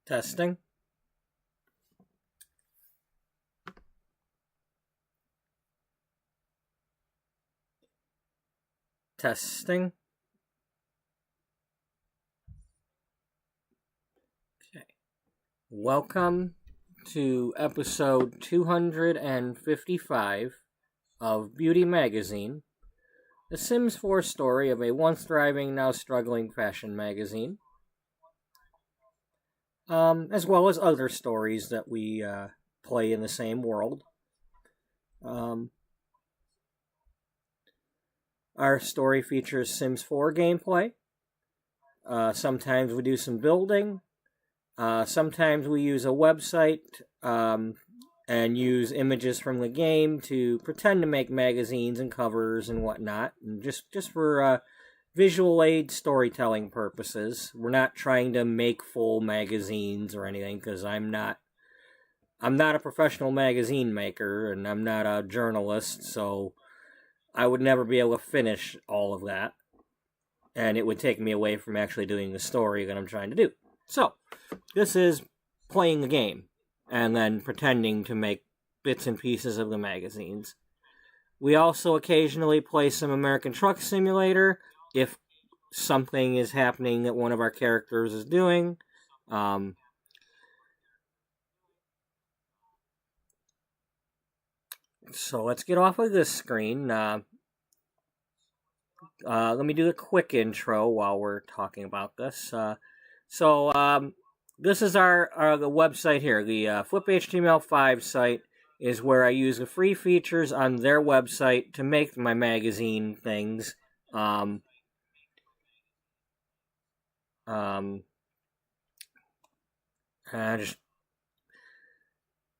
Testing. Testing. Okay. Welcome to episode 255 of Beauty Magazine, the Sims 4 story of a once thriving, now struggling fashion magazine, as well as other stories that we play in the same world. Our story features Sims 4 gameplay. Sometimes we do some building. Sometimes we use a website and use images from the game to pretend to make magazines and covers and whatnot, and just for visual aid storytelling purposes. We're not trying to make full magazines or anything, because I'm not a professional magazine maker, and I'm not a journalist, so I would never be able to finish all of that, and it would take me away from actually doing the story that I'm trying to do. So, this is playing the game, and then pretending to make bits and pieces of the magazines. We also occasionally play some American Truck Simulator, if something is happening that one of our characters is doing. So let's get off of this screen. Let me do a quick intro while we're talking about this. This is the website here. The fliphtml5 site is where I use the free features on their website to make my magazine things.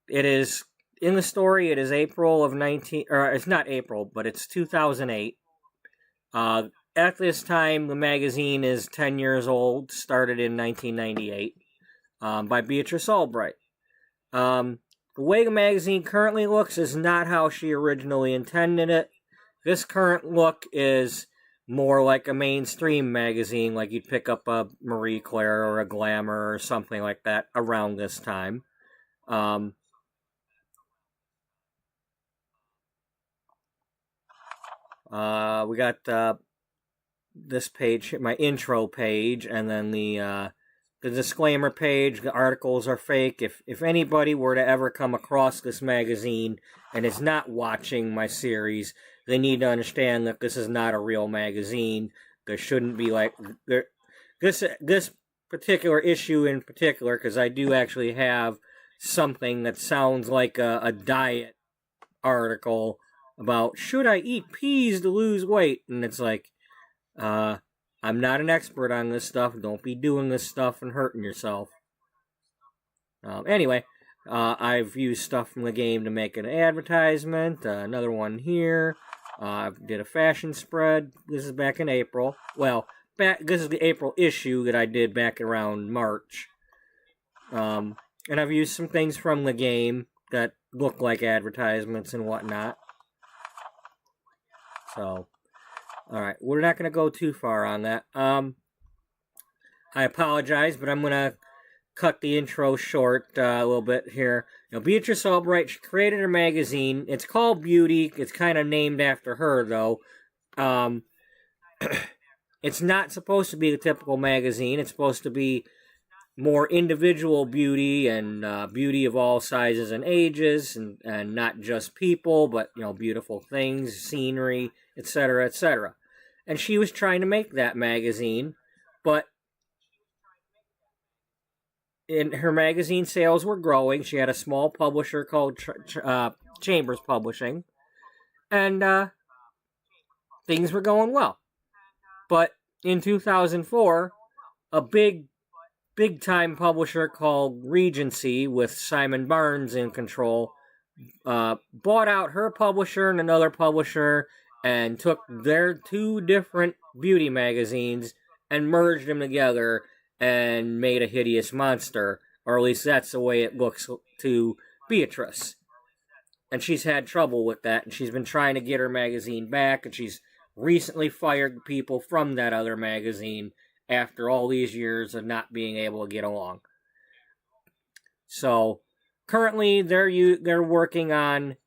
It is in the story. It is April of it's not April, but it's 2008. At this time, the magazine is 10 years old. Started in 1998 by Beatrice Ullbright. The way the magazine currently looks is not how she originally intended it. This current look is more like a mainstream magazine, like you'd pick up a Marie Claire or a Glamour or something like that around this time. We got this page, my intro page, and then the disclaimer page. The articles are fake. If anybody were to ever come across this magazine and is not watching my series, they need to understand that this is not a real magazine. There shouldn't be this particular issue in particular, because I do actually have something that sounds like a diet article about should I eat peas to lose weight, and it's like, I'm not an expert on this stuff. Don't be doing this stuff and hurting yourself. Anyway, I've used stuff from the game to make an advertisement. Another one here. I did a fashion spread. This is back in April. Well, this is the April issue that I did back around March. And I've used some things from the game that look like advertisements and whatnot. So, alright, we're not going to go too far on that. I apologize, but I'm going to cut the intro short a little bit here. Beatrice Ullbright, she created her magazine. It's called Beauty. It's kind of named after her, though. It's not supposed to be the typical magazine. It's supposed to be more individual beauty and beauty of all sizes and ages, and not just people, but beautiful things, scenery, etc., etc. And she was trying to make that magazine, but her magazine sales were growing. She had a small publisher called Chambers Publishing, and things were going well. But in 2004, a big-time publisher called Regency, with Simon Barnes in control, bought out her publisher and another publisher, and took their two different beauty magazines and merged them together and made a hideous monster, or at least that's the way it looks to Beatrice. And she's had trouble with that, and she's been trying to get her magazine back, and she's recently fired people from that other magazine after all these years of not being able to get along. So currently they're working on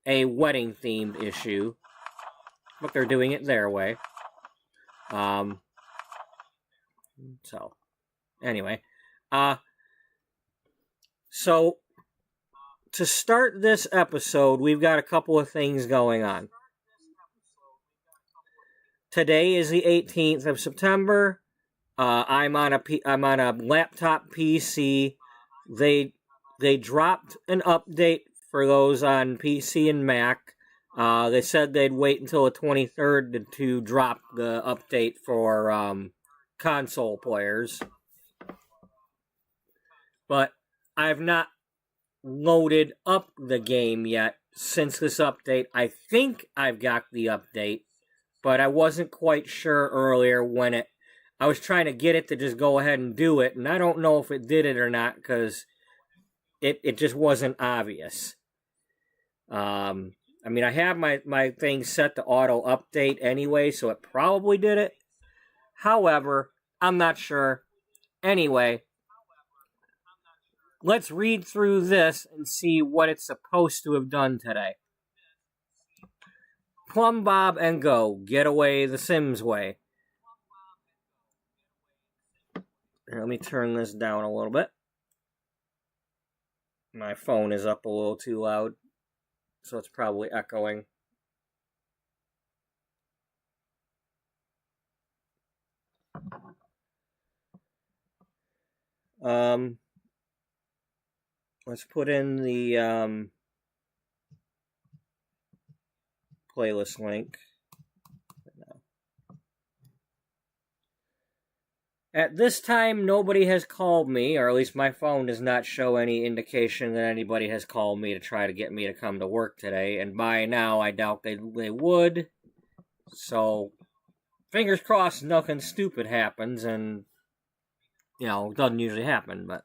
a wedding themed issue, but they're doing it their way. So anyway, so to start this episode, we've got a couple of things going on. Today is the 18th of September. I'm on a laptop PC. They dropped an update for those on PC and Mac. They said they'd wait until the 23rd to drop the update for console players. But I've not loaded up the game yet since this update. I think I've got the update, but I wasn't quite sure earlier when I was trying to get it to just go ahead and do it, and I don't know if it did it or not because it just wasn't obvious. I mean, I have my thing set to auto update anyway, so it probably did it. However, I'm not sure. Anyway, let's read through this and see what it's supposed to have done today. Plumb Bob and Go, get away the Sims way. Here, let me turn this down a little bit. My phone is up a little too loud, so it's probably echoing. Let's put in the playlist link. At this time, nobody has called me, or at least my phone does not show any indication that anybody has called me to try to get me to come to work today, and by now, I doubt they would. So, fingers crossed nothing stupid happens, and, you know, it doesn't usually happen, but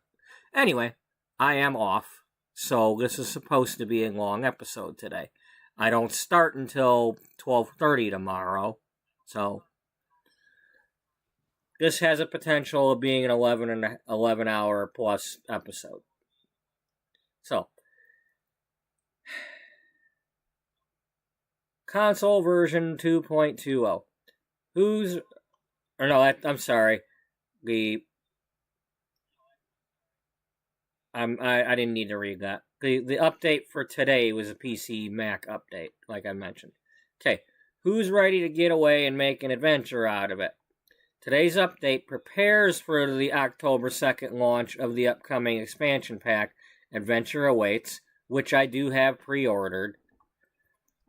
anyway, I am off, so this is supposed to be a long episode today. I don't start until 12:30 tomorrow, so this has a potential of being an 11 hour plus episode. So, console version 2.20. I'm sorry. I didn't need to read that. The update for today was a PC Mac update, like I mentioned. Okay, who's ready to get away and make an adventure out of it? Today's update prepares for the October 2nd launch of the upcoming expansion pack, Adventure Awaits, which I do have pre-ordered.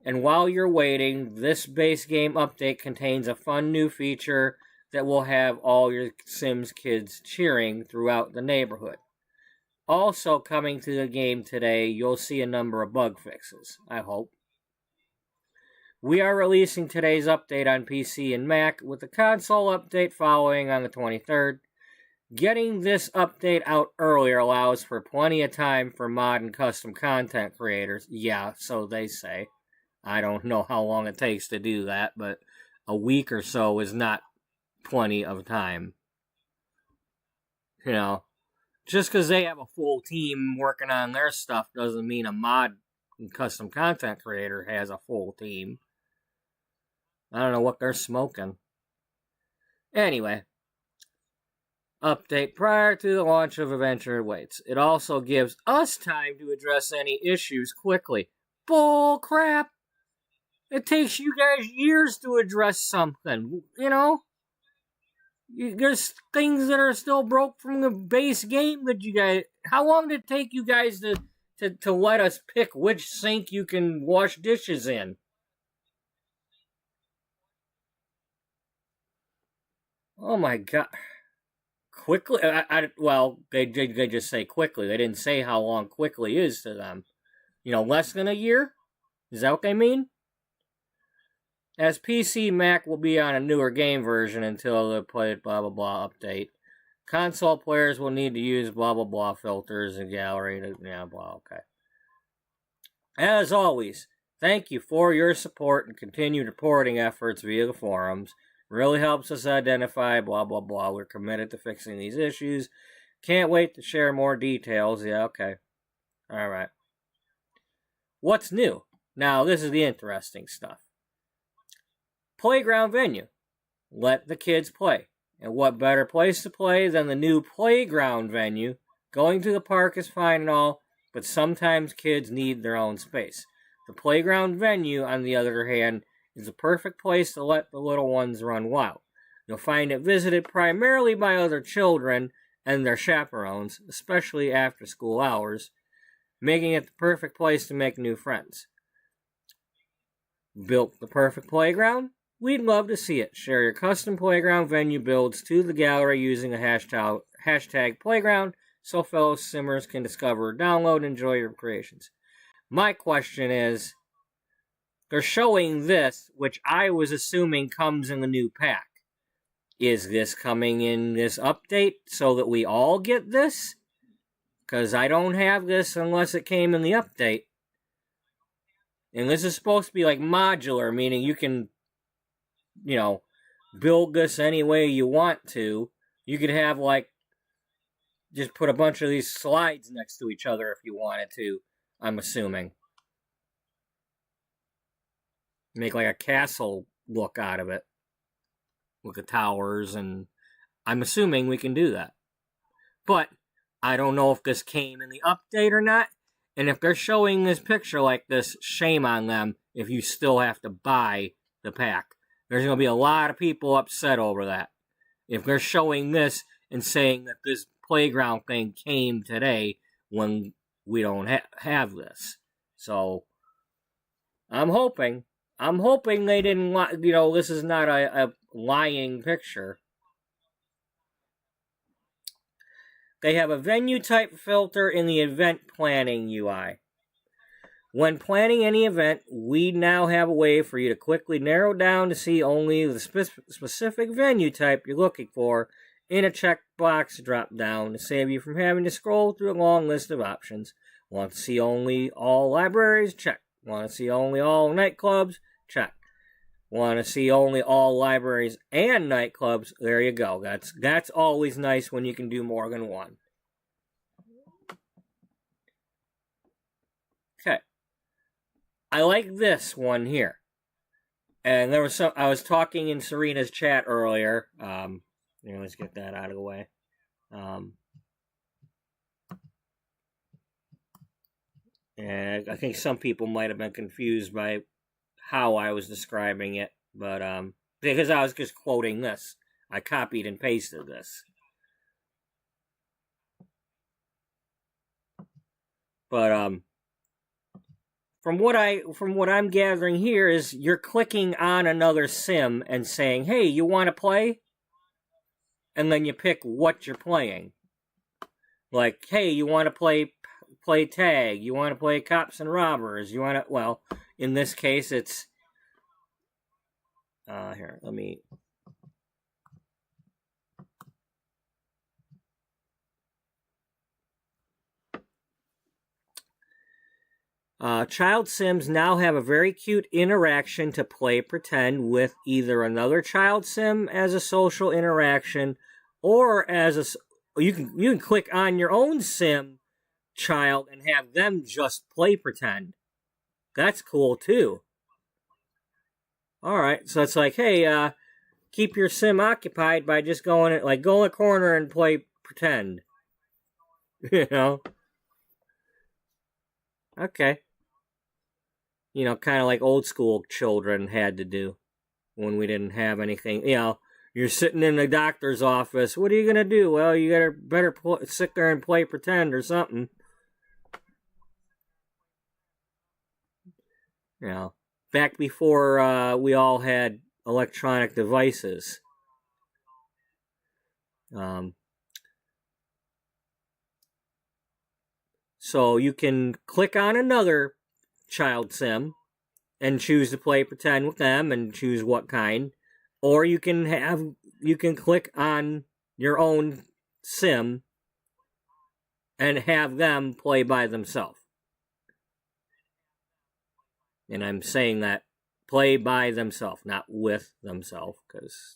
And while you're waiting, this base game update contains a fun new feature that will have all your Sims kids cheering throughout the neighborhood. Also coming to the game today, you'll see a number of bug fixes, I hope. We are releasing today's update on PC and Mac, with the console update following on the 23rd. Getting this update out earlier allows for plenty of time for mod and custom content creators. Yeah, so they say. I don't know how long it takes to do that, but a week or so is not plenty of time. You know, just because they have a full team working on their stuff doesn't mean a mod and custom content creator has a full team. I don't know what they're smoking. Anyway, update prior to the launch of Adventure Awaits. It also gives us time to address any issues quickly. Bull crap! It takes you guys years to address something, you know? There's things that are still broke from the base game that you guys... How long did it take you guys to let us pick which sink you can wash dishes in? Oh my god. Quickly? Well, they just say quickly. They didn't say how long quickly is to them. You know, less than a year? Is that what they mean? As PC Mac will be on a newer game version until the play blah blah blah update. Console players will need to use blah blah blah filters and gallery to blah, okay. As always, thank you for your support and continued reporting efforts via the forums. Really helps us identify blah blah blah. We're committed to fixing these issues. Can't wait to share more details. Yeah, okay. All right. What's new? Now, this is the interesting stuff. Playground venue. Let the kids play. And what better place to play than the new playground venue? Going to the park is fine and all, but sometimes kids need their own space. The playground venue, on the other hand, is a perfect place to let the little ones run wild. You'll find it visited primarily by other children and their chaperones, especially after school hours, making it the perfect place to make new friends. Built the perfect playground? We'd love to see it. Share your custom playground venue builds to the gallery using the hashtag playground so fellow simmers can discover, download, and enjoy your creations. My question is, they're showing this, which I was assuming comes in the new pack. Is this coming in this update so that we all get this? Because I don't have this unless it came in the update. And this is supposed to be like modular, meaning you can, build this any way you want to. You could have, just put a bunch of these slides next to each other if you wanted to, I'm assuming. Make like a castle look out of it. With the towers, and I'm assuming we can do that. But I don't know if this came in the update or not. And if they're showing this picture like this, shame on them if you still have to buy the pack. There's going to be a lot of people upset over that. If they're showing this and saying that this playground thing came today when we don't have this. So, I'm hoping they didn't, this is not a lying picture. They have a venue type filter in the event planning UI. When planning any event, we now have a way for you to quickly narrow down to see only the specific venue type you're looking for in a checkbox drop down to save you from having to scroll through a long list of options. Want to see only all libraries? Check. Want to see only all nightclubs? Check. Want to see only all libraries and nightclubs? There you go. That's always nice when you can do more than one. Okay. I like this one here. And there was I was talking in Serena's chat earlier. Let's get that out of the way. And I think some people might have been confused by how I was describing it, but because I was just quoting this. I copied and pasted this. But from what I'm gathering here is you're clicking on another sim and saying, "Hey, you want to play?" And then you pick what you're playing. Like, "Hey, you want to play tag? You want to play cops and robbers? You want to?" Well, in this case, it's here. Let me. Child Sims now have a very cute interaction to play pretend with either another child sim as a social interaction, or as you can click on your own sim child and have them just play pretend. That's cool too. All right, so it's like, hey, keep your sim occupied by just go in the corner and play pretend. Okay. Kind of like old school children had to do when we didn't have anything. You're sitting in the doctor's office. What are you going to do? Well, you better sit there and play pretend or something. Back before we all had electronic devices. So you can click on another child sim and choose to play pretend with them and choose what kind, or you can click on your own sim and have them play by themselves. And I'm saying that play by themselves, not with themselves, because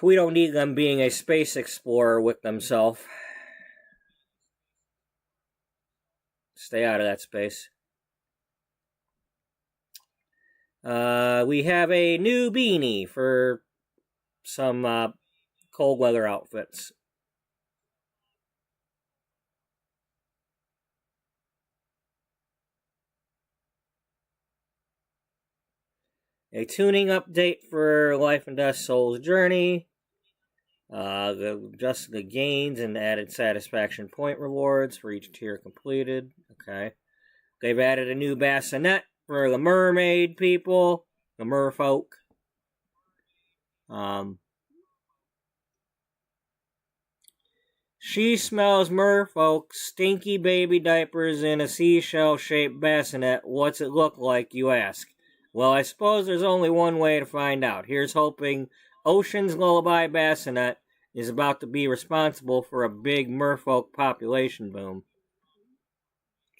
We don't need them being a space explorer with themselves. Stay out of that space. We have a new beanie for some cold weather outfits. A tuning update for Life and Death Soul's Journey. Just the gains and added satisfaction point rewards for each tier completed. Okay. They've added a new bassinet for the mermaid people, the merfolk. She smells merfolk, stinky baby diapers in a seashell-shaped bassinet. What's it look like, you ask? Well, I suppose there's only one way to find out. Here's hoping Ocean's Lullaby Bassinet is about to be responsible for a big merfolk population boom.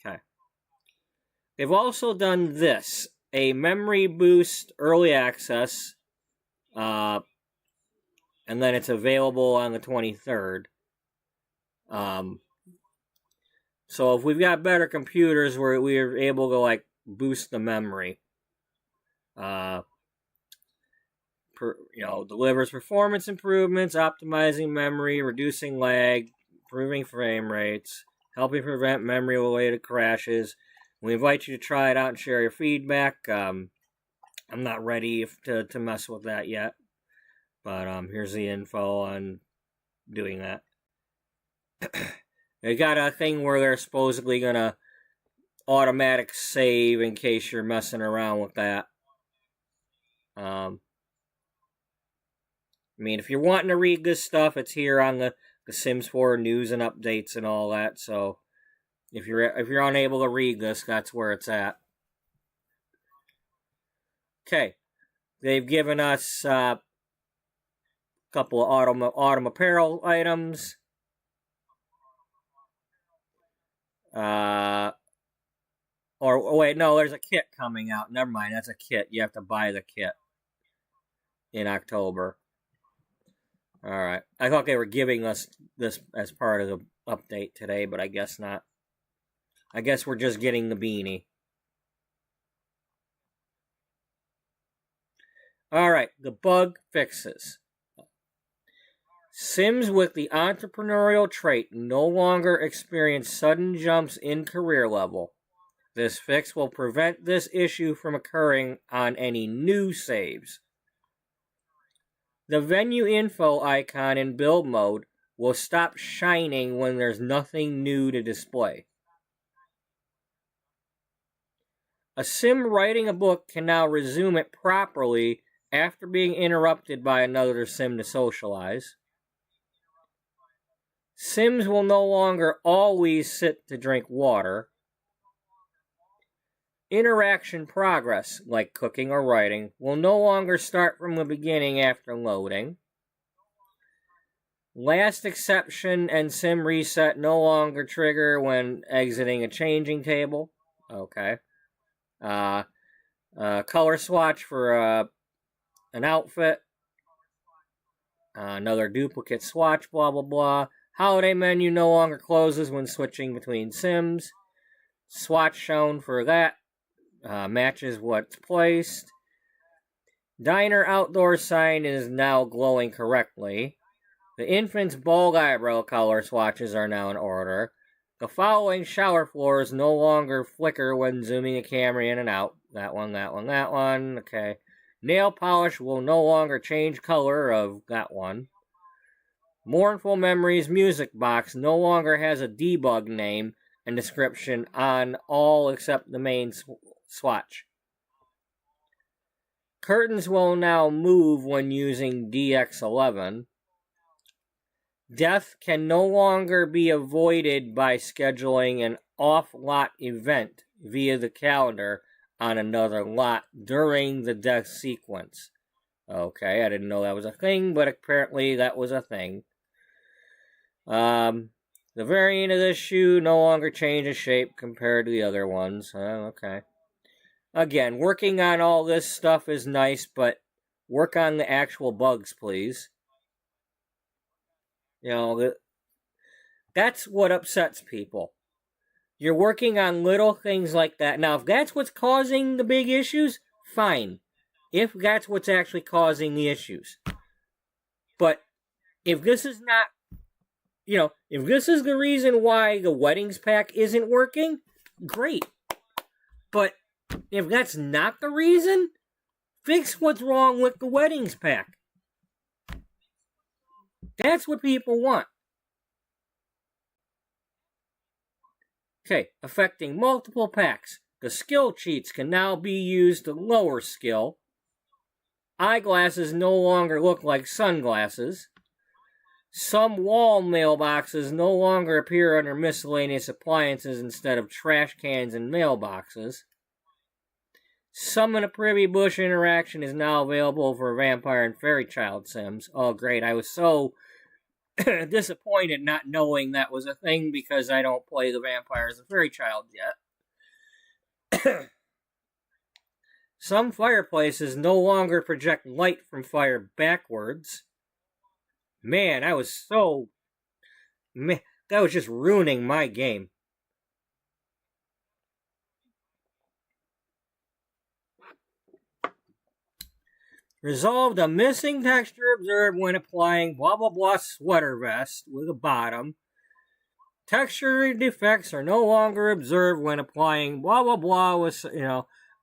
Okay. They've also done this, a memory boost early access, and then it's available on the 23rd. So if we've got better computers, we're able to like boost the memory. Delivers performance improvements, optimizing memory, reducing lag, improving frame rates, helping prevent memory-related crashes. We invite you to try it out and share your feedback. I'm not ready to mess with that yet, but here's the info on doing that. They got a thing where they're supposedly gonna automatic save in case you're messing around with that. If you're wanting to read this stuff, it's here on the Sims 4 news and updates and all that. So if you're unable to read this, that's where it's at. Okay, they've given us a couple of autumn apparel items. Wait, no, there's a kit coming out. Never mind, that's a kit. You have to buy the kit in October. Alright. I thought they were giving us this as part of the update today, but I guess not. I guess we're just getting the beanie. Alright, the bug fixes. Sims with the entrepreneurial trait no longer experience sudden jumps in career level. This fix will prevent this issue from occurring on any new saves. The venue info icon in build mode will stop shining when there's nothing new to display. A sim writing a book can now resume it properly after being interrupted by another sim to socialize. Sims will no longer always sit to drink water. Interaction progress, like cooking or writing, will no longer start from the beginning after loading. Last exception and sim reset no longer trigger when exiting a changing table. Okay. Color swatch for an outfit. Another duplicate swatch, blah, blah, blah. Holiday menu no longer closes when switching between sims. Swatch shown for that. Matches what's placed. Diner outdoor sign is now glowing correctly. The infant's bald eyebrow color swatches are now in order. The following shower floors no longer flicker when zooming a camera in and out. That one. Okay. Nail polish will no longer change color of that one. Mournful Memories music box no longer has a debug name and description on all except the main swatch. Curtains will now move when using DX11. Death can no longer be avoided by scheduling an off-lot event via the calendar on another lot during the death sequence. Okay, I didn't know that was a thing, but apparently that was a thing. The variant of this shoe no longer changes shape compared to the other ones. Okay. Again, working on all this stuff is nice, but work on the actual bugs, please. You know, that's what upsets people. You're working on little things like that. Now, if that's what's causing the big issues, fine. If that's what's actually causing the issues. But if this is not, if this is the reason why the weddings pack isn't working, great. But if that's not the reason, fix what's wrong with the weddings pack. That's what people want. Okay, affecting multiple packs. The skill cheats can now be used to lower skill. Eyeglasses no longer look like sunglasses. Some wall mailboxes no longer appear under miscellaneous appliances instead of trash cans and mailboxes. Summon a Privy Bush interaction is now available for Vampire and Fairy Child Sims. Oh, great. I was so disappointed not knowing that was a thing because I don't play the Vampires and Fairy Child yet. Some fireplaces no longer project light from fire backwards. Man, that was just ruining my game. Resolved a missing texture observed when applying blah blah blah sweater vest with a bottom. Texture defects are no longer observed when applying blah blah blah with,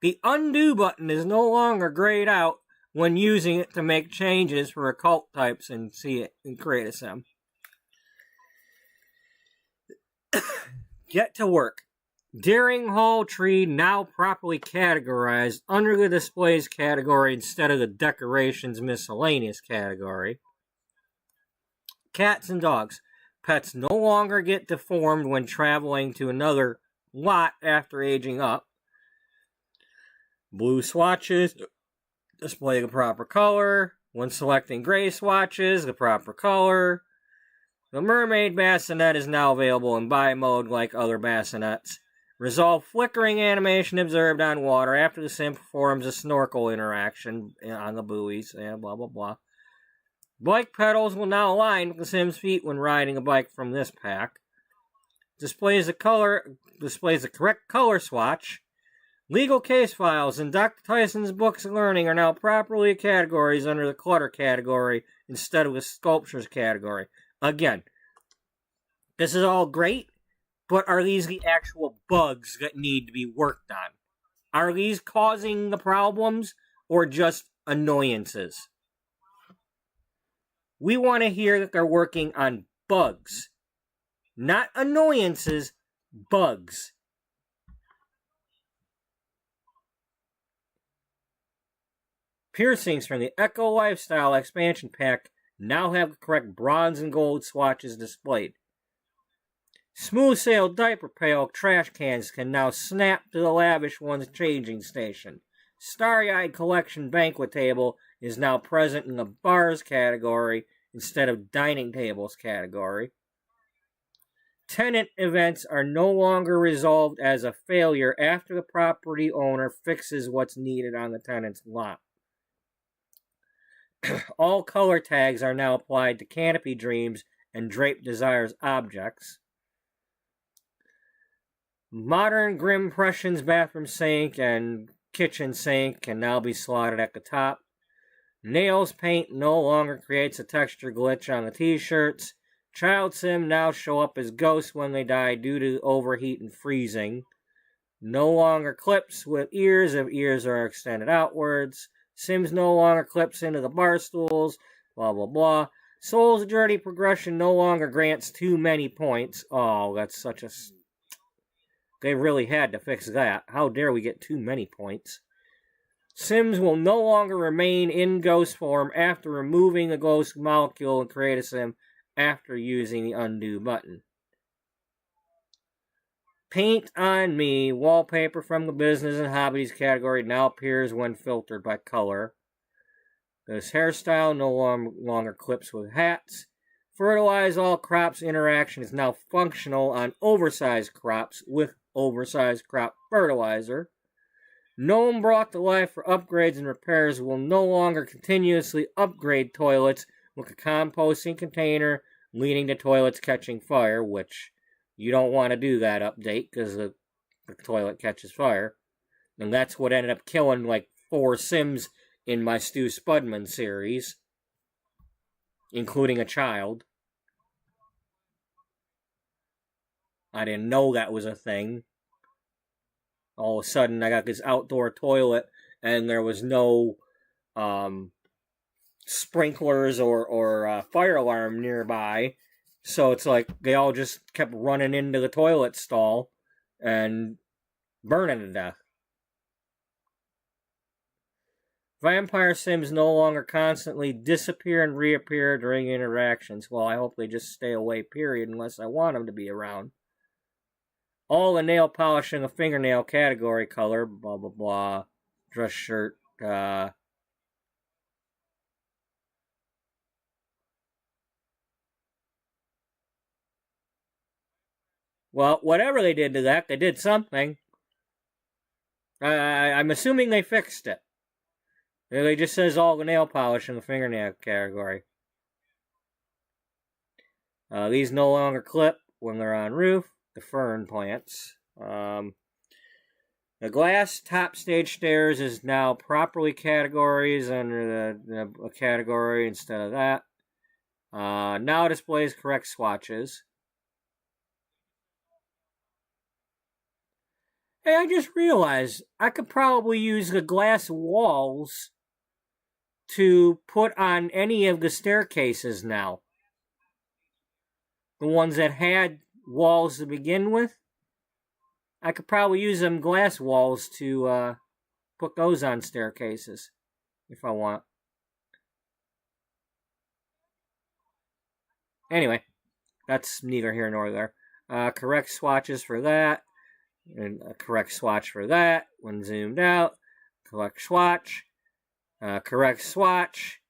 the undo button is no longer grayed out when using it to make changes for occult types and see it and create a sim. Get to work. Daring Hall tree now properly categorized under the displays category instead of the decorations miscellaneous category. Cats and dogs. Pets no longer get deformed when traveling to another lot after aging up. Blue swatches display the proper color. When selecting gray swatches, the proper color. The mermaid bassinet is now available in buy mode like other bassinets. Resolve flickering animation observed on water after the sim performs a snorkel interaction on the buoys. Blah, blah, blah. Bike pedals will now align with the sim's feet when riding a bike from this pack. Displays the correct color swatch. Legal case files in Dr. Tyson's Books of Learning are now properly categories under the clutter category instead of the sculptures category. Again, this is all great. But are these the actual bugs that need to be worked on? Are these causing the problems or just annoyances? We want to hear that they're working on bugs. Not annoyances, bugs. Piercings from the Echo Lifestyle expansion pack now have the correct bronze and gold swatches displayed. Smooth-sailed diaper pail trash cans can now snap to the lavish one's changing station. Starry-eyed collection banquet table is now present in the bars category instead of dining tables category. Tenant events are no longer resolved as a failure after the property owner fixes what's needed on the tenant's lot. All color tags are now applied to Canopy Dreams and Drape Desires objects. Modern Grim Impressions bathroom sink and kitchen sink can now be slotted at the top. Nails paint no longer creates a texture glitch on the t-shirts. Child sim now show up as ghosts when they die due to overheat and freezing. No longer clips with ears if ears are extended outwards. Sims no longer clips into the bar stools. Blah, blah, blah. Soul's Journey progression no longer grants too many points. Oh, that's such a... They really had to fix that. How dare we get too many points? Sims will no longer remain in ghost form after removing the ghost molecule and create a sim after using the undo button. Paint on Me wallpaper from the business and hobbies category now appears when filtered by color. This hairstyle no longer clips with hats. Fertilize all crops interaction is now functional on oversized crops with oversized crop fertilizer. Gnome brought to life for upgrades and repairs will no longer continuously upgrade toilets with a composting container leading to toilets catching fire, which you don't want to do that update because the toilet catches fire. And that's what ended up killing like 4 Sims in my Stu Spudman series, including a child. I didn't know that was a thing. All of a sudden, I got this outdoor toilet, and there was no sprinklers or fire alarm nearby. So it's like they all just kept running into the toilet stall and burning to death. Vampire Sims no longer constantly disappear and reappear during interactions. Well, I hope they just stay away, period, unless I want them to be around. All the nail polishing a fingernail category color, blah, blah, blah. Dress shirt, well, whatever they did to that, they did something. I'm assuming they fixed it. It just says all the nail polish in the fingernail category. These no longer clip when they're on roof. The fern plants. The glass top stage stairs is now properly categories under the category instead of that. Now displays correct swatches. Hey, I just realized I could probably use the glass walls to put on any of the staircases now. The ones that had walls to begin with, I could probably use them glass walls to put those on staircases if I want. Anyway, that's neither here nor there. Correct swatches for that. And a correct swatch for that when zoomed out. Correct swatch. Correct swatch.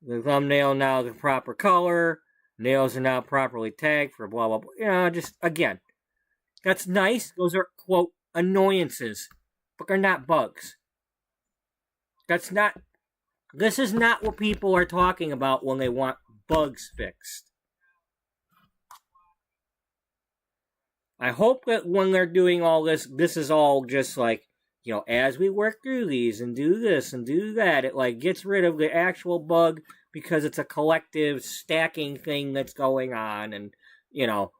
The thumbnail now the proper color. Nails are now properly tagged for blah, blah, blah. You know, just, again, that's nice. Those are, quote, annoyances. But they're not bugs. This is not what people are talking about when they want bugs fixed. I hope that when they're doing all this, this is all just like, you know, as we work through these and do this and do that, it like gets rid of the actual bug because it's a collective stacking thing that's going on. And, you know,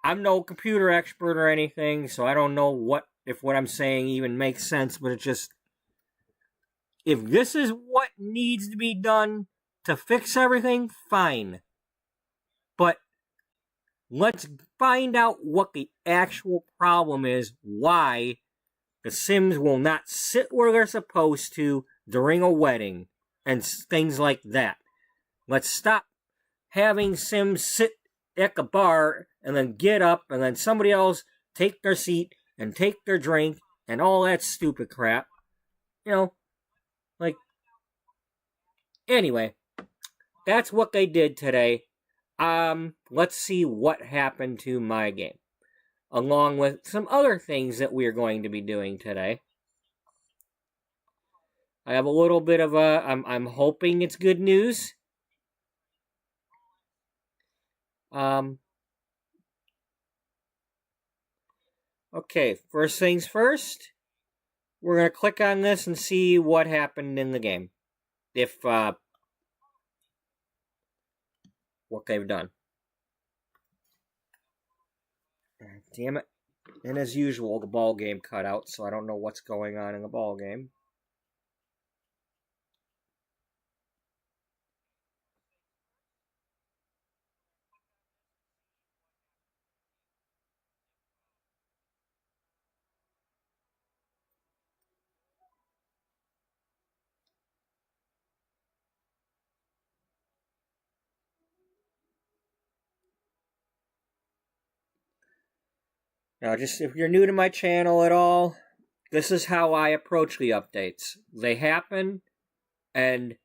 I'm no computer expert or anything, so I don't know if what I'm saying even makes sense, but it's just, if this is what needs to be done to fix everything, fine. But let's find out what the actual problem is, why the Sims will not sit where they're supposed to during a wedding, and things like that. Let's stop having Sims sit at the bar, and then get up, and then somebody else take their seat, and take their drink, and all that stupid crap. You know, like, anyway, that's what they did today. Let's see what happened to my game, along with some other things that we're going to be doing today. I have a little bit of I'm hoping it's good news. Okay, first things first, we're going to click on this and see what happened in the game. If, what they've done. Damn it. And as usual, the ball game cut out, so I don't know what's going on in the ball game. Now, just if you're new to my channel at all, this is how I approach the updates. They happen, and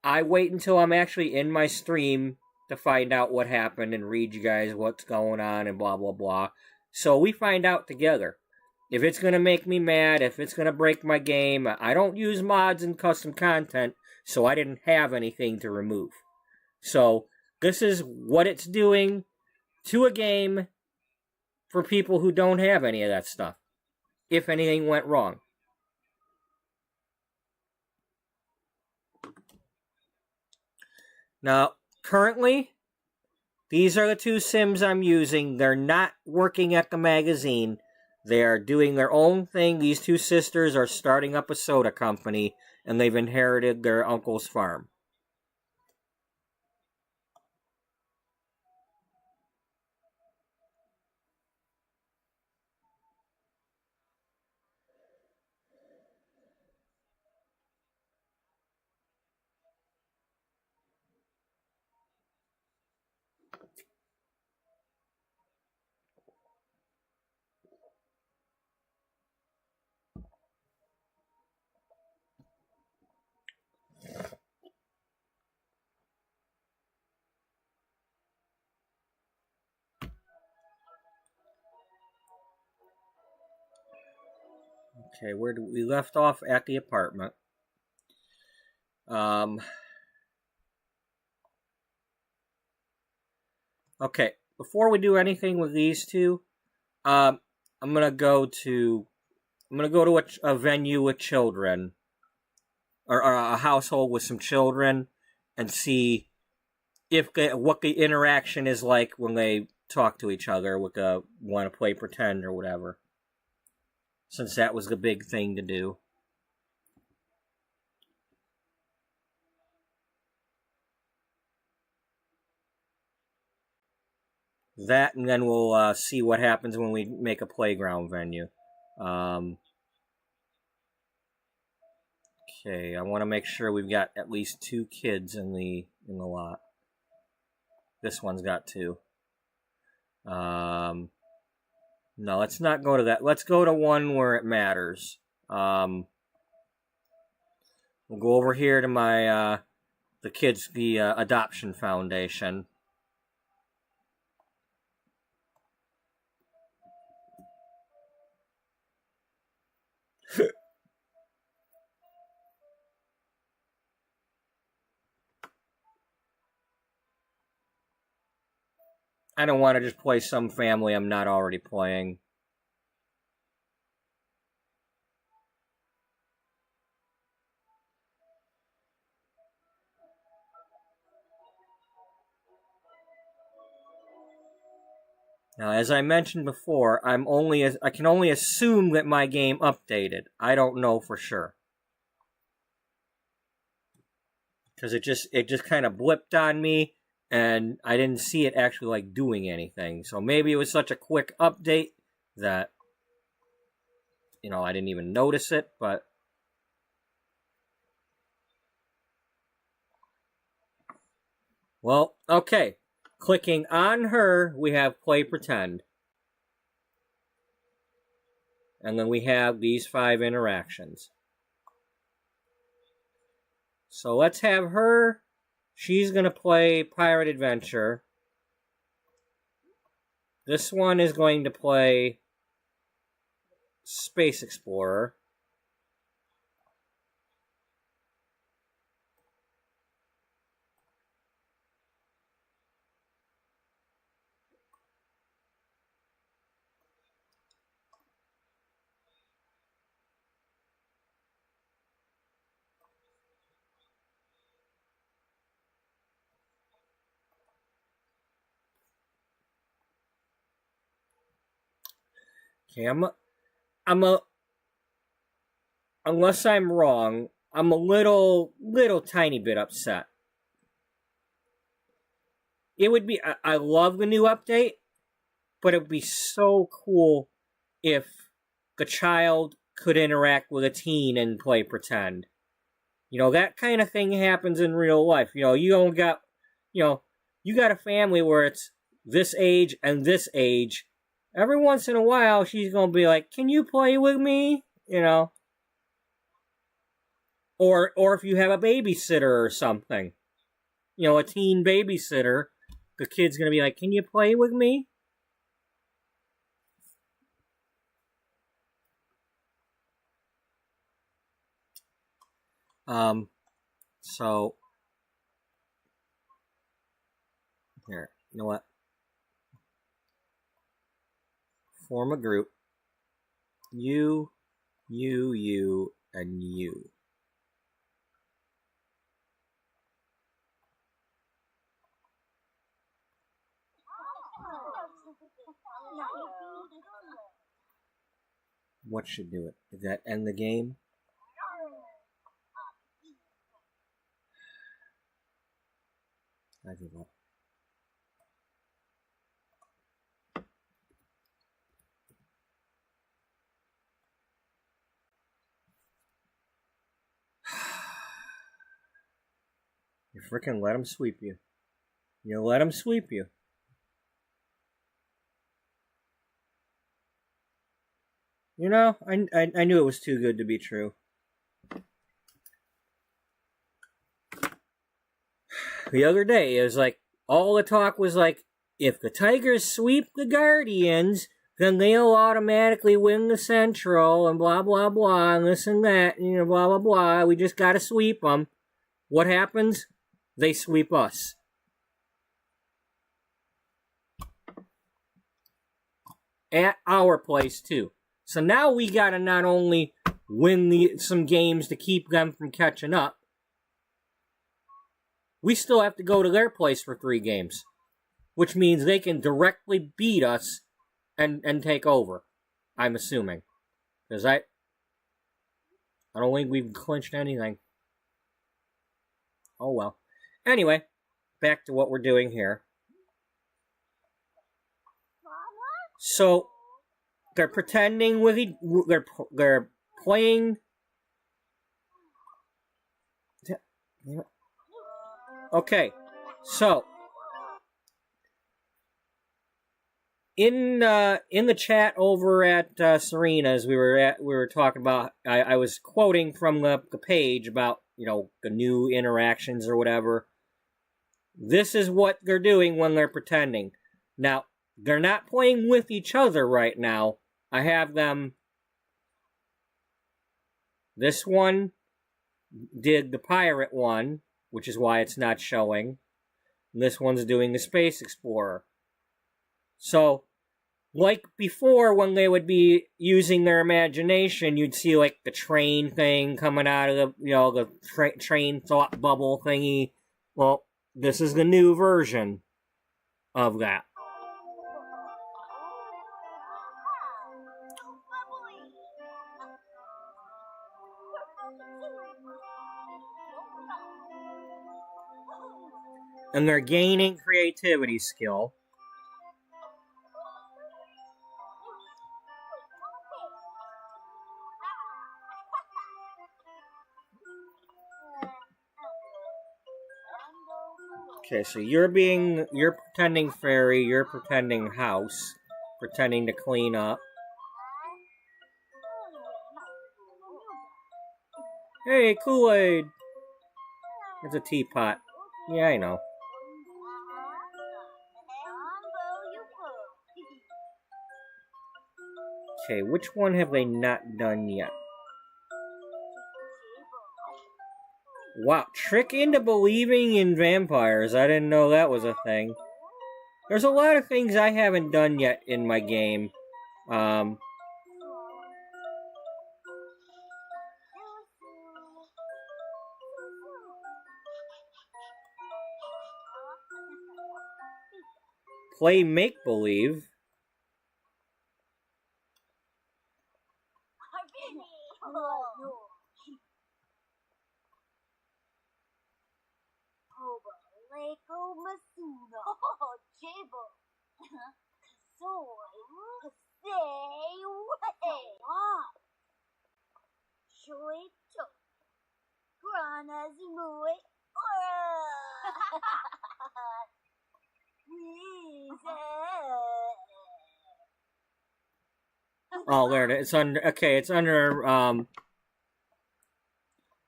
I wait until I'm actually in my stream to find out what happened and read you guys what's going on and blah, blah, blah. So we find out together. If it's going to make me mad, if it's going to break my game, I don't use mods and custom content, so I didn't have anything to remove. So This is what it's doing to a game for people who don't have any of that stuff, if anything went wrong. Now, currently, these are the two Sims I'm using. They're not working at the magazine. They are doing their own thing. These two sisters are starting up a soda company, and they've inherited their uncle's farm. Okay, we left off at the apartment. Okay, before we do anything with these two, I'm gonna go to a venue with children, or a household with some children, and see what the interaction is like when they talk to each other with want to play pretend or whatever. Since that was the big thing to do. That, and then we'll see what happens when we make a playground venue. Okay, I want to make sure we've got at least 2 kids in the lot. This one's got 2. No, let's not go to that. Let's go to one where it matters. We'll go over here to my the adoption foundation. I don't want to just play some family I'm not already playing. Now, as I mentioned before, I can only assume that my game updated. I don't know for sure. Because it just kind of blipped on me, and I didn't see it actually like doing anything. So maybe it was such a quick update that I didn't even notice it, but well, okay. Clicking on her, we have play pretend. And then we have these 5 interactions. So let's have her. She's going to play Pirate Adventure. This one is going to play Space Explorer. Okay, unless I'm wrong, I'm a little tiny bit upset. It would be, I love the new update, but it would be so cool if the child could interact with a teen and play pretend. That kind of thing happens in real life. You don't got, you got a family where it's this age and this age. Every once in a while, she's going to be like, can you play with me? Or if you have a babysitter or something, a teen babysitter, the kid's going to be like, can you play with me? So You know what? Form a group. You, and you. What should do it? Did that end the game? I give up. You frickin' let him sweep you. You let him sweep you. You know, I knew it was too good to be true. The other day, it was like, all the talk was like, if the Tigers sweep the Guardians, then they'll automatically win the Central, and blah, blah, blah, and this and that, and, you know, blah, blah, blah. We just gotta sweep them. What happens? They sweep us. At our place, too. So now we gotta not only win some games to keep them from catching up, we still have to go to their place for 3 games. Which means they can directly beat us and take over. I'm assuming. Because I don't think we've clinched anything. Oh well. Anyway, back to what we're doing here. So, they're pretending with they're playing. Okay, so in the chat over at Serena's, we were talking about. I was quoting from the page about, you know, the new interactions or whatever. This is what they're doing when they're pretending. Now, they're not playing with each other right now. I have them. This one did the pirate one, which is why it's not showing. And this one's doing the Space Explorer. So, like before, when they would be using their imagination, you'd see like the train thing coming out of the, you know, the train thought bubble thingy. Well, this is the new version of that. And they're gaining creativity skill. Okay, so you're pretending fairy, you're pretending house, pretending to clean up. Hey, Kool-Aid! It's a teapot. Yeah, I know. Okay, which one have they not done yet? Wow, trick into believing in vampires. I didn't know that was a thing. There's a lot of things I haven't done yet in my game. Play make-believe. Oh, there it is. It's under. Okay, it's under.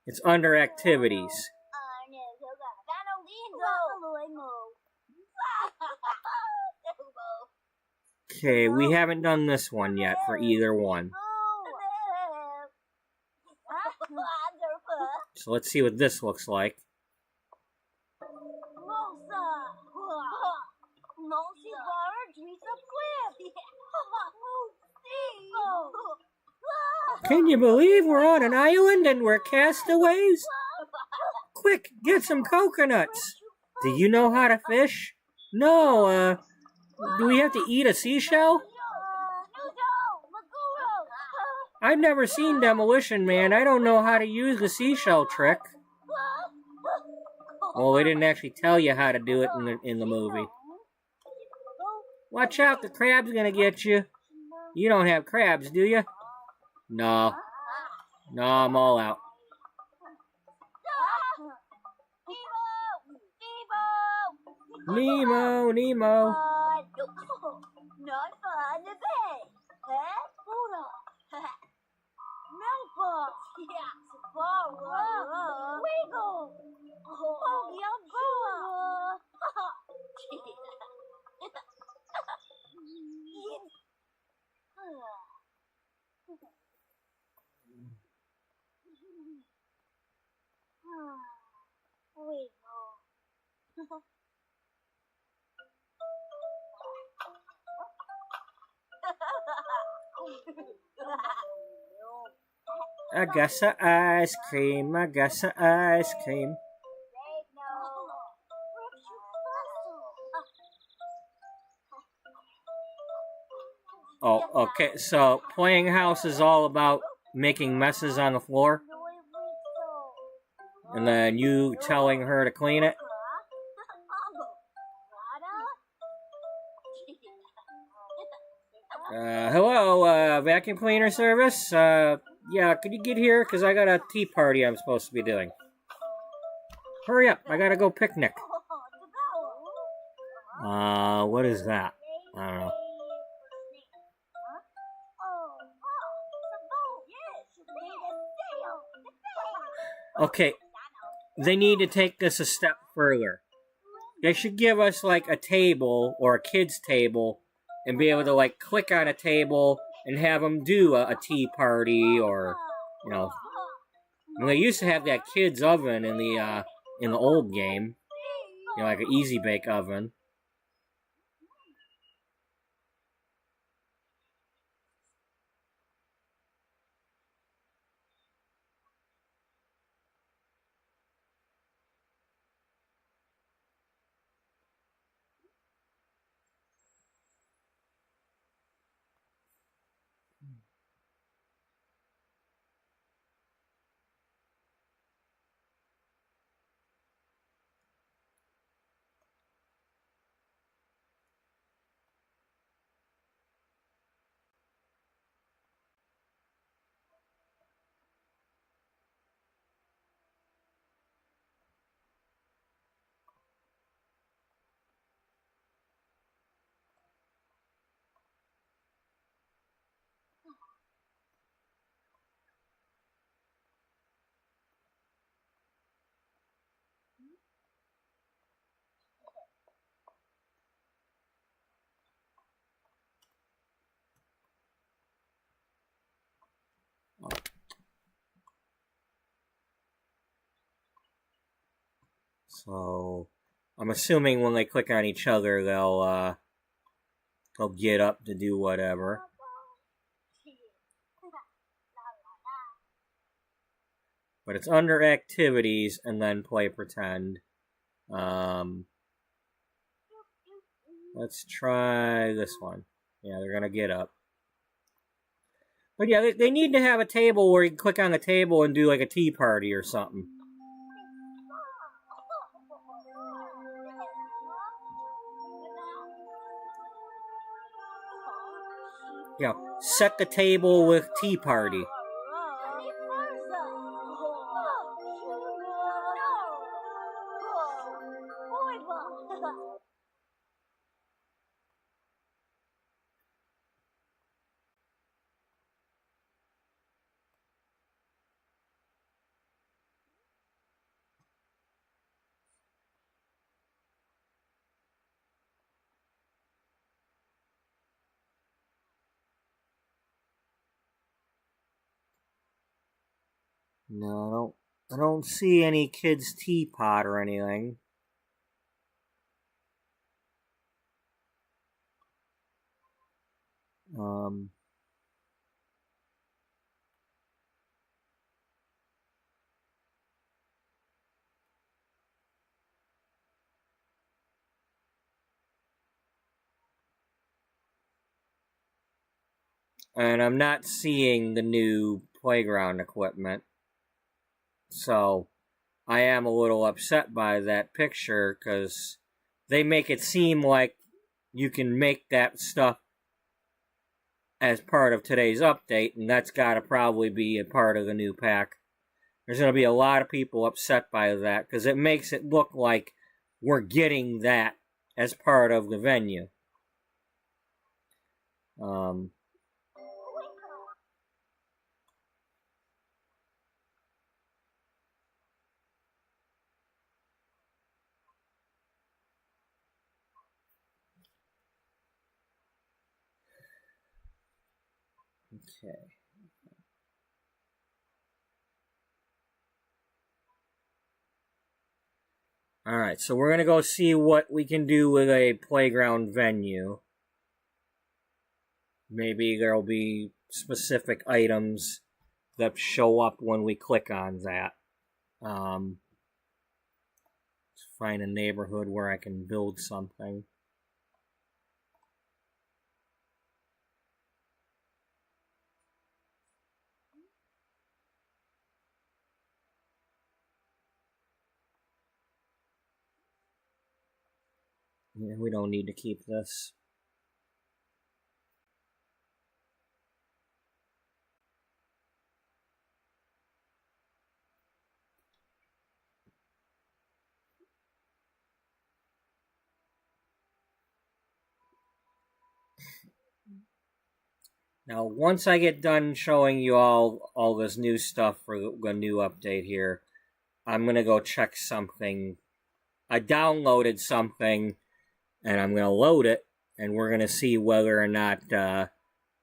It's under activities. Okay, we haven't done this one yet for either one. So let's see what this looks like. Can you believe we're on an island and we're castaways? Quick, get some coconuts. Do you know how to fish? No, do we have to eat a seashell? I've never seen Demolition Man. I don't know how to use the seashell trick. Well, they didn't actually tell you how to do it in the movie. Watch out, the crab's gonna get you. You don't have crabs, do you? No. No, I'm all out. Nemo, Nemo. Not fun to pay. Melba. Yeah, Wiggle. Oh, yeah, Wiggle. I got some ice cream. I got some ice cream. Oh, okay. So playing house is all about making messes on the floor, and then you telling her to clean it. Hello, vacuum cleaner service. Yeah, could you get here? Because I got a tea party I'm supposed to be doing. Hurry up, I gotta go picnic. What is that? I don't know. Okay, they need to take this a step further. They should give us, like, a table, or a kid's table, and be able to, like, click on a table and have them do a tea party, or, you know. And they used to have that kid's oven in the old game. You know, like an easy bake oven. So, I'm assuming when they click on each other, they'll get up to do whatever. But it's under activities and then play pretend. Let's try this one. Yeah, they're gonna get up. But yeah, they need to have a table where you can click on the table and do like a tea party or something. Yeah, set the table with tea party. No, I don't see any kids' teapot or anything. and I'm not seeing the new playground equipment. So I am a little upset by that picture because they make it seem like you can make that stuff as part of today's update, and that's got to probably be a part of the new pack. There's going to be a lot of people upset by that because it makes it look like we're getting that as part of the venue. Okay. Alright, so we're going to go see what we can do with a playground venue. Maybe there'll be specific items that show up when we click on that. Let's find a neighborhood where I can build something. Yeah, we don't need to keep this. Now, once I get done showing you all this new stuff for the new update here, I'm going to go check something. I downloaded something, and I'm going to load it, and we're going to see whether or not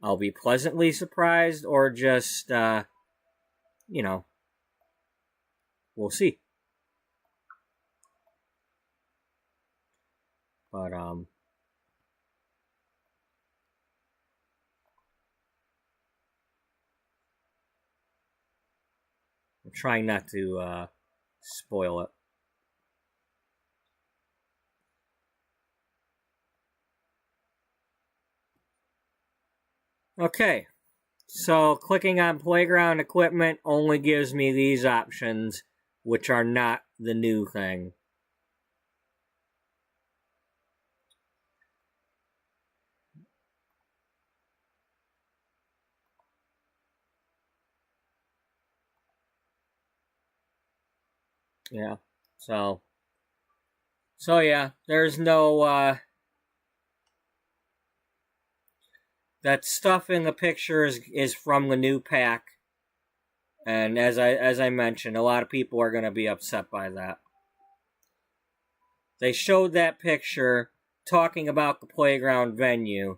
I'll be pleasantly surprised or just, you know, we'll see. But, I'm trying not to spoil it. Okay, so clicking on playground equipment only gives me these options, which are not the new thing. Yeah, so yeah, there's no, that stuff in the picture is from the new pack. And as I mentioned, a lot of people are going to be upset by that. They showed that picture talking about the playground venue,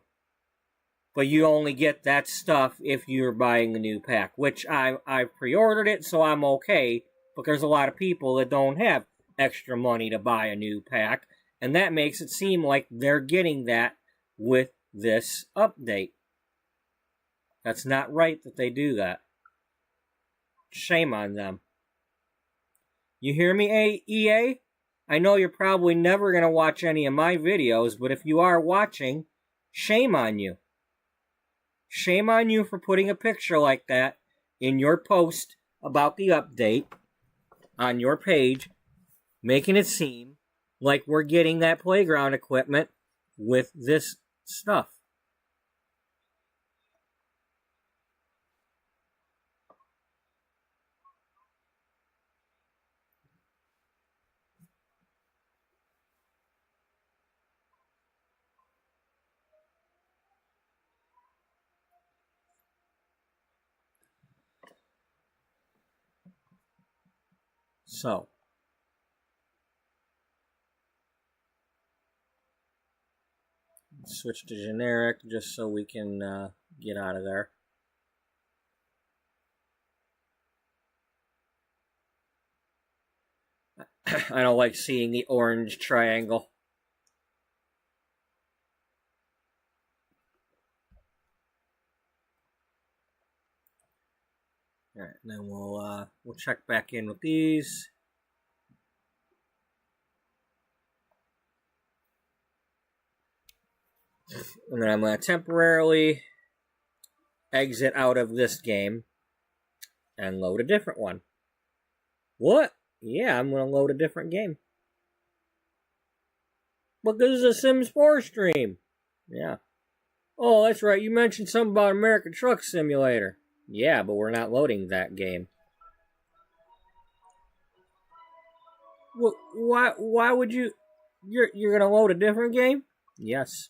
but you only get that stuff if you're buying the new pack, which I pre-ordered it, so I'm okay, but there's a lot of people that don't have extra money to buy a new pack, and that makes it seem like they're getting that with this update. That's not right that they do that. Shame on them. You hear me, EA? I know you're probably never going to watch any of my videos, but if you are watching, shame on you. Shame on you for putting a picture like that in your post about the update on your page, making it seem like we're getting that playground equipment with this stuff. So, switch to generic just so we can get out of there. I don't like seeing the orange triangle. Alright, then we'll check back in with these. And then I'm going to temporarily exit out of this game and load a different one. What? Yeah, I'm going to load a different game. But this is a Sims 4 stream. Yeah. Oh, that's right. You mentioned something about American Truck Simulator. Yeah, but we're not loading that game. Well, why would you... You're going to load a different game? Yes.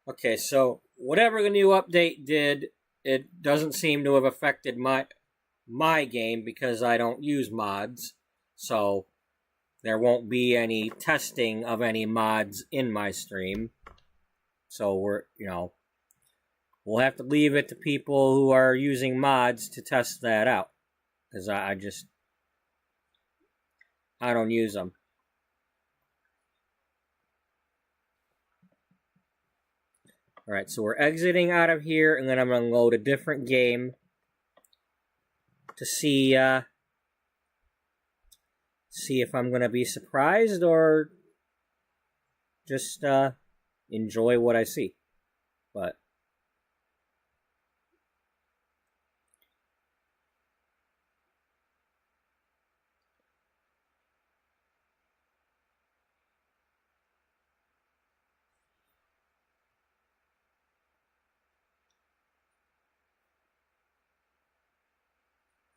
Okay, so whatever the new update did, it doesn't seem to have affected my game because I don't use mods. So there won't be any testing of any mods in my stream. So we'll have to leave it to people who are using mods to test that out. Because I don't use them. Alright, so we're exiting out of here, and then I'm going to load a different game to see if I'm going to be surprised or just enjoy what I see. But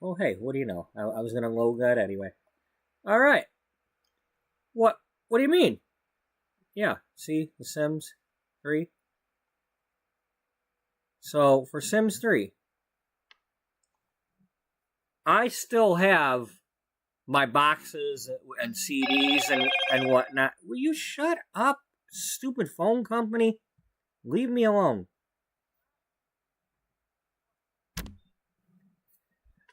oh, hey, what do you know? I was going to load that anyway. All right. What do you mean? Yeah, see, The Sims 3. So, for Sims 3, I still have my boxes and CDs and whatnot. Will you shut up, stupid phone company? Leave me alone.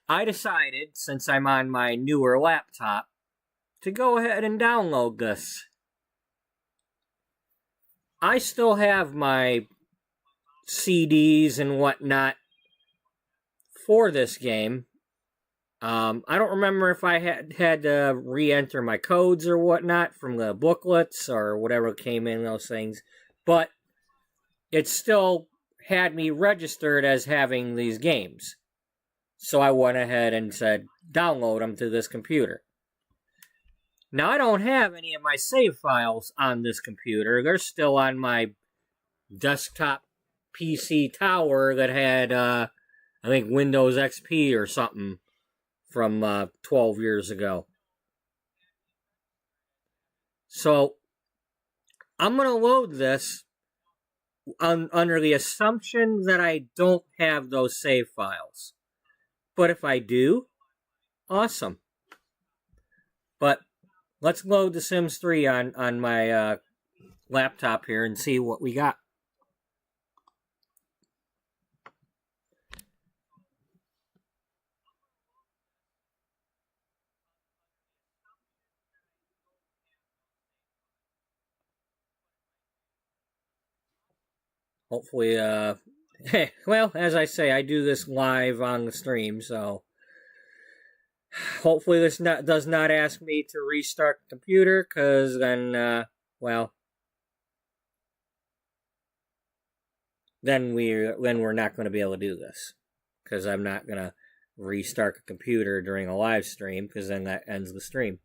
I decided, since I'm on my newer laptop, to go ahead and download this. I still have my CDs and whatnot for this game. I don't remember if I had to re-enter my codes or whatnot from the booklets or whatever came in those things, but it still had me registered as having these games. So I went ahead and said, download them to this computer. Now, I don't have any of my save files on this computer. They're still on my desktop PC tower that had, I think, Windows XP or something from 12 years ago. So, I'm going to load this under the assumption that I don't have those save files. But if I do, awesome. But let's load The Sims 3 on my laptop here and see what we got. Hopefully, well, as I say, I do this live on the stream, so hopefully this does not ask me to restart the computer, because then, well, then we're not going to be able to do this, because I'm not going to restart the computer during a live stream, because then that ends the stream.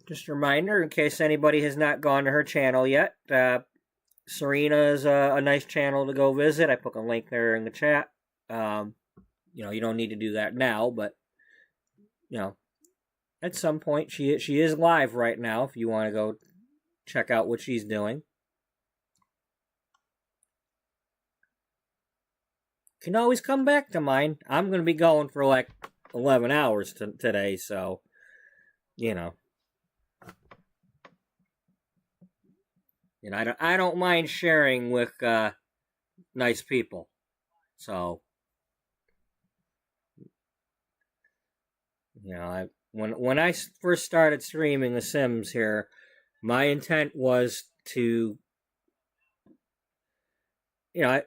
Just a reminder, in case anybody has not gone to her channel yet, Serena is a nice channel to go visit. I put a link there in the chat. You don't need to do that now, but, at some point, she is live right now if you want to go check out what she's doing. Can always come back to mine. I'm going to be going for like 11 hours today, so, I don't mind sharing with nice people. So You know, when I first started streaming The Sims here, my intent was to, you know,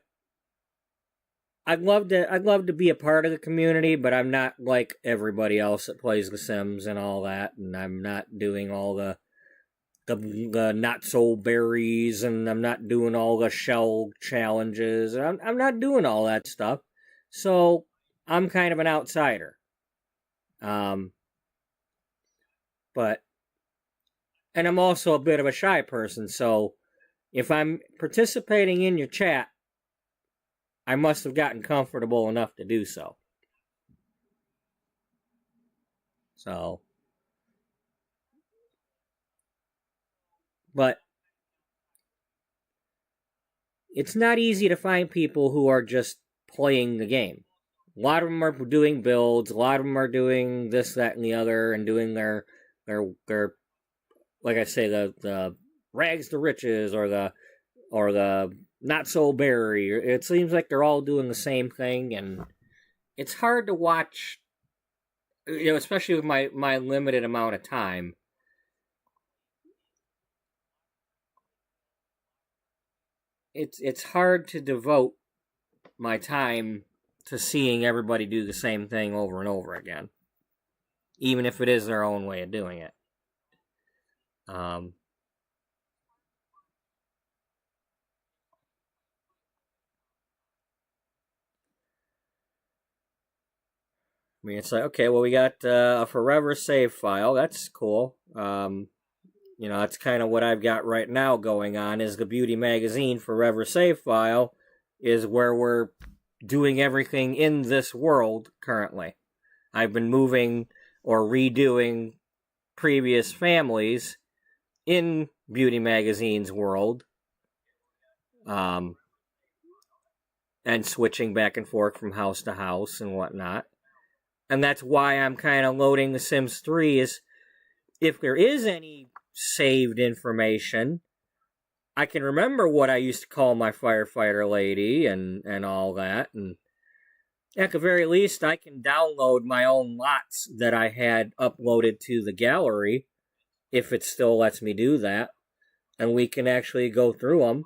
I'd love to be a part of the community, but I'm not like everybody else that plays The Sims and all that, and I'm not doing all the not so berries, and I'm not doing all the shell challenges. I'm not doing all that stuff, so I'm kind of an outsider. But and I'm also a bit of a shy person, so if I'm participating in your chat, I must have gotten comfortable enough to do so. So, but it's not easy to find people who are just playing the game. A lot of them are doing builds. A lot of them are doing this, that, and the other, and doing their like I say, the rags to riches or the not so berry. It seems like they're all doing the same thing, and it's hard to watch. You know, especially with my limited amount of time. It's hard to devote my time to seeing everybody do the same thing over and over again, even if it is their own way of doing it. I mean, it's like, okay, well, we got a forever save file. That's cool. You know, that's kind of what I've got right now going on, is the Beauty Magazine forever save file is where we're doing everything in this world currently. I've been moving or redoing previous families in Beauty Magazine's world, and switching back and forth from house to house and whatnot. And that's why I'm kind of loading The Sims 3, is if there is any saved information, I can remember what I used to call my firefighter lady and all that. And at the very least, I can download my own lots that I had uploaded to the gallery, if it still lets me do that. And we can actually go through them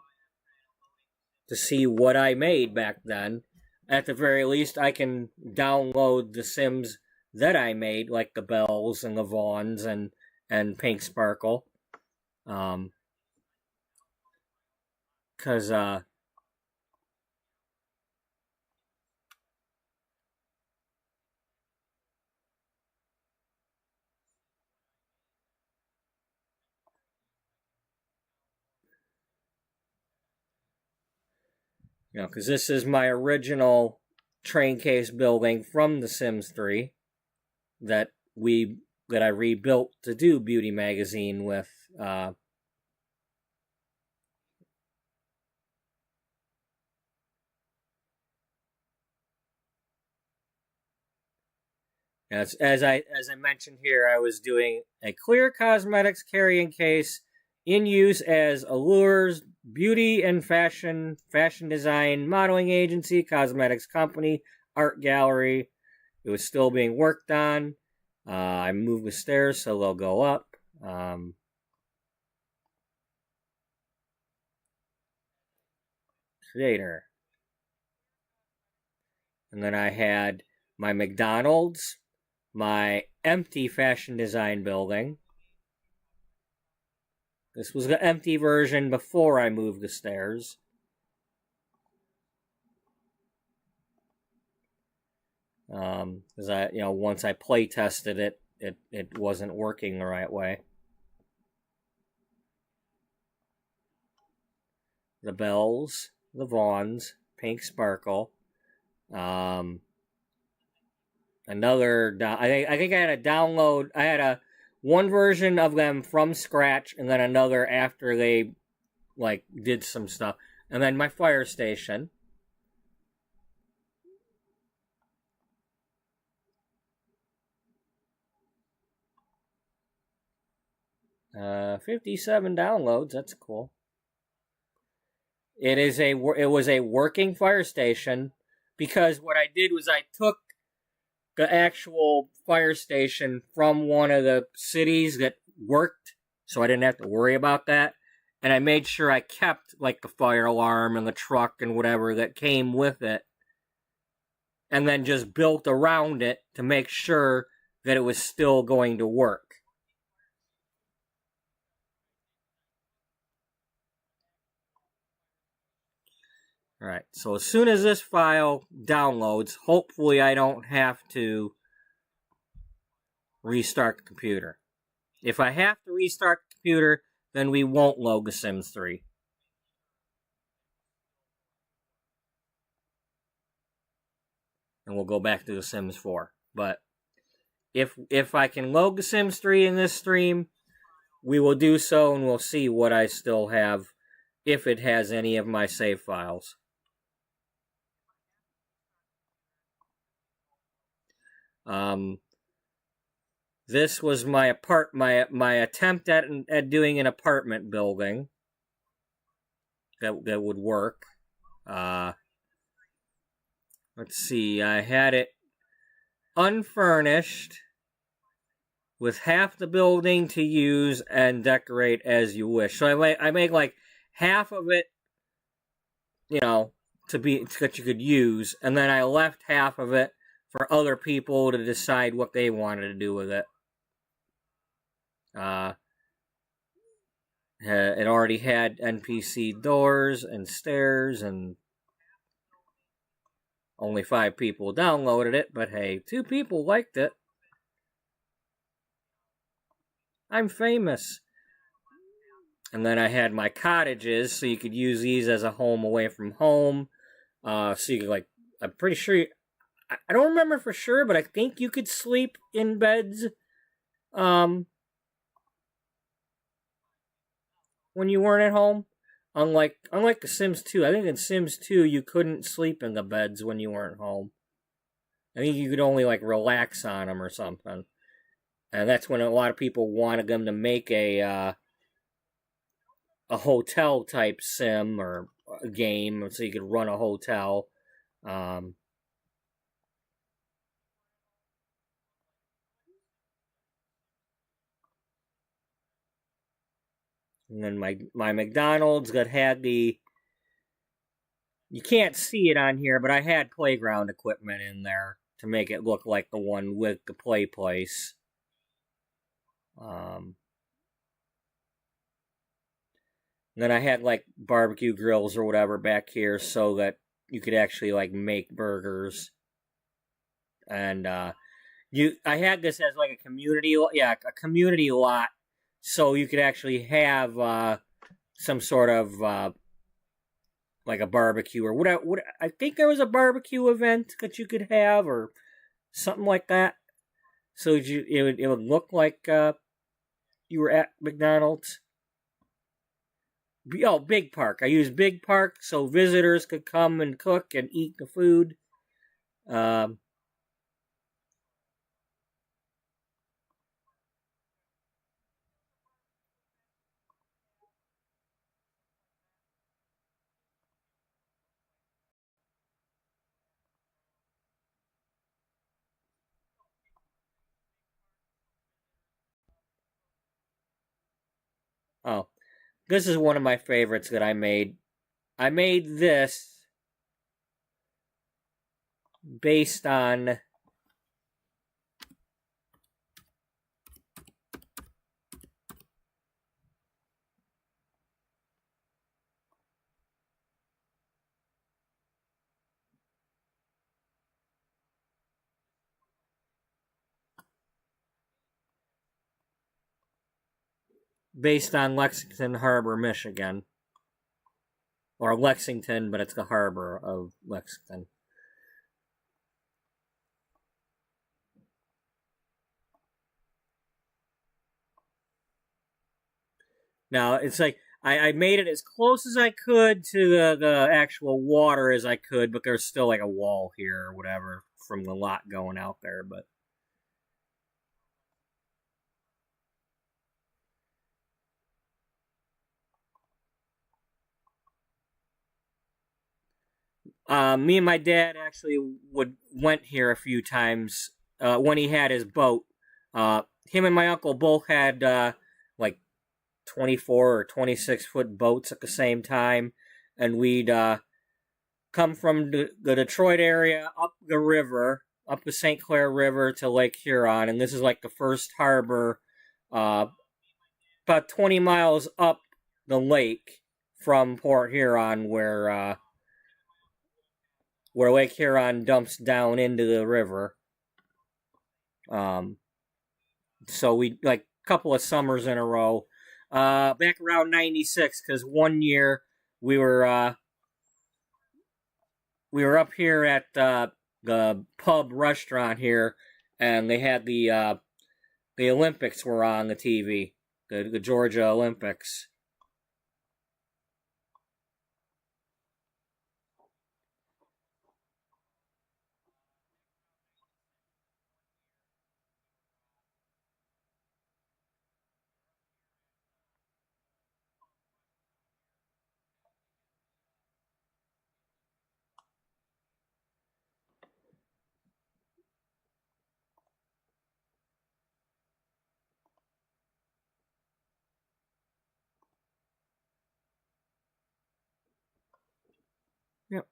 to see what I made back then. At the very least, I can download the Sims that I made, like the Bells and the Vaughns and Pink Sparkle. Because, you know, because this is my original train case building from The Sims 3 that I rebuilt to do Beauty Magazine with. As I mentioned here, I was doing a clear cosmetics carrying case in use as Allure's beauty and fashion design modeling agency, cosmetics company, art gallery. It was still being worked on. I moved the stairs so they'll go up. Creator. And then I had my McDonald's, my empty fashion design building. This was the empty version before I moved the stairs. Because once I play tested it, it wasn't working the right way. The Bells, the Vaughns, Pink Sparkle. Another. I think I had a download. I had one version of them from scratch, and then another after they did some stuff, and then my fire station. 57 downloads. That's cool. It was a working fire station, because what I did was I took the actual fire station from one of the cities that worked, so I didn't have to worry about that. And I made sure I kept, like, the fire alarm and the truck and whatever that came with it, and then just built around it to make sure that it was still going to work. Alright, so as soon as this file downloads, hopefully I don't have to restart the computer. If I have to restart the computer, then we won't load The Sims 3. And we'll go back to The Sims 4. But if I can load The Sims 3 in this stream, we will do so, and we'll see what I still have, if it has any of my save files. This was my attempt at doing an apartment building that would work. Let's see, I had it unfurnished with half the building to use and decorate as you wish. So I make like half of it, you know, that you could use, and then I left half of it for other people to decide what they wanted to do with it. It already had NPC doors and stairs, and only 5 people downloaded it, but hey, 2 people liked it. I'm famous. And then I had my cottages, so you could use these as a home away from home. So you could, like, I'm pretty sure, I don't remember for sure, but I think you could sleep in beds, when you weren't at home. Unlike The Sims 2, I think in Sims 2 you couldn't sleep in the beds when you weren't home. I think you could only, like, relax on them or something. And that's when a lot of people wanted them to make a hotel type sim or a game, so you could run a hotel. And then my McDonald's that had the, you can't see it on here, but I had playground equipment in there to make it look like the one with the play place. Then I had, like, barbecue grills or whatever back here so that you could actually, like, make burgers. And I had this as, like, a community lot, so you could actually have some sort of like a barbecue or whatever. I think there was a barbecue event that you could have or something like that. So it would look like you were at McDonald's. Oh, Big Park. I used Big Park so visitors could come and cook and eat the food. Oh, this is one of my favorites that I made. I made this based on Lexington Harbor, Michigan. Or Lexington, but it's the harbor of Lexington. Now, it's like, I made it as close as I could to the actual water as I could, but there's still, like, a wall here or whatever from the lot going out there, but... me and my dad actually went here a few times when he had his boat. Him and my uncle both had like 24 or 26-foot boats at the same time, and we'd come from the Detroit area up the river, up the St. Clair River to Lake Huron, and this is like the first harbor about 20 miles up the lake from Port Huron, where Lake Huron dumps down into the river. So we, like, a couple of summers in a row. Back around 96, because one year we were up here at the pub restaurant here, and they had the Olympics were on the TV, the Georgia Olympics. Yep.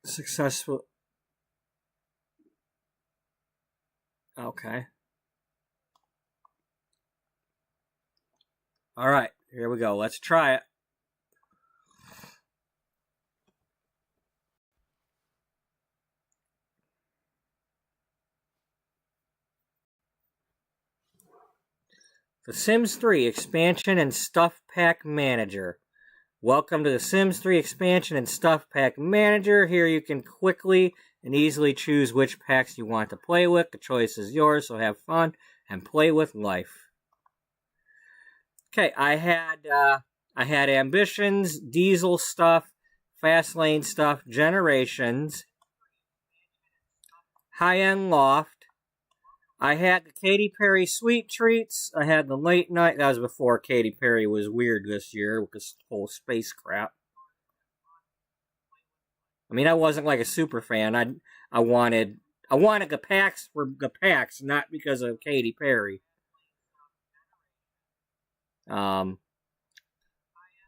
Successful. Okay. All right, here we go. Let's try it. The Sims 3 Expansion and Stuff Pack Manager. Welcome to the Sims 3 Expansion and Stuff Pack Manager. Here you can quickly and easily choose which packs you want to play with. The choice is yours, so have fun and play with life. Okay, I had Ambitions, Diesel Stuff, Fast Lane Stuff, Generations, High End Loft. I had the Katy Perry Sweet Treats. I had the Late Night. That was before Katy Perry was weird this year with this whole space crap. I mean, I wasn't like a super fan. I wanted the packs for the packs, not because of Katy Perry.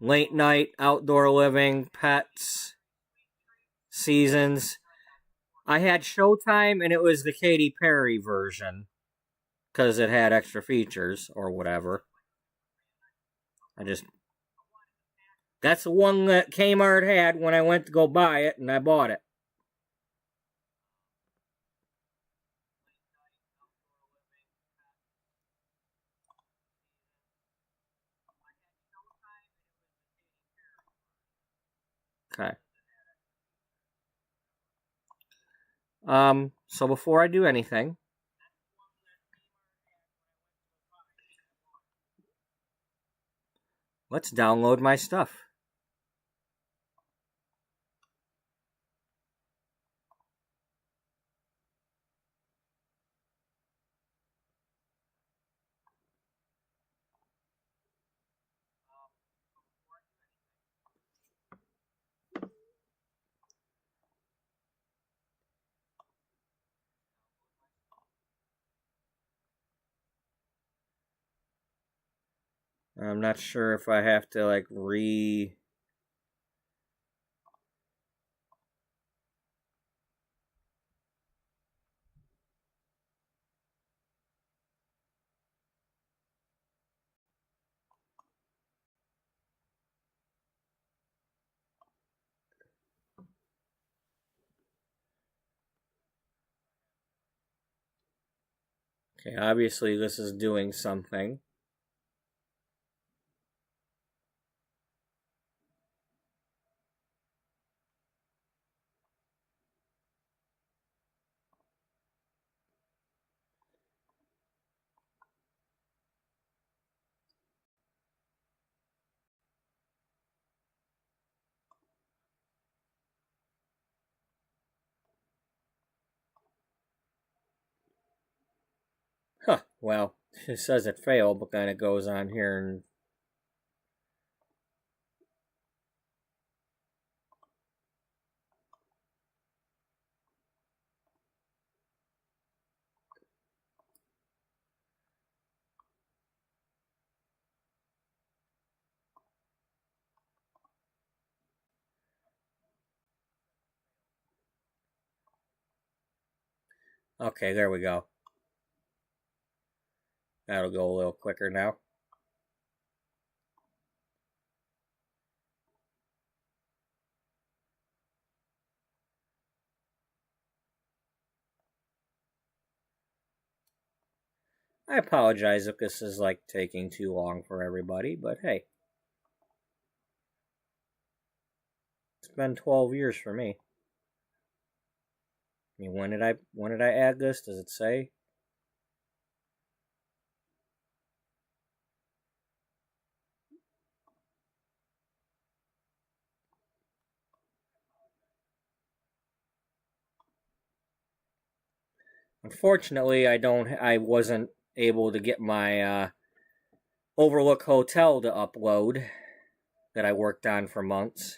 Late Night, Outdoor Living, Pets, Seasons. I had Showtime, and it was the Katy Perry version, because it had extra features, or whatever. That's the one that Kmart had when I went to go buy it, and I bought it. Okay. So before I do anything, let's download my stuff. I'm not sure if I have to, like, Okay, obviously this is doing something. Huh, well, it says it failed, but then it goes on here and... Okay, there we go. That'll go a little quicker now. I apologize if this is like taking too long for everybody, but hey. It's been 12 years for me. I mean, when did I add this? Does it say? Unfortunately, I wasn't able to get my Overlook Hotel to upload that I worked on for months.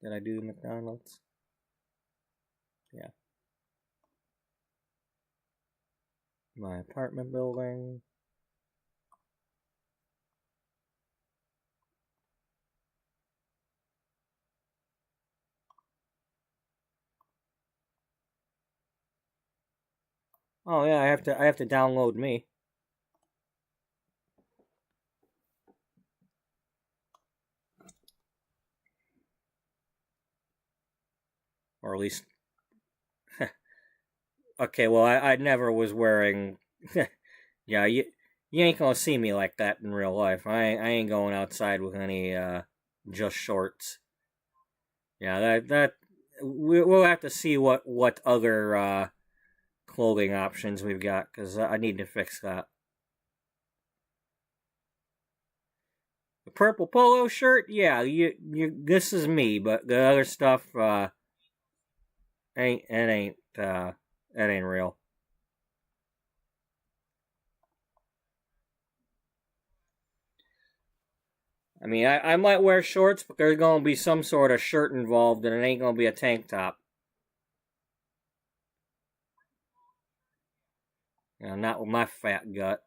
Did I do McDonald's? Yeah. My apartment building. Oh yeah, I have to download me. Or at least okay, well I never was wearing yeah, you ain't gonna see me like that in real life. I ain't going outside with any just shorts. Yeah, that we'll have to see what other clothing options we've got because I need to fix that. The purple polo shirt, yeah, you this is me, but the other stuff it ain't real. I mean, I might wear shorts, but there's gonna be some sort of shirt involved, and it ain't gonna be a tank top. You know, not with my fat gut.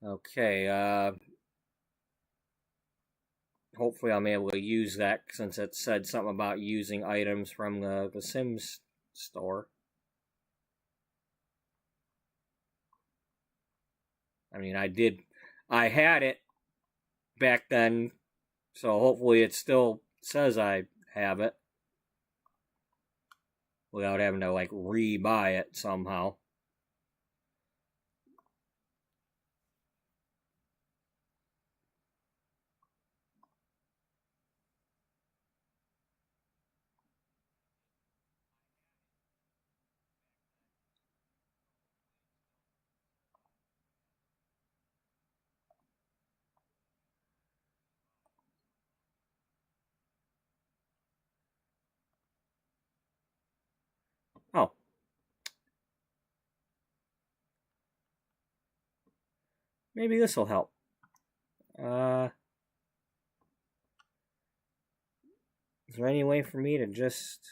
Okay, hopefully I'm able to use that since it said something about using items from the Sims store. I mean, I had it back then, so hopefully it still says I have it without having to like re-buy it somehow. Oh, maybe this will help. Uh, is there any way for me to just?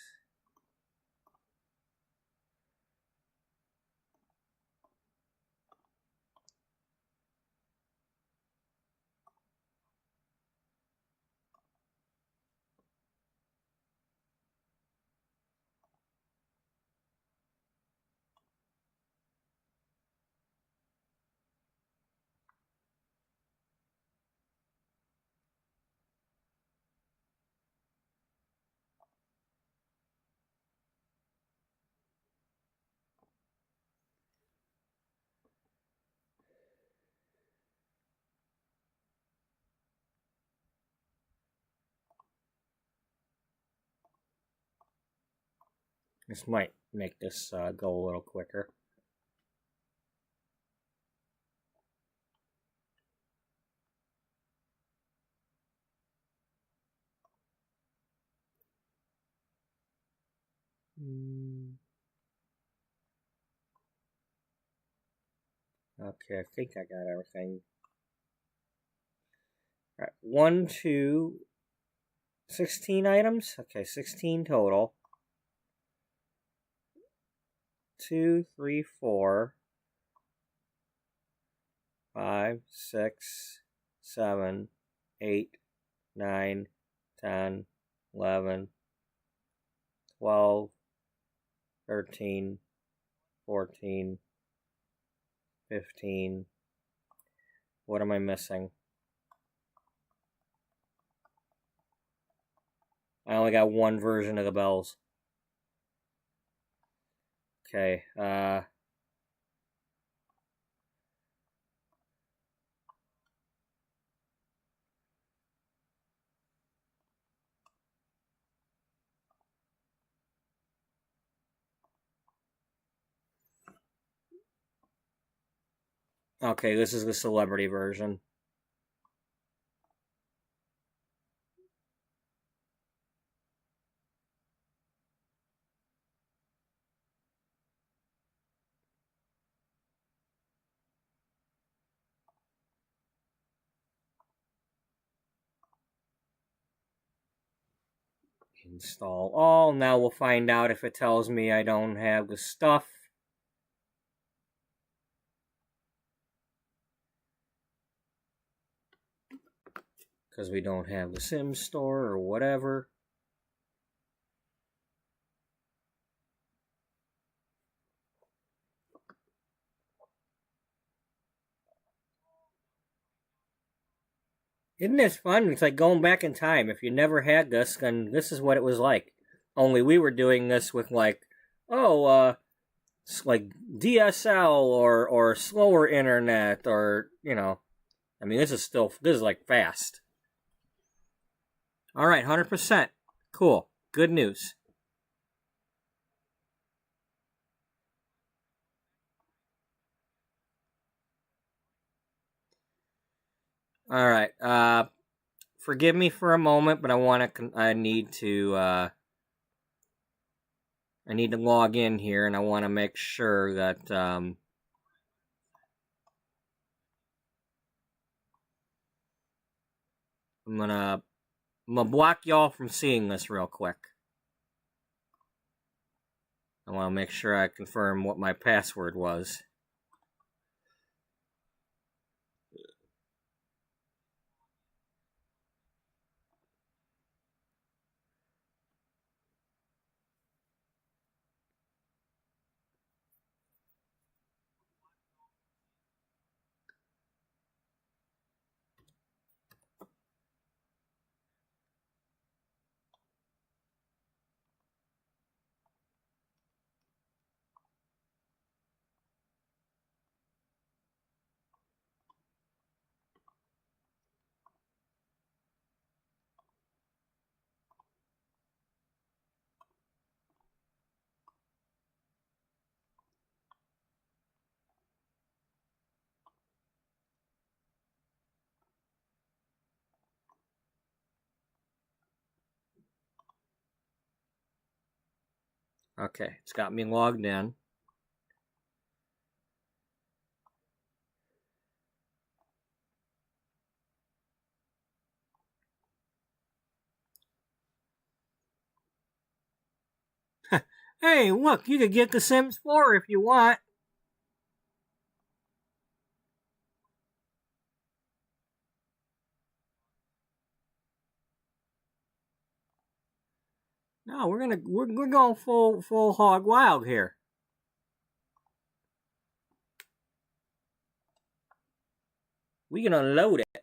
This might make this go a little quicker. Okay, I think I got everything. All right, 1, 2, 16 items? Okay, 16 total. 2, 3, 4, 5, 6, 7, 8, 9, 10, 11, 12, 13, 14, 15. What am I missing? I only got one version of the bells. Okay, okay, this is the celebrity version. Install all. Now we'll find out if it tells me I don't have the stuff. Because we don't have the Sims store or whatever. Isn't this fun? It's like going back in time. If you never had this, then this is what it was like. Only we were doing this with like, like DSL or slower internet or, you know. I mean, this is like fast. All right, 100%. Cool. Good news. All right. Forgive me for a moment, but I need to log in here, and I want to make sure that I'm gonna block y'all from seeing this real quick. I want to make sure I confirm what my password was. Okay, it's got me logged in. Hey, look, you could get the Sims 4 if you want. No, we're going full hog wild here. We can unload it.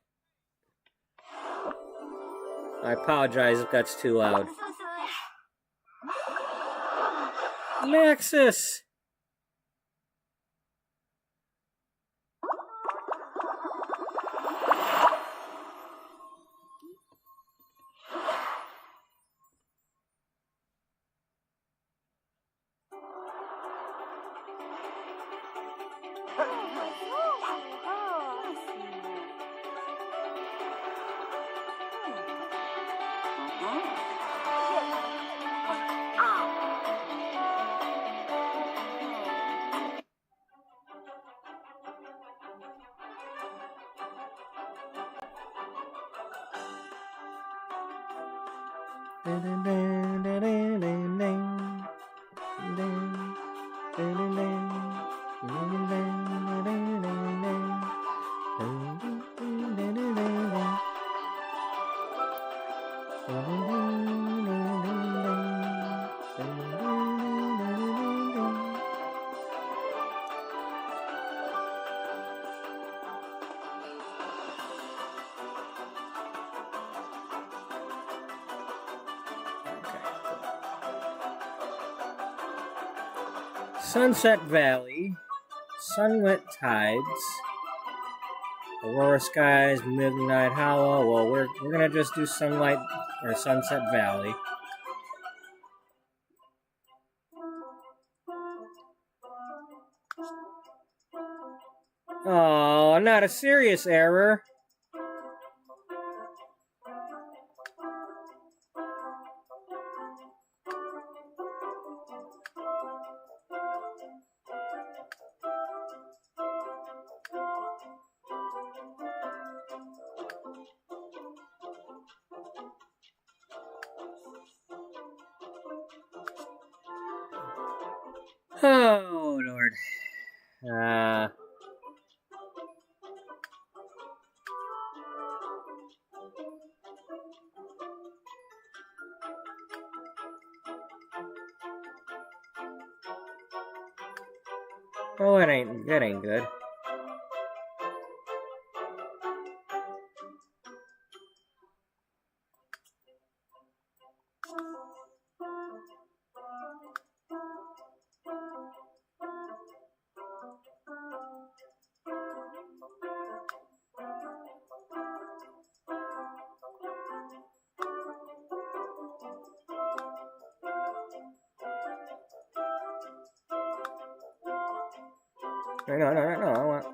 I apologize if that's too loud. Maxis! Sunset Valley, sunlit tides, Aurora skies, midnight hollow. Well, we're gonna just do sunlight or Sunset Valley. Oh, not a serious error. Oh, Lord. Oh, that ain't good. No. I want...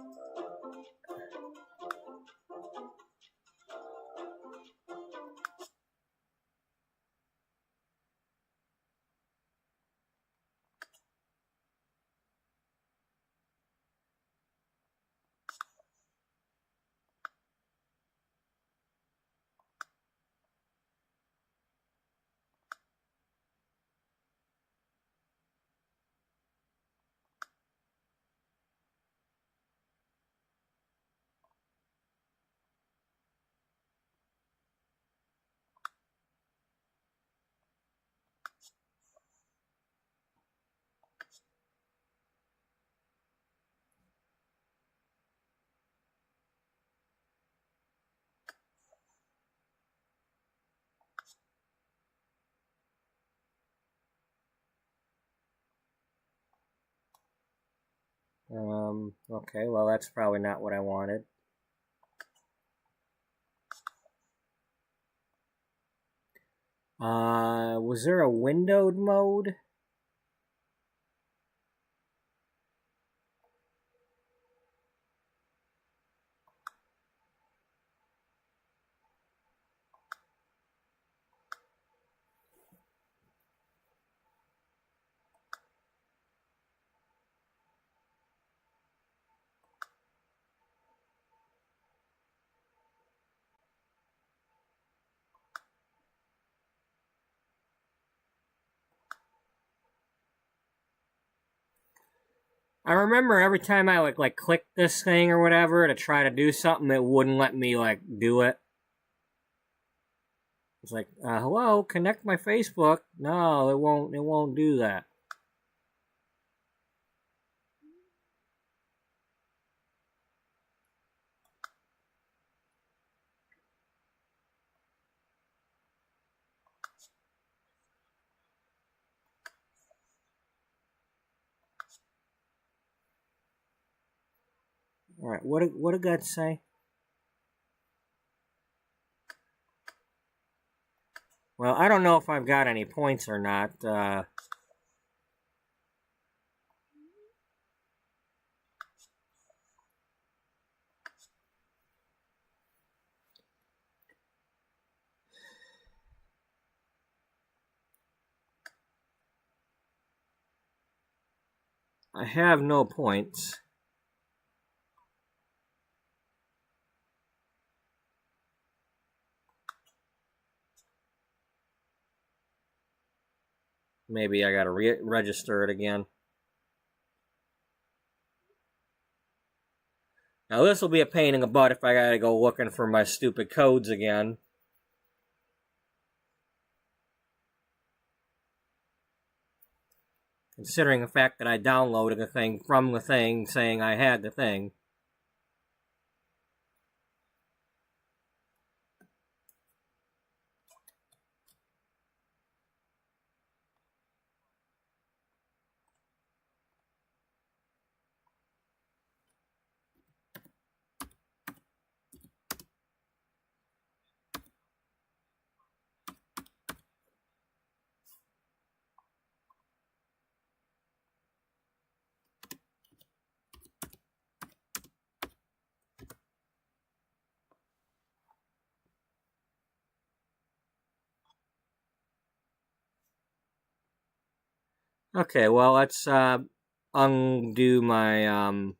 Okay, well, that's probably not what I wanted. Was there a windowed mode? I remember every time I like click this thing or whatever to try to do something, it wouldn't let me do it. It's like, hello, connect my Facebook. No, it won't do that. All right, what did that say? Well, I don't know if I've got any points or not. I have no points. maybe I gotta register it again. Now this will be a pain in the butt if I gotta go looking for my stupid codes again. Considering the fact that I downloaded the thing from the thing saying I had the thing. Okay, well, let's undo my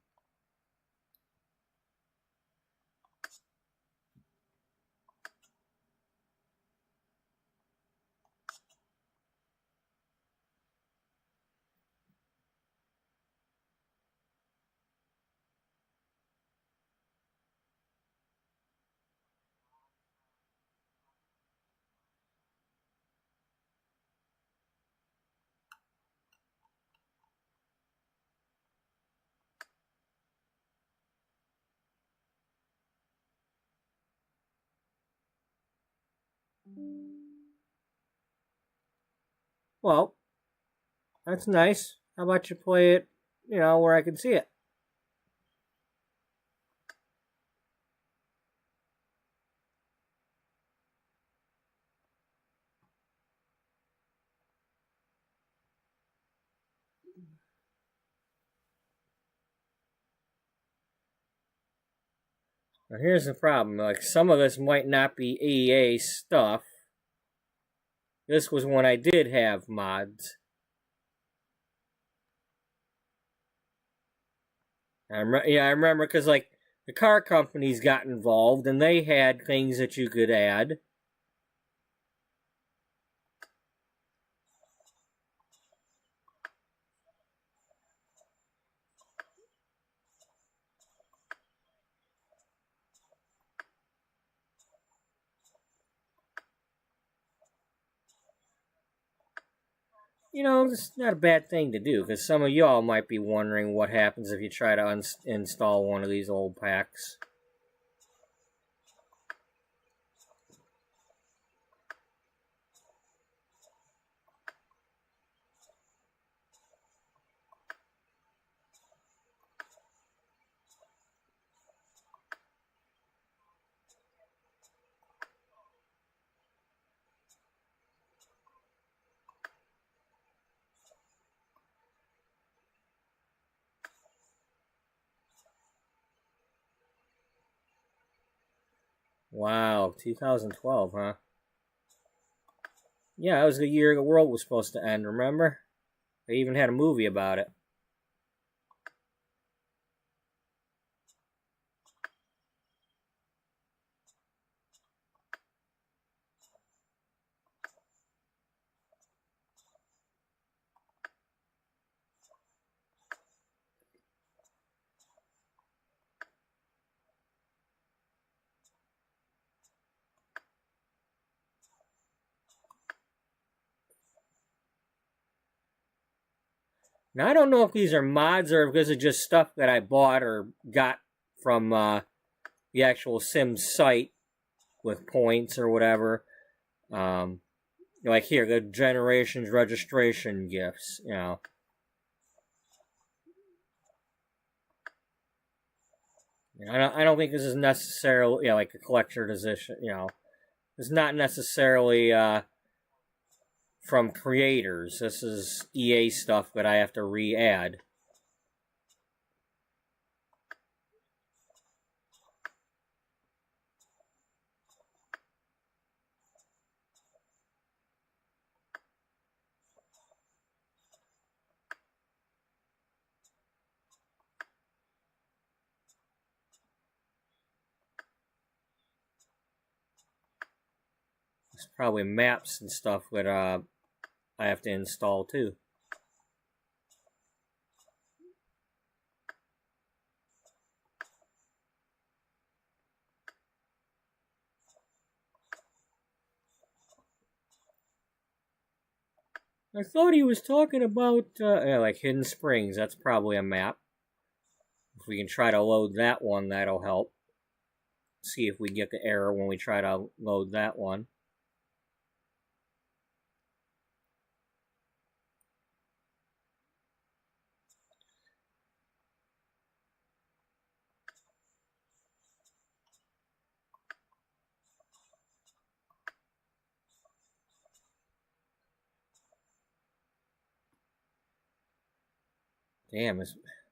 well, that's nice. How about you play it, where I can see it? Now here's the problem. Like, some of this might not be EA stuff. This was when I did have mods. I remember because, like, the car companies got involved and they had things that you could add. It's not a bad thing to do, because some of y'all might be wondering what happens if you try to install one of these old packs. Wow, 2012, huh? Yeah, that was the year the world was supposed to end, remember? They even had a movie about it. Now, I don't know if these are mods or if this is just stuff that I bought or got from the actual Sims site with points or whatever. Like here, the Generations registration gifts, I don't think this is necessarily, like a collector edition, It's not necessarily from creators. This is EA stuff that I have to re-add. It's probably maps and stuff that I have to install too. I thought he was talking about like Hidden Springs. That's probably a map. If we can try to load that one, that'll help. See if we get the error when we try to load that one. Damn,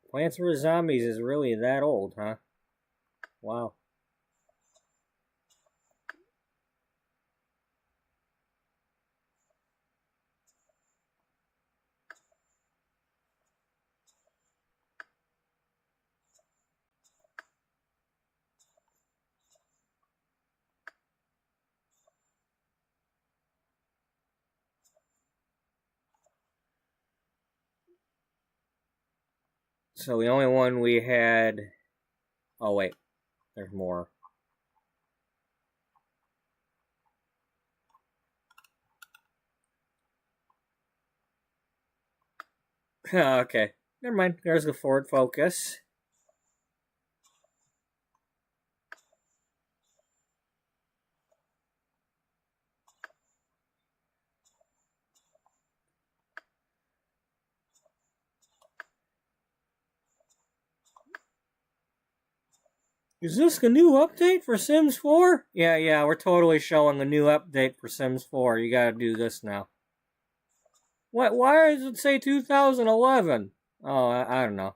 Plants vs. Zombies is really that old, huh? Wow. So the only one we had... Oh, wait. There's more. Okay. Never mind. There's the Ford Focus. Is this the new update for Sims 4? Yeah, we're totally showing the new update for Sims 4. You gotta do this now. What? Why does it say 2011? Oh, I don't know.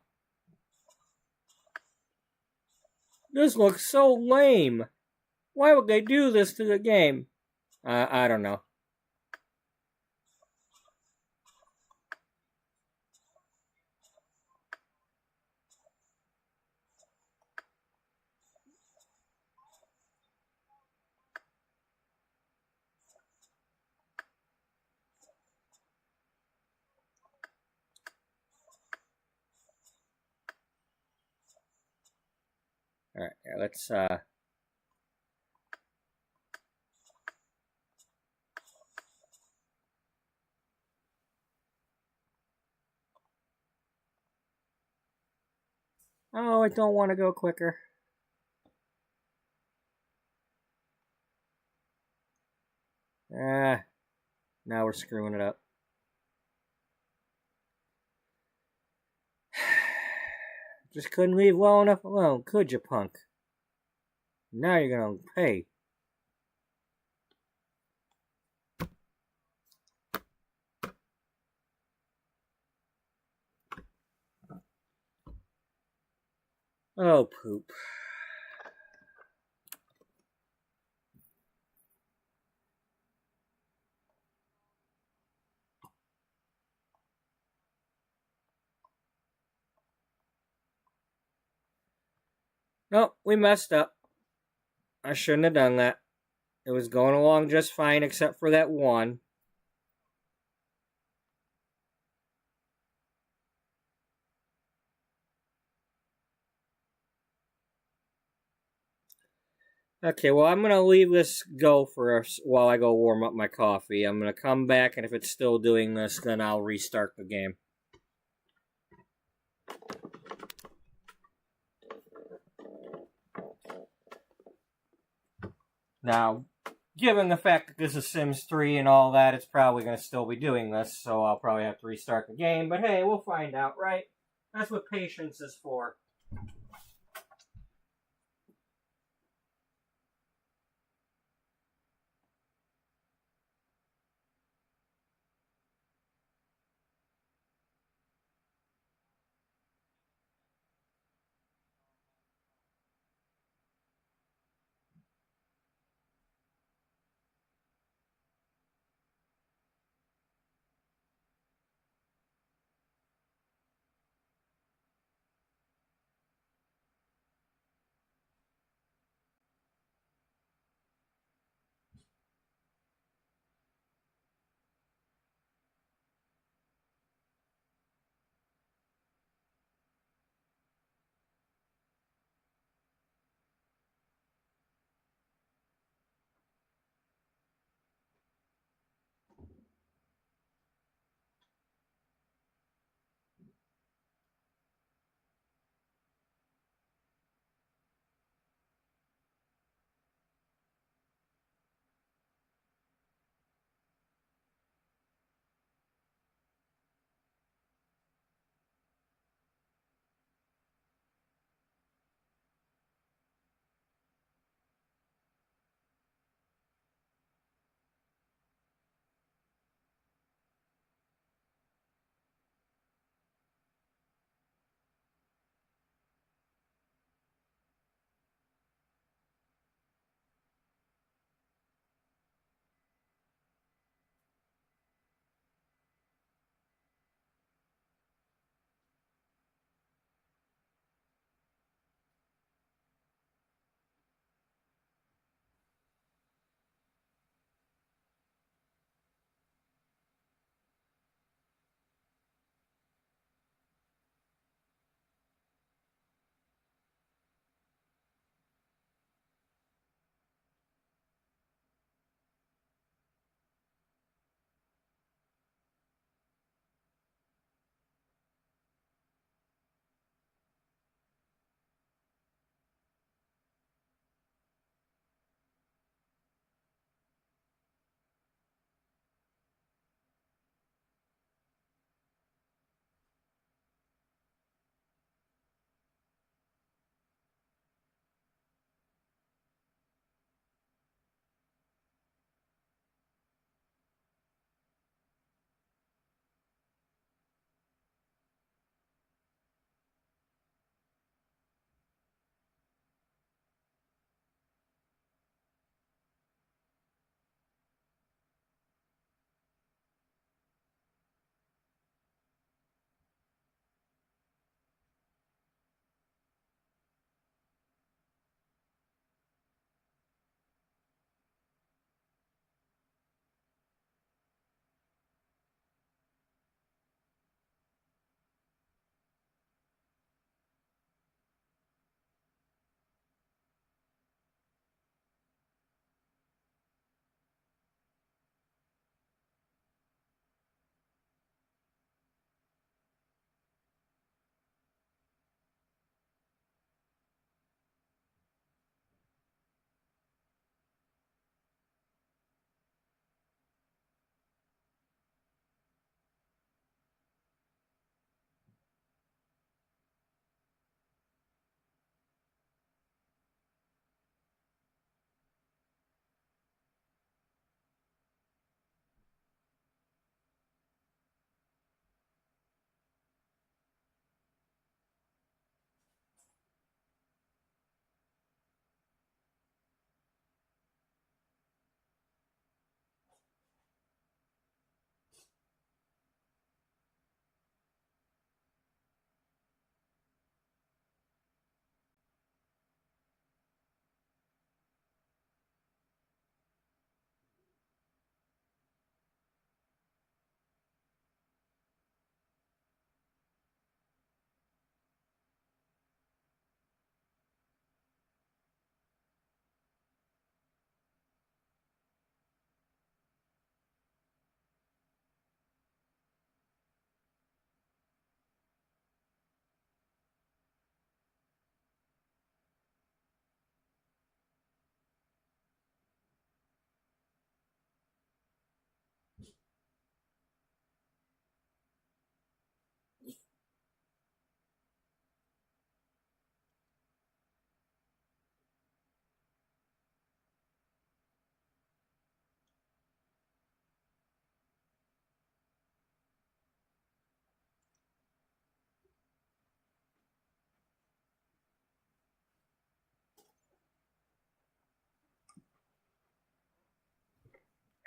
This looks so lame. Why would they do this to the game? I don't know. Alright, let's, Oh, I don't want to go quicker. Now we're screwing it up. Just couldn't leave well enough alone, could you, punk? Now you're gonna pay. Oh, poop. Nope, we messed up. I shouldn't have done that. It was going along just fine except for that one. Okay, well, I'm going to leave this go for us while I go warm up my coffee. I'm going to come back, and if it's still doing this, then I'll restart the game. Now, given the fact that this is Sims 3 and all that, it's probably going to still be doing this, so I'll probably have to restart the game. But hey, we'll find out, right? That's what patience is for.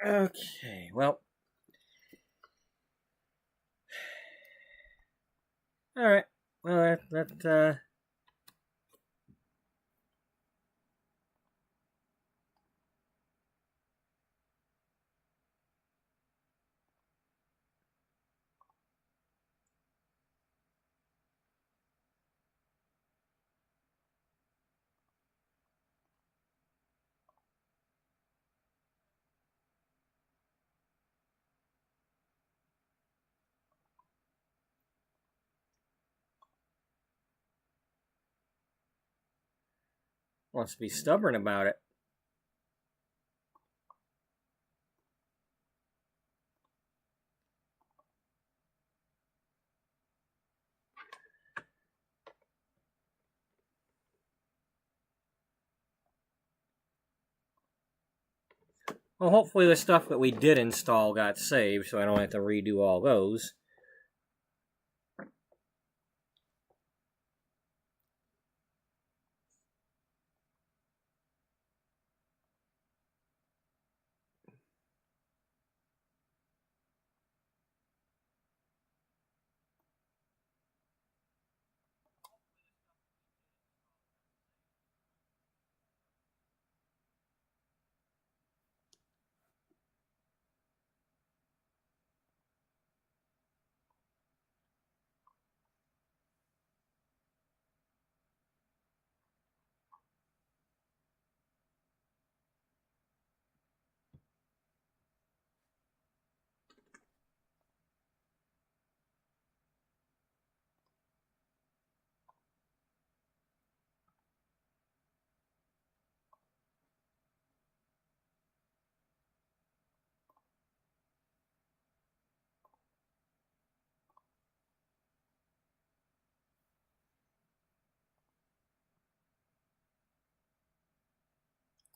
Okay, well. Alright, well, that wants to be stubborn about it. Well, hopefully the stuff that we did install got saved, so I don't have to redo all those.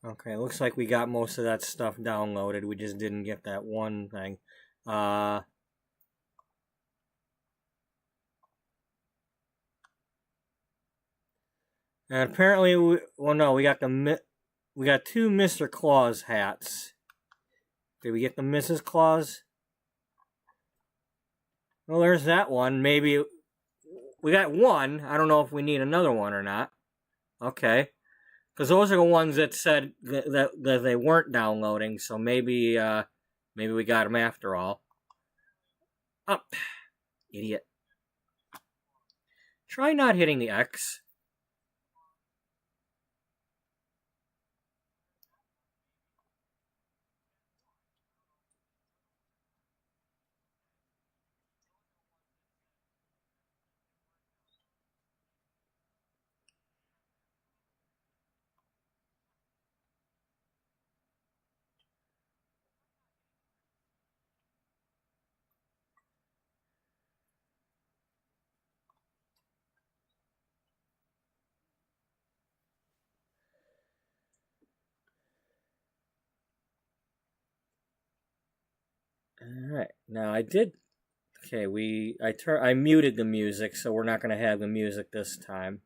Okay, looks like we got most of that stuff downloaded. We just didn't get that one thing. And apparently, we got we got two Mr. Claus hats. Did we get the Mrs. Claus? Well, there's that one. Maybe we got one. I don't know if we need another one or not. Okay. Because those are the ones that said that they weren't downloading, so maybe we got them after all. Oh, idiot. Try not hitting the X. Alright, now I did. Okay, I muted the music, so we're not going to have the music this time.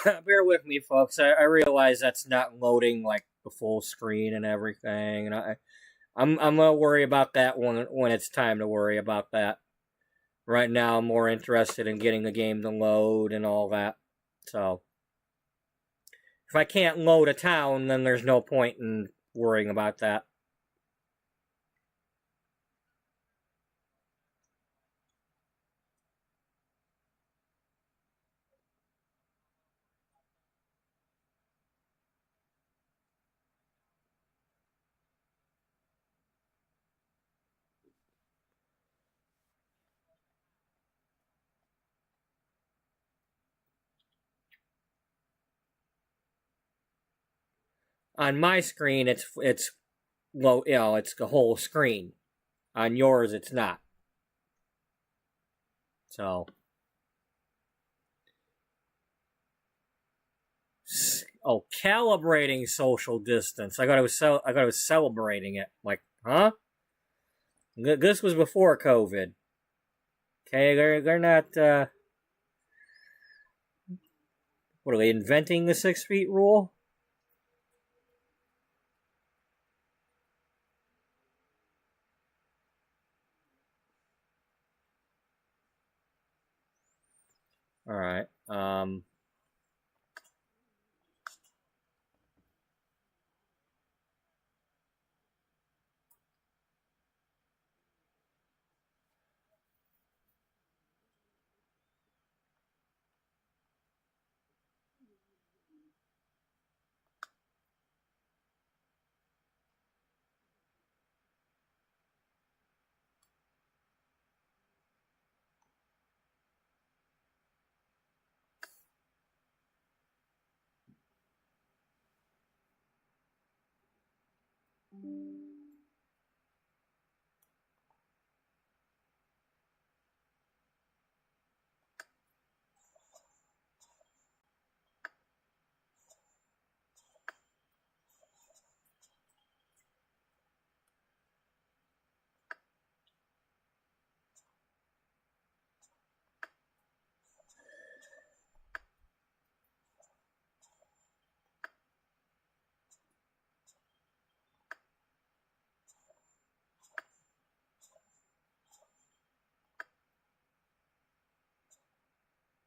Bear with me, folks. I realize that's not loading like the full screen and everything, and I'm gonna worry about that when it's time to worry about that. Right now, I'm more interested in getting the game to load and all that. So, if I can't load a town, then there's no point in worrying about that. On my screen, it's low, it's the whole screen. On yours, it's not. So, calibrating social distance. I got to was celebrating it. Like, huh? This was before COVID. Okay, they're not. What are they inventing the 6 feet rule? All right.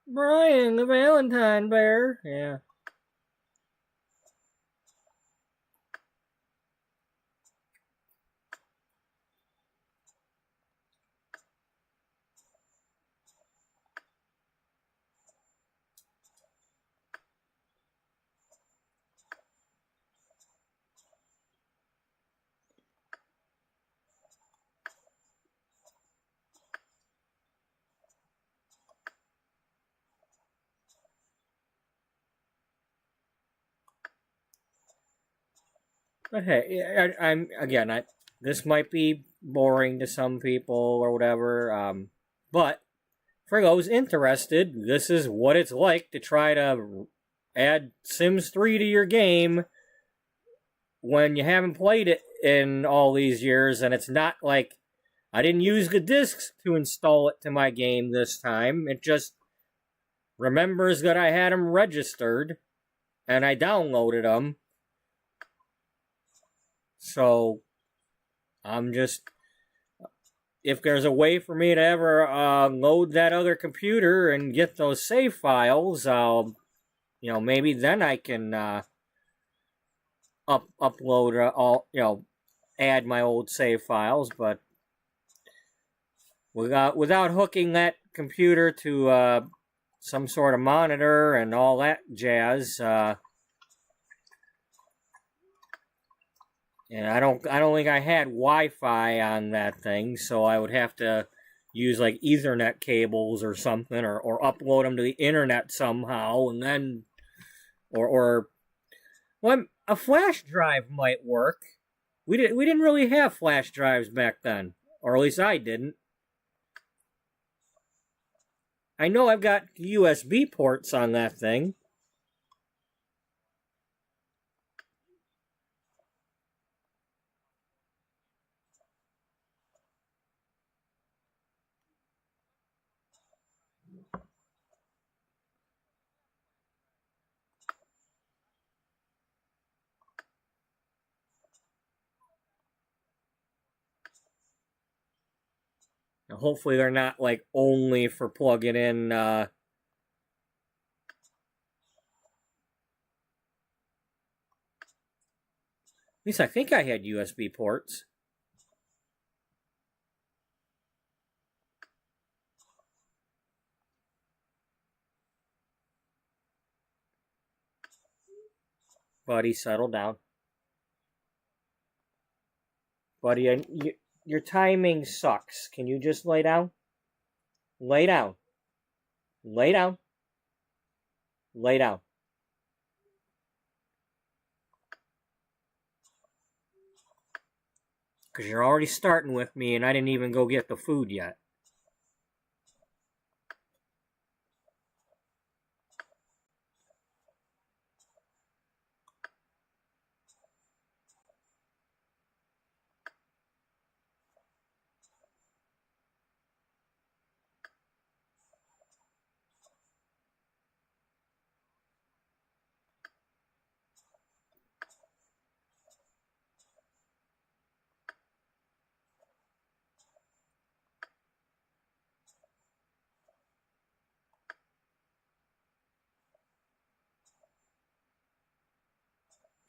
Brian, the Valentine bear. Yeah. But hey, this might be boring to some people or whatever. But for those interested, this is what it's like to try to add Sims 3 to your game when you haven't played it in all these years, and it's not like I didn't use the discs to install it to my game this time. It just remembers that I had them registered and I downloaded them. So I'm just, if there's a way for me to ever load that other computer and get those save files, maybe then I can upload all, add my old save files. But without hooking that computer to some sort of monitor and all that jazz, and I don't think I had Wi-Fi on that thing, so I would have to use like Ethernet cables or something, or upload them to the internet somehow, and then, well, a flash drive might work. We didn't really have flash drives back then, or at least I didn't. I know I've got USB ports on that thing. Now, hopefully they're not like only for plugging in at least I think I had USB ports. Buddy, settle down. Buddy, your timing sucks. Can you just lay down? Lay down. Lay down. Lay down. Because you're already starting with me, and I didn't even go get the food yet.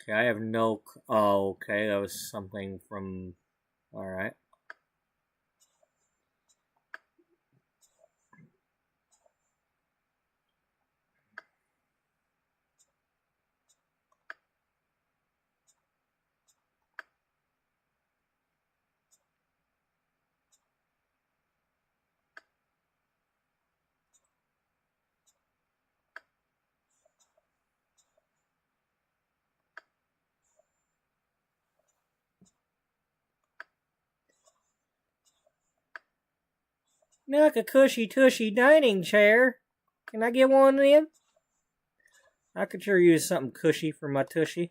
Okay, I have no... Oh, okay, that was something from... Alright. Look, a cushy-tushy dining chair. Can I get one of them? I could sure use something cushy for my tushy.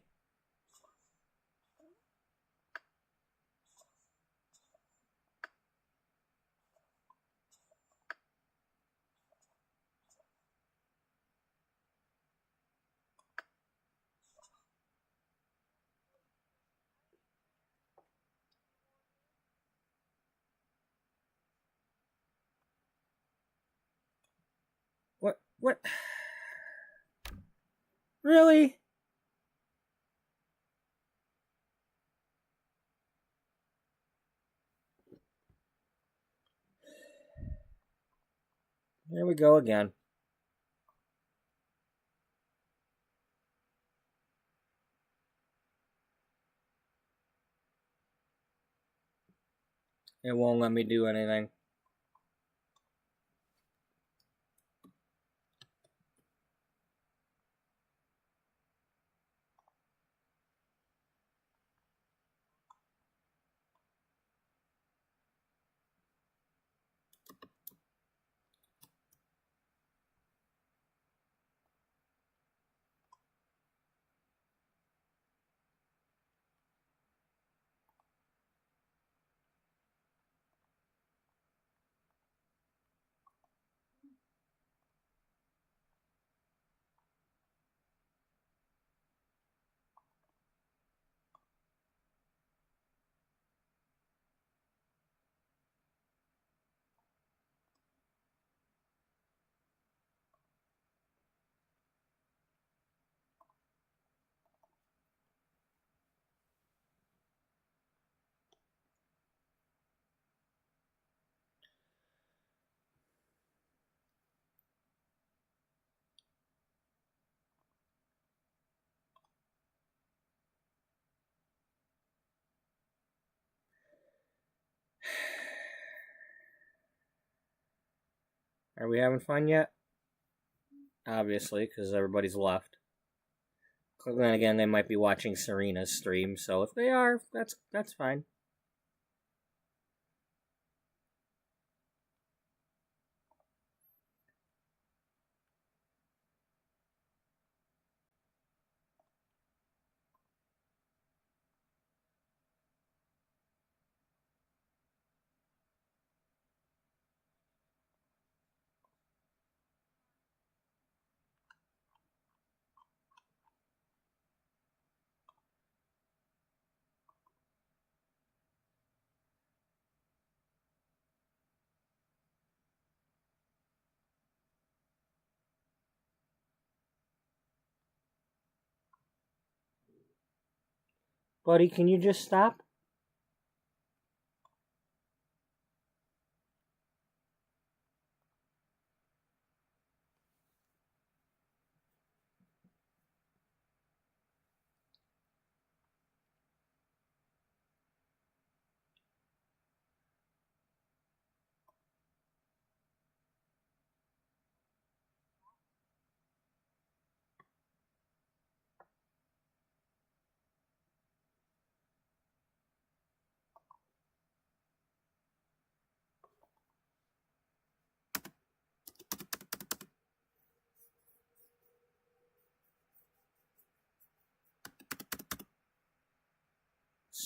What? What? Really? There we go again. It won't let me do anything. Are we having fun yet? Obviously, because everybody's left. But then again, they might be watching Serena's stream, so if they are, that's fine. Buddy, can you just stop?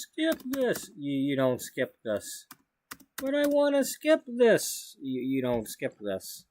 Skip this. You don't skip this. But I want to skip this. You don't skip this.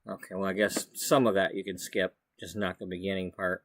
Okay, well, I guess some of that you can skip, just not the beginning part.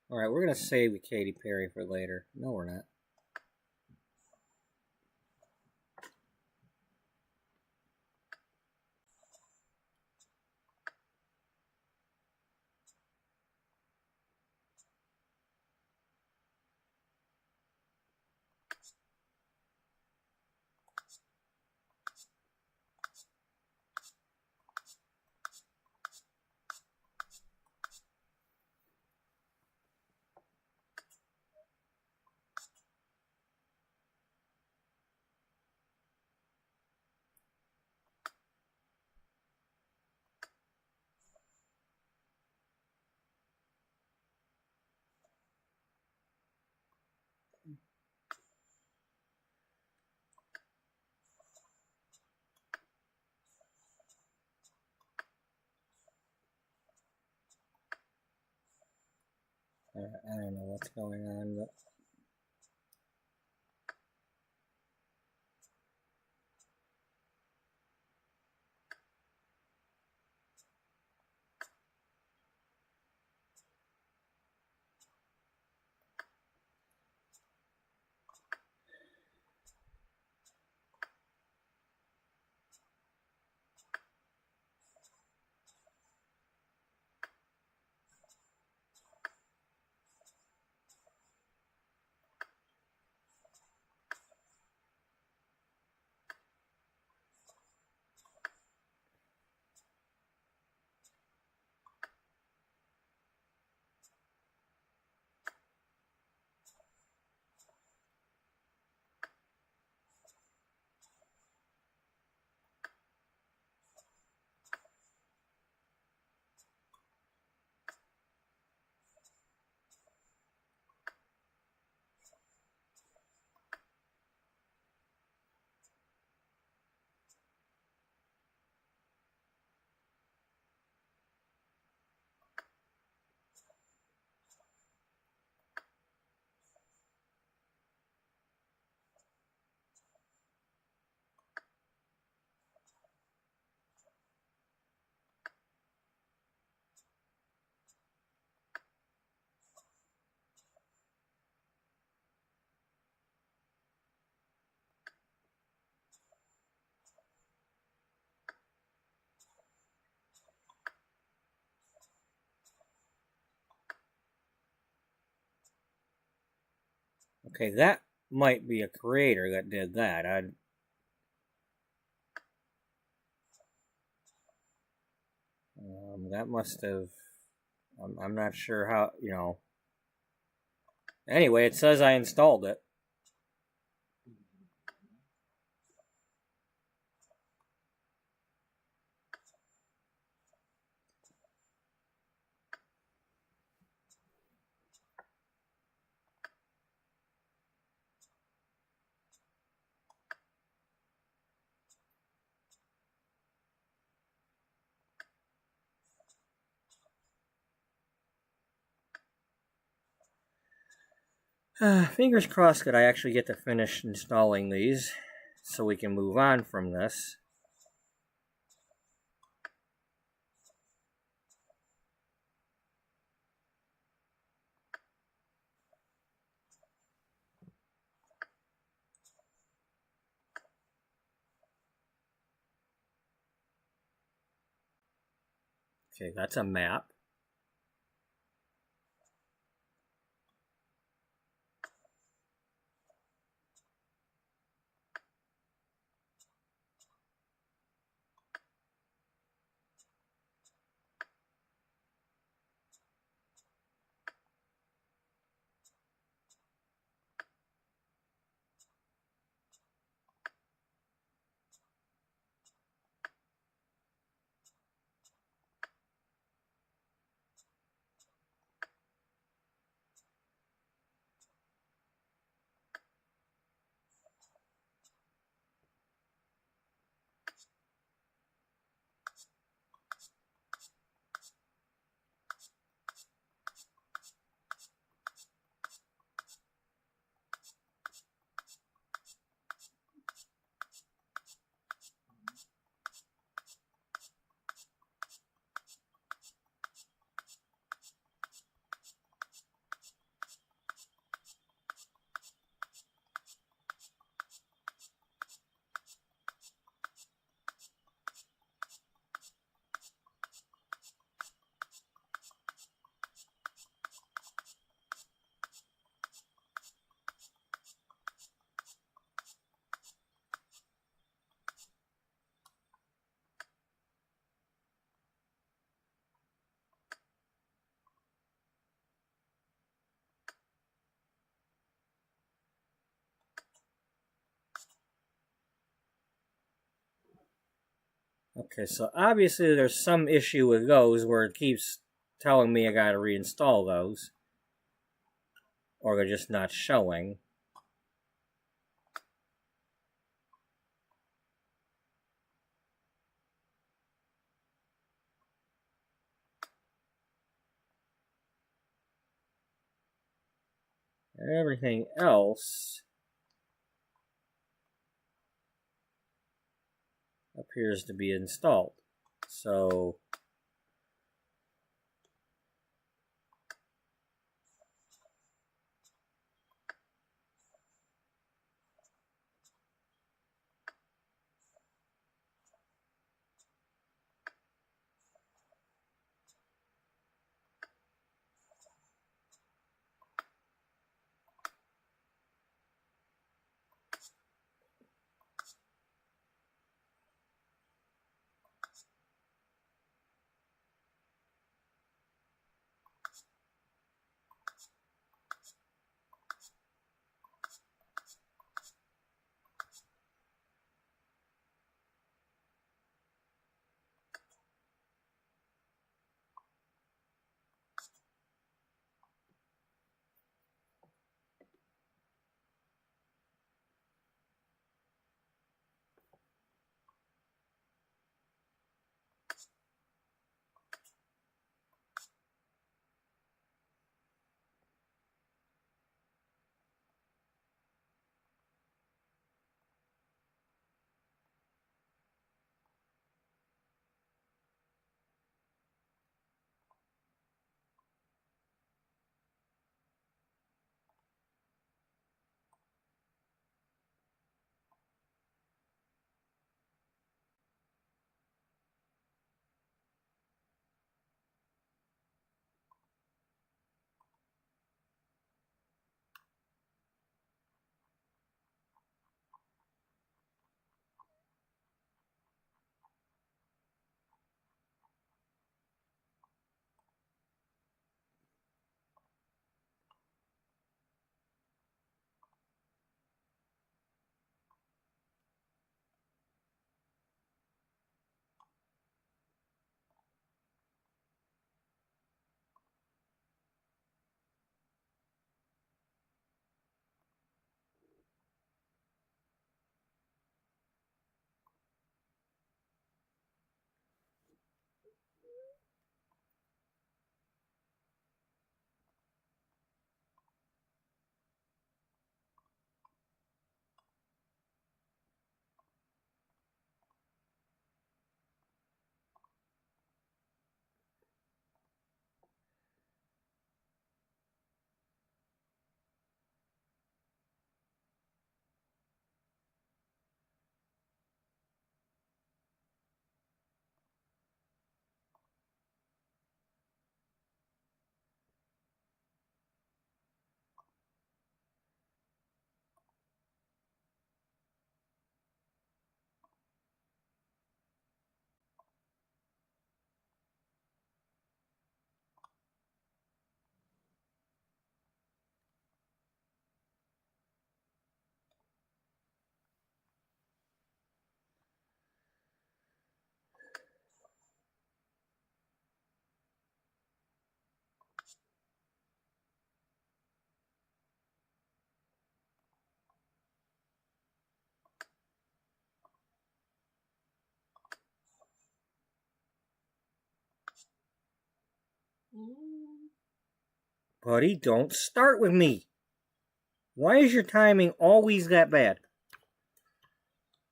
Alright, we're going to save the Katy Perry for later. No, we're not. I don't know what's going on, but... Okay, that might be a creator that did that. That must have... I'm not sure how, you know... Anyway, it says I installed it. Fingers crossed that I actually get to finish installing these so we can move on from this. Okay, that's a map. Okay, so obviously there's some issue with those where it keeps telling me I gotta reinstall those. Or they're just not showing. Everything else appears to be installed. So Buddy, don't start with me. Why is your timing always that bad?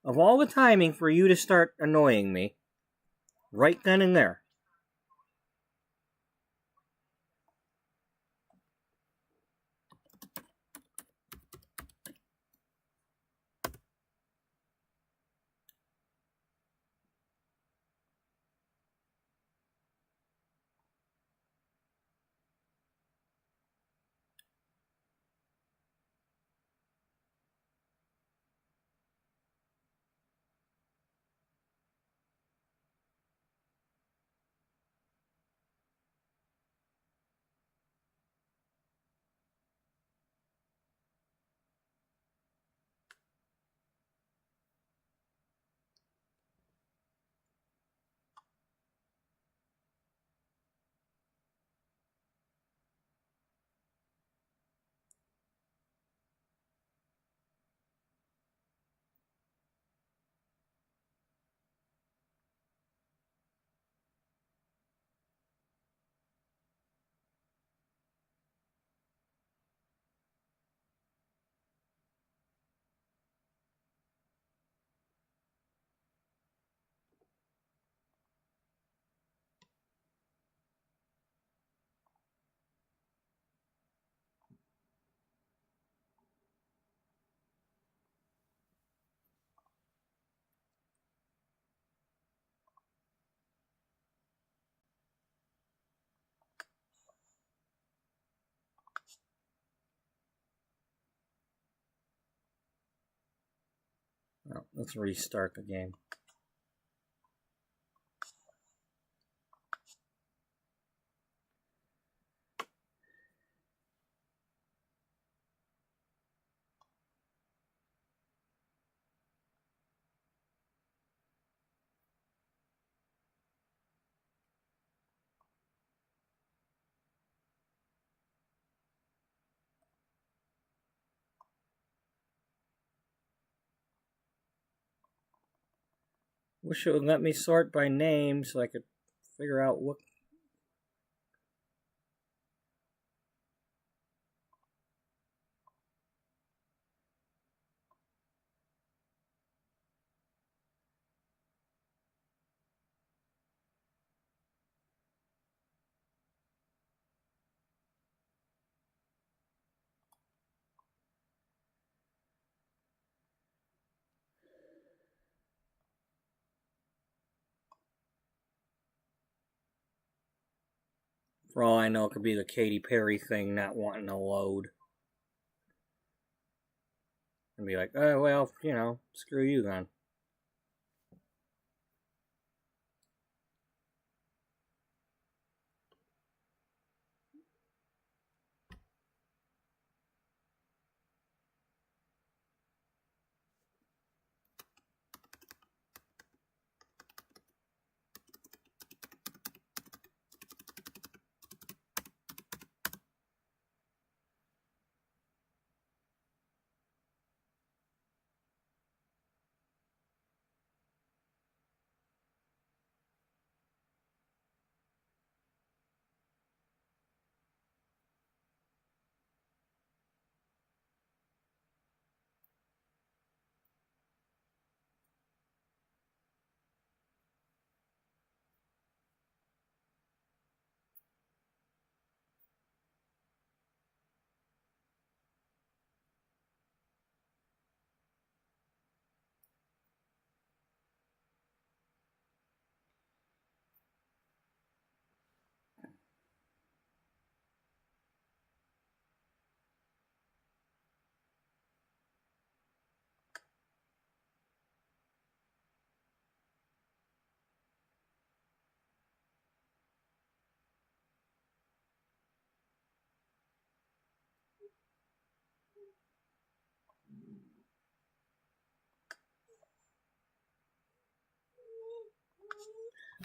Of all the timing for you to start annoying me, right then and there. Well, let's restart the game. Wish it would let me sort by name so I could figure out what... For all I know, it could be the Katy Perry thing not wanting to load. And be like, oh, well, you know, screw you then.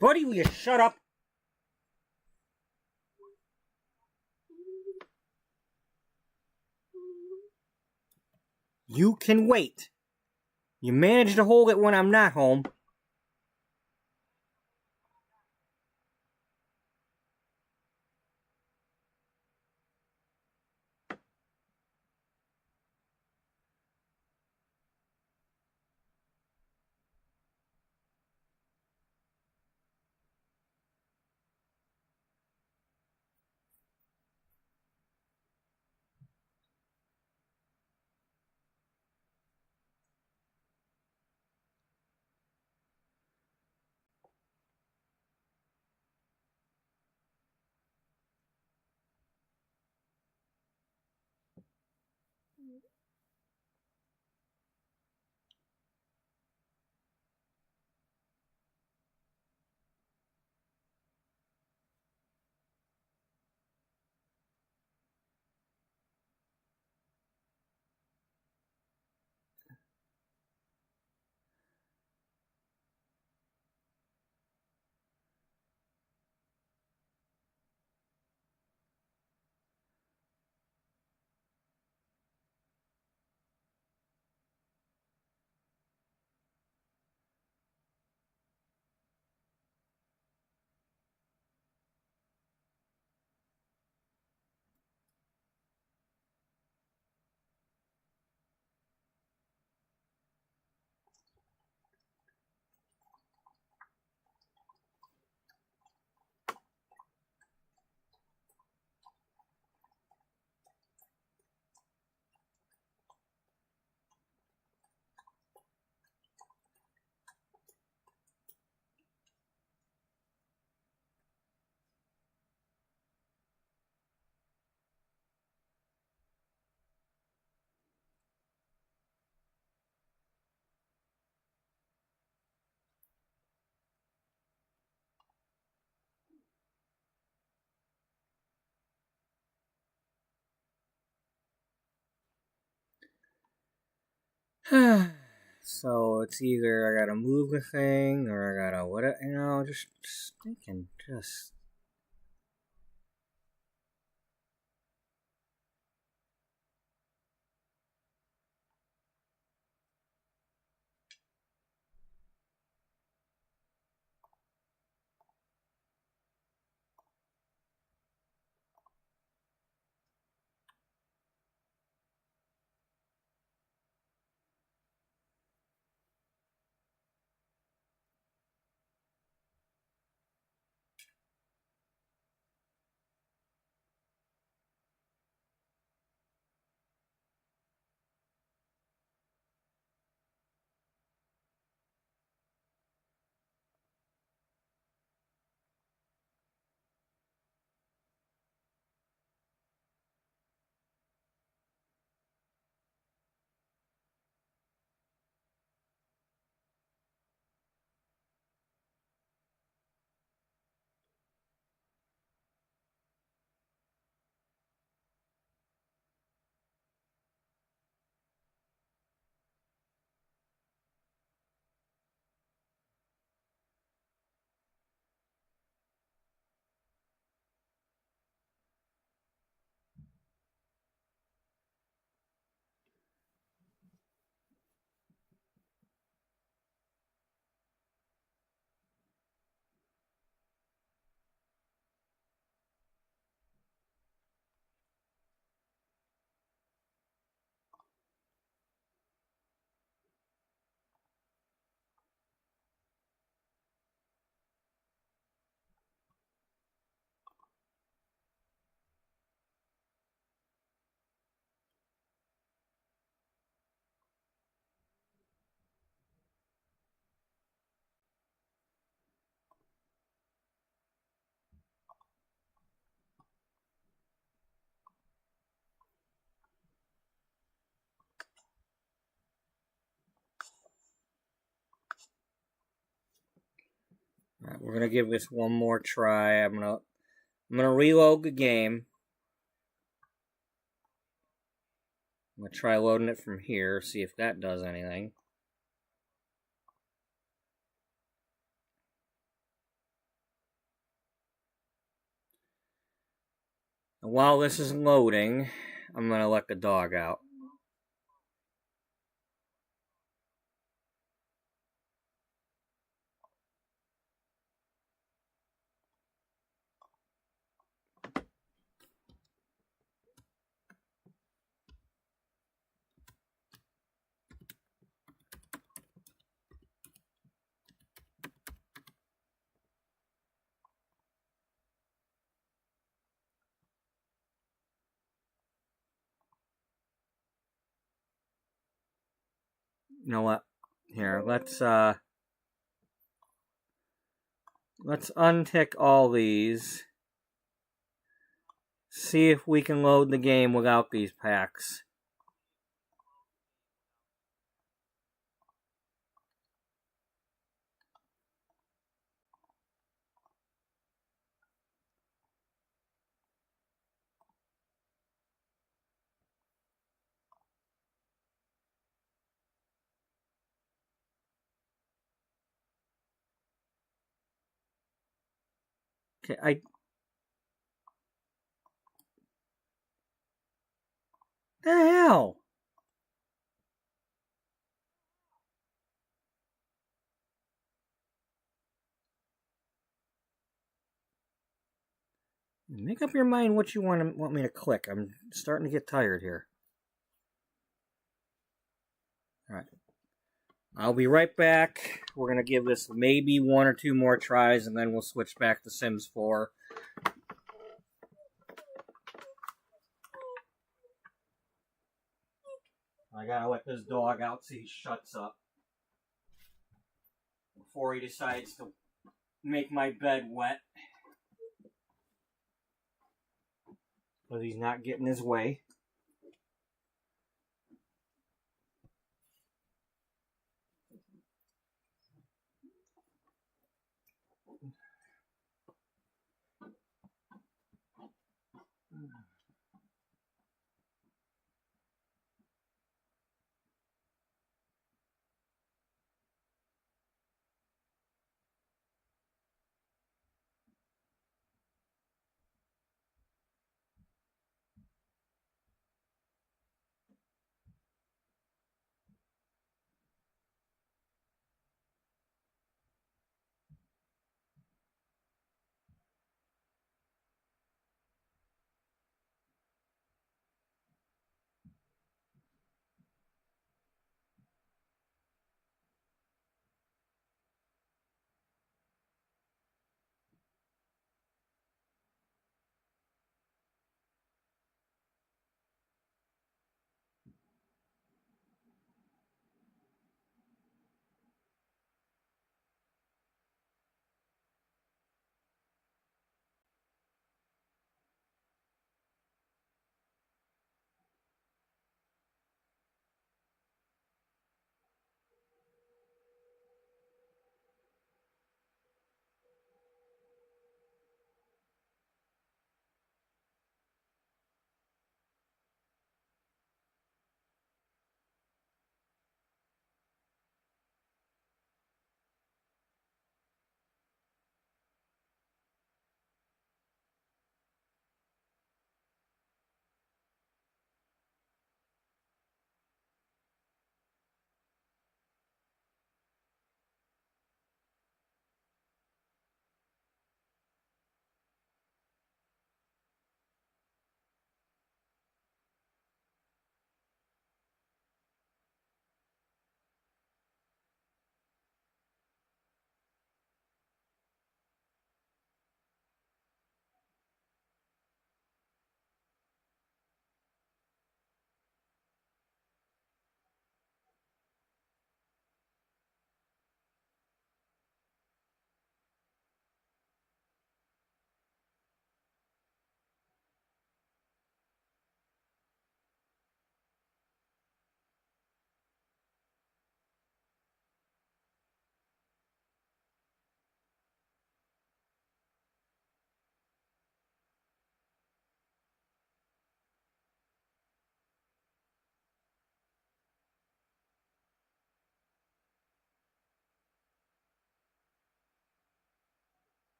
Buddy, will you shut up? You can wait. You manage to hold it when I'm not home. So it's either I gotta move the thing or I gotta what, just thinking, just. Alright, we're gonna give this one more try. I'm gonna reload the game. I'm gonna try loading it from here, see if that does anything. And while this is loading, I'm gonna let the dog out. You know what? Here, let's untick all these. See if we can load the game without these packs. Okay, the hell? Make up your mind what you want me to click. I'm starting to get tired here. Alright. I'll be right back. We're going to give this maybe one or two more tries, and then we'll switch back to Sims 4. I gotta let this dog out so he shuts up before he decides to make my bed wet. But he's not getting his way.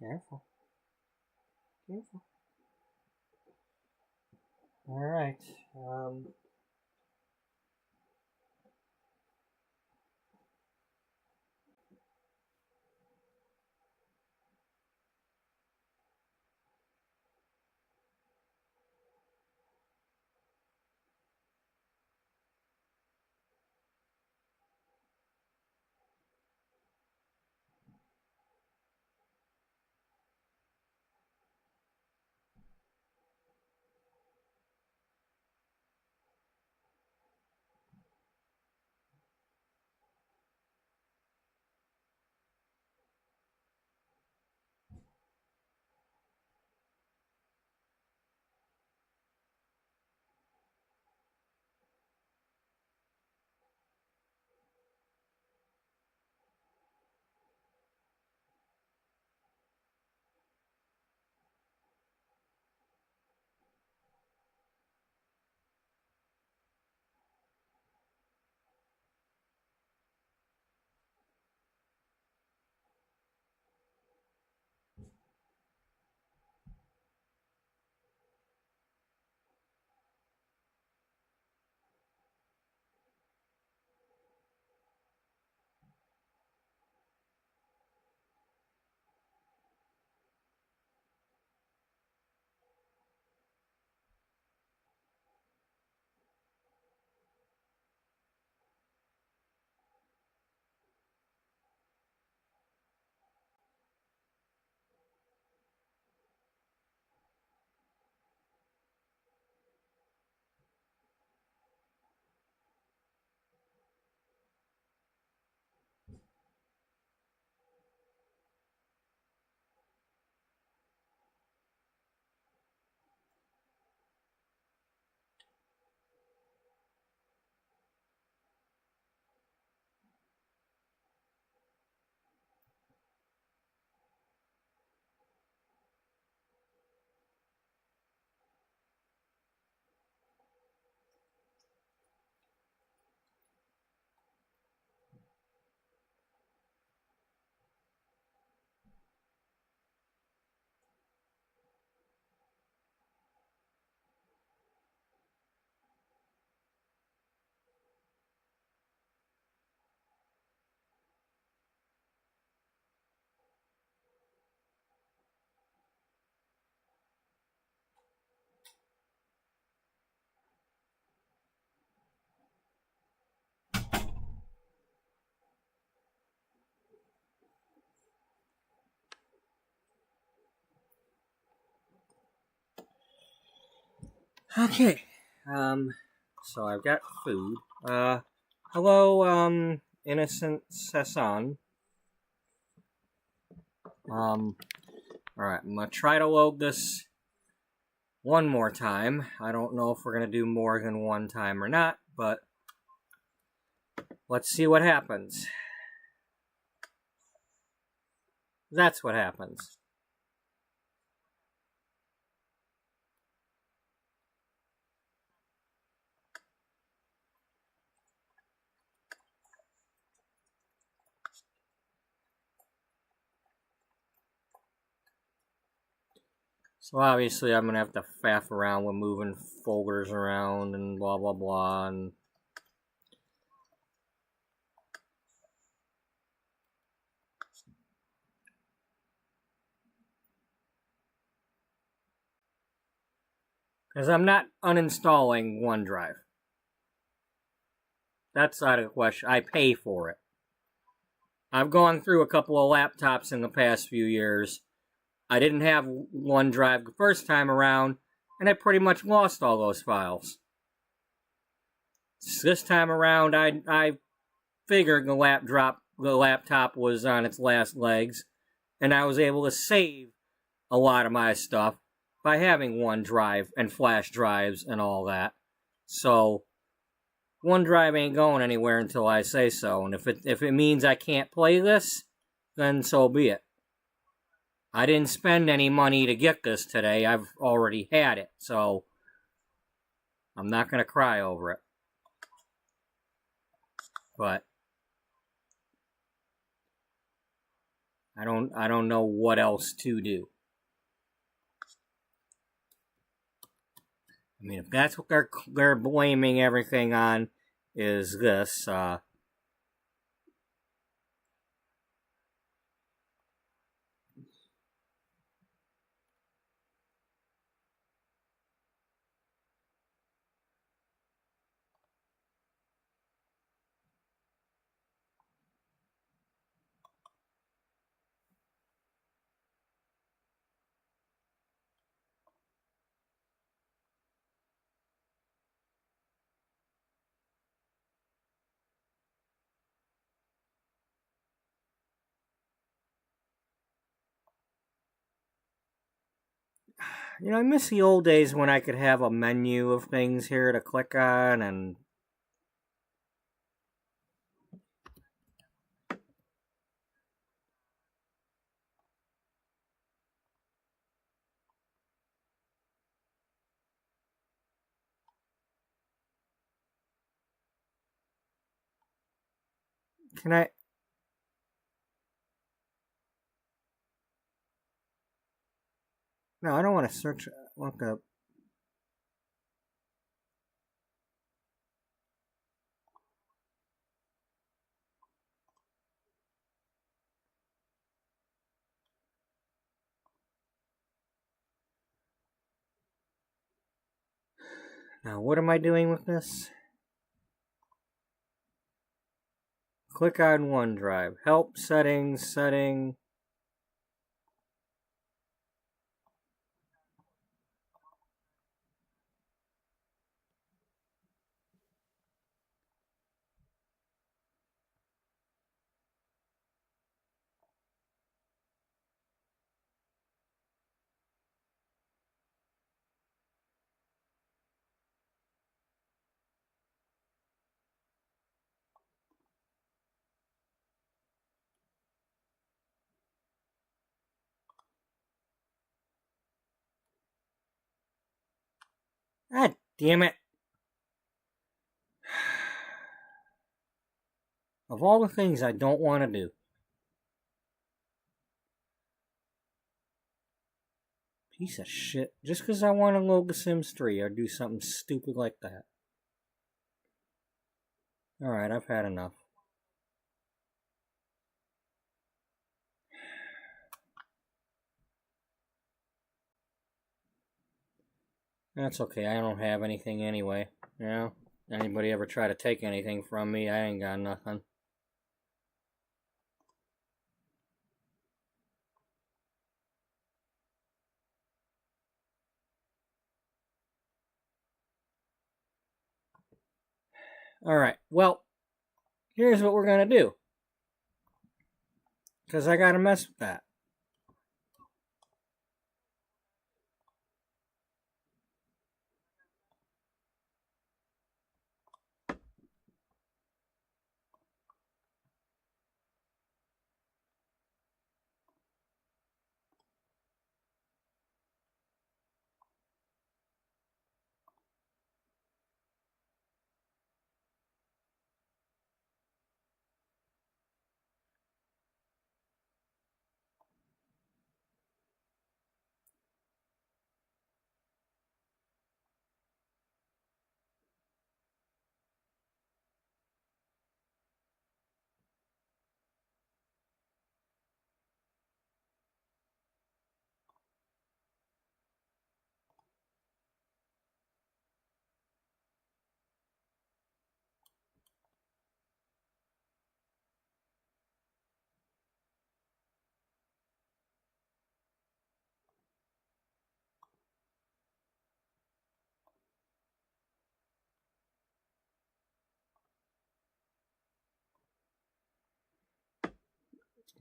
Careful. Careful. Alright. Okay. So I've got food. Hello, innocent Sasson. Alright, I'm gonna try to load this one more time. I don't know if we're gonna do more than one time or not, but let's see what happens. That's what happens. So obviously I'm going to have to faff around with moving folders around and blah blah blah. And because I'm not uninstalling OneDrive. That's out of the question. I pay for it. I've gone through a couple of laptops in the past few years. I didn't have OneDrive the first time around, and I pretty much lost all those files. This time around, I figured the laptop was on its last legs, and I was able to save a lot of my stuff by having OneDrive and flash drives and all that. So OneDrive ain't going anywhere until I say so, and if it means I can't play this, then so be it. I didn't spend any money to get this today. I've already had it, so I'm not going to cry over it. But I don't know what else to do. I mean, if that's what they're blaming everything on, is this. You know, I miss the old days when I could have a menu of things here to click on and. Can I. No, I don't want to search. Look up. Now, what am I doing with this? Click on OneDrive. Help, settings, setting. God damn it. Of all the things I don't want to do. Piece of shit. Just because I want to load The Sims 3 or do something stupid like that. Alright, I've had enough. That's okay, I don't have anything anyway. You know? Anybody ever try to take anything from me, I ain't got nothing. Alright, well, here's what we're gonna do. Because I gotta mess with that.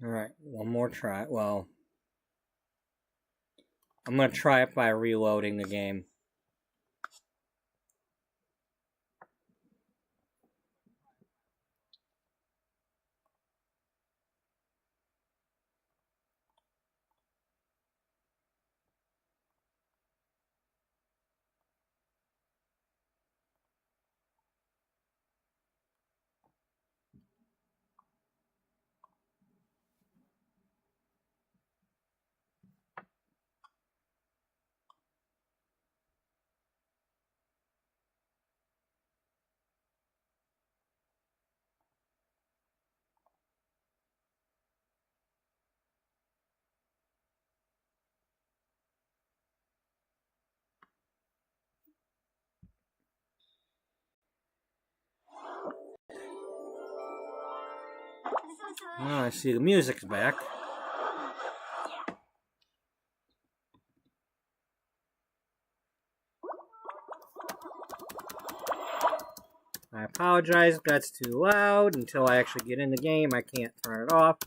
Alright, one more try. Well, I'm gonna try it by reloading the game. Oh, I see the music's back. I apologize if that's too loud. Until I actually get in the game, I can't turn it off.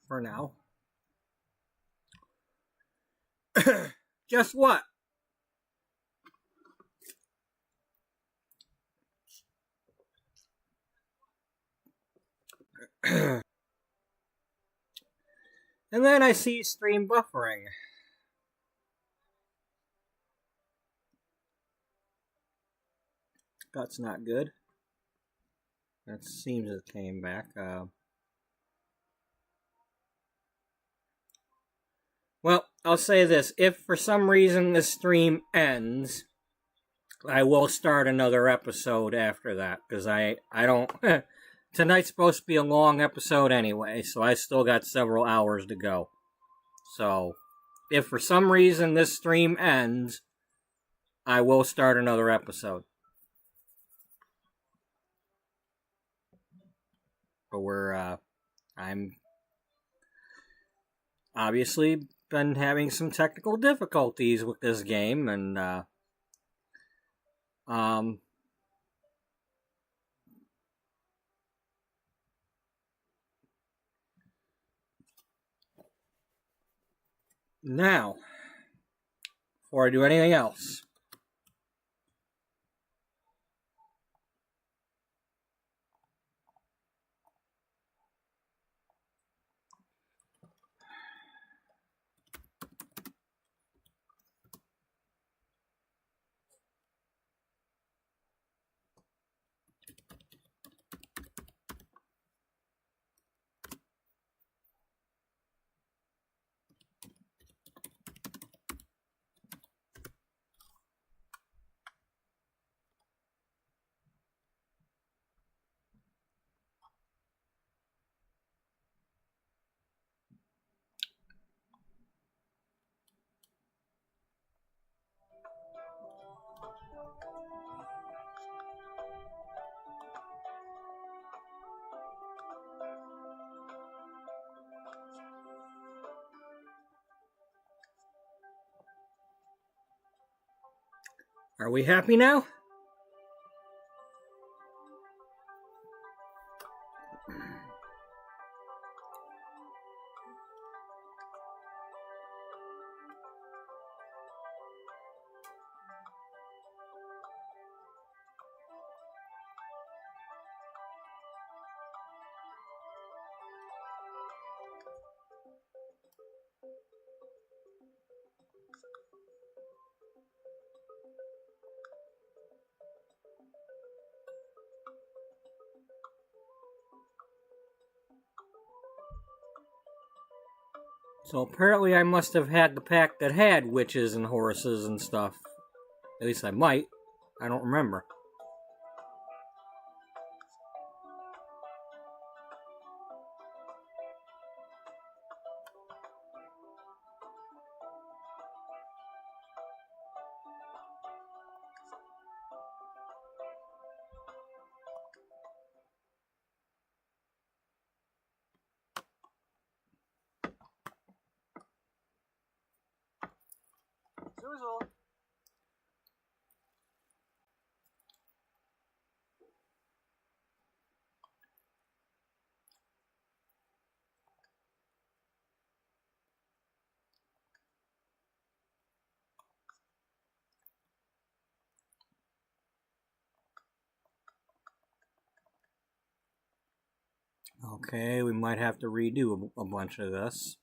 For now. Guess what? And then I see stream buffering. That's not good. That seems it came back. Well, I'll say this. If for some reason the stream ends, I will start another episode after that. Because I don't... Tonight's supposed to be a long episode anyway, so I still got several hours to go. So, if for some reason this stream ends, I will start another episode. But I'm obviously been having some technical difficulties with this game, and, now, before I do anything else, Are we happy now? So apparently I must have had the pack that had witches and horses and stuff. At least I might. I don't remember. Zoozle. Okay, we might have to redo a bunch of this.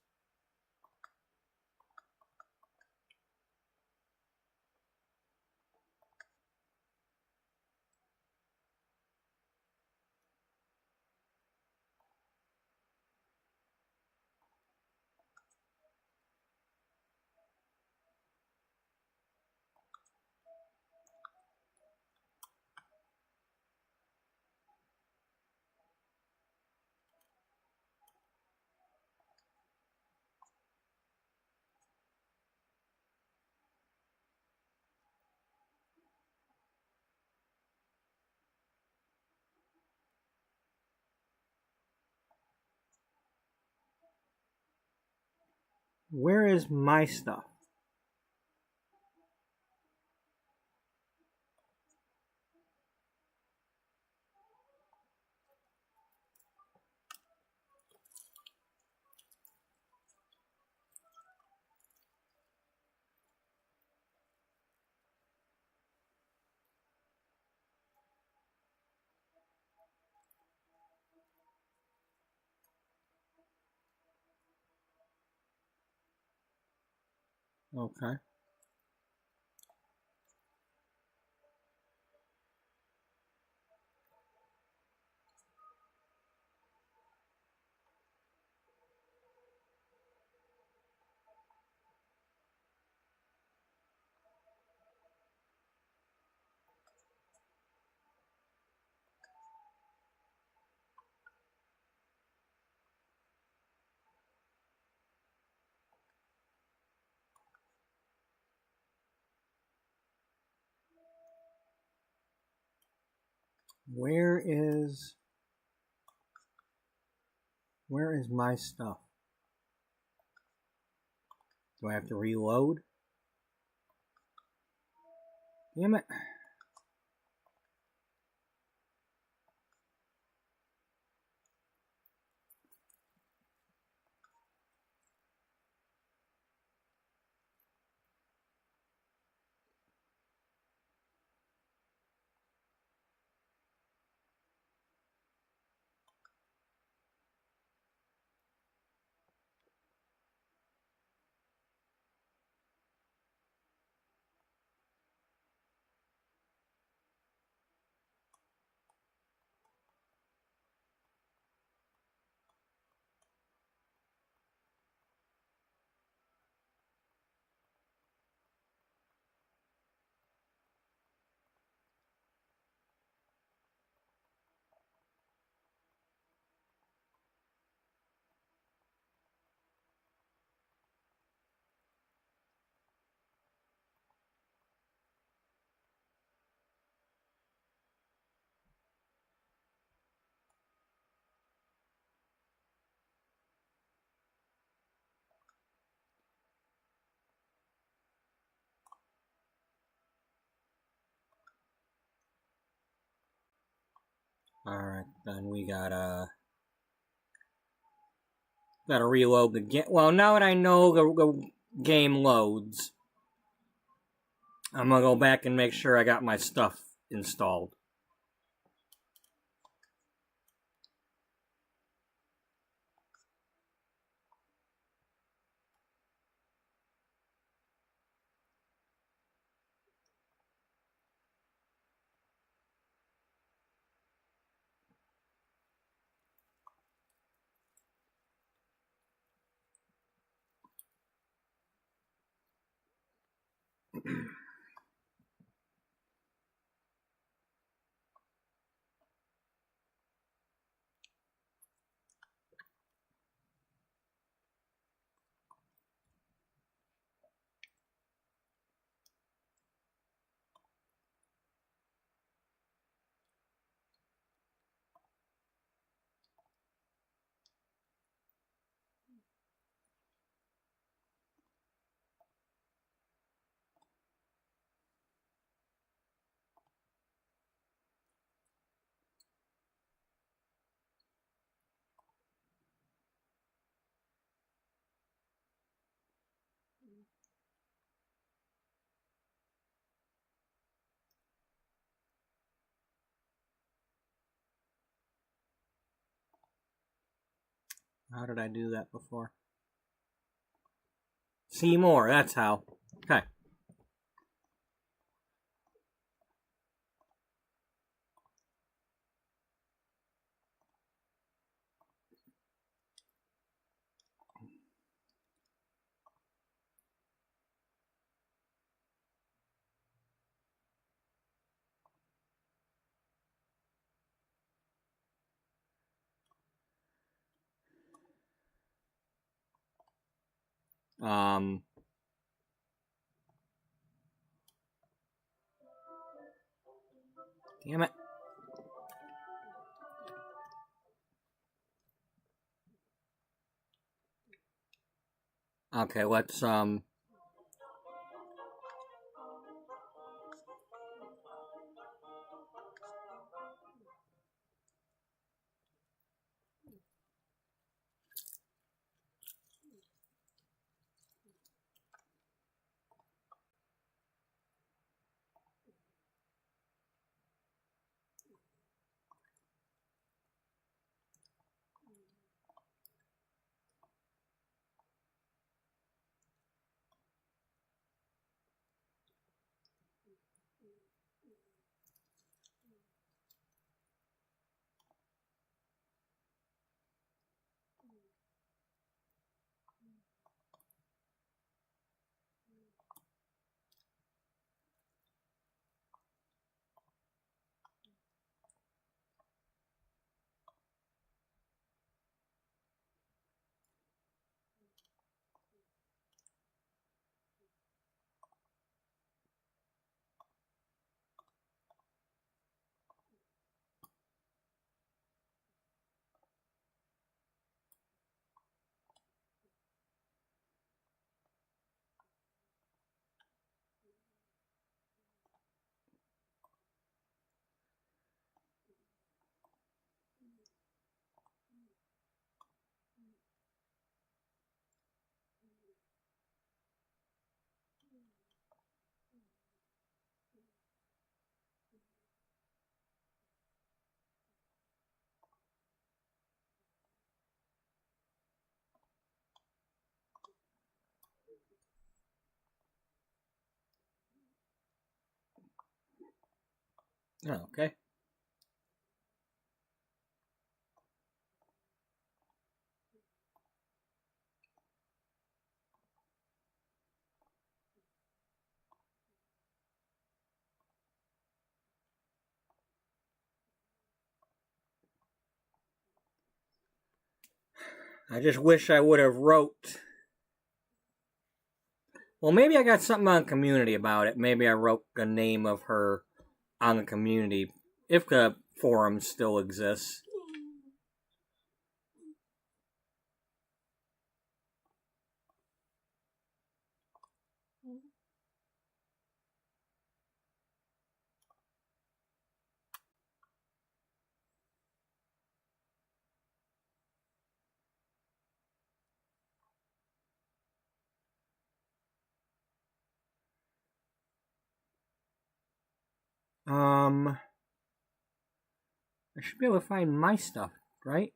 Where is my stuff? Okay. Where is my stuff? Do I have to reload? Damn it. Alright, then we gotta reload the game. Well, now that I know the game loads, I'm gonna go back and make sure I got my stuff installed. How did I do that before? See more, that's how. Okay. Damn it. Okay, let's, okay. I just wish I would have wrote. Well, maybe I got something on community about it. Maybe I wrote the name of her on the community, if the forum still exists. I should be able to find my stuff, right?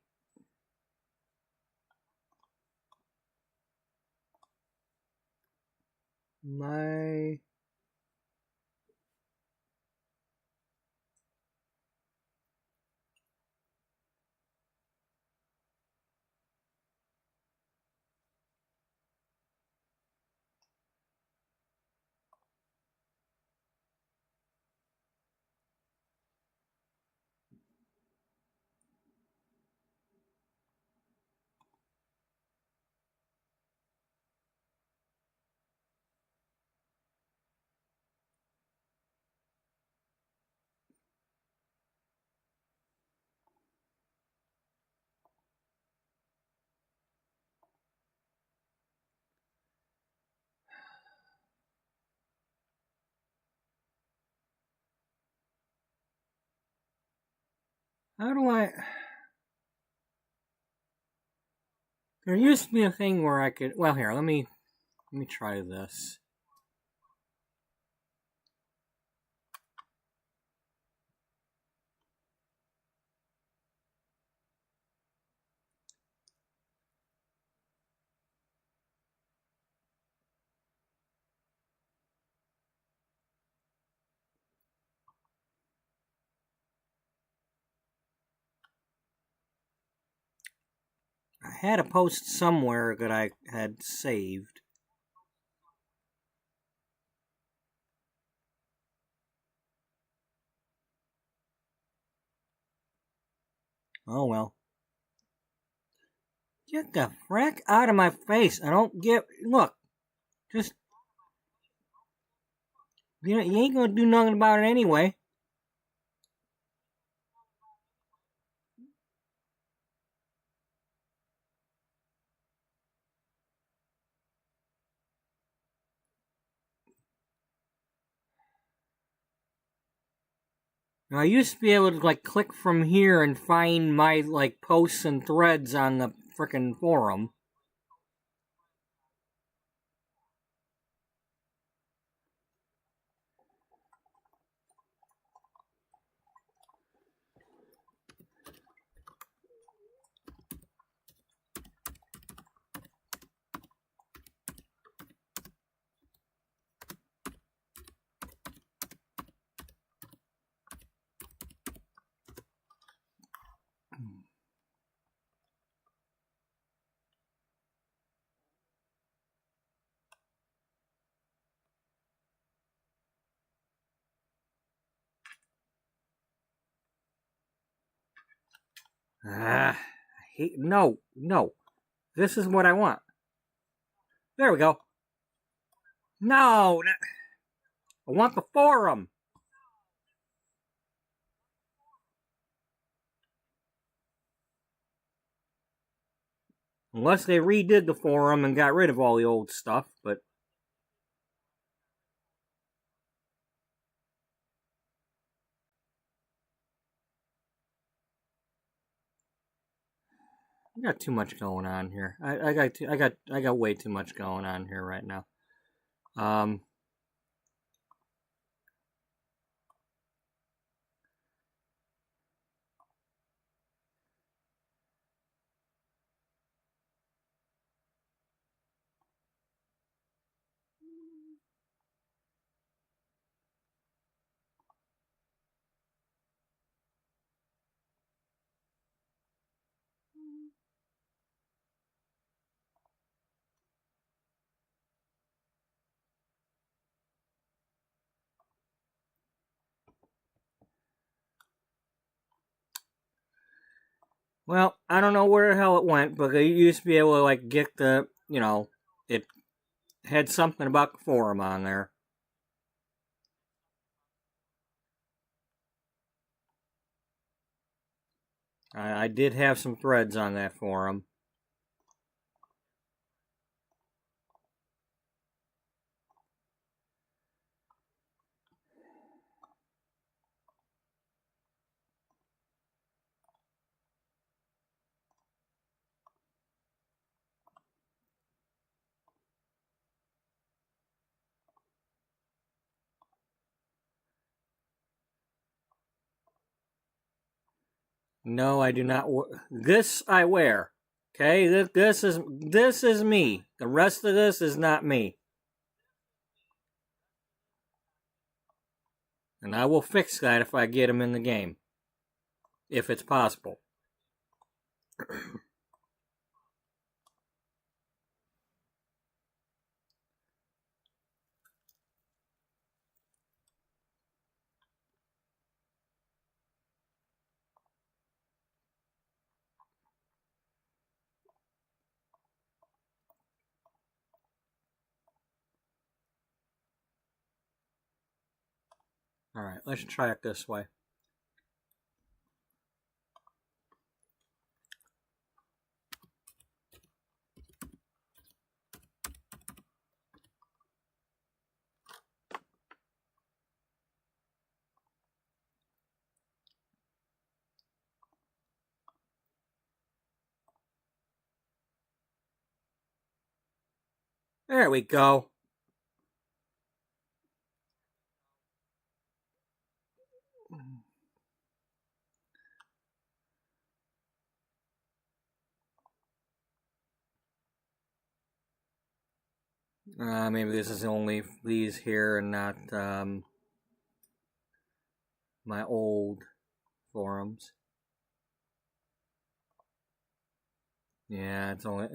My... How do I... There used to be a thing where I could... Well, here, let me try this. I had a post somewhere that I had saved. Oh well. Get the frack out of my face. I don't get... Look. Just... You ain't gonna do nothing about it anyway. Now, I used to be able to, like, click from here and find my, like, posts and threads on the frickin' forum. I hate... No. This is what I want. There we go. No! I want the forum! Unless they redid the forum and got rid of all the old stuff, but... I got too much going on here. I got way too much going on here right now. Well, I don't know where the hell it went, but I used to be able to, like, get the, it had something about the forum on there. I did have some threads on that forum. No, I do not. This I wear. Okay, this is me. The rest of this is not me. And I will fix that if I get him in the game. If it's possible. Alright, let's try it this way. There we go. Maybe this is only these here and not my old forums. Yeah, it's only...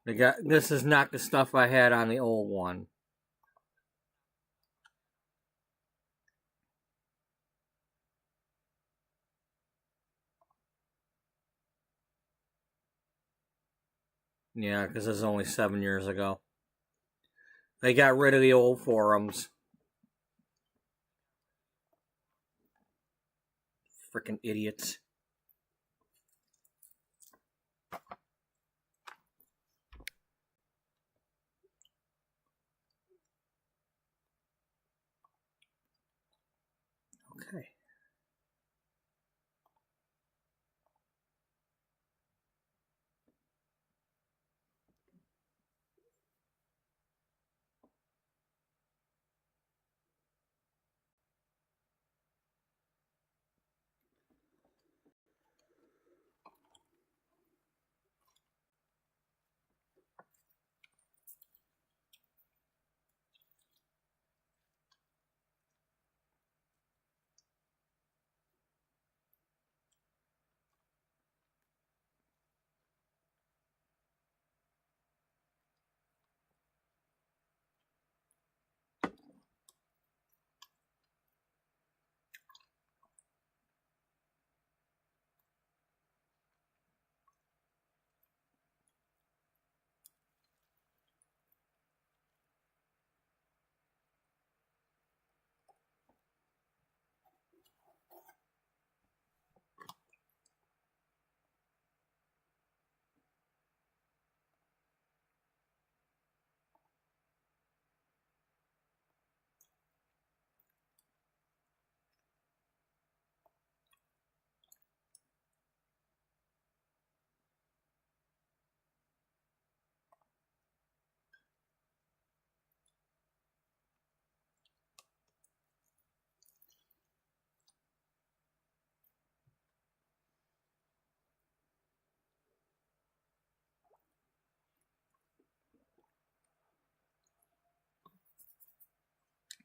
This is not the stuff I had on the old one. Yeah, because this is only 7 years ago. They got rid of the old forums. Frickin' idiots. Okay.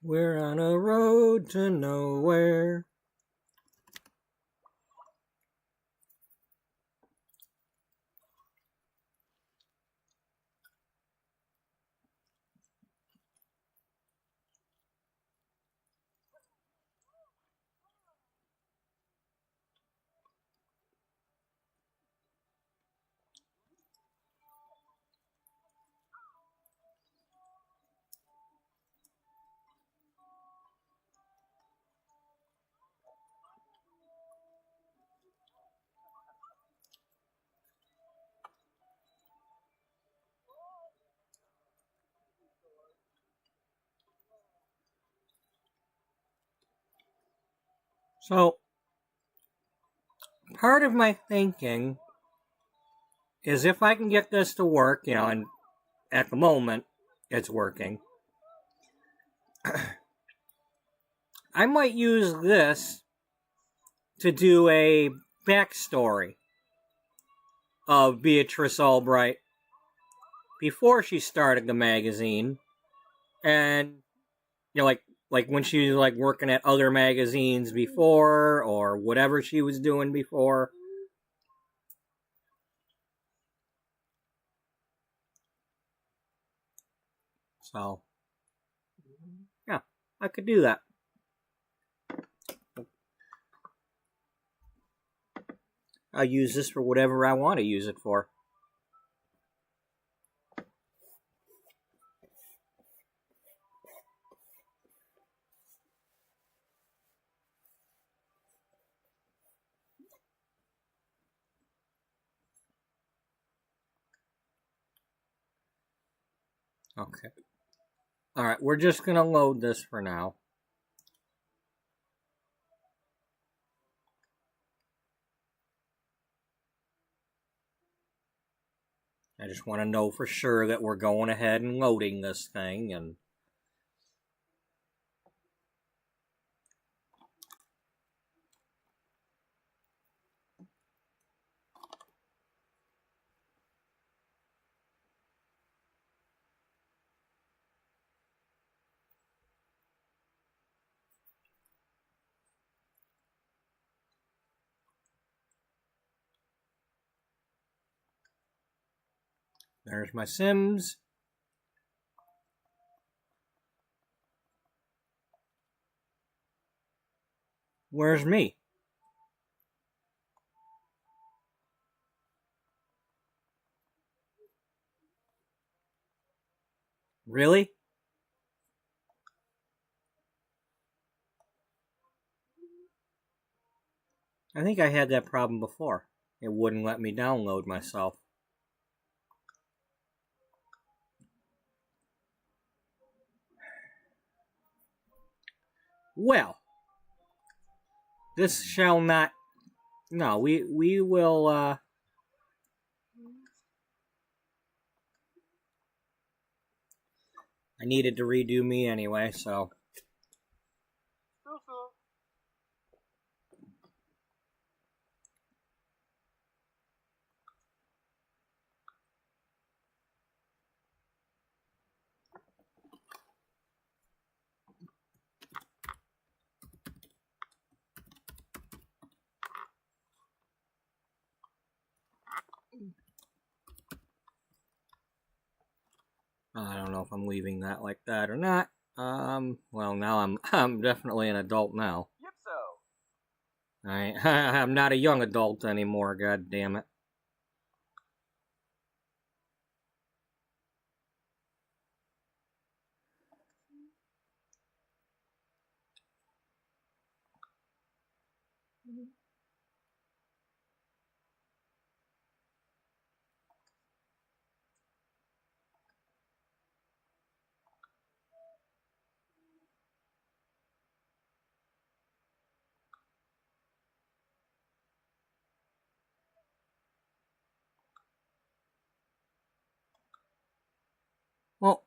We're on a road to nowhere. So, part of my thinking is if I can get this to work, and at the moment it's working, I might use this to do a backstory of Beatrice Ullbright before she started the magazine, and like when she was like working at other magazines before, or whatever she was doing before. So, yeah, I could do that. I'll use this for whatever I want to use it for. Okay. Alright, we're just going to load this for now. I just want to know for sure that we're going ahead and loading this thing, and there's my Sims. Where's me? Really? I think I had that problem before. It wouldn't let me download myself. Well, this shall not... No, we will, I needed to redo me anyway, so... I don't know if I'm leaving that like that or not. Well, now I'm definitely an adult now. Yep, so. I'm not a young adult anymore, god damn it. Well,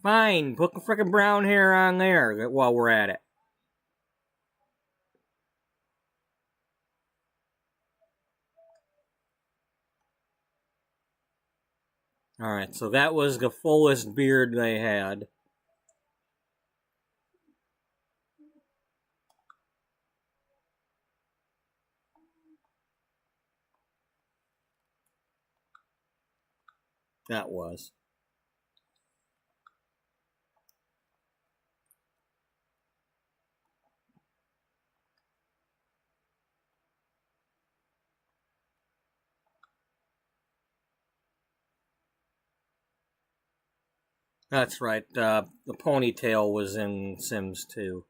fine, put the frickin' brown hair on there while we're at it. Alright, so that was the fullest beard they had. That was. That's right, the ponytail was in Sims 2.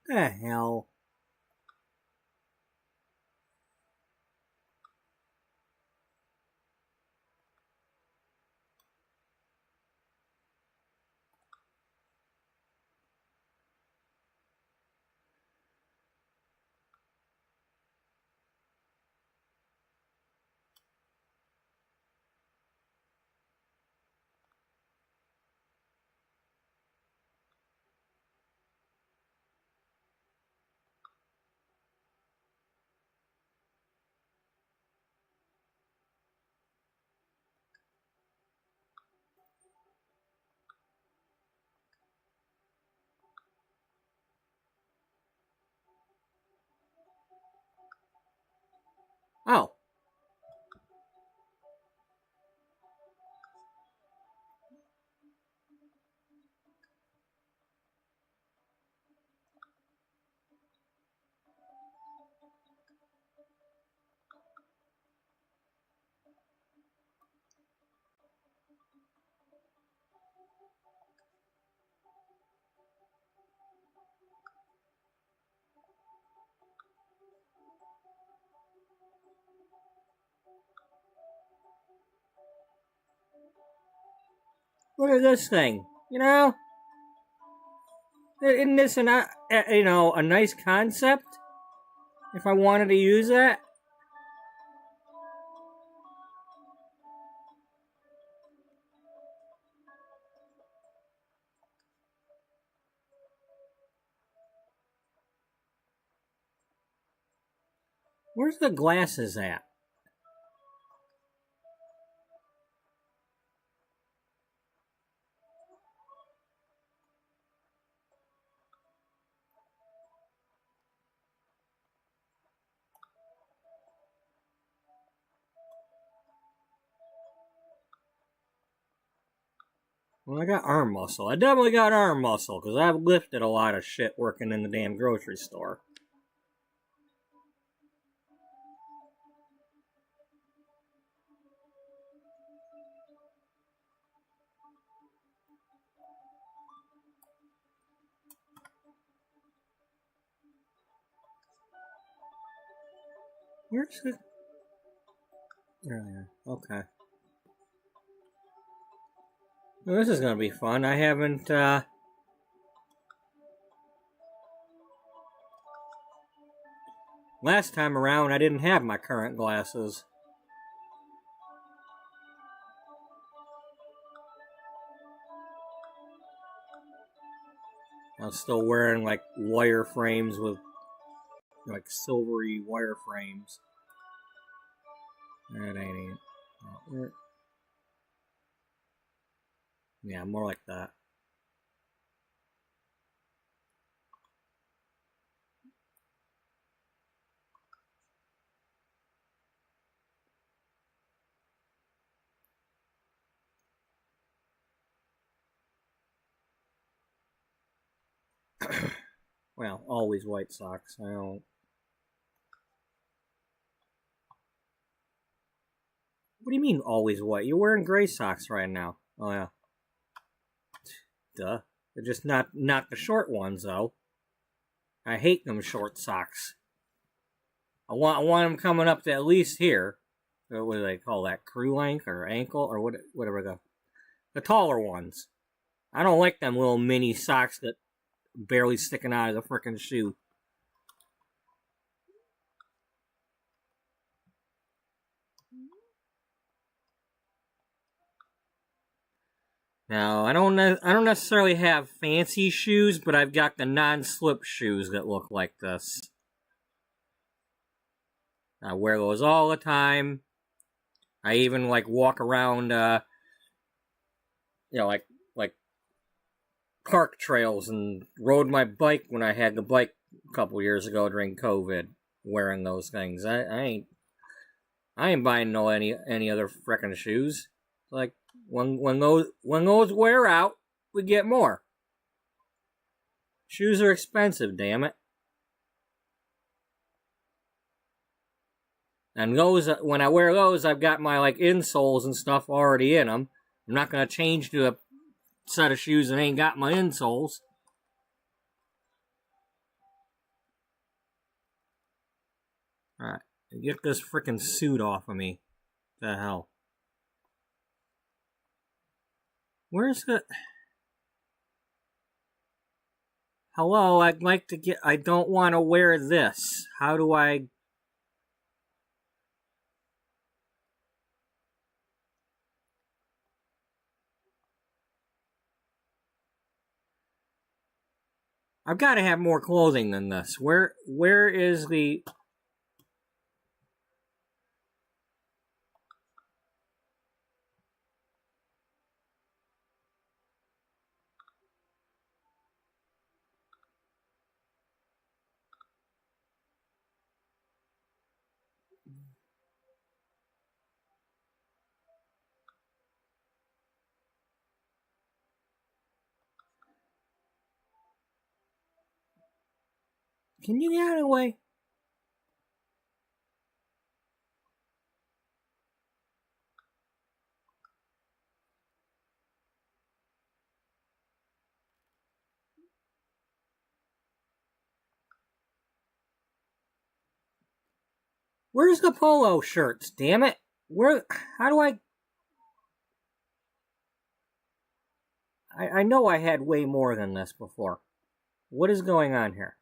The hell? Oh. Look at this thing. You know? Isn't this a nice concept? If I wanted to use that? Where's the glasses at? Well, I got arm muscle. I definitely got arm muscle, because I've lifted a lot of shit working in the damn grocery store. Where's it? There. Okay. Well, this is gonna be fun. I haven't, last time around, I didn't have my current glasses. I was still wearing, like, wire frames with, like, silvery wire frames. That ain't it. Yeah, more like that. Well, always white socks. I don't. What do you mean always white? You're wearing gray socks right now. Oh yeah. Duh. They're just not the short ones though. I hate them short socks. I want them coming up to at least here. What do they call that? Crew length or ankle or whatever the taller ones. I don't like them little mini socks that barely sticking out of the frickin' shoe. Now, I don't necessarily have fancy shoes, but I've got the non-slip shoes that look like this. I wear those all the time. I even like walk around, like park trails and rode my bike when I had the bike a couple years ago during COVID, wearing those things. I ain't buying any other frickin' shoes. Like when those wear out, we get more. Shoes are expensive, damn it. And those, when I wear those, I've got my like insoles and stuff already in them. I'm not gonna change to a set of shoes that ain't got my insoles. Alright, get this frickin' suit off of me. The hell? Where's the... Hello, I'd like to get... I don't want to wear this. How do I... I've got to have more clothing than this. Where is the... Can you get out of the way? Where's the polo shirts? Damn it! Where? How do I know I had way more than this before. What is going on here?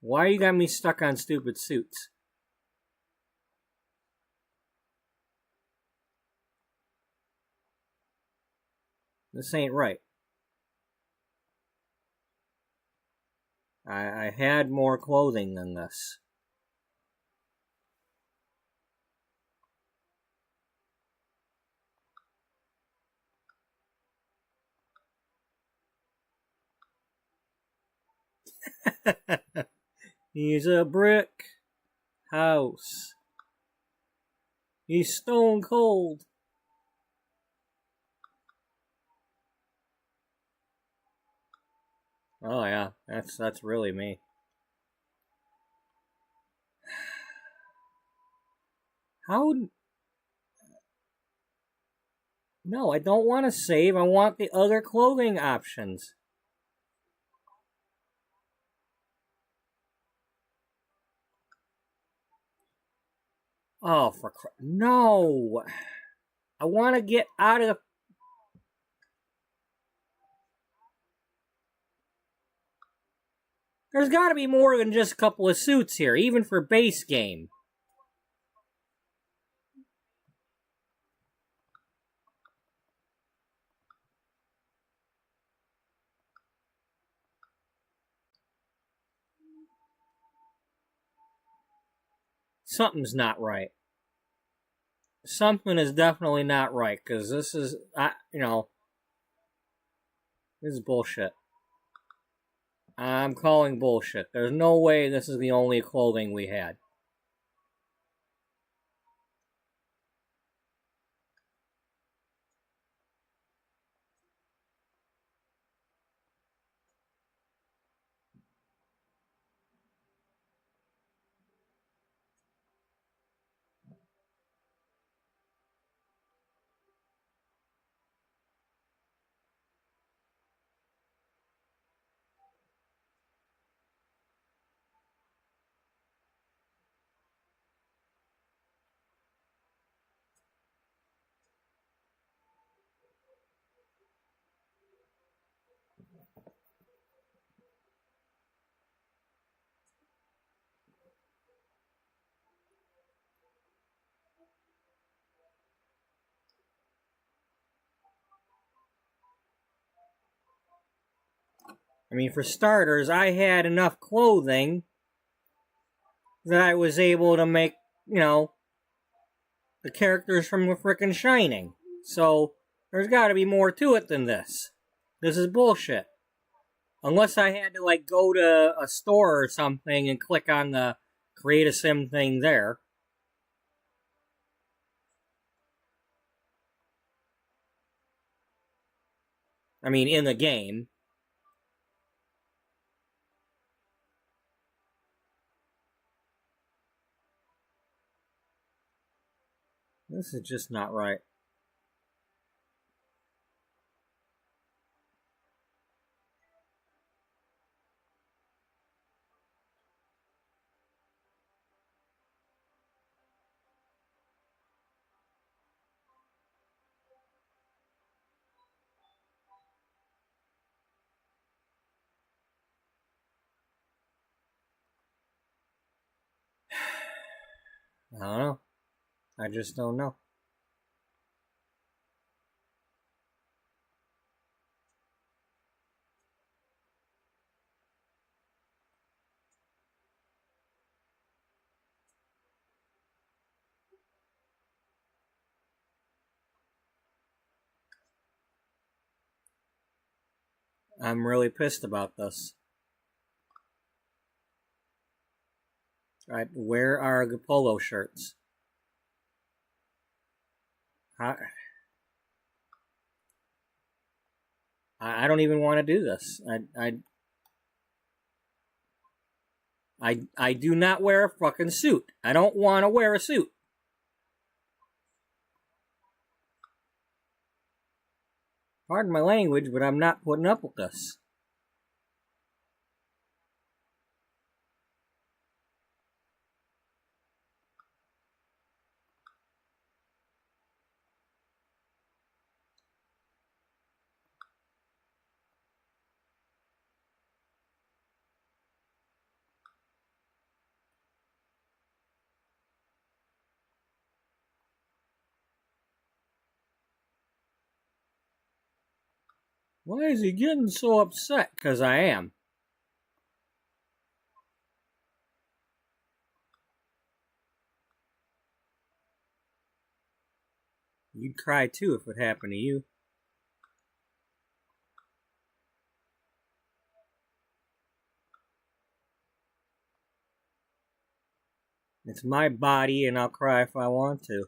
Why you got me stuck on stupid suits? This ain't right. I had more clothing than this. He's a brick house. He's stone cold. Oh yeah, that's really me. How? No, I don't want to save. I want the other clothing options. Oh, no! I want to get out of the... There's got to be more than just a couple of suits here, even for base game. Something's not right. Something is definitely not right, because this is, this is bullshit. I'm calling bullshit. There's no way this is the only clothing we had. I mean, for starters, I had enough clothing that I was able to make, the characters from the frickin' Shining. So, there's gotta be more to it than this. This is bullshit. Unless I had to, go to a store or something and click on the create a sim thing there. I mean, in the game. This is just not right. I don't know. I just don't know. I'm really pissed about this. Right, where are the polo shirts? I don't even want to do this. I do not wear a fucking suit. I don't want to wear a suit. Pardon my language, but I'm not putting up with this. Why is he getting so upset? Because I am. You'd cry too if it happened to you. It's my body and I'll cry if I want to.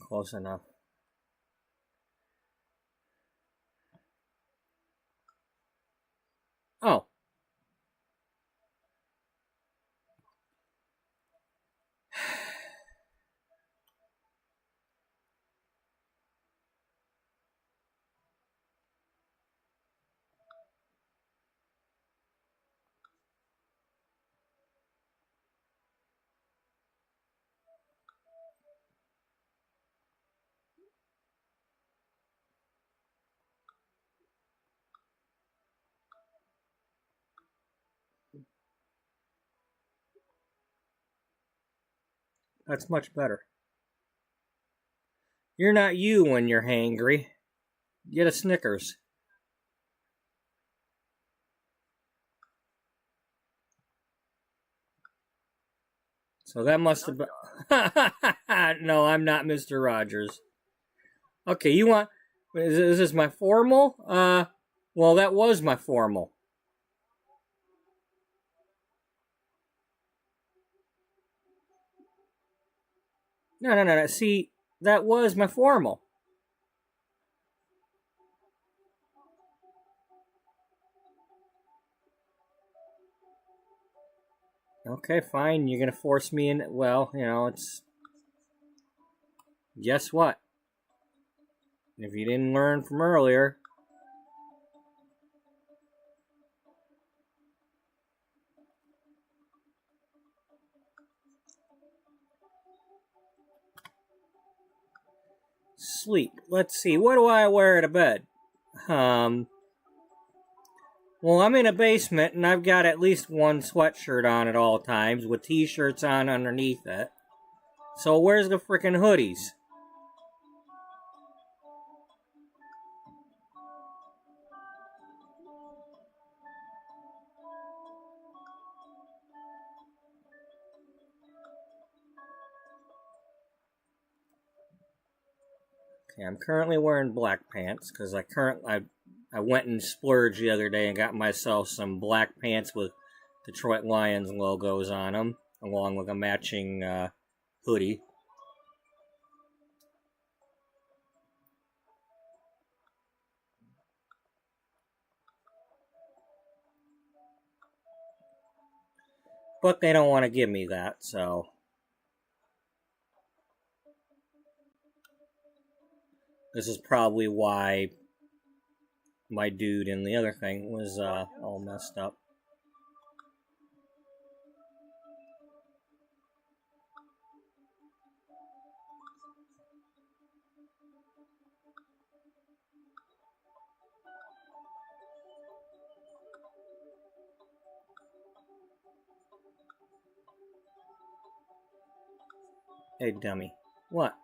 Close enough. Oh. That's much better. You're not you when you're hangry. Get a Snickers. So that must have been... No, I'm not Mr. Rogers. Okay, you want... Is this my formal? Well, that was my formal. No. See, that was my formal. Okay, fine. You're gonna force me in. Well, you know, it's... Guess what? If you didn't learn from earlier... Sleep. Let's see. What do I wear to bed? Well, I'm in a basement and I've got at least one sweatshirt on at all times with t-shirts on underneath it. So where's the frickin' hoodies? Okay, I'm currently wearing black pants because I went and splurged the other day and got myself some black pants with Detroit Lions logos on them, along with a matching hoodie. But they don't want to give me that, so... This is probably why my dude in the other thing was all messed up. Hey, dummy. What?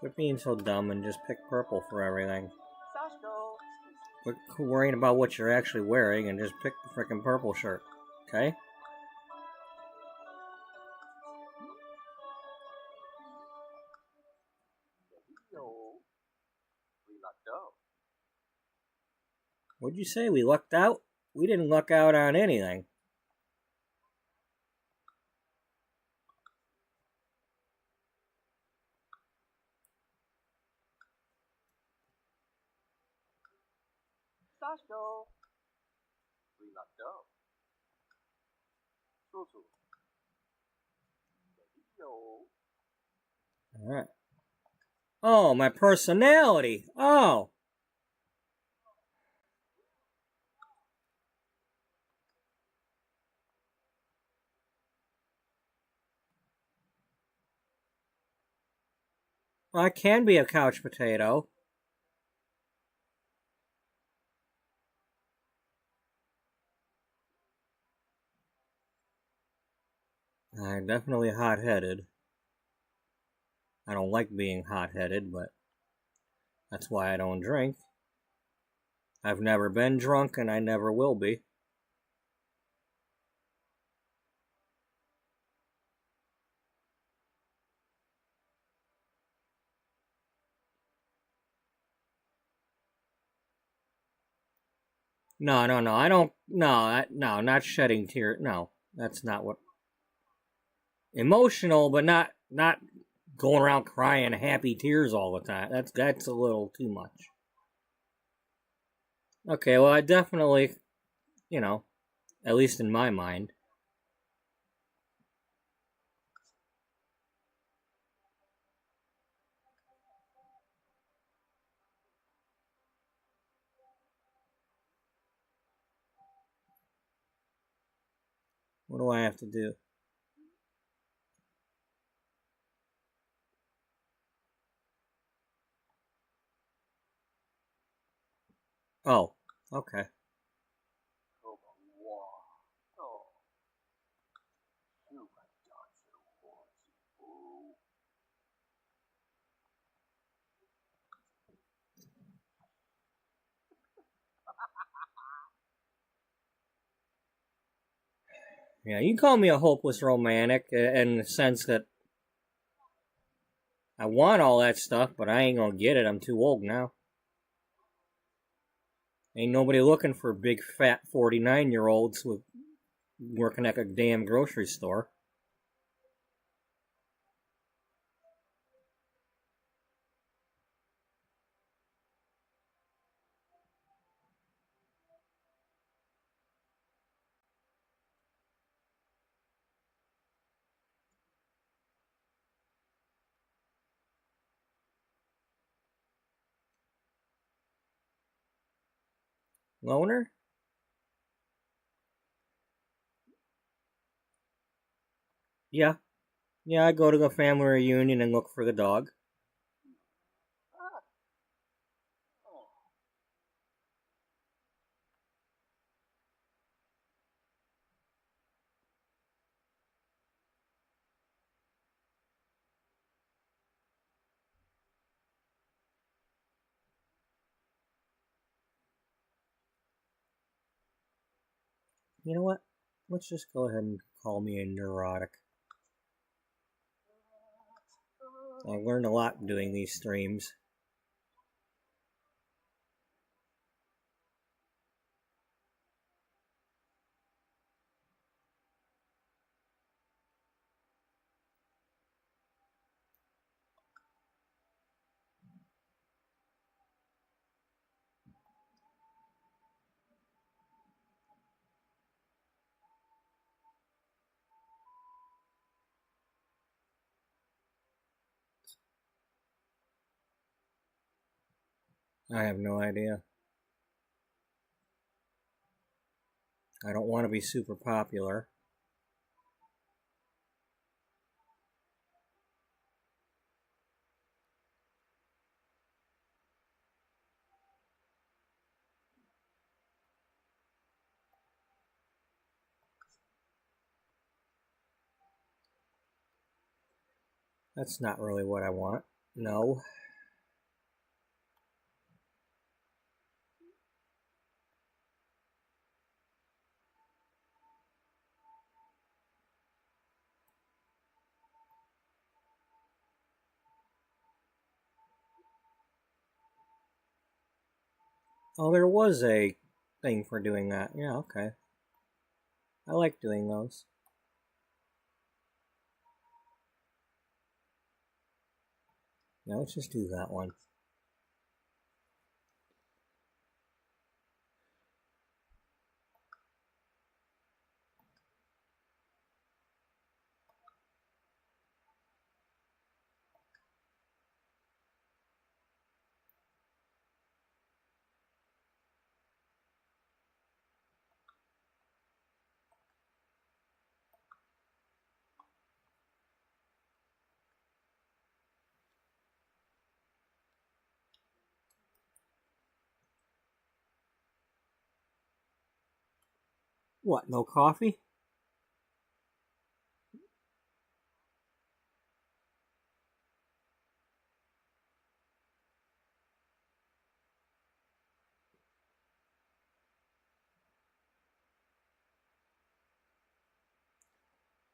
Quit being so dumb and just pick purple for everything. Sashko. Quit worrying about what you're actually wearing and just pick the frickin' purple shirt. Okay? Yo. We lucked out. What'd you say? We lucked out? We didn't luck out on anything. Sashko. We lucked out. Susu. Yo. Alright. Oh, my personality! Oh! Well, I can be a couch potato. I'm definitely hot-headed. I don't like being hot-headed, but that's why I don't drink. I've never been drunk, and I never will be. No, I don't. No, not shedding tears. No, that's not what. Emotional, but not going around crying happy tears all the time. That's a little too much. Okay, well, I definitely, at least in my mind. What do I have to do? Oh, okay. Yeah, you can call me a hopeless romantic in the sense that I want all that stuff, but I ain't gonna get it. I'm too old now. Ain't nobody looking for big fat 49-year-olds with working at a damn grocery store. Loner? Yeah. Yeah, I go to the family reunion and look for the dog. You know what? Let's just go ahead and call me a neurotic. I learned a lot doing these streams. I have no idea. I don't want to be super popular. That's not really what I want. No. Oh, there was a thing for doing that. Yeah, okay. I like doing those. Now let's just do that one. What, no coffee?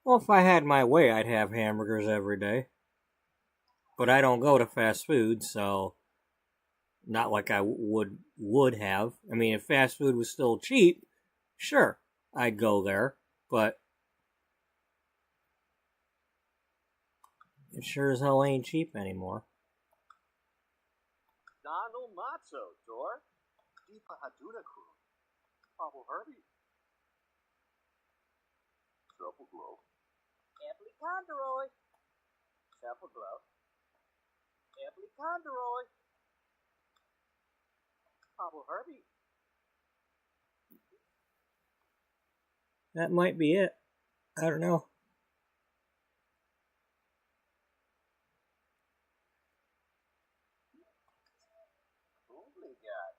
Well, if I had my way, I'd have hamburgers every day. But I don't go to fast food, so not like I would have. I mean, if fast food was still cheap, sure, I'd go there. But it sure as hell ain't cheap anymore. Donald Matzo, Dor. Deepa Haduna Crew. Pablo Herbie. Triple Glow. Amply Condoroy. Sample Glow. Amply Condoroy. Pablo Herbie. That might be it. I don't know. Obrigado.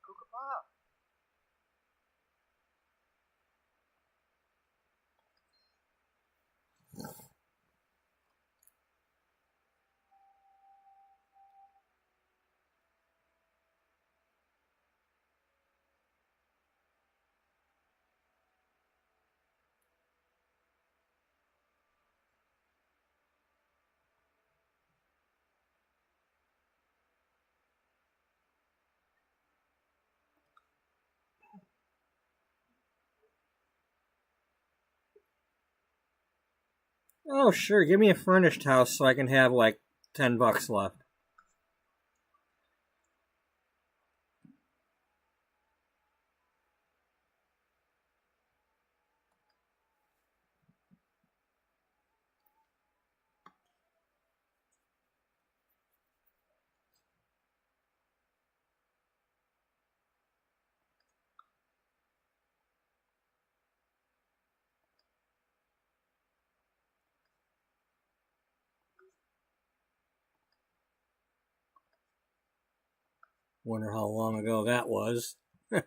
Kukapa. Oh, sure. Give me a furnished house so I can have like $10 left. Wonder how long ago that was. Hey,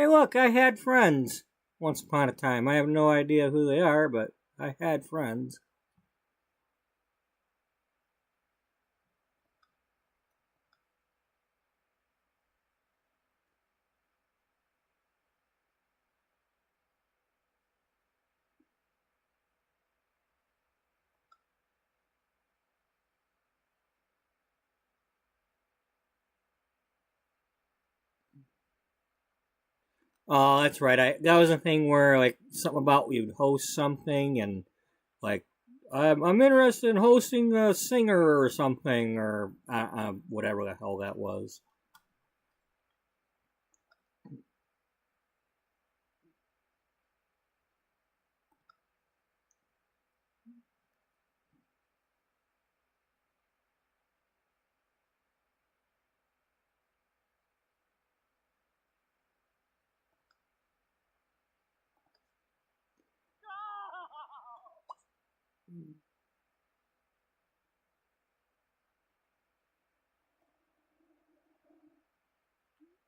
look, I had friends once upon a time. I have no idea who they are, but I had friends. Oh, that's right. That was a thing where like something about you'd host something and like I'm interested in hosting a singer or something or whatever the hell that was.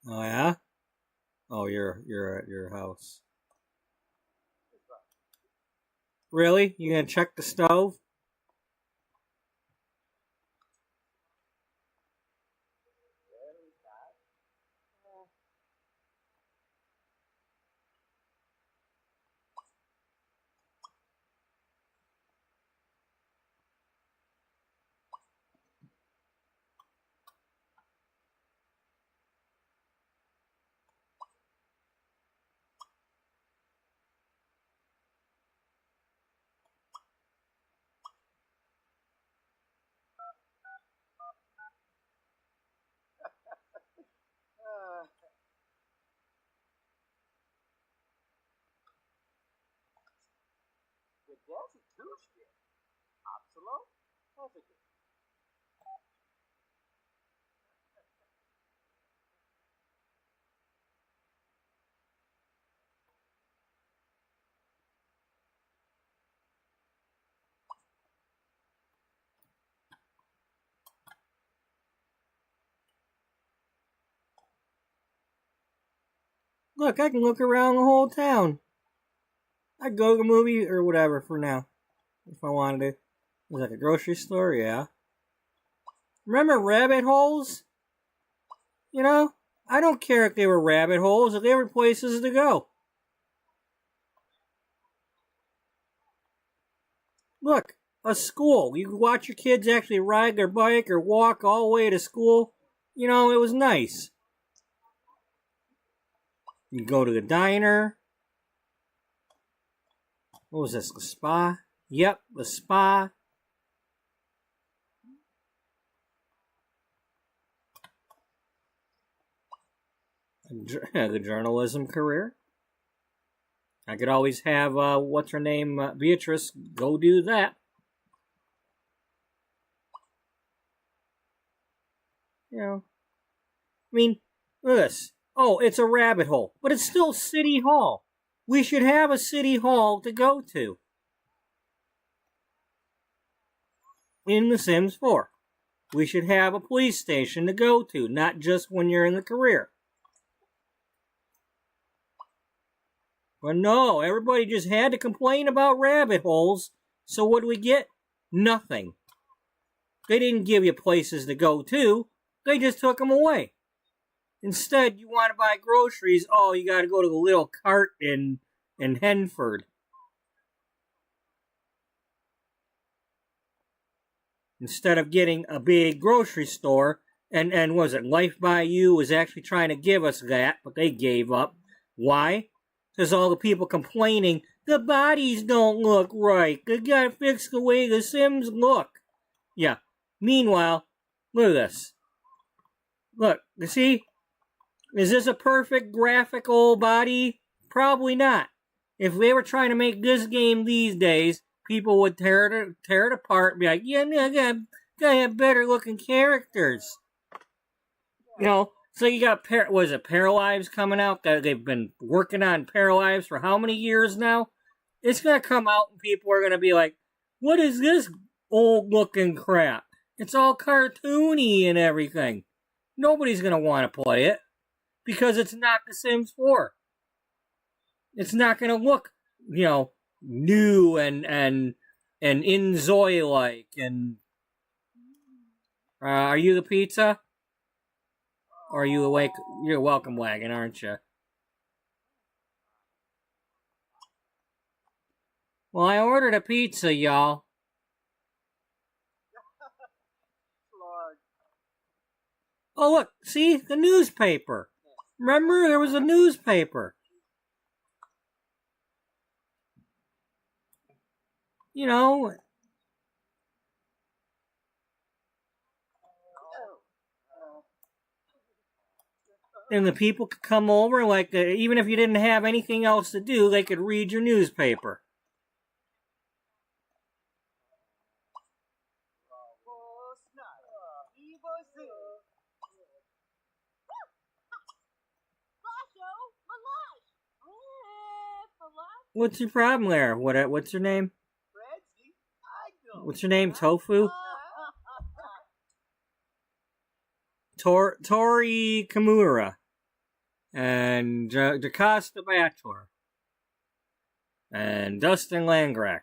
Oh yeah? Oh, you're at your house. Really? You gonna check the stove? Uh, the desert Tuesday. Absolute. Positive. Look, I can look around the whole town. I'd go to a movie or whatever for now. If I wanted to. Was that a grocery store? Yeah. Remember rabbit holes? You know? I don't care if they were rabbit holes, if they were places to go. Look, a school. You could watch your kids actually ride their bike or walk all the way to school. You know, it was nice. You go to the diner. What was this? The spa? Yep, the spa. The journalism career. I could always have, what's her name, Beatrice, go do that. You know, I mean, look at this. Oh, it's a rabbit hole, but it's still City Hall. We should have a City Hall to go to in The Sims 4. We should have a police station to go to, not just when you're in the career. But no, everybody just had to complain about rabbit holes, so what do we get? Nothing. They didn't give you places to go to, they just took them away. Instead, you want to buy groceries, oh, you gotta go to the little cart in Henford. Instead of getting a big grocery store, and was it Life by You was actually trying to give us that, but they gave up. Why? Because all the people complaining, the bodies don't look right. They gotta fix the way the Sims look. Yeah. Meanwhile, look at this. Look, you see? Is this a perfect graphical body? Probably not. If they were trying to make this game these days, people would tear it apart and be like, yeah, gotta have better looking characters. You know, so you got, was it Paralives coming out? They've been working on Paralives for how many years now? It's gonna come out and people are gonna be like, what is this old looking crap? It's all cartoony and everything. Nobody's gonna want to play it because it's not The Sims 4. It's not gonna look, you know, new and Inzoi like. And are you the pizza? Or are you awake? You're a welcome wagon, aren't you? Well, I ordered a pizza, y'all. Lord. Oh, look, see? The newspaper. Remember, there was a newspaper. You know, and the people could come over, like, even if you didn't have anything else to do, they could read your newspaper. What's your problem there? What's your name? Reggie, I What's your name? Tofu? Tori Kimura. And Jocasta Bator. And Dustin Langrak.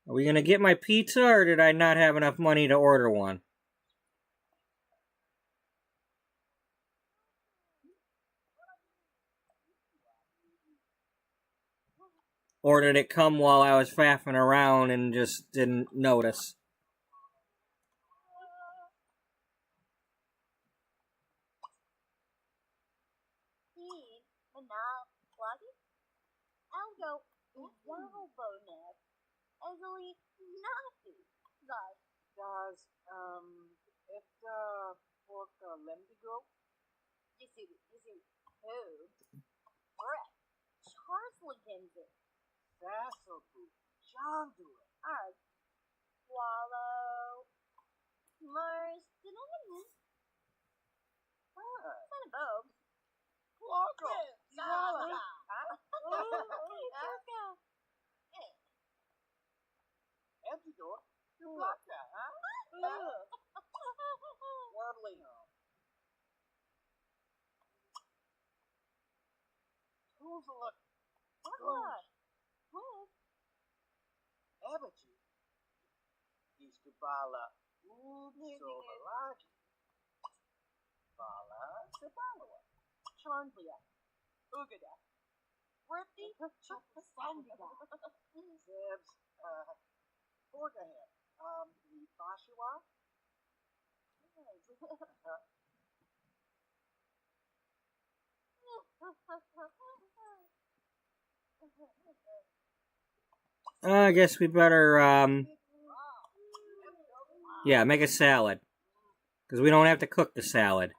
Are we gonna get my pizza, or did I not have enough money to order one? Or did it come while I was faffing around and just didn't notice? Does it work Lemdigo? You see who? Brett. Charles Lincoln. Sasselbu. John do it. Alright. Swallow. Mars. Denominus. Kind of Vogue. Logo. Swallow. Empty door. You block that, huh? Wordly. Who's a look? What? Abaji. He's to Bala. Sobalagi. Bala. Sabalawa. Chandlia. Ugada. Ripty. Sandiga. Zebs. Borgahan. The Bashiwa. I guess we better, yeah, make a salad. Because we don't have to cook the salad.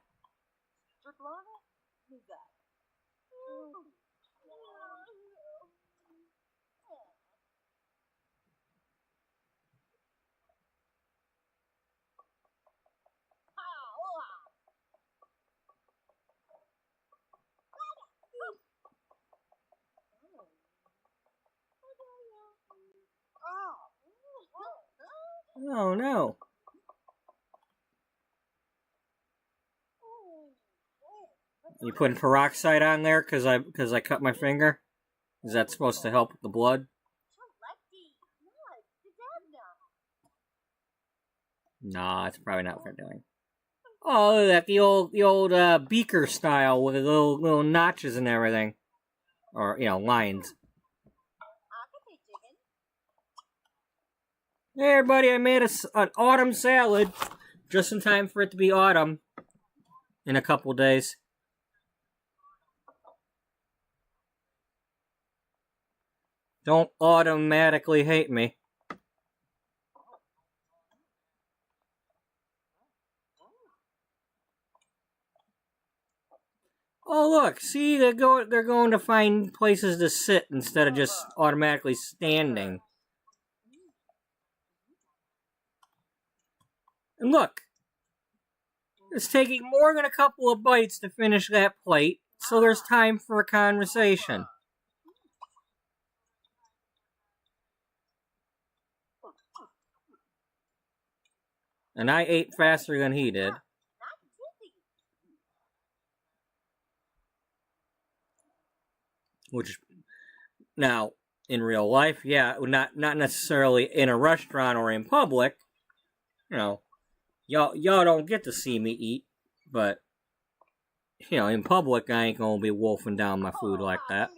Oh no. You putting peroxide on there because I cut my finger? Is that supposed to help with the blood? Nah, it's probably not what they're doing. Oh, look at that, the old beaker style with the little notches and everything. Or, lines. Hey everybody, I made an autumn salad. Just in time for it to be autumn. In a couple days. Don't automatically hate me. Oh look, see, they're going to find places to sit instead of just automatically standing. And look, it's taking more than a couple of bites to finish that plate, so there's time for a conversation. And I ate faster than he did. Which, now, in real life, yeah, not necessarily in a restaurant or in public. Y'all don't get to see me eat, but, in public, I ain't gonna be wolfing down my food like that.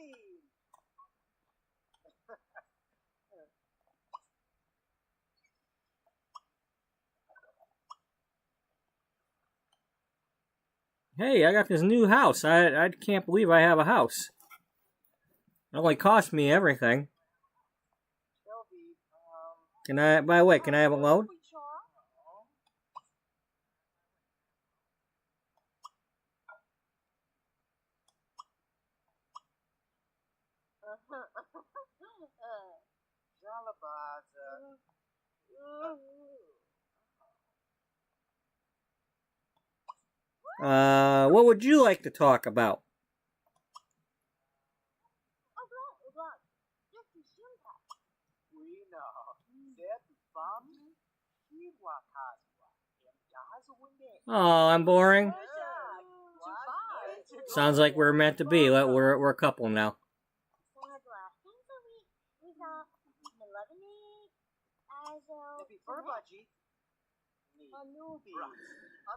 Hey, I got this new house. I can't believe I have a house. It only cost me everything. By the way, can I have a loan? Galabaza. What would you like to talk about? We know. Zed Bam. Kiwakazwa. Oh, I'm boring. Sounds like we're meant to be. We're a couple now.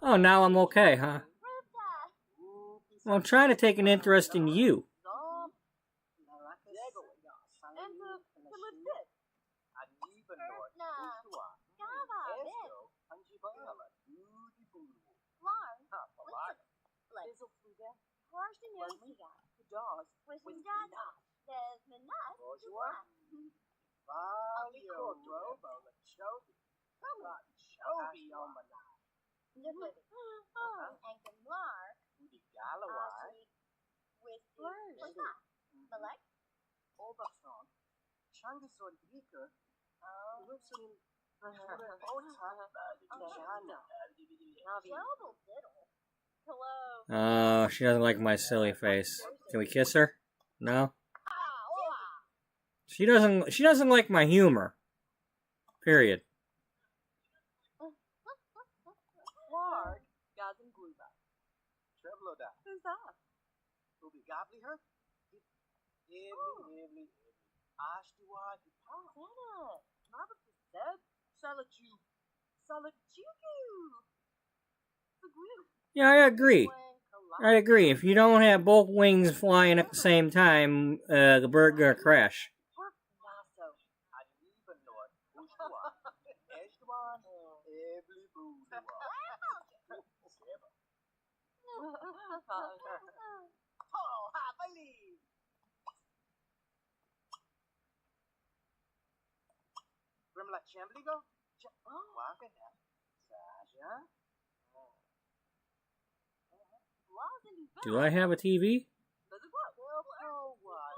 Oh, now I'm okay, huh? Well, I'm trying to take an interest in you. Oh, she doesn't like my silly face. Can we kiss her? No? She doesn't like my humor. Period. Who's that? Yeah, I agree. I agree. If you don't have both wings flying at the same time, the bird gonna crash. Do I have a TV?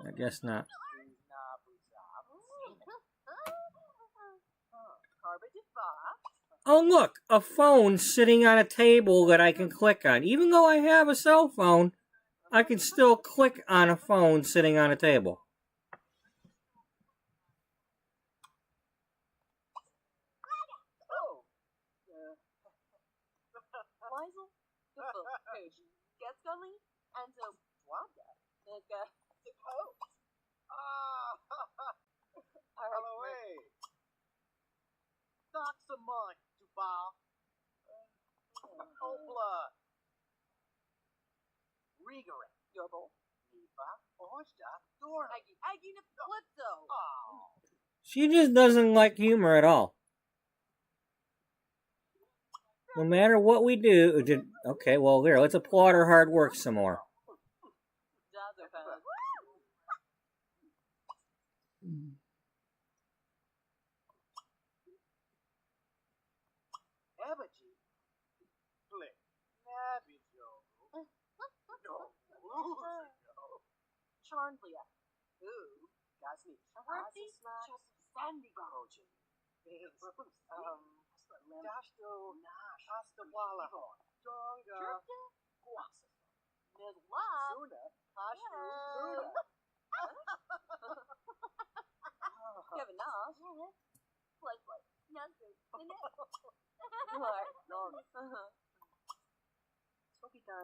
I guess not. Oh, look! A phone sitting on a table that I can click on. Even though I have a cell phone, I can still click on a phone sitting on a table. She just doesn't like humor at all. No matter what we do, okay, well, here, let's applaud her hard work some more.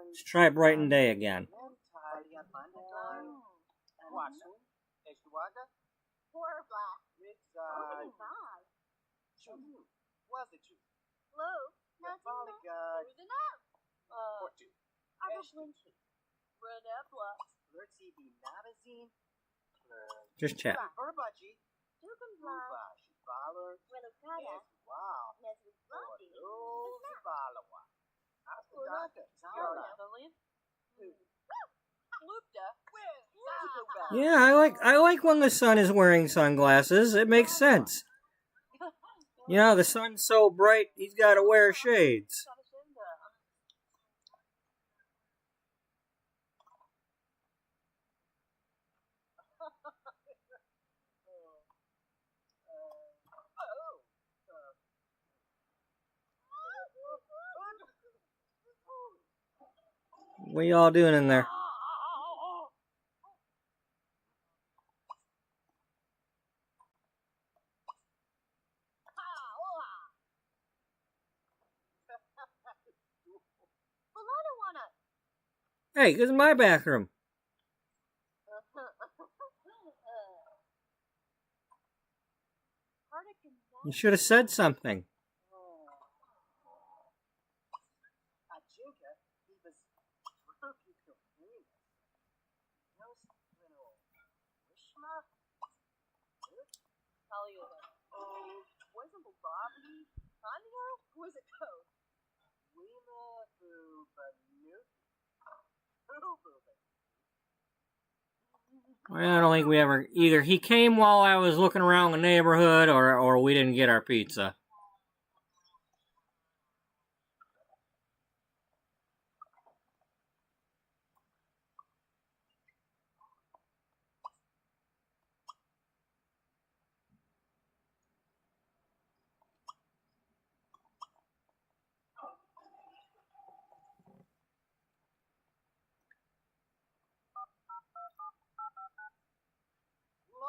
Let's try Bright and Day again. Just chat. Yeah, I like when the sun is wearing sunglasses. It makes sense. You know, the sun's so bright, he's got to wear shades. What y'all doing in there? Hey, this is my bathroom. You should have said something. Well, I don't think we ever... Either he came while I was looking around the neighborhood, or we didn't get our pizza.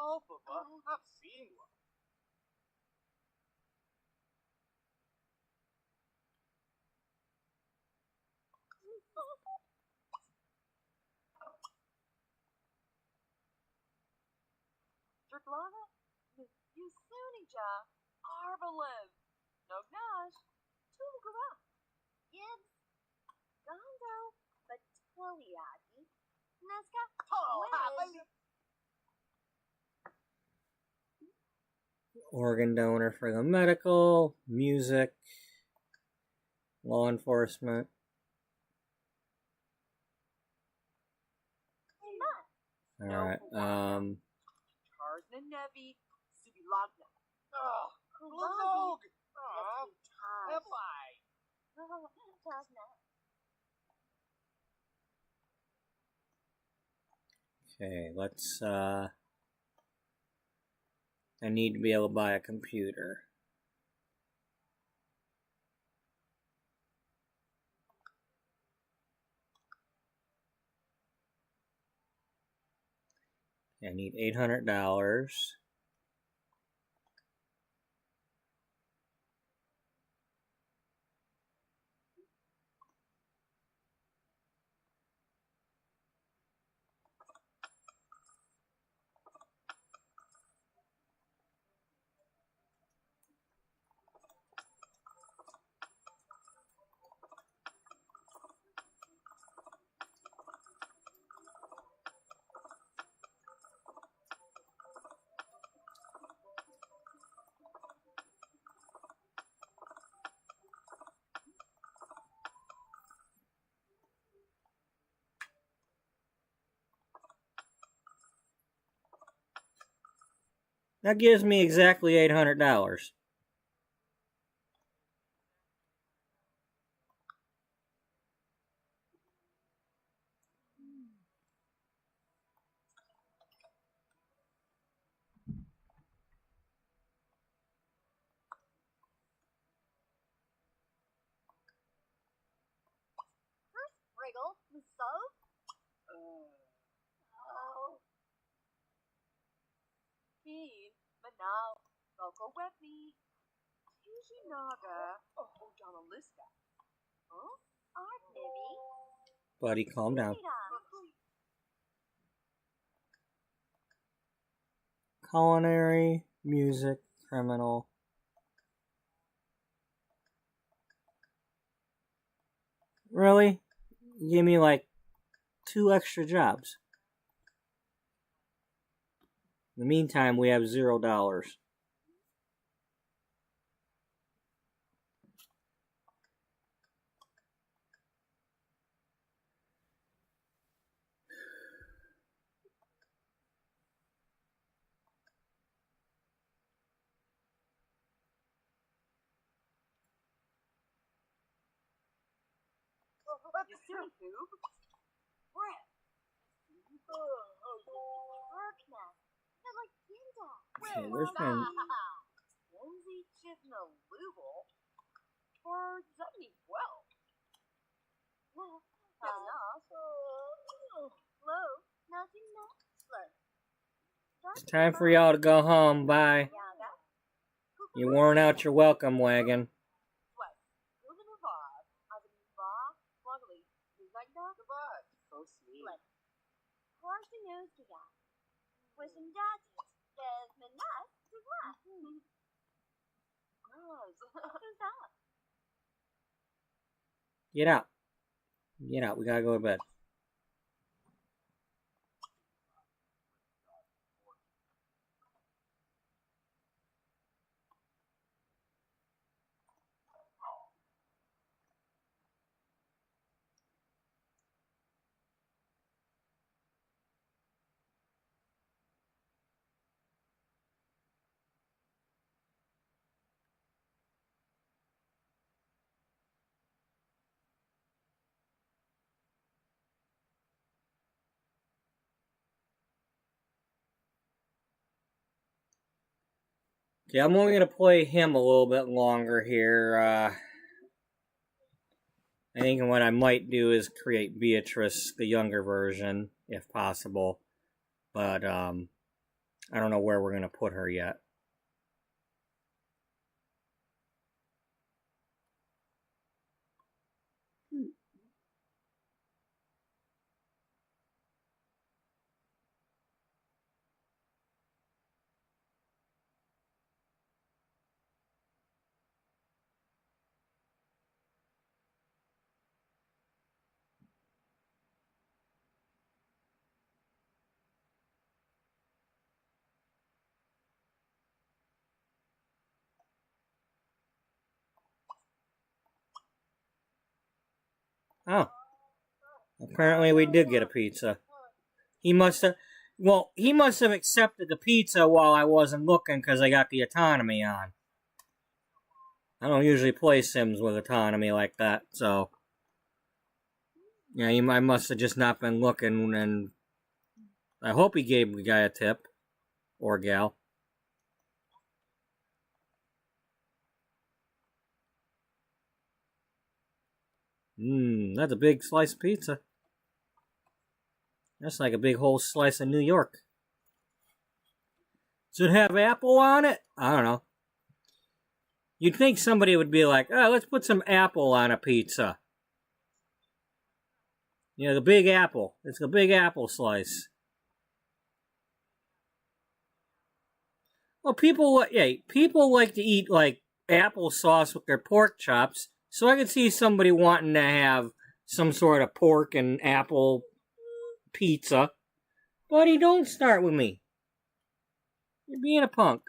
Hello, Papa. I've seen one. Drglava, Yusunija, Arbalev, Nognash, Tulgura, Gibbs, Gondo, Batiliadi, Nesca, Wiz. Organ donor for the medical, music, law enforcement. Alright, Tarzan Nevi, Subilagna. Glazog! Bye. okay, let's, I need to be able to buy a computer. I need $800. That gives me exactly $800. Wriggle, Musov? Keen, Manal, Goko Wepi, Tijinaga, Journalista. Art Nibi. Buddy, calm down. Culinary, music, criminal. Really? Give me like 2 extra jobs. In the meantime, we have $0. Yasumi Hoob? Brett. Kirkness. They're like Ginda. Okay, where's my... Lindsay Chivna Lugal. For 70 well. That's not. It's time for y'all to go home. Bye. You worn out your welcome wagon. Get out. Get out. We gotta go to bed. Yeah, I'm only going to play him a little bit longer here. I think what I might do is create Beatrice, the younger version, if possible. But I don't know where we're going to put her yet. Oh. Apparently we did get a pizza. He must have accepted the pizza while I wasn't looking because I got the autonomy on. I don't usually play Sims with autonomy like that, so... Yeah, I must have just not been looking, and... I hope he gave the guy a tip. Or gal. That's a big slice of pizza. That's like a big whole slice of New York. Does it have apple on it? I don't know. You'd think somebody would be like, oh, let's put some apple on a pizza. You know, the big apple. It's a big apple slice. Well, people like to eat, like, applesauce with their pork chops, so I could see somebody wanting to have some sort of pork and apple pizza. Buddy, don't start with me. You're being a punk.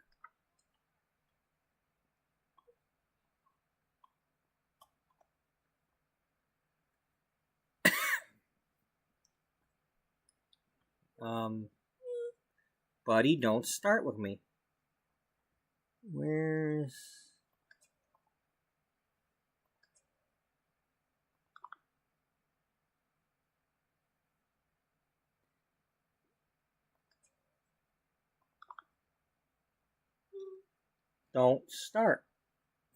Buddy, don't start with me. Where's... Don't start.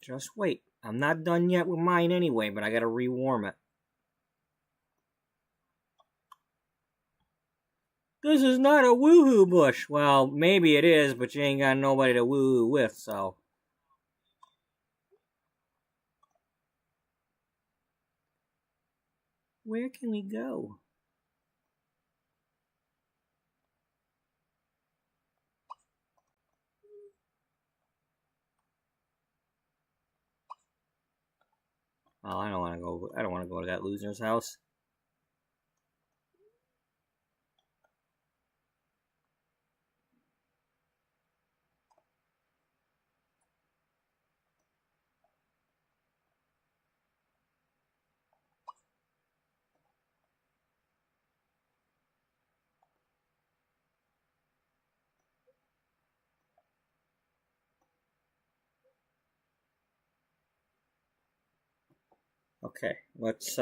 Just wait. I'm not done yet with mine anyway, but I gotta rewarm it. This is not a woohoo bush. Well, maybe it is, but you ain't got nobody to woohoo with, so... Where can we go? Oh, I don't want to go to that loser's house. Okay, let's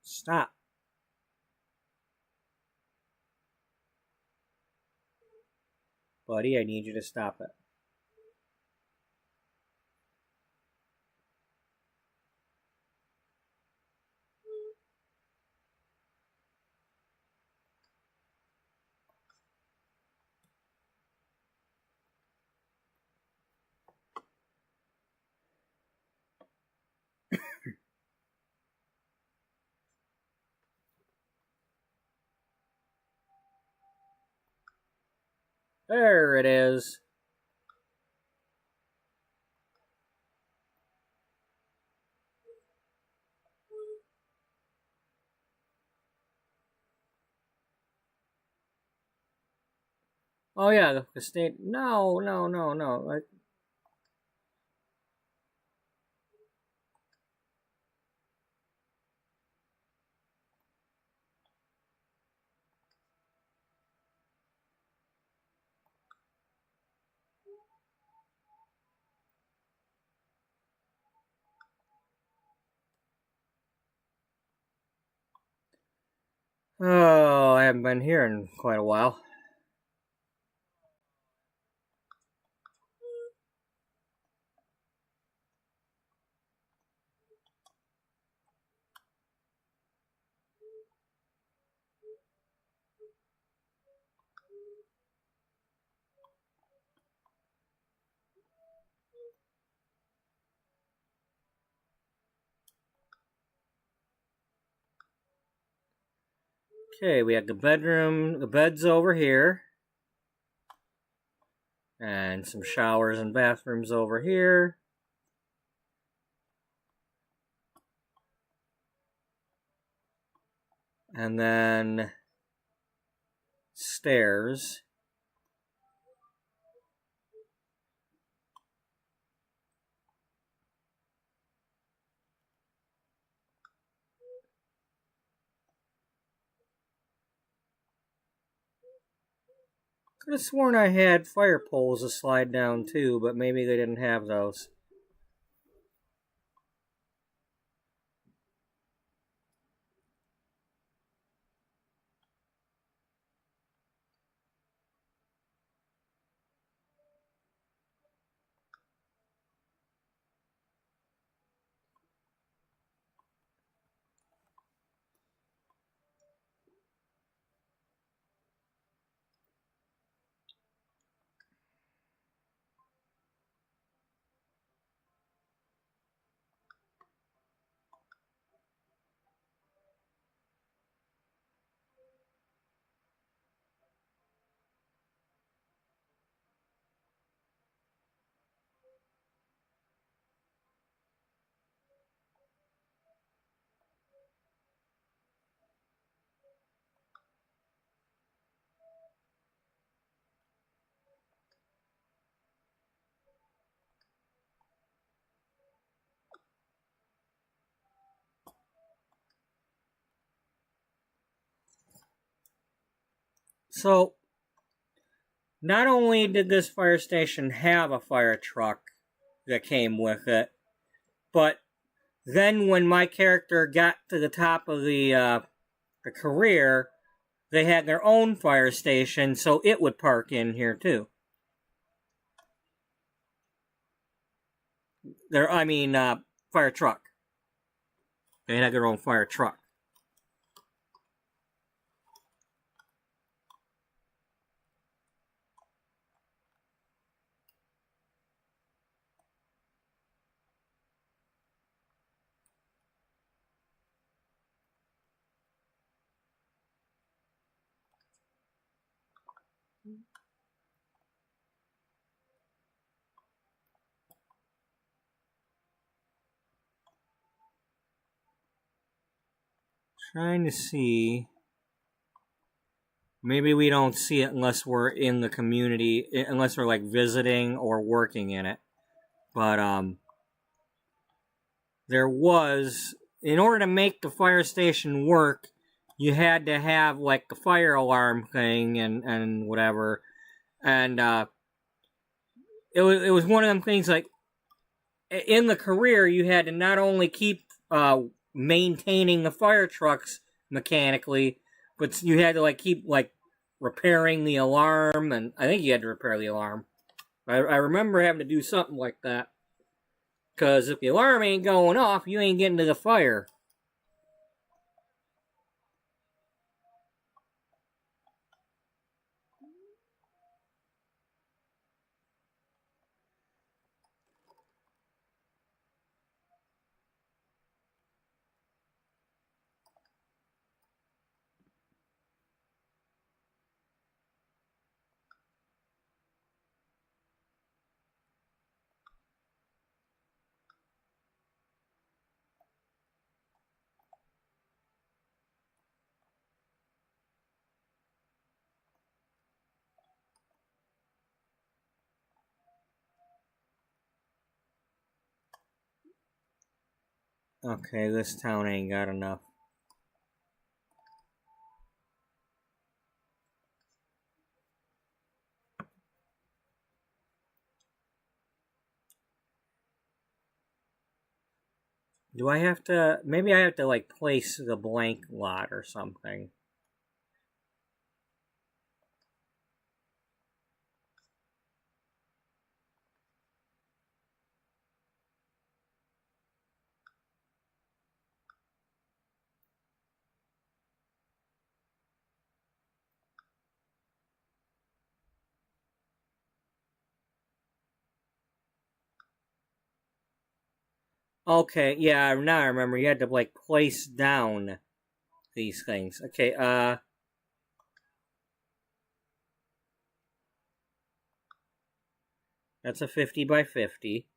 stop. buddy. I need you to stop it. There it is. Oh yeah, the state. No. Oh, I haven't been here in quite a while. Okay, we have the bedroom. The bed's over here. And some showers and bathrooms over here. And then stairs. Could have sworn I had fire poles to slide down too, but maybe they didn't have those. So, not only did this fire station have a fire truck that came with it, but then when my character got to the top of the career, they had their own fire station, so it would park in here too. Fire truck. They had their own fire truck. Trying to see. Maybe we don't see it unless we're in the community, unless we're like visiting or working in it. But there was, in order to make the fire station work, you had to have like the fire alarm thing and whatever. And it was one of them things like in the career you had to not only keep maintaining the fire trucks mechanically, but you had to like keep like repairing the alarm, and I think you had to repair the alarm. I remember having to do something like that. Because if the alarm ain't going off, you ain't getting to the fire. Okay, this town ain't got enough. Do I have to... Maybe I have to, like, place the blank lot or something. Okay, yeah, now I remember. You had to, like, place down these things. Okay, that's a 50 by 50.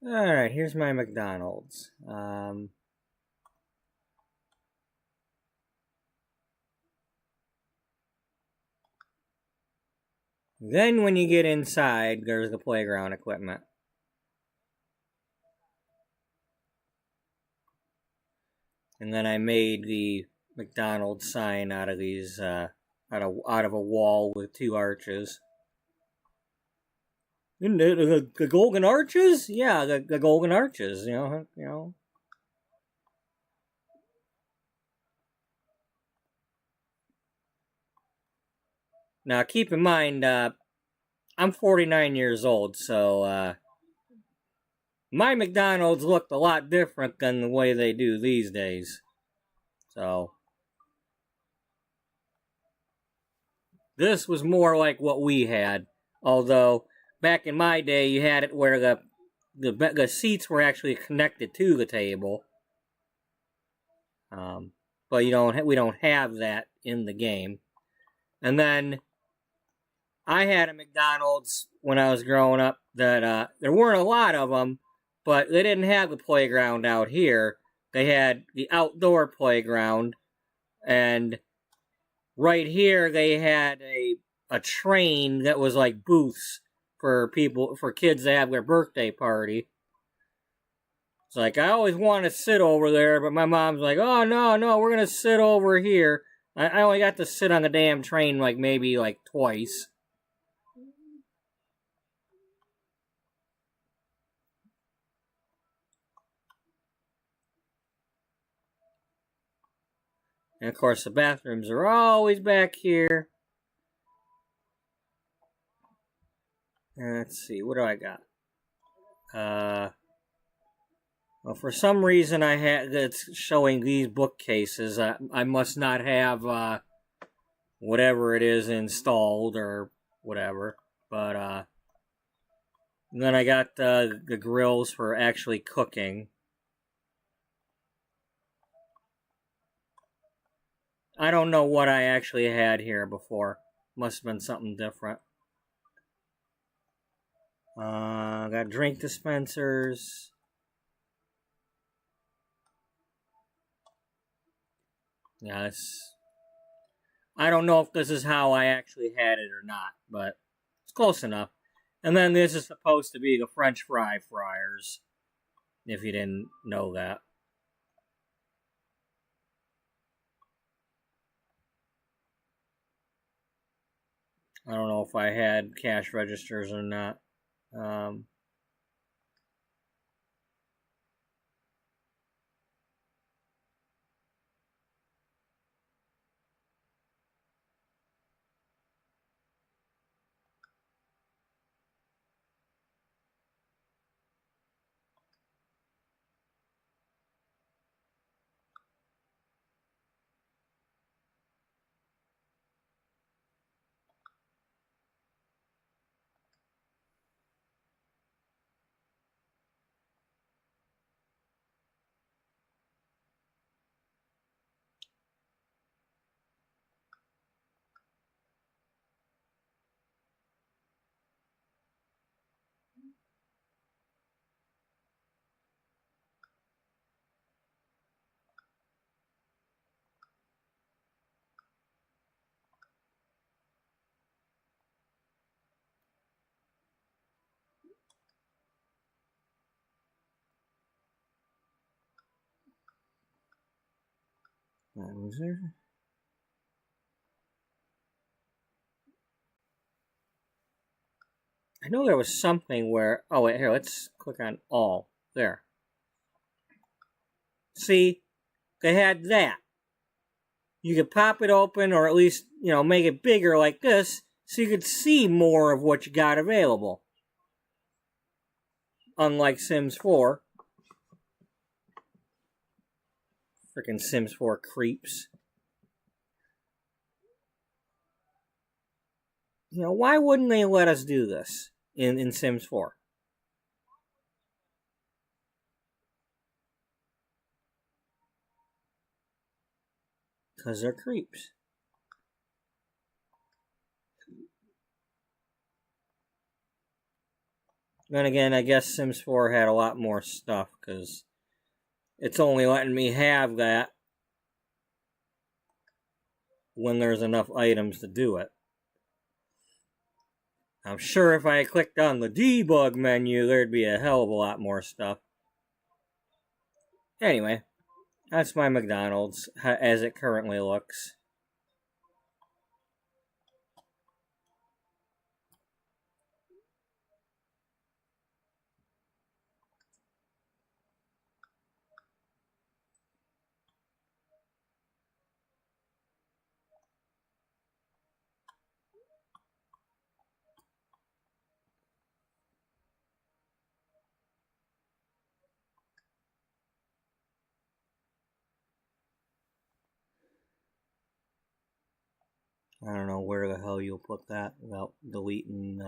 Alright, here's my McDonald's. Then when you get inside, there's the playground equipment. And then I made the McDonald's sign out of these, out of a wall with 2 arches. The golden arches? Yeah, the golden arches, you know. Now, keep in mind, I'm 49 years old, so, my McDonald's looked a lot different than the way they do these days. So, this was more like what we had. Although, back in my day, you had it where the seats were actually connected to the table. But we don't have that in the game. And then I had a McDonald's when I was growing up that there weren't a lot of them, but they didn't have the playground out here. They had the outdoor playground, and right here they had a train that was like booths for kids to have their birthday party. It's like, I always want to sit over there, but my mom's like, oh, no, we're going to sit over here. I only got to sit on the damn train like maybe like twice. And of course the bathrooms are always back here. And let's see, what do I got? Well, for some reason I had it's showing these bookcases. I must not have whatever it is installed or whatever. But then I got the grills for actually cooking. I don't know what I actually had here before. Must have been something different. Got drink dispensers. Yes. I don't know if this is how I actually had it or not, but it's close enough. And then this is supposed to be the French fry fryers, if you didn't know that. I don't know if I had cash registers or not. Was there? I know there was something where... Oh, wait, here, let's click on all. There. See? They had that. You could pop it open or at least, make it bigger like this so you could see more of what you got available. Unlike Sims 4. Freaking Sims 4 creeps. Why wouldn't they let us do this in Sims 4? Because they're creeps. Then again, I guess Sims 4 had a lot more stuff, because it's only letting me have that when there's enough items to do it. I'm sure if I clicked on the debug menu, there'd be a hell of a lot more stuff. Anyway, that's my McDonald's as it currently looks. I don't know where the hell you'll put that without deleting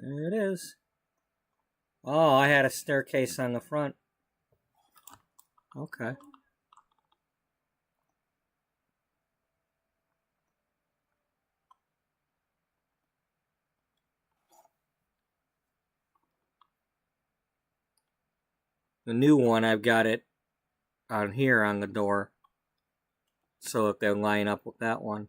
There it is. Oh, I had a staircase on the front. Okay. The new one, I've got it on here on the door, so that they'll line up with that one.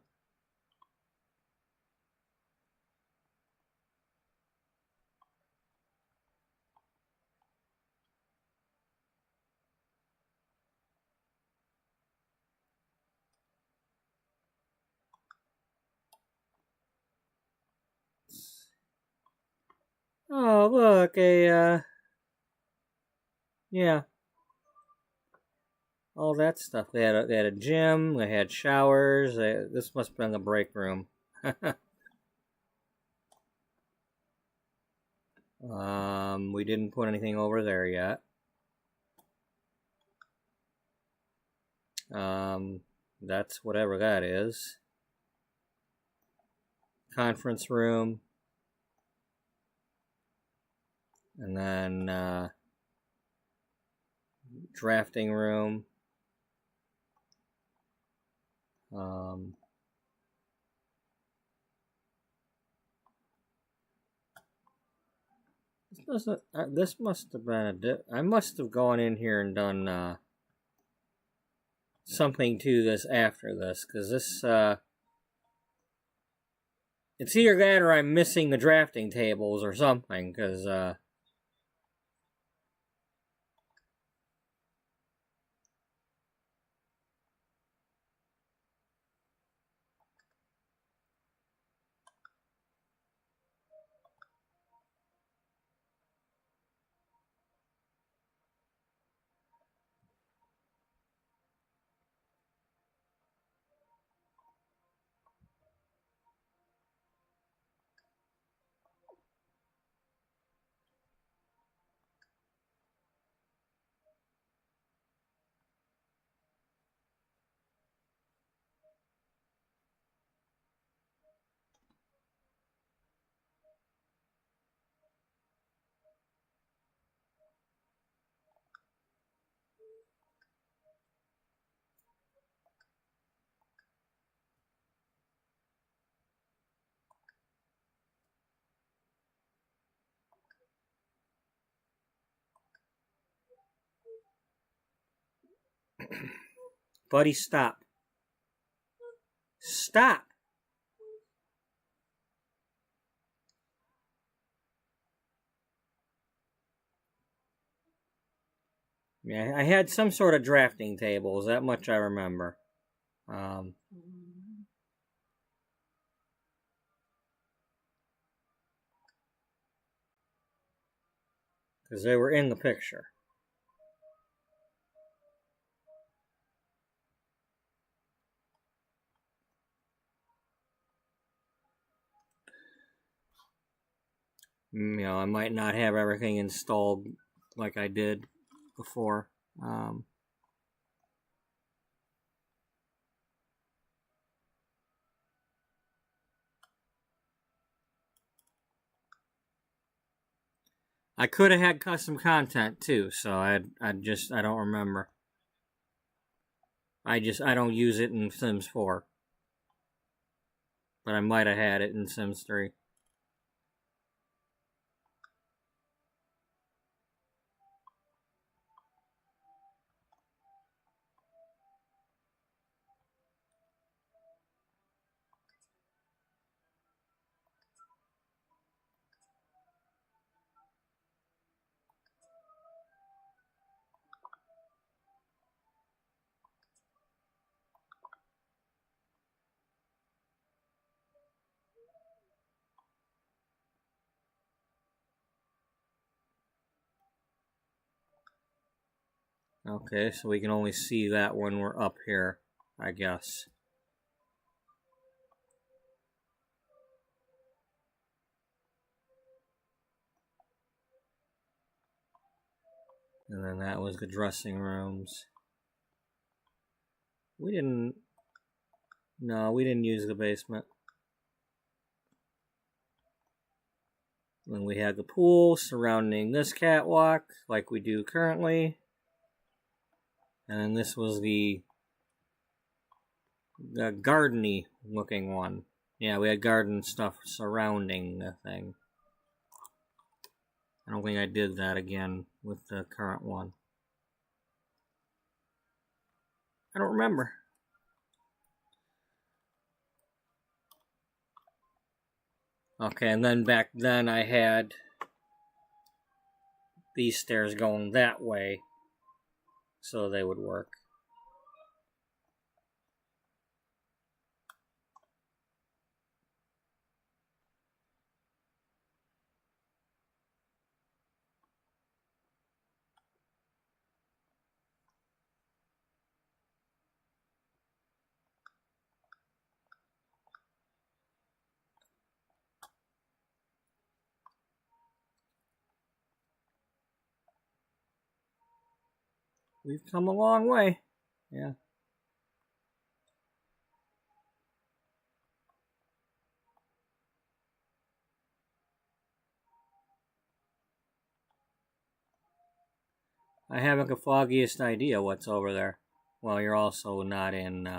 Oh, look, yeah, all that stuff. They had a gym, they had showers. This must have been the break room. We didn't put anything over there yet. That's whatever that is. Conference room. And then, drafting room. This must have been I must have gone in here and done, something to this after this, because this, it's either that or I'm missing the drafting tables or something, because, buddy, stop. Stop! Yeah, I had some sort of drafting tables, that much I remember. Because they were in the picture. I might not have everything installed like I did before. I could have had custom content too, so I don't remember. I don't use it in Sims 4. But I might have had it in Sims 3. Okay, so we can only see that when we're up here, I guess. And then that was the dressing rooms. We didn't use the basement. Then we have the pool surrounding this catwalk, like we do currently. And this was the garden-y looking one. Yeah, we had garden stuff surrounding the thing. I don't think I did that again with the current one. I don't remember. Okay, and then back then I had these stairs going that way, so they would work. We've come a long way. Yeah. I haven't the foggiest idea what's over there. Well, you're also not in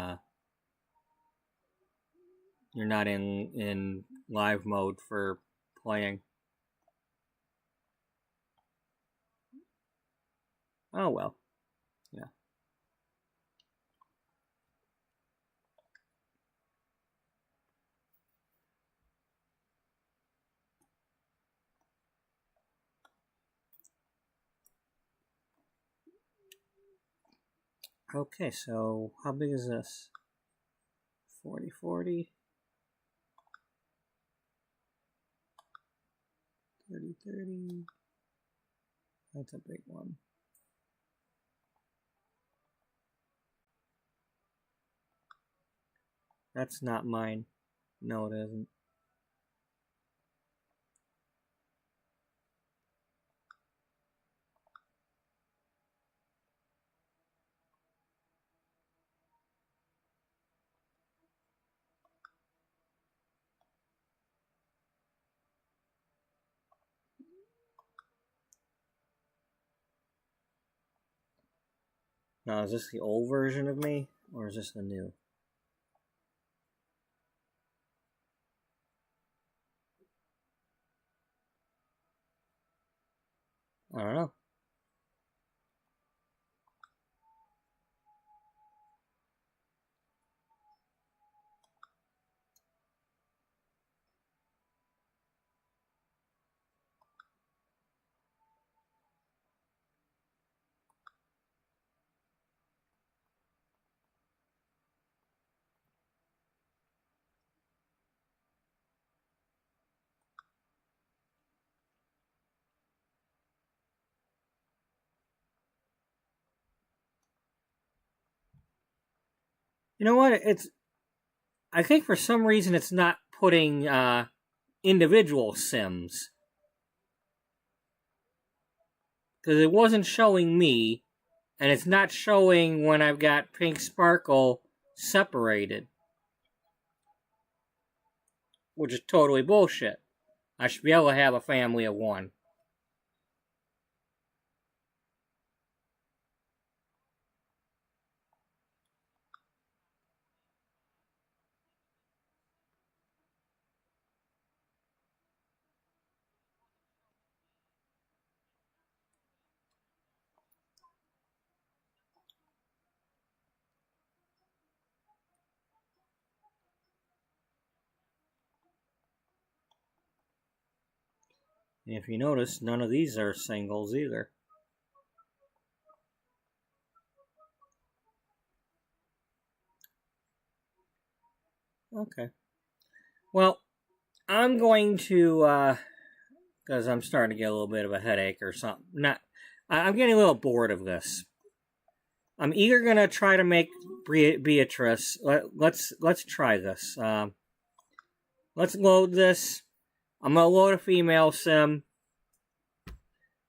you're not in live mode for playing. Oh well. Yeah. Okay, so how big is this? 40-40. 30-30. That's a big one. That's not mine. No, it isn't. Now, is this the old version of me, or is this the new? I don't know. You know what? I think for some reason it's not putting individual sims. Because it wasn't showing me, and it's not showing when I've got Pink Sparkle separated. Which is totally bullshit. I should be able to have a family of one. And if you notice, none of these are singles either. Okay. Well, I'm going to, because I'm starting to get a little bit of a headache or something. I'm getting a little bored of this. I'm either going to try to make Beatrice. Let's try this. Let's load this. I'm going to load a female sim.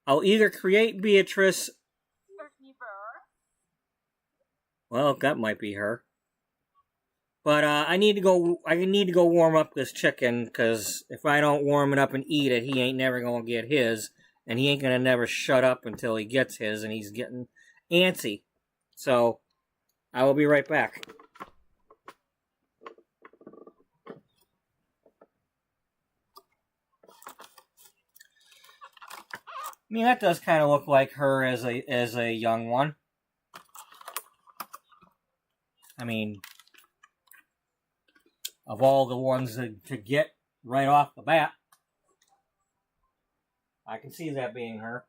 I'll either create Beatrice. Well, that might be her. But I need to go. I need to go warm up this chicken, because if I don't warm it up and eat it, he ain't never gonna get his, and he ain't gonna never shut up until he gets his, and he's getting antsy. So I will be right back. I mean, that does kind of look like her as a young one. I mean, of all the ones to get right off the bat, I can see that being her.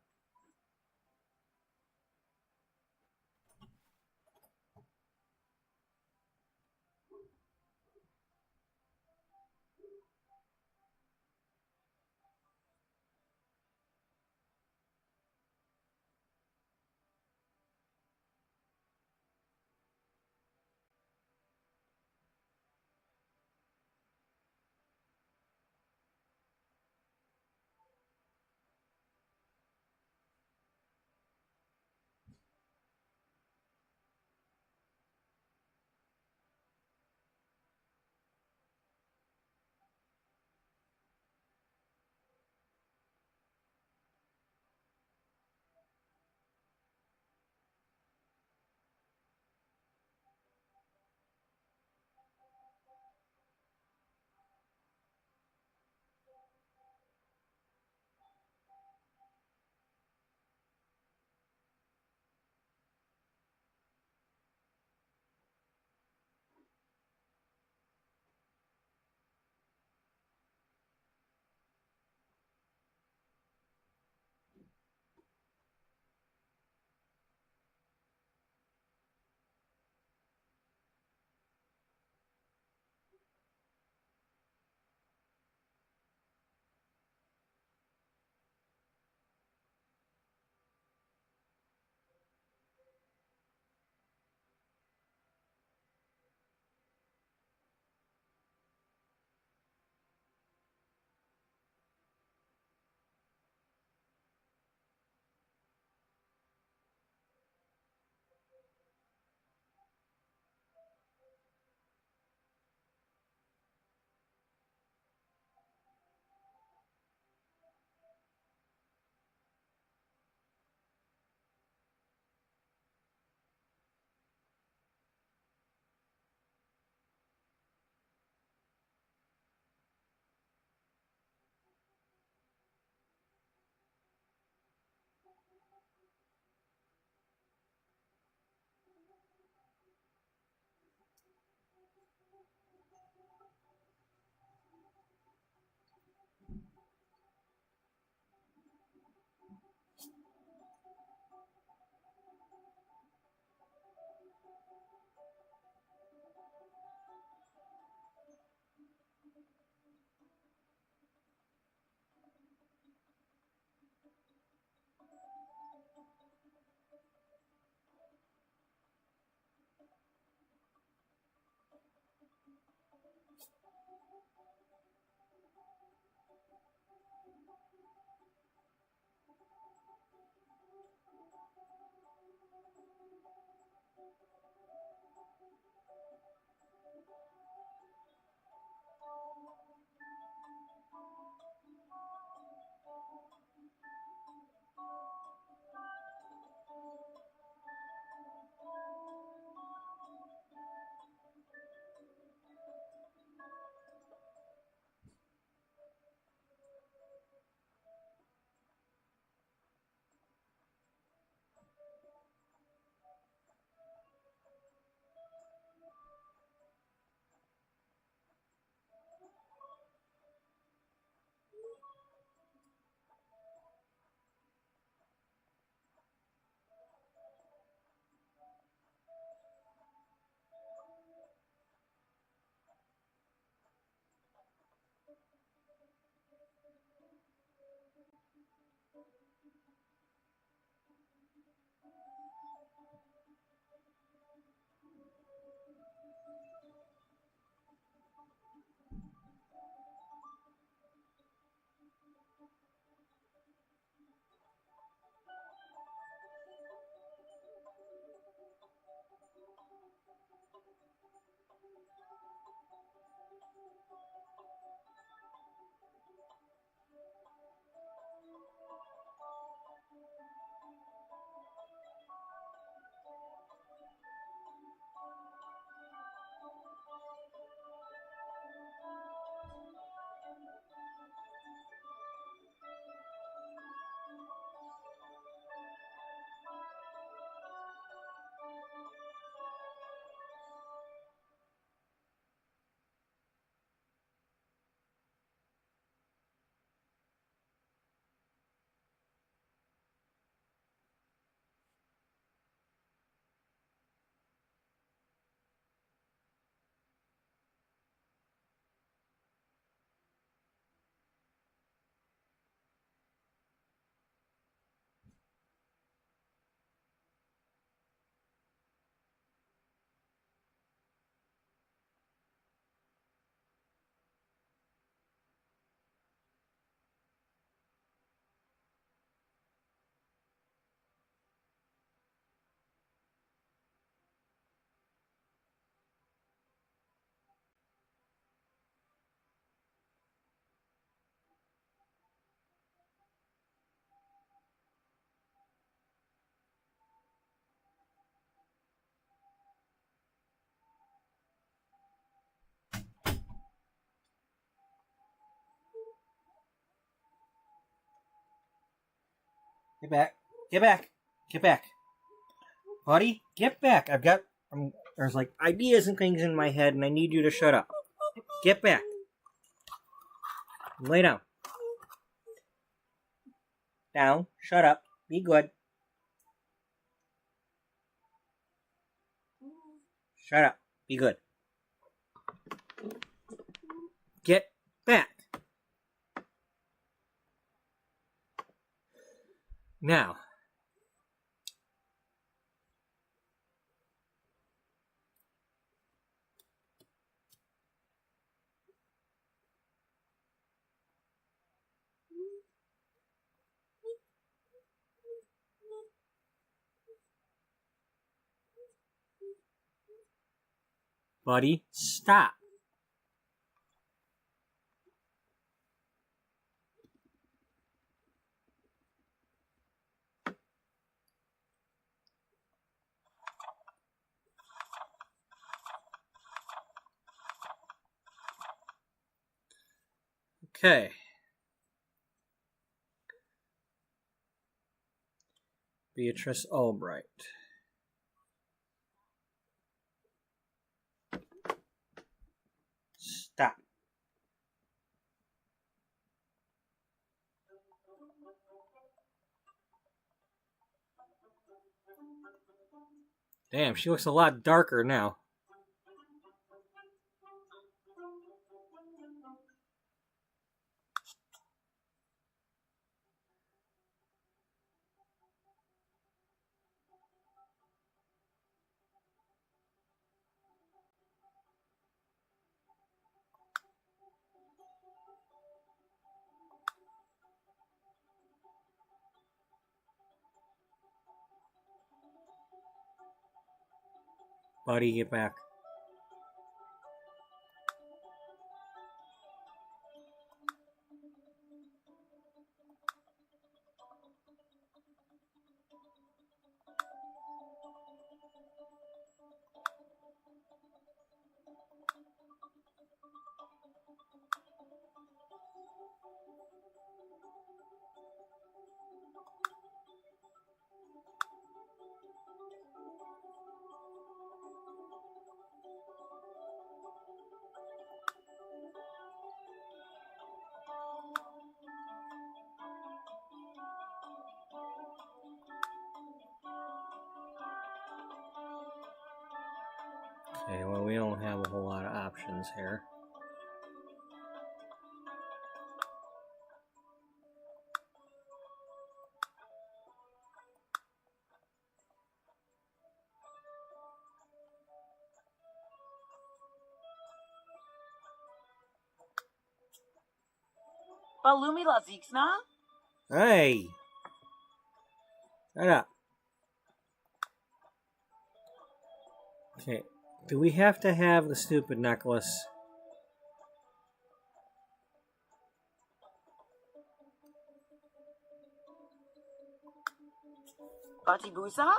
Get back. Get back. Get back. Buddy, get back. There's like ideas and things in my head, and I need you to shut up. Get back. Lay down. Down. Shut up. Be good. Shut up. Be good. Get back. Now. Buddy, stop. Okay. Beatrice Ullbright. Stop. Damn, she looks a lot darker now. Buddy, get back. Okay, well, we don't have a whole lot of options here. Balumi la Zixna? Hey! Shut up. Okay, do we have to have the stupid necklace? Batibusa?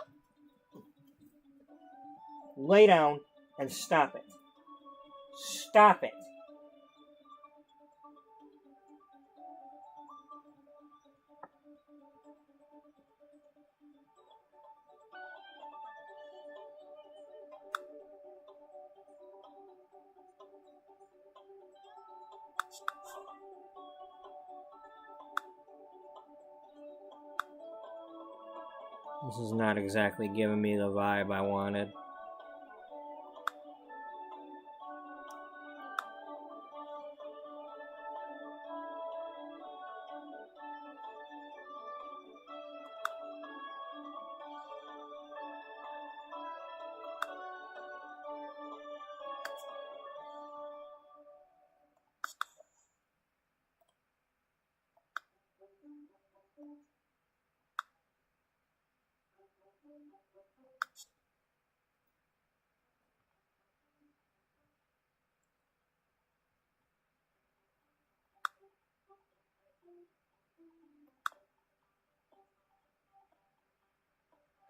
Lay down and stop it. Stop it. This is not exactly giving me the vibe I wanted.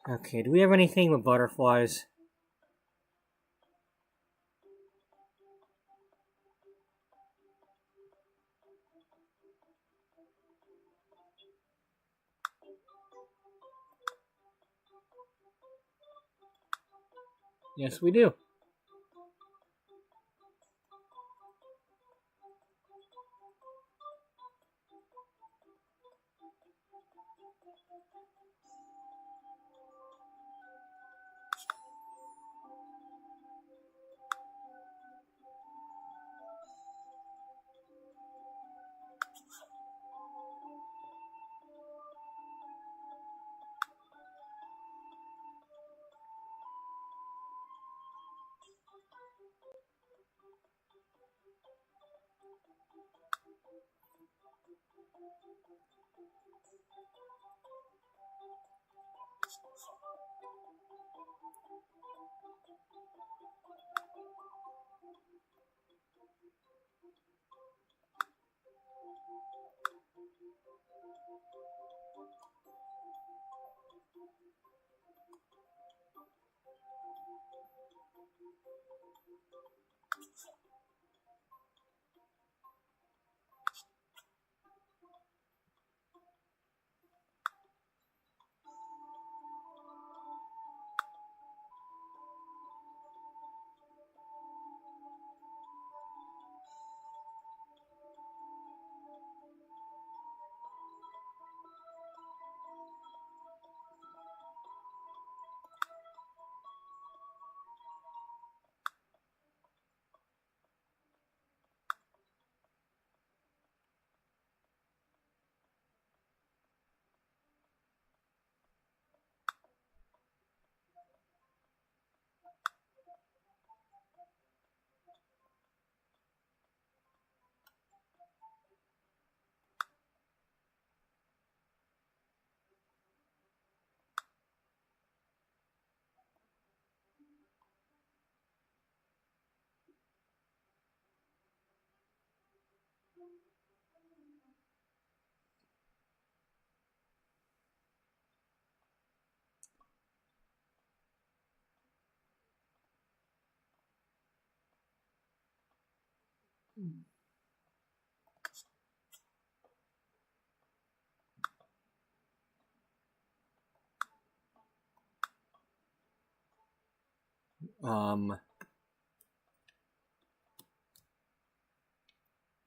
Okay, do we have anything with butterflies? Yes, we do.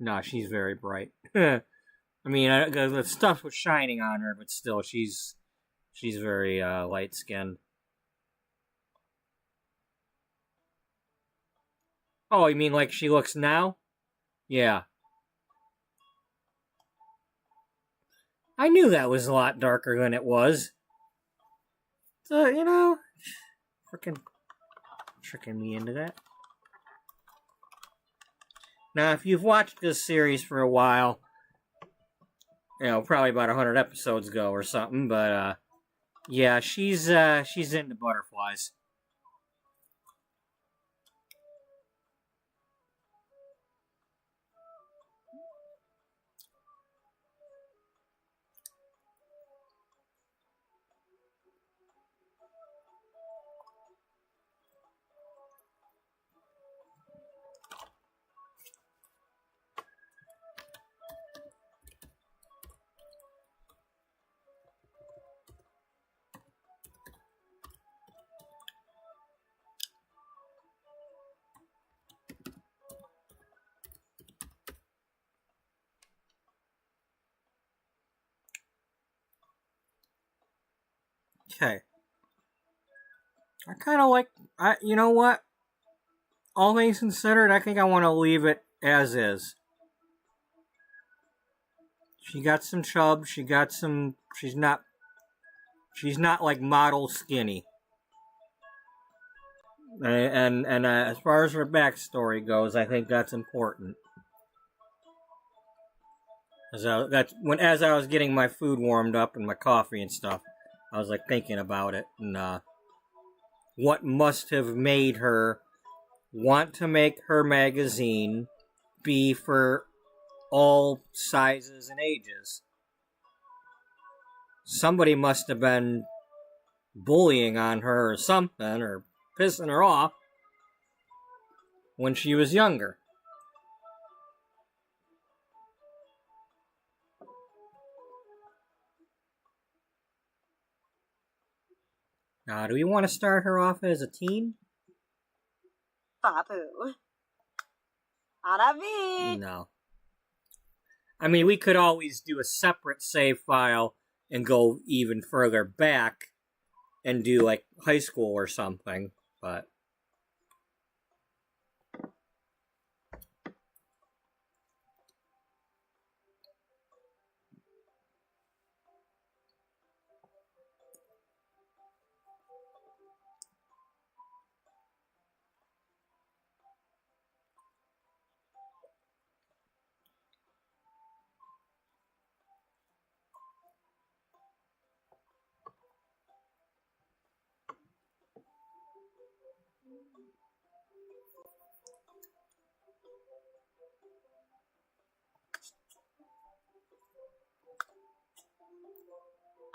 No, she's very bright. I mean, the stuff was shining on her, but still, she's very light skinned. Oh, you mean like she looks now? Yeah. I knew that was a lot darker than it was. So, you know, freaking tricking me into that. Now, if you've watched this series for a while, you know, probably about 100 episodes ago or something, but yeah, she's into butterflies. Okay. I kind of like, you know what? All things considered, I think I want to leave it as is. She got some chub. She got some. She's not like model skinny. And as far as her backstory goes, I think that's important. As I was getting my food warmed up and my coffee and stuff, I was like thinking about it and what must have made her want to make her magazine be for all sizes and ages. Somebody must have been bullying on her or something, or pissing her off when she was younger. Now, do we want to start her off as a teen? Papu. Arabi. No. I mean, we could always do a separate save file and go even further back and do like high school or something, but...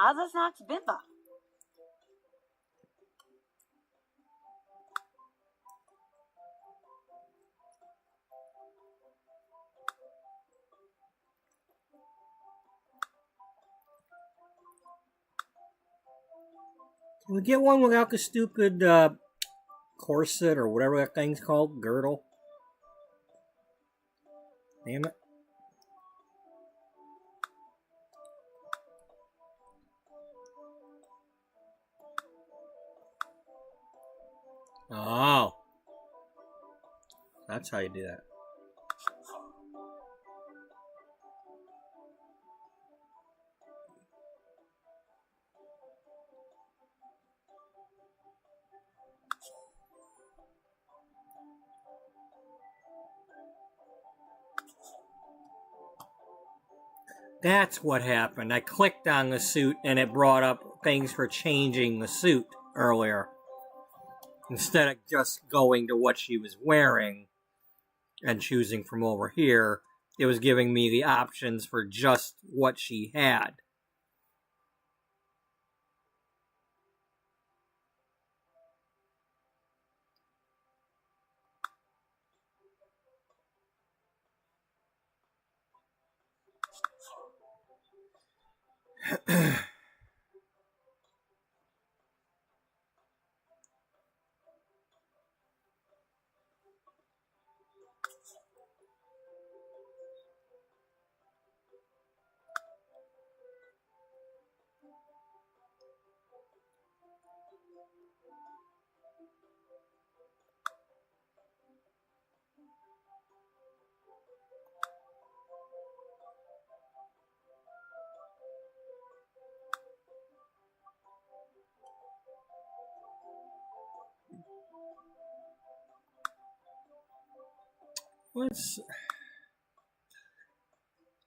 Azasnax Bimba. Can we get one without the stupid corset or whatever that thing's called? Girdle? Damn it. Oh. That's how you do that. That's what happened. I clicked on the suit and it brought up things for changing the suit earlier. Instead of just going to what she was wearing and choosing from over here, it was giving me the options for just what she had.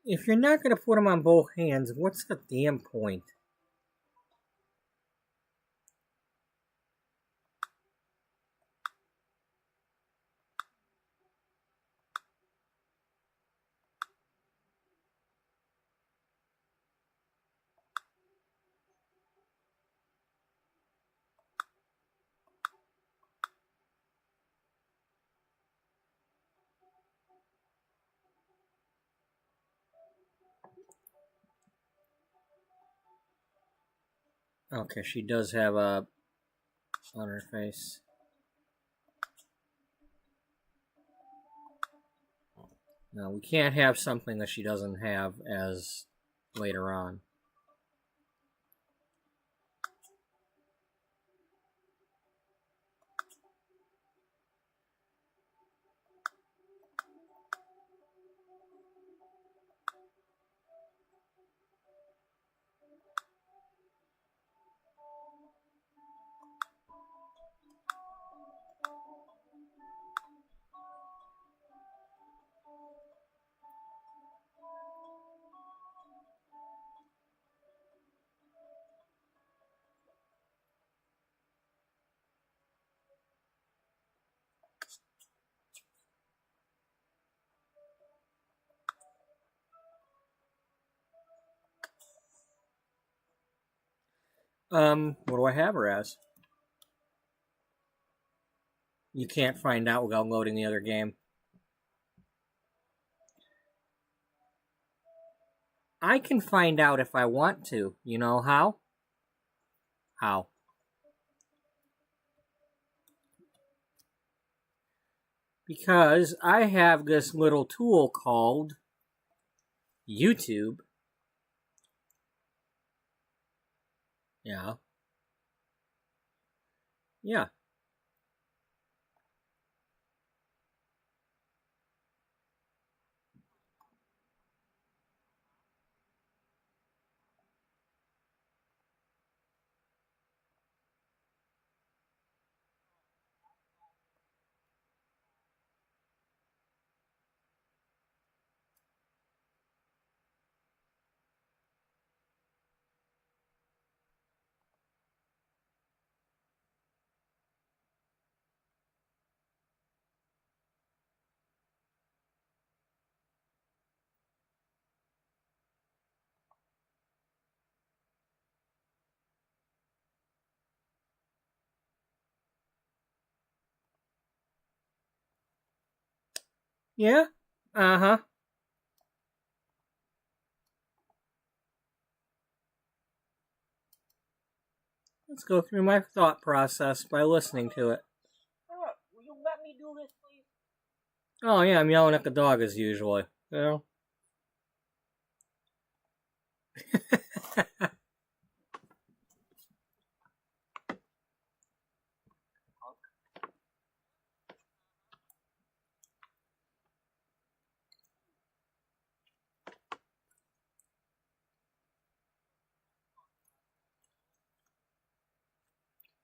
If you're not going to put them on both hands, what's the damn point? Okay, she does have a on her face. No, we can't have something that she doesn't have as later on. What do I have her as? You can't find out without loading the other game. I can find out if I want to. You know how? How? because I have this little tool called YouTube. Yeah. Yeah. Yeah. Uh-huh. Let's go through my thought process by listening to it. Will you let me do this, please? Oh, yeah, I'm yelling at the dog as usual. You know?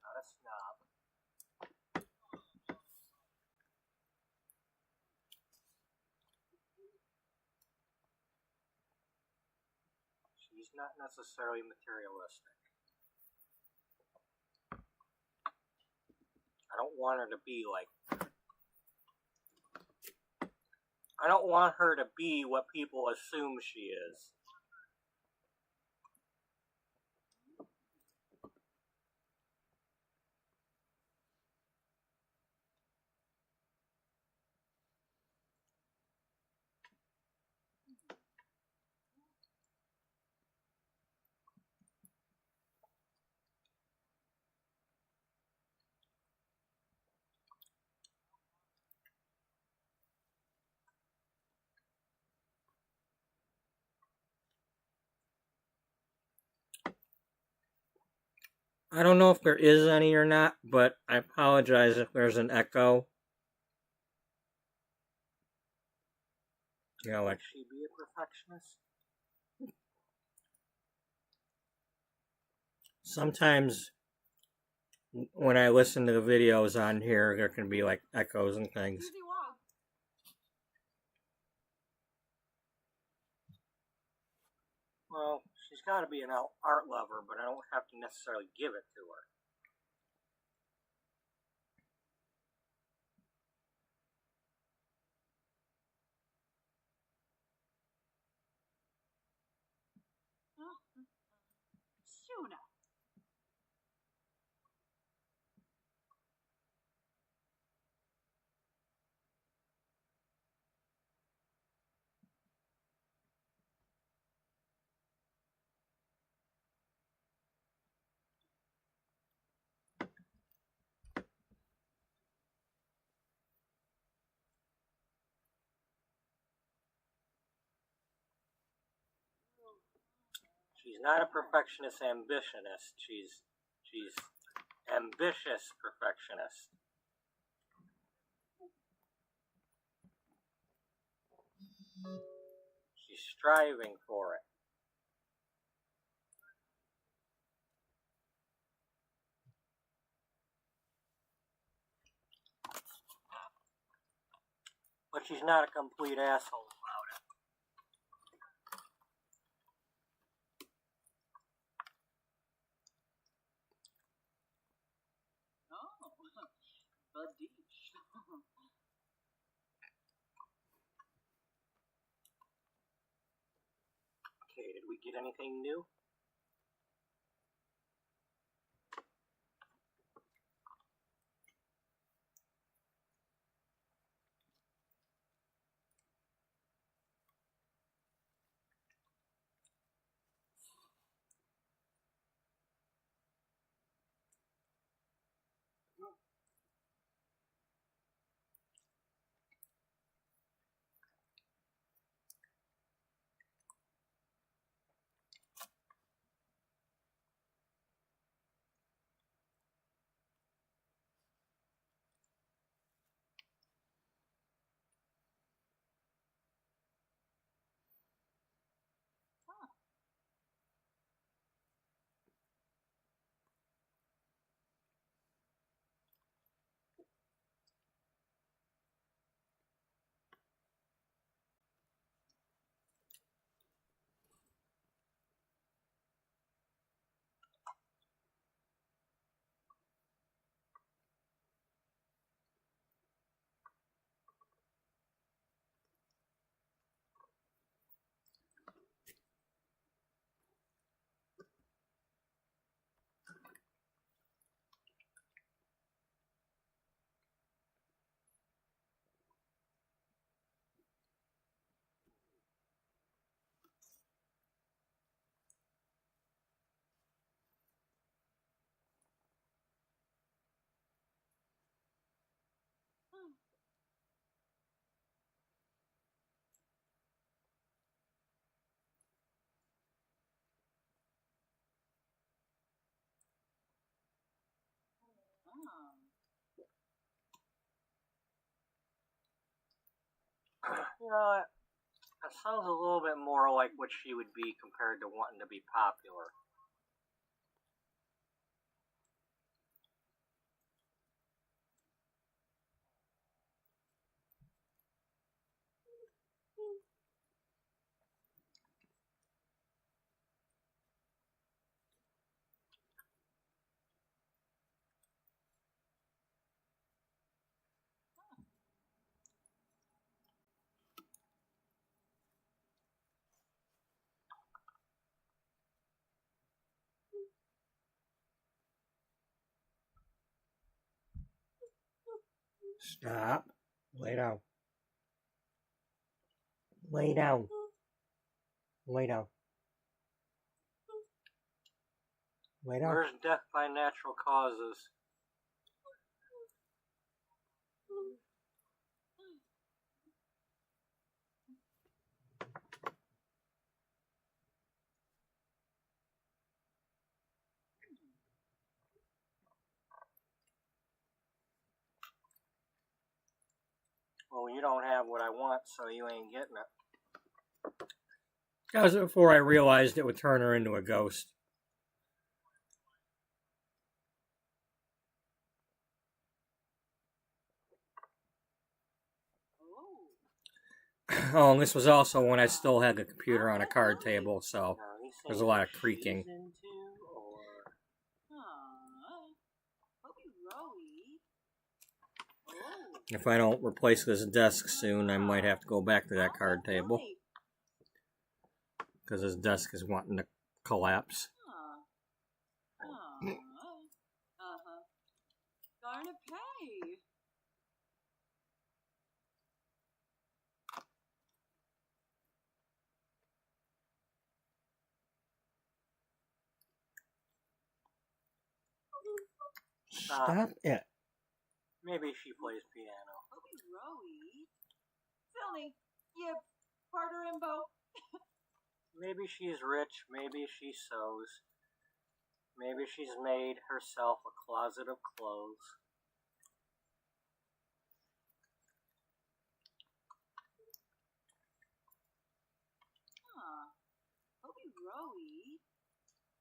Not a snob. She's not necessarily materialistic. I don't want her to be like. I don't want her to be what people assume she is. I don't know if there is any or not, but I apologize if there's an echo. You know, like, Would she be a perfectionist? sometimes when I listen to the videos on here, there can be like echoes and things. Well, she's got to be an art lover, but I don't have to necessarily give it to her. Shuna. She's not a perfectionist ambitionist. She's ambitious perfectionist. She's striving for it. But she's not a complete asshole about it. Oh, Badish. Okay, did we get anything new? You know, that sounds a little bit more like what she would be compared to wanting to be popular. Stop. Lay down. Lay down. Lay down. Lay down. Where's death by natural causes? Well, you don't have what I want, so you ain't getting it. That was before I realized it would turn her into a ghost. Oh, and this was also when I still had the computer on a card table, so there's a lot of creaking. If I don't replace this desk soon, I might have to go back to that card table. Because this desk is wanting to collapse. Darn a pay. Stop it. Maybe she plays piano. Silly, you Carter Imbo. Maybe she's rich, maybe she sews. Maybe she's made herself a closet of clothes.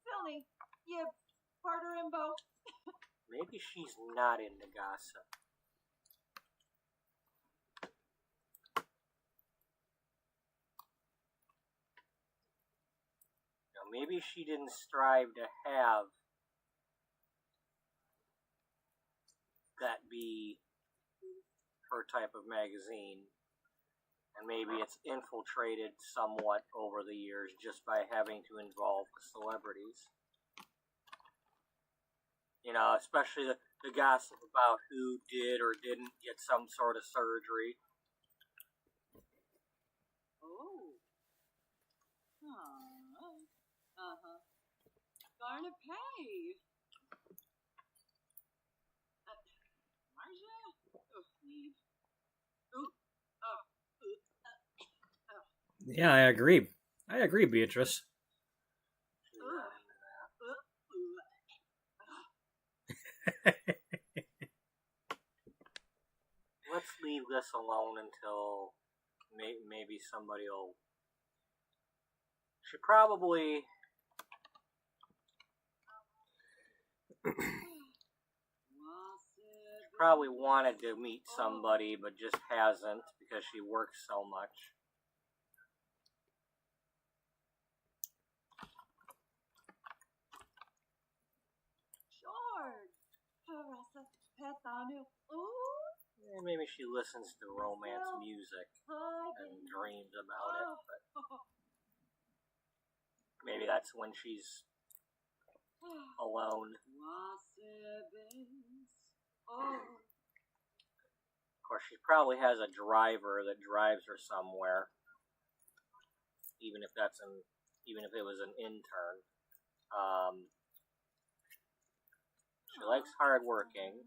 Silly, you Carter Imbo. Maybe she's not into gossip. Now, maybe she didn't strive to have that be her type of magazine. And maybe it's infiltrated somewhat over the years just by having to involve celebrities. You know, especially the gossip about who did or didn't get some sort of surgery. Darn a pay. Marcia? Leave. Yeah, I agree. I agree, Beatrice. Let's leave this alone until maybe somebody will... She probably... probably wanted to meet somebody, but just hasn't because she works so much. Maybe she listens to romance music and dreams about it, but maybe that's when she's alone. Of course, she probably has a driver that drives her somewhere, even if it was an intern. She likes hard working.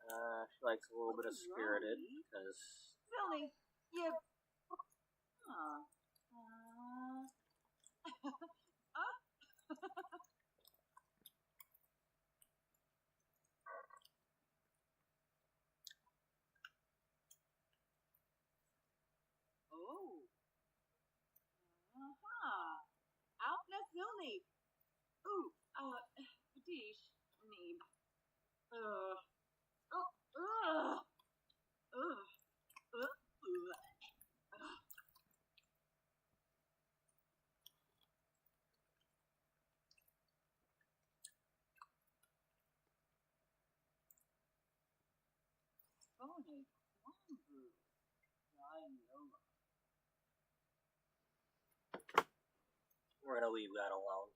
She likes a little bit of Spirited because. Silly, you. We're going to leave that alone.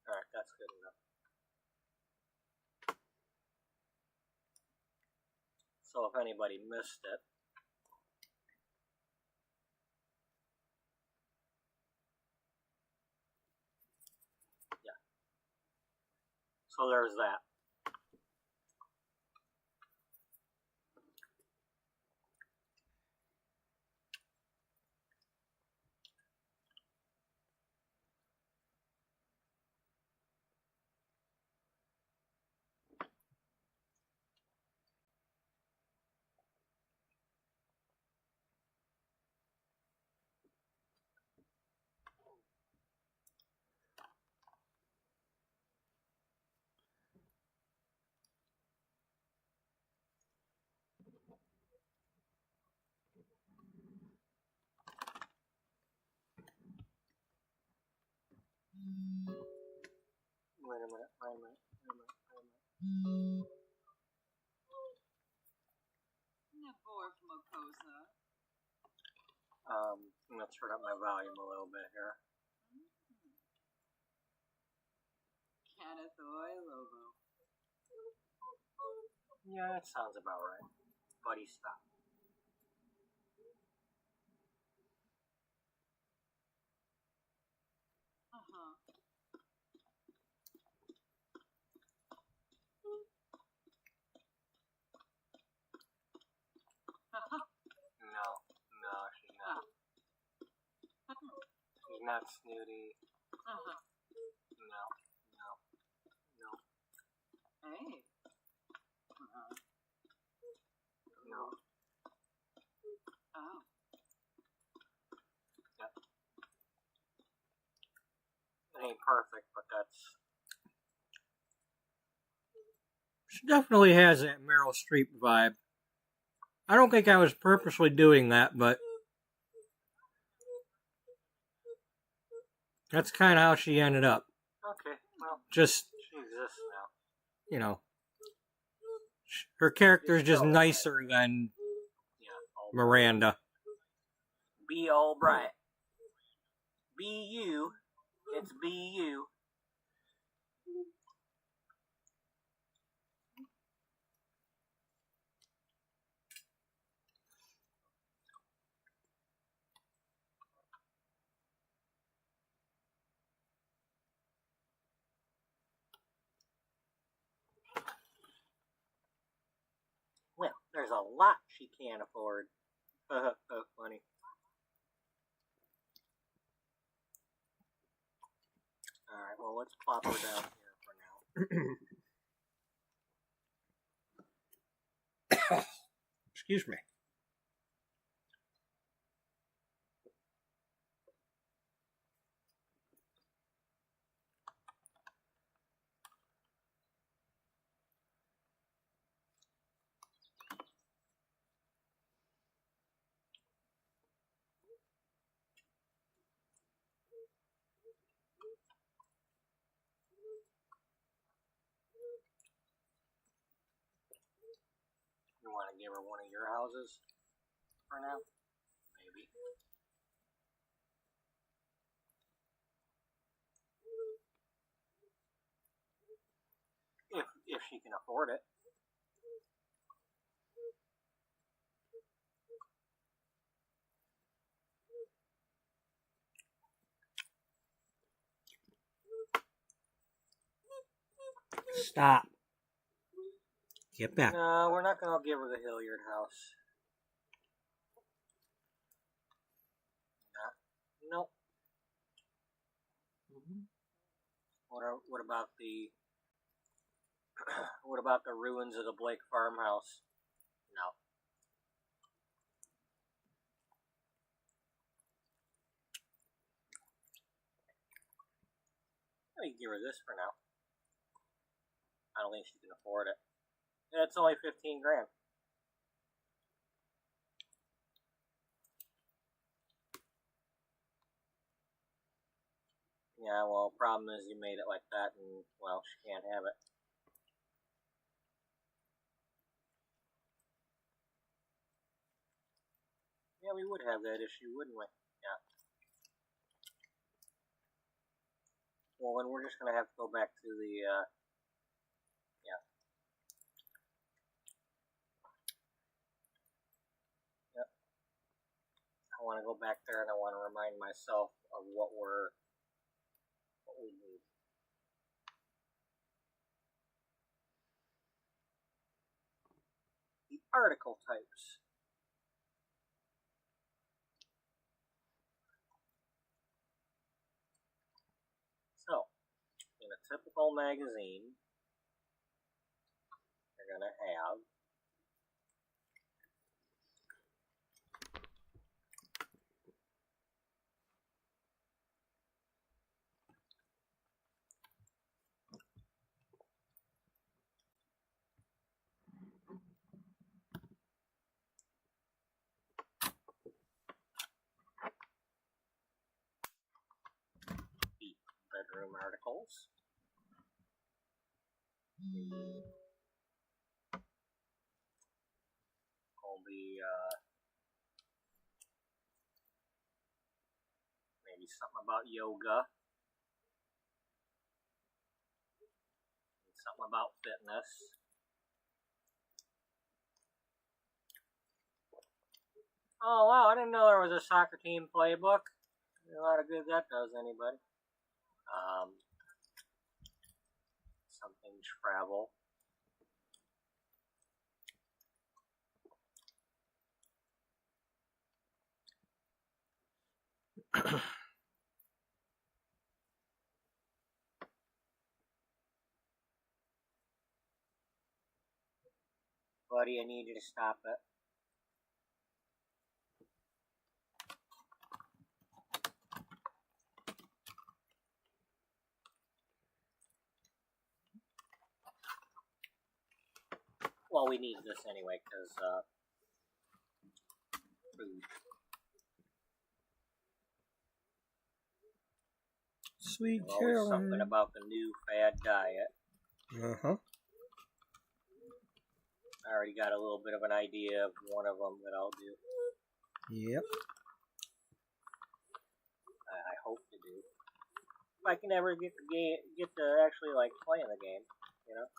Alright, that's good enough. So if anybody missed it, yeah. So there's that. Wait a minute. I'm going to turn up my volume a little bit here. Yeah, that sounds about right. Buddy, stop. No, she's not. She's not snooty. No. No. Yep. It ain't perfect, but that's... She definitely has that Meryl Streep vibe. I don't think I was purposely doing that, but that's kind of how she ended up. Okay, well, just she exists now. You know, her character's just nicer than Miranda. Bea Ullbright. BU. It's BU. Well, there's a lot she can't afford. Funny. Alright, well, let's plop her down here for now. Excuse me. You want to give her one of your houses for now? Maybe. If she can afford it. Stop. Get back. No, we're not going to give her the Hilliard house. Nope. What about the What about the ruins of the Blake farmhouse? No. I can give her this for now. I don't think she can afford it. Yeah, it's only 15 grand. Yeah, well, problem is you made it like that, and, well, she can't have it. Yeah, we would have that issue, wouldn't we? Yeah. Well, then we're just going to have to go back to the, yeah. Yep. I want to go back there, and I want to remind myself of what we need. The article types. So, in a typical magazine, you're going to have the bedroom articles, all the, maybe something about yoga, something about fitness. Oh wow, I didn't know there was a soccer team playbook. A lot of good that does anybody. Something travel. Buddy, I need you to stop it. Well, we need this anyway, because, food. Sweet Caroline. Something about the new fad diet. Uh-huh. I already got a little bit of an idea of one of them that I'll do. Yep. I hope to do. If I can ever get to actually like playing the game, you know.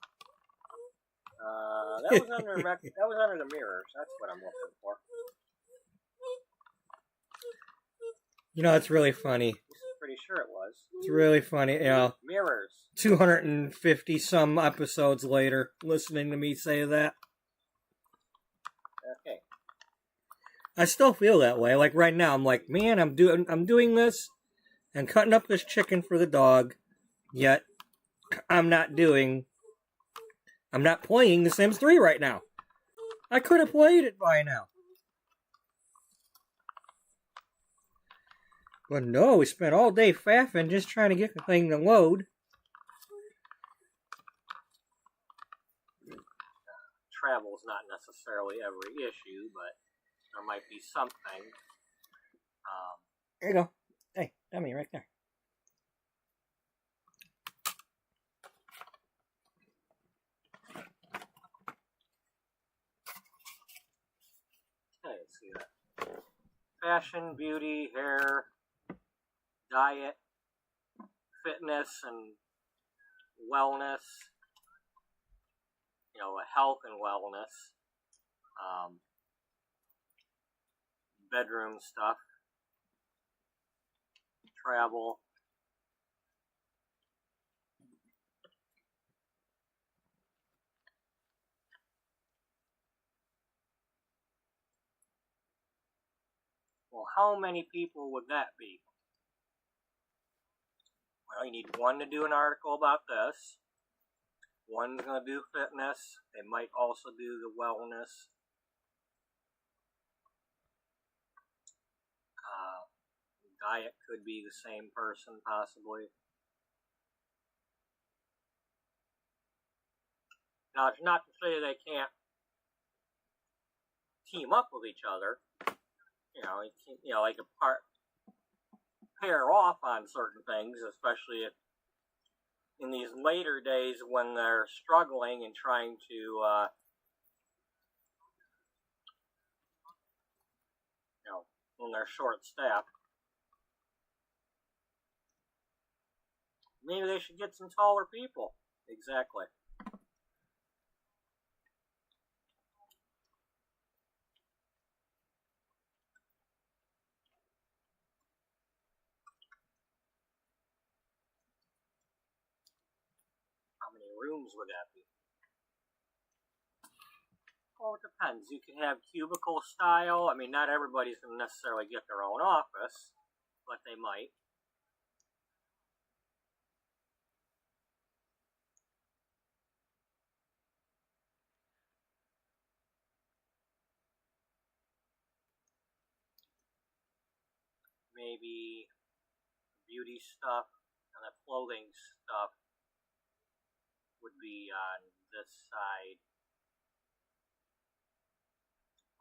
That was under the mirrors. That's what I'm looking for. You know, it's really funny. I'm pretty sure it was. It's really funny, you know. Mirrors. 250 some episodes later, listening to me say that. Okay. I still feel that way. Like right now, I'm like, man, I'm doing this and cutting up this chicken for the dog, yet I'm not playing The Sims 3 right now. I could have played it by now. But no, we spent all day faffing just trying to get the thing to load. Travel's not necessarily every issue, but there might be something. There you go. Hey, dummy, right there. Okay, let's see that. Fashion, beauty, hair, diet, fitness, and wellness. You know, health and wellness. Bedroom stuff. Travel. Well, how many people would that be? Well, you need one to do an article about this, One's going to do fitness. They might also do the wellness. Diet could be the same person, possibly. Now, it's not to say they can't team up with each other. They could pair off on certain things, especially in these later days when they're struggling and trying to, when they're short-staffed. Maybe they should get some taller people. Exactly. How many rooms would that be? Well, it depends. You can have cubicle style. I mean, not everybody's going to necessarily get their own office, but they might. Maybe beauty stuff and the clothing stuff would be on this side,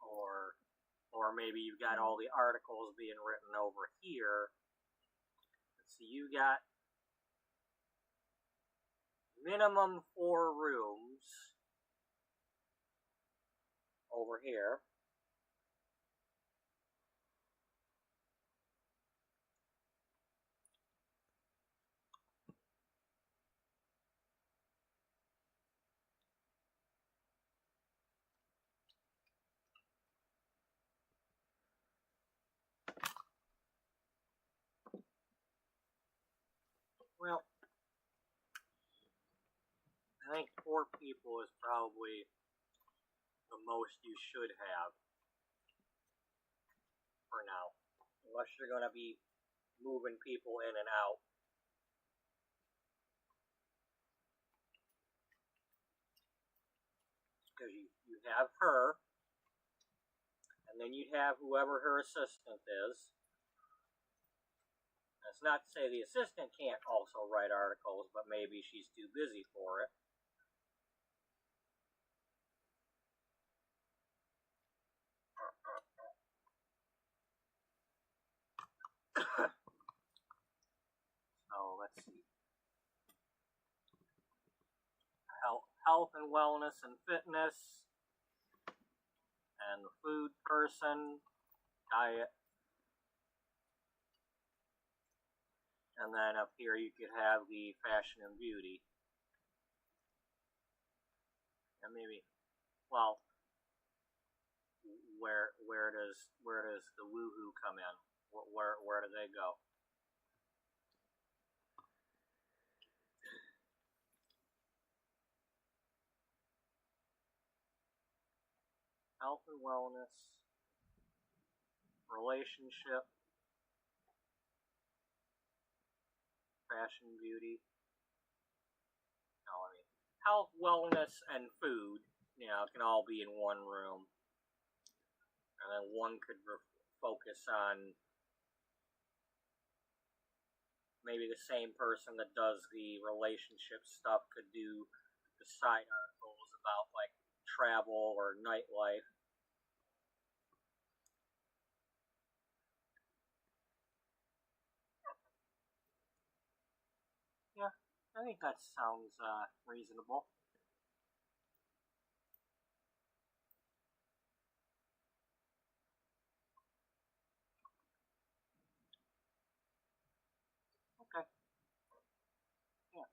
or maybe you've got all the articles being written over here. Let's see, you got minimum 4 rooms over here. Well, I think 4 people is probably the most you should have for now, unless you're going to be moving people in and out. Because you have her, and then you'd have whoever her assistant is. That's not to say the assistant can't also write articles, but maybe she's too busy for it. So let's see. Health and wellness and fitness, and the food person, diet. And then up here you could have the fashion and beauty. And maybe, well, where does the woohoo come in? Where do they go? Health and wellness, relationship, fashion, beauty. No, I mean, health, wellness, and food, can all be in one room. And then one could focus on maybe the same person that does the relationship stuff could do the side articles about, like, travel or nightlife. Yeah, I think that sounds reasonable. Okay. Yeah.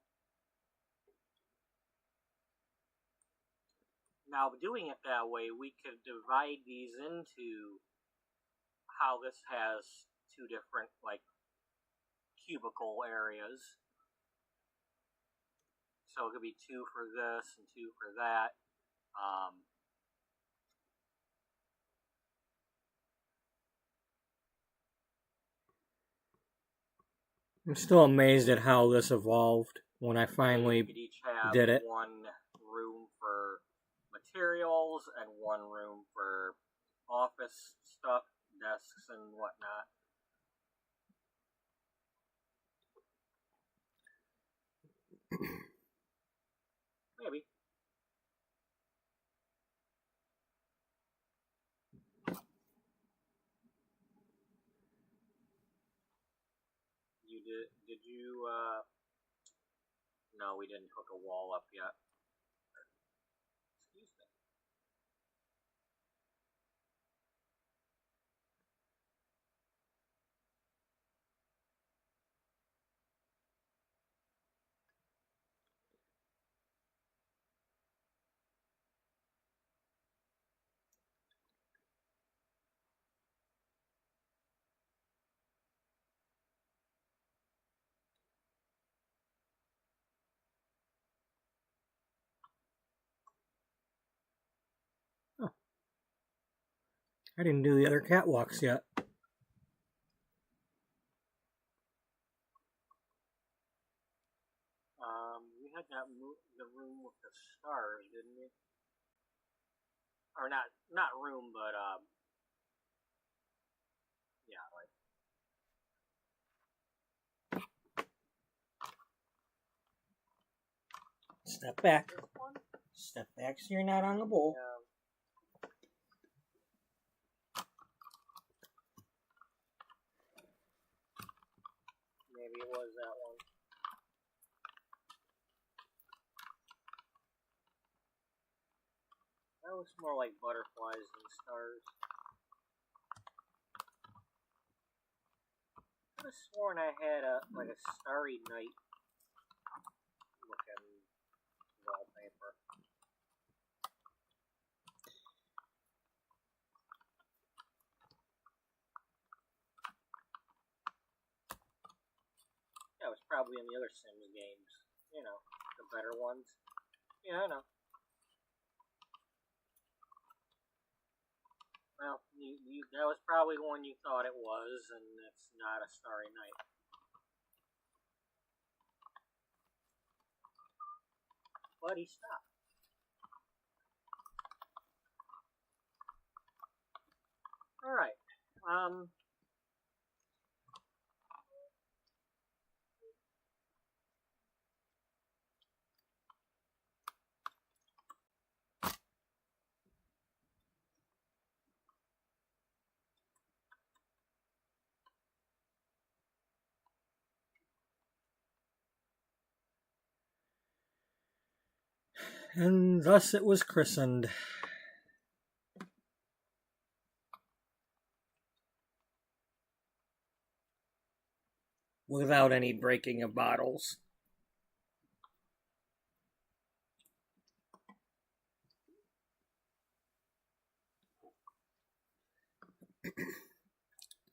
Now, doing it that way, we could divide these into how this has 2 different, like, cubicle areas. So it could be 2 for this and 2 for that. I'm still amazed at how this evolved. when I We finally could each have did it. one room for materials and one room for office stuff, desks and whatnot. Maybe. Did you, no, we didn't hook a wall up yet. Excuse me. I didn't do the other catwalks yet. We had that the room with the stars, didn't we? Or not room, but yeah, like. Step back. This one? Step back so you're not on the bowl. Yeah. Maybe it was that one. That looks more like butterflies than stars. I could have sworn I had a starry night looking wallpaper. Yeah, it was probably in the other Sims games. You know, the better ones. Yeah, I know. Well, that was probably the one you thought it was, and it's not a starry night. But he stopped. Alright. And thus it was christened. Without any breaking of bottles.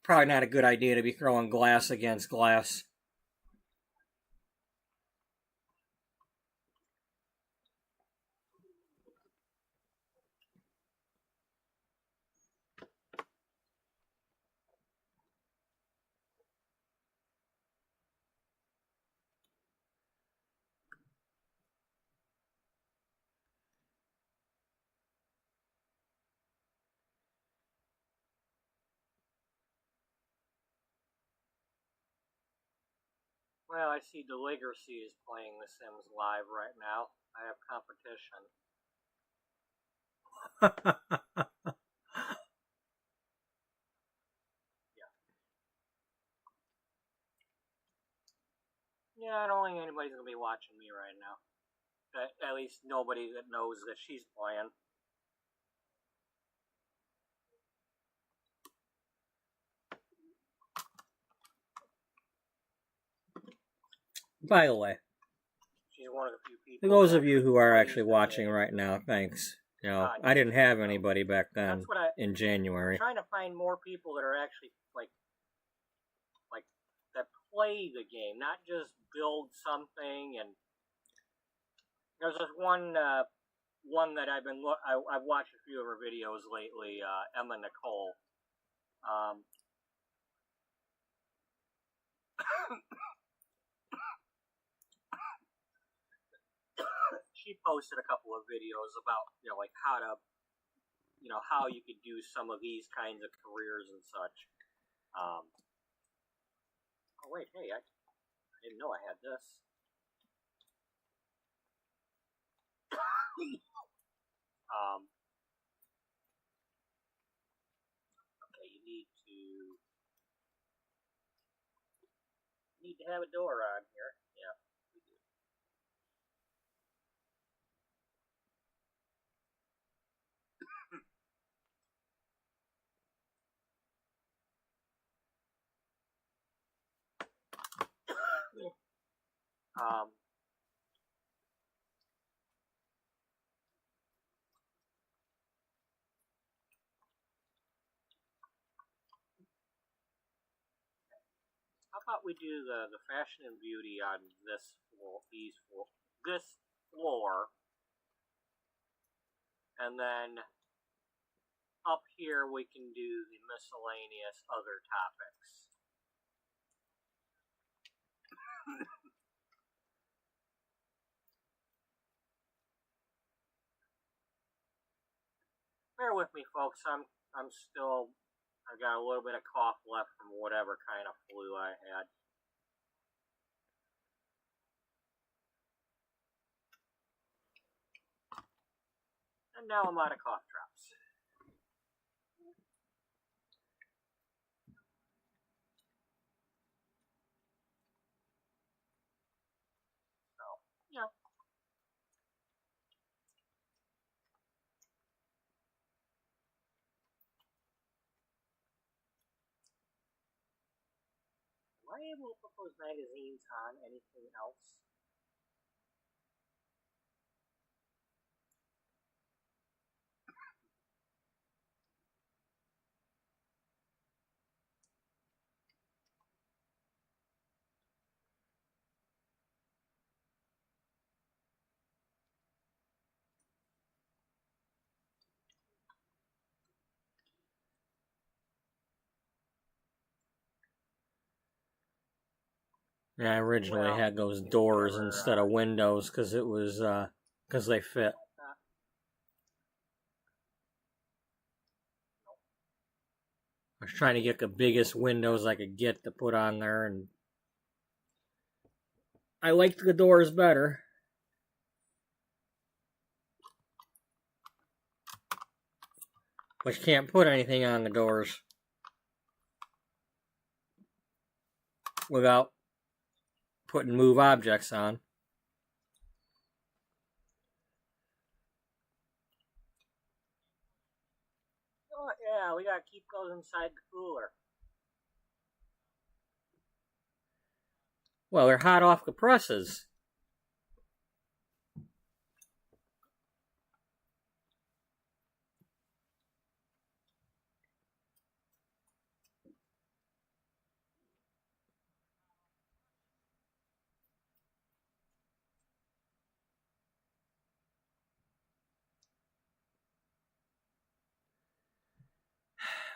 Probably not a good idea to be throwing glass against glass. Well, I see Deligracy is playing The Sims Live right now. I have competition. Yeah, I don't think anybody's going to be watching me right now. At least nobody that knows that she's playing. By the way, She's one of the few people. for those of you who are actually watching right now, thanks. You know, I didn't have anybody back then in January. I'm trying to find more people that are actually like that play the game, not just build something. And there's this one that I've watched a few of her videos lately. Emma Nicole. posted a couple of videos about, you know, like how to, you know, how you could do some of these kinds of careers and such. Oh wait, hey, I didn't know I had this. Okay, you need to have a door on here. Yeah, we do. um, how about we do the fashion and beauty on this floor, this floor, and then up here we can do the miscellaneous other topics. Bear with me, folks. I got a little bit of cough left from whatever kind of flu I had. And now I'm out of cough drops. So, yeah. Am I able to put those magazines on anything else? Yeah, I originally had those doors instead of windows because it was, because they fit. I was trying to get the biggest windows I could get to put on there, and I liked the doors better. But you can't put anything on the doors without putting move objects on. Oh, yeah, we gotta keep those inside the cooler. Well, they're hot off the presses.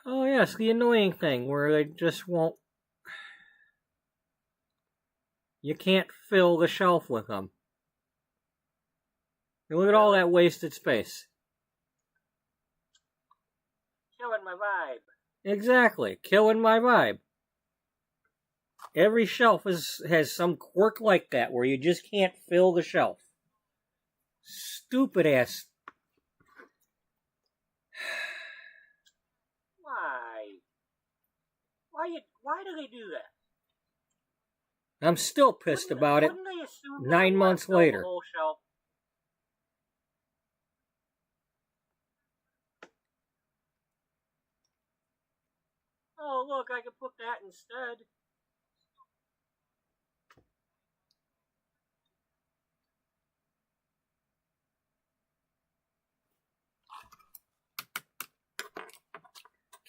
Oh, yes, the annoying thing where they just won't... You can't fill the shelf with them. And look at all that wasted space. Killing my vibe. Exactly, killing my vibe. Every shelf has some quirk like that where you just can't fill the shelf. Stupid ass. Why do they do that? I'm still pissed about it 9 months later. The whole shelf? Oh, look, I could put that instead.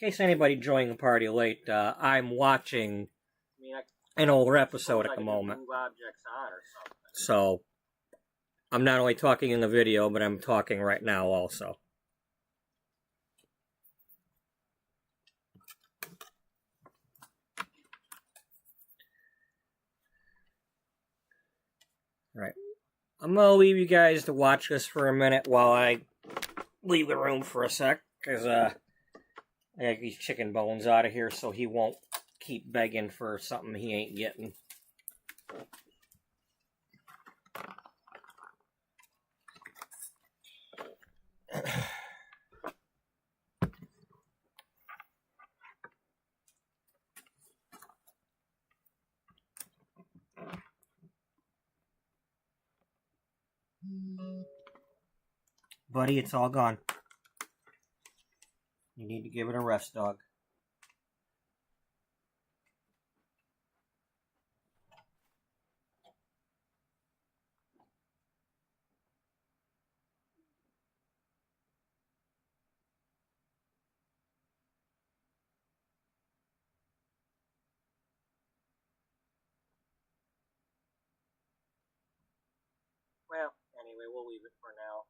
In case anybody joined the party late, I'm watching an older episode at the moment. So, I'm not only talking in the video, but I'm talking right now also. Right. I'm going to leave you guys to watch this for a minute while I leave the room for a sec, because I got these chicken bones out of here so he won't keep begging for something he ain't getting. Buddy, it's all gone. You need to give it a rest, dog. Well, anyway, we'll leave it for now.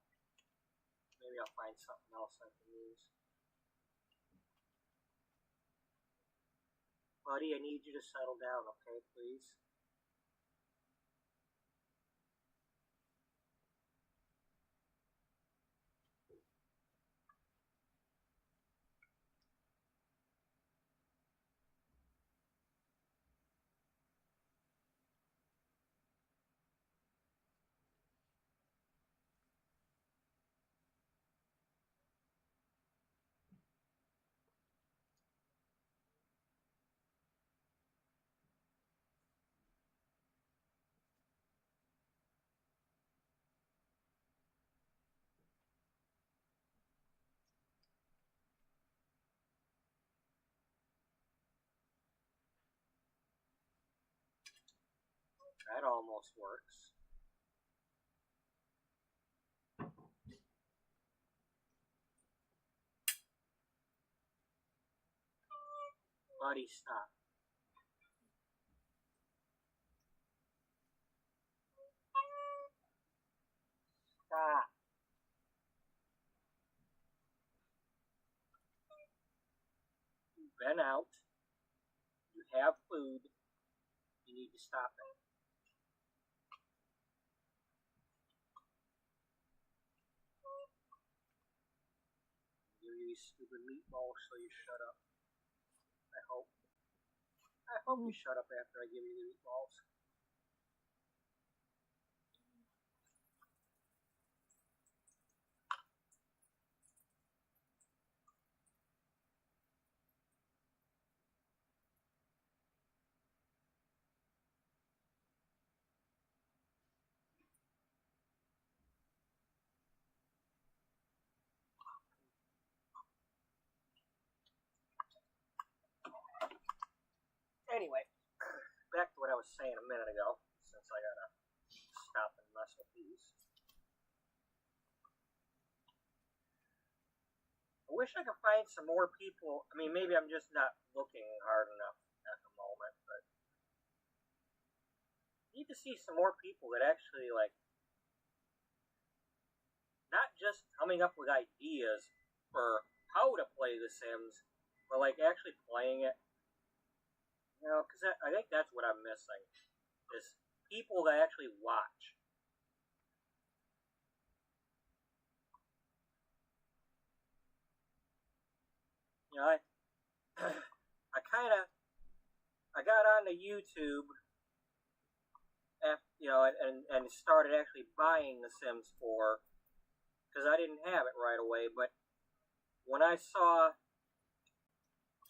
Maybe I'll find something else I can use. Buddy, I need you to settle down, okay, please? That almost works. Buddy, stop. Stop. You've been out. You have food. You need to stop it. Give you these stupid meatballs so you shut up. I hope. I hope you shut up after I give you the meatballs. Anyway, back to what I was saying a minute ago, since I gotta stop and mess with these. I wish I could find some more people. I mean, maybe I'm just not looking hard enough at the moment, but I need to see some more people that actually, like, not just coming up with ideas for how to play The Sims, but, like, actually playing it. You know, because I think that's what I'm missing, is people that actually watch. You know, I got onto YouTube, and started actually buying The Sims 4, because I didn't have it right away, but when I saw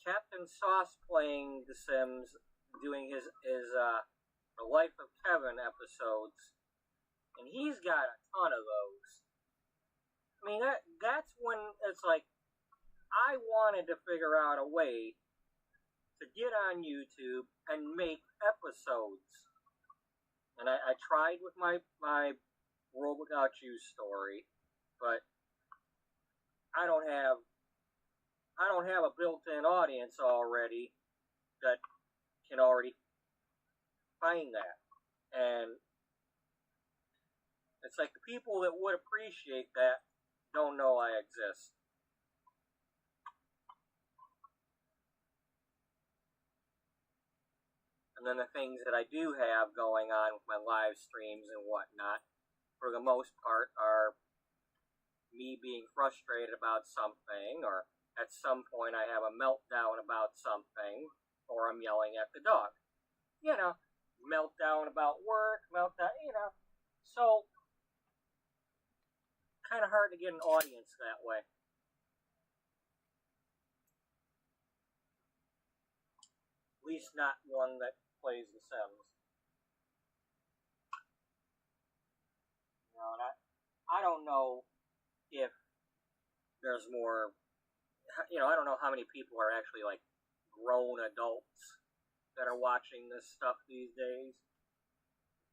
Captain Sauce playing The Sims, doing his The Life of Kevin episodes, and he's got a ton of those. I mean, that's when it's like, I wanted to figure out a way to get on YouTube and make episodes. And I tried with my World Without You story, but I don't have a built-in audience already that can already find that. And it's like the people that would appreciate that don't know I exist. And then the things that I do have going on with my live streams and whatnot, for the most part, are me being frustrated about something, or at some point I have a meltdown about something, or I'm yelling at the dog. You know, meltdown about work, meltdown, So, kind of hard to get an audience that way. At least not one that plays The Sims. And I don't know if there's more, I don't know how many people are actually like grown adults that are watching this stuff these days.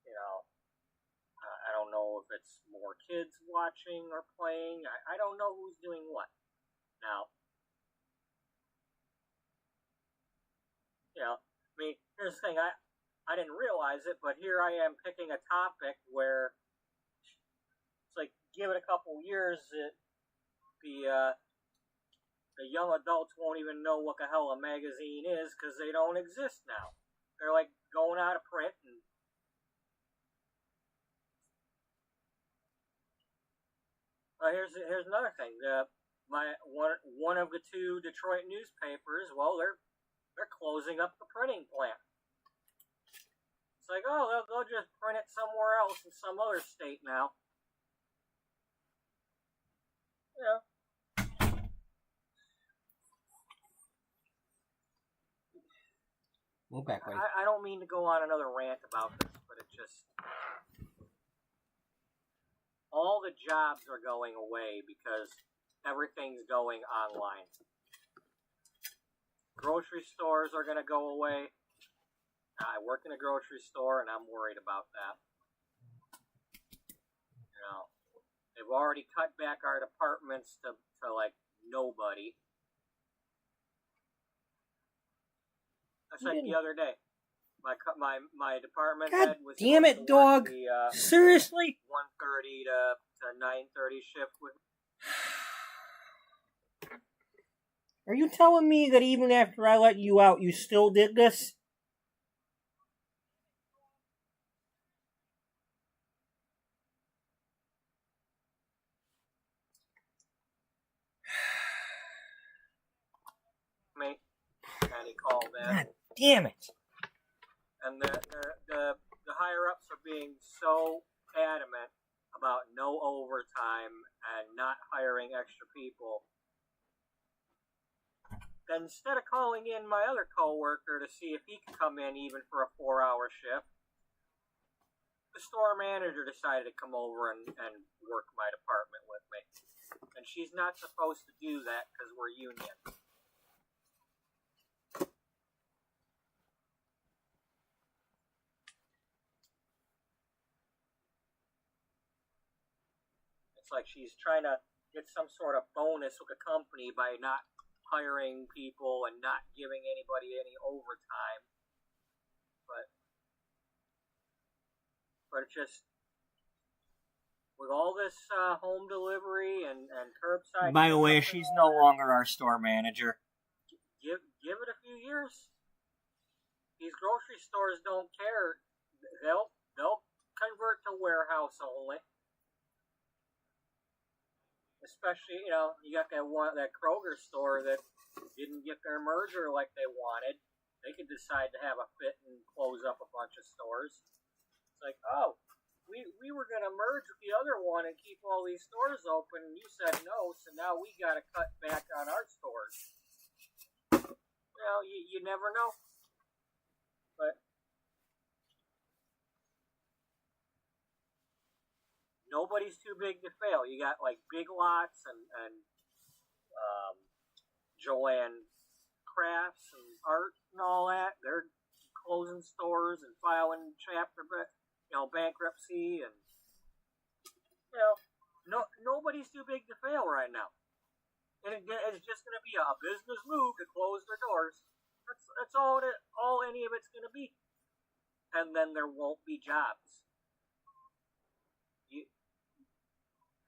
I don't know if it's more kids watching or playing. I don't know who's doing what. Now, here's the thing. I didn't realize it, but here I am picking a topic where it's like, give it a couple years, the young adults won't even know what the hell a magazine is because they don't exist now. They're like going out of print. And here's another thing. One of the two Detroit newspapers, well, they're closing up the printing plant. It's like, oh, they'll just print it somewhere else in some other state now. Move back, buddy. I don't mean to go on another rant about this, but it just... all the jobs are going away because everything's going online. Grocery stores are going to go away. I work in a grocery store, and I'm worried about that. They've already cut back our departments to like nobody. That's like the other day. My department head was... damn it, dog! Seriously? 1:30 to 9:30 shift with... Are you telling me that even after I let you out, you still did this? Me, and he called in. God damn it! And the higher ups are being so adamant about no overtime and not hiring extra people. Then instead of calling in my other coworker to see if he could come in even for a 4-hour shift, the store manager decided to come over and work my department with me. And she's not supposed to do that because we're union. It's like she's trying to get some sort of bonus with the company by not hiring people and not giving anybody any overtime. But it's just, with all this home delivery and curbside... By the way, she's no longer our store manager. Give it a few years. These grocery stores don't care. They'll convert to warehouse only. Especially, you got that Kroger store that didn't get their merger like they wanted. They could decide to have a fit and close up a bunch of stores. It's like, oh, we were going to merge with the other one and keep all these stores open, and you said no, so now we got to cut back on our stores. You never know. But nobody's too big to fail. You got like Big Lots and Joanne Crafts and Art and all that. They're closing stores and filing bankruptcy, and nobody's too big to fail right now. And it's just going to be a business move to close their doors. That's all any of it's going to be. And then there won't be jobs.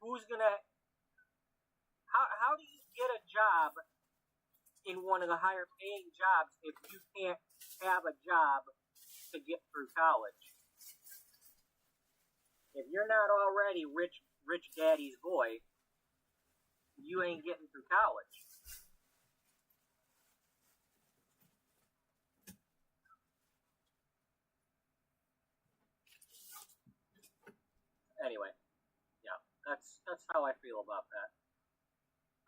Who's going to... How do you get a job in one of the higher paying jobs if you can't have a job to get through college? If you're not already rich daddy's boy, you ain't getting through college. Anyway, yeah, that's how I feel about that.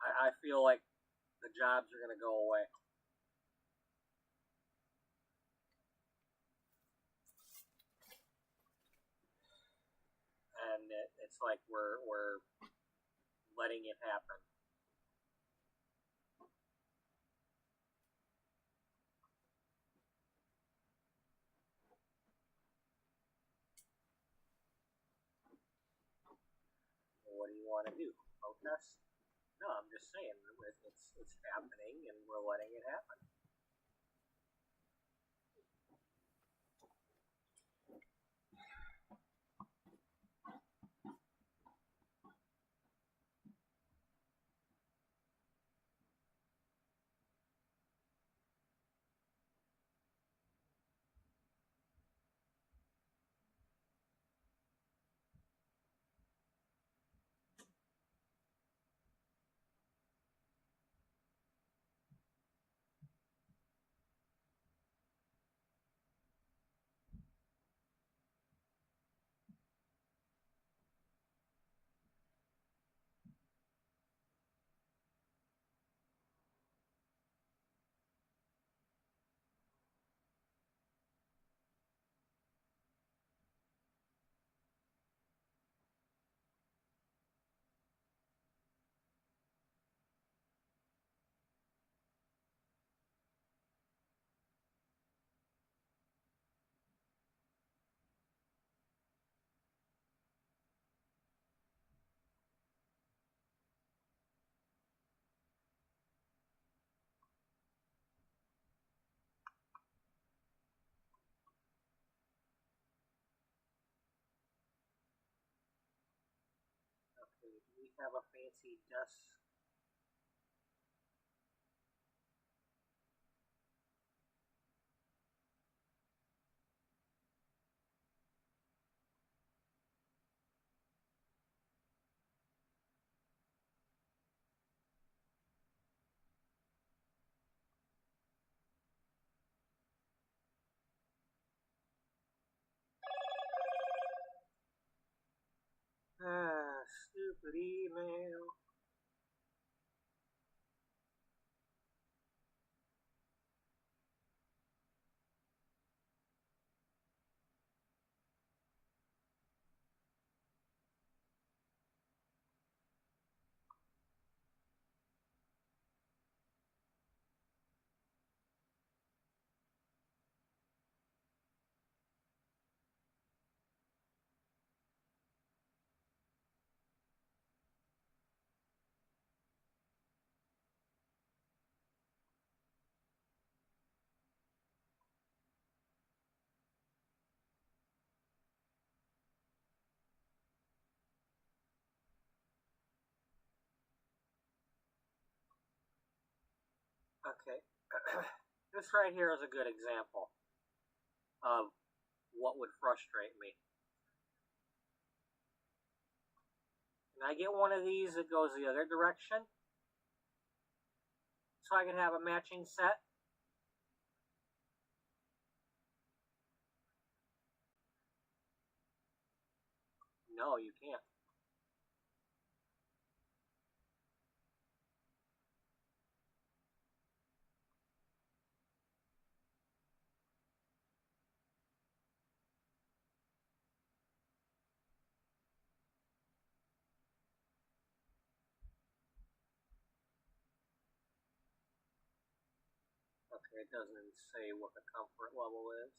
I feel like the jobs are going to go away. And it's like we're letting it happen. What do you want to do? Protest? No, I'm just saying it's happening, and we're letting it happen. Okay, do we have a fancy desk? Stupid email. Okay, this right here is a good example of what would frustrate me. Can I get one of these that goes the other direction? So I can have a matching set? No, you can't. Okay, it doesn't say what the comfort level is.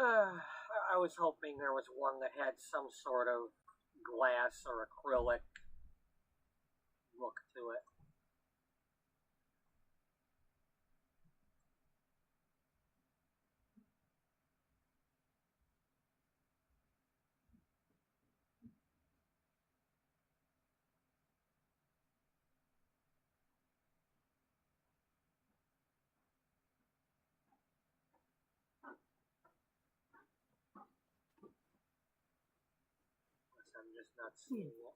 I was hoping there was one that had some sort of glass or acrylic look to it. I'm just not seeing it.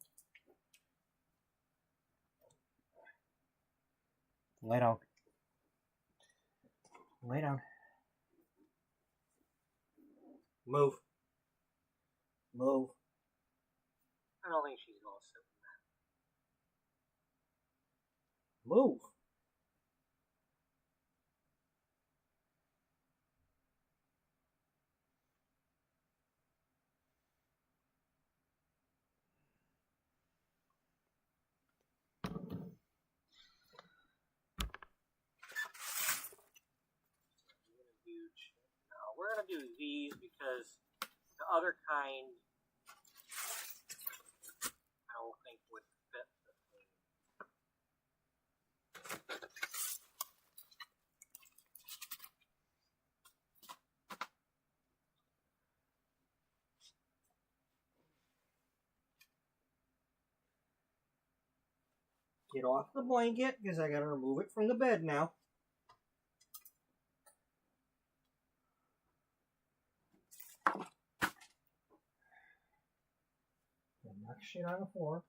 Lay down. Lay down. Move. Move. I don't think she's gonna sit in that. Move. We're gonna do these because the other kind I don't think would fit the thing. Get off the blanket because I gotta remove it from the bed now. Knock shit on the floor.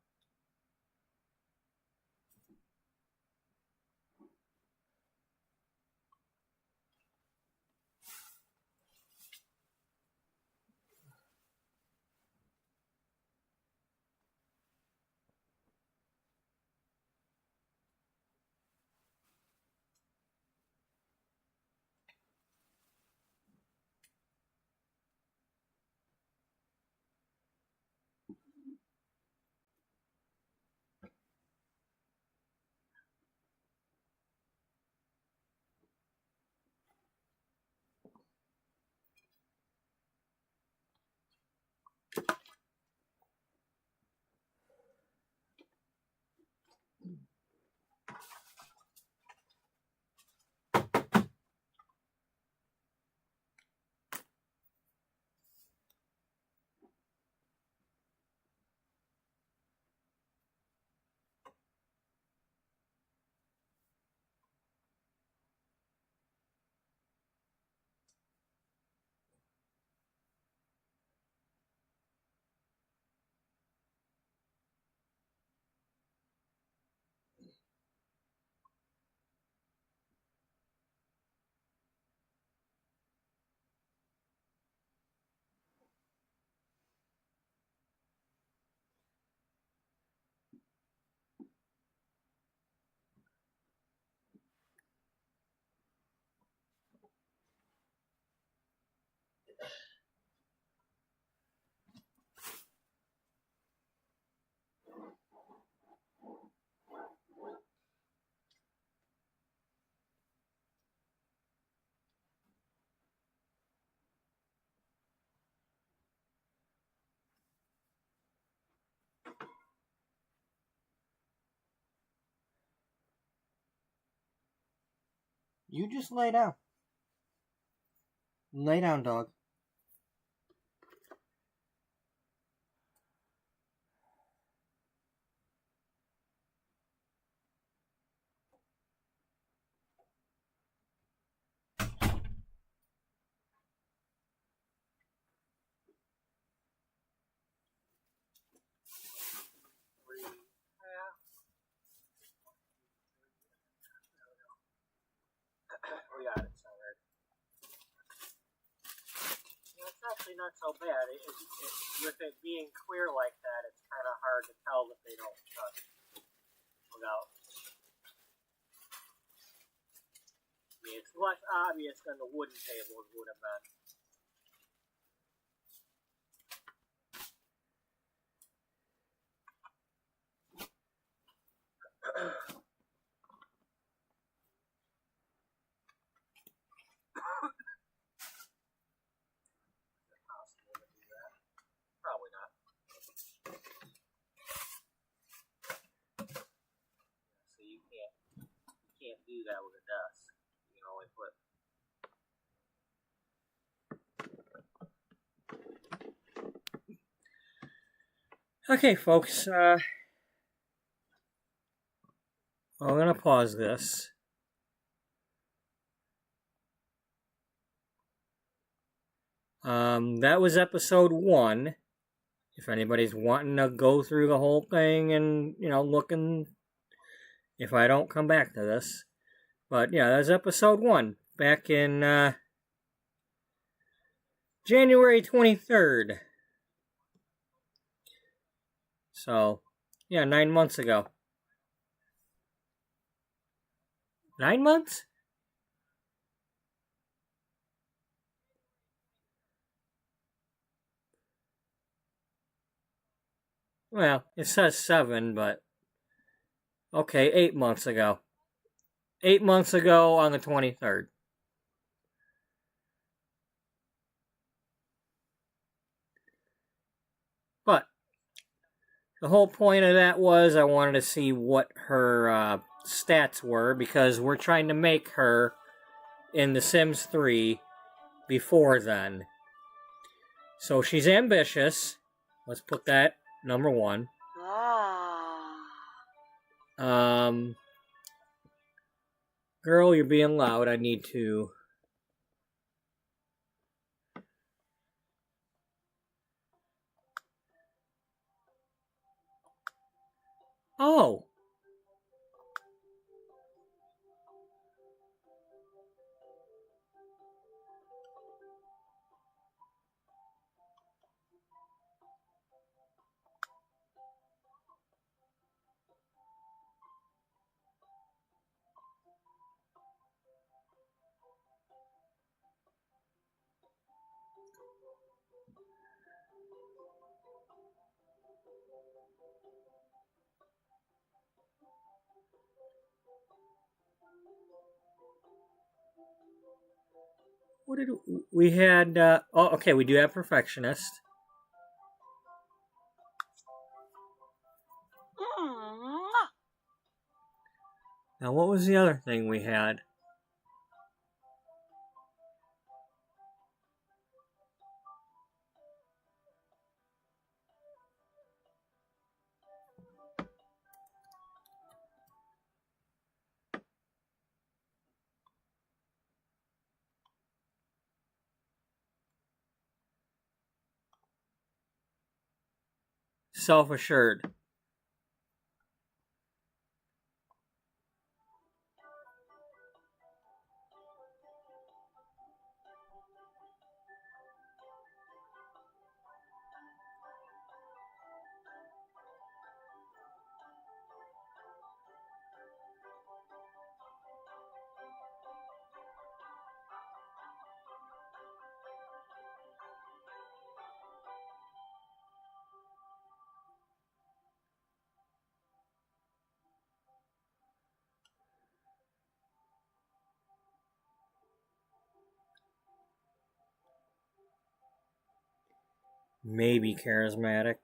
You just lay down. Lay down, dog. We got it centered. It's actually not so bad. With it being clear like that, it's kind of hard to tell that they don't touch without. I mean, it's less obvious than the wooden tables would have been. Okay, folks, I'm going to pause this. That was episode 1. If anybody's wanting to go through the whole thing and, looking, if I don't come back to this. But yeah, that was episode 1, back in January 23rd. So, yeah, 9 months ago. 9 months? Well, it says 7, but okay, 8 months ago. 8 months ago on the 23rd. But the whole point of that was I wanted to see what her stats were, because we're trying to make her in The Sims 3 before then. So she's ambitious. Let's put that number 1. Girl, you're being loud. I need to... Oh! What did we had? Okay, we do have perfectionist. Now, what was the other thing we had? Self-assured. Maybe charismatic.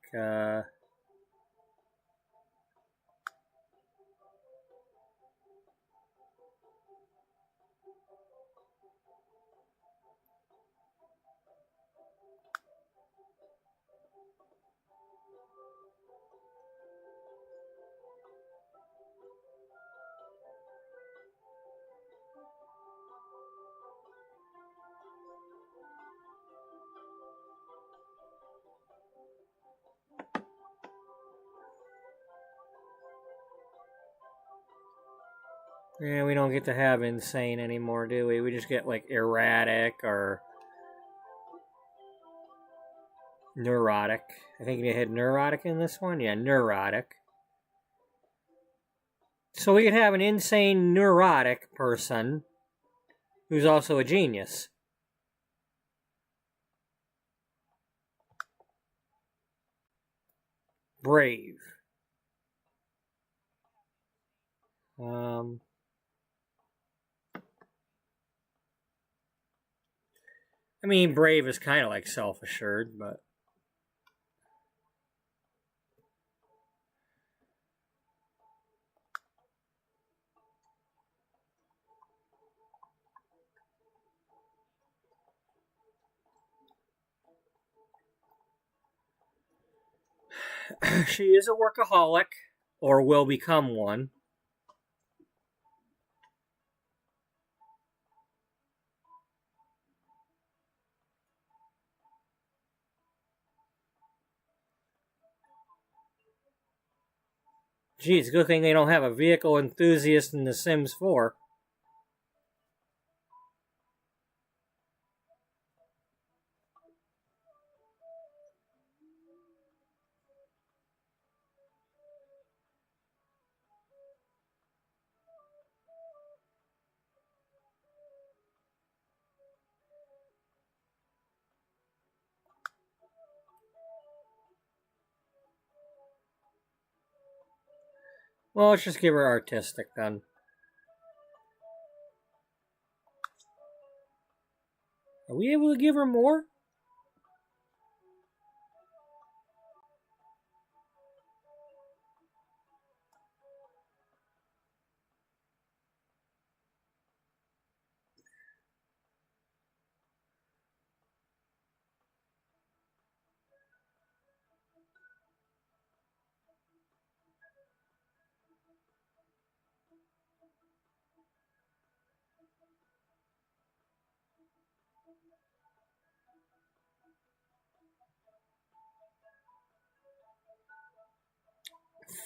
Yeah, we don't get to have insane anymore, do we? We just get like erratic or neurotic. I think they had neurotic in this one. Yeah, neurotic. So we could have an insane neurotic person who's also a genius. Brave. I mean, brave is kind of like self-assured, but... She is a workaholic, or will become one. Geez, good thing they don't have a vehicle enthusiast in The Sims 4. Well, let's just give her artistic then. Are we able to give her more?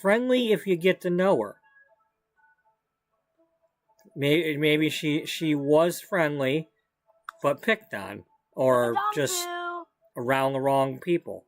Friendly if you get to know her. Maybe she was friendly, but picked on, or just around the wrong people.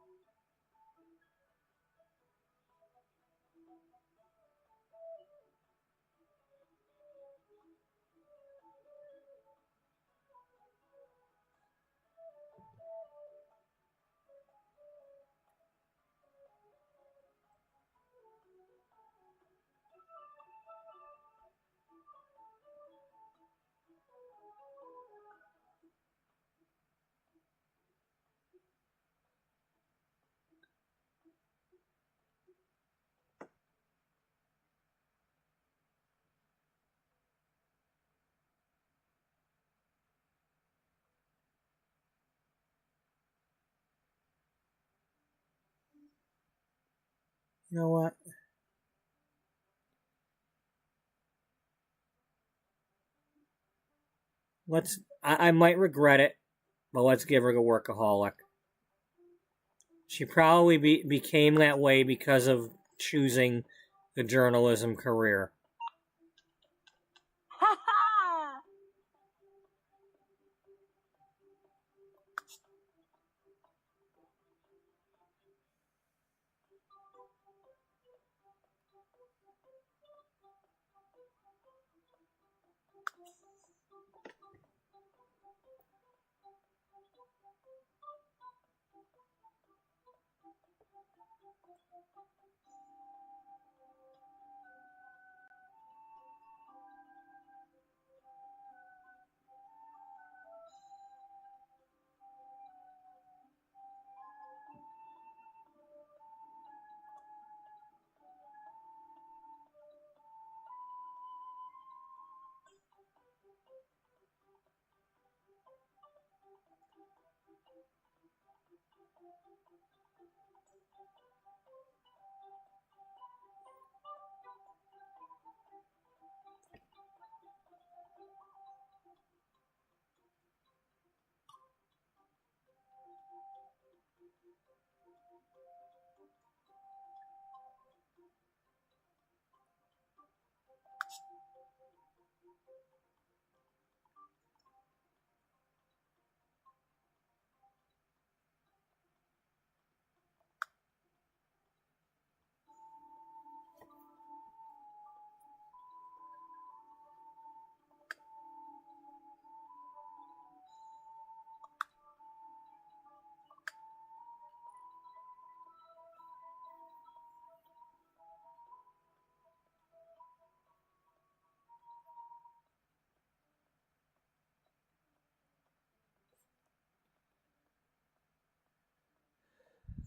You know what? I might regret it, but let's give her the workaholic. She probably became that way because of choosing the journalism career.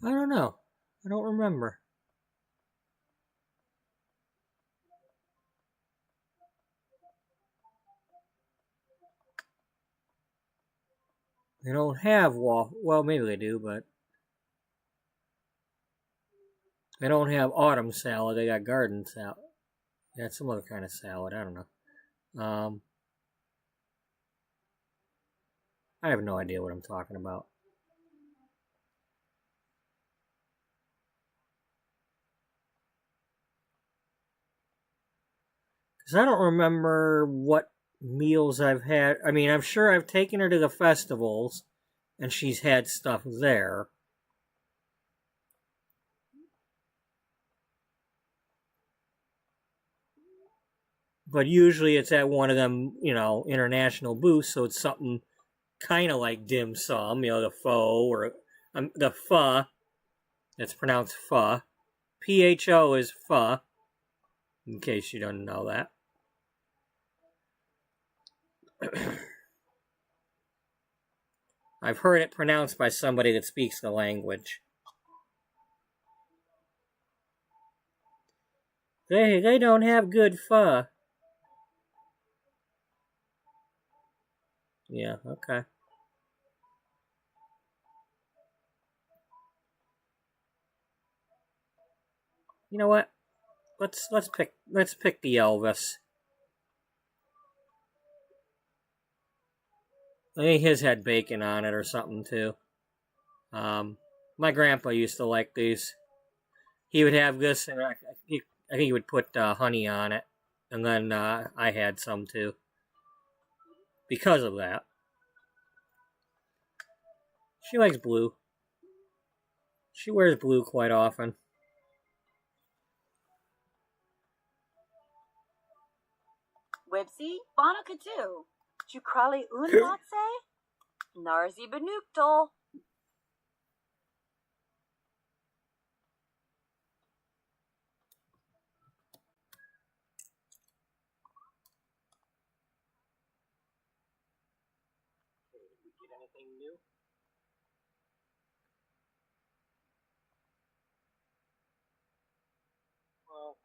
I don't know. I don't remember. They don't have wall. Well, maybe they do, but They don't have autumn salad. They got garden salad. They got some other kind of salad. I don't know. I have no idea what I'm talking about. Because I don't remember what meals I've had. I mean, I'm sure I've taken her to the festivals and she's had stuff there. But usually it's at one of them, international booths, so it's something kind of like dim sum, the pho or the pho. It's pronounced pho. PHO is pho, in case you don't know that. I've heard it pronounced by somebody that speaks the language. They don't have good pho. Yeah, okay. You know what? Let's pick the Elvis. I think his had bacon on it or something too. My grandpa used to like these. He would have this, and I think he would put honey on it, and then I had some too. Because of that, she likes blue. She wears blue quite often. Websy, Bonakatu, Chukrali Unmatse, Narzi Benuktol. Did we get anything new? Well,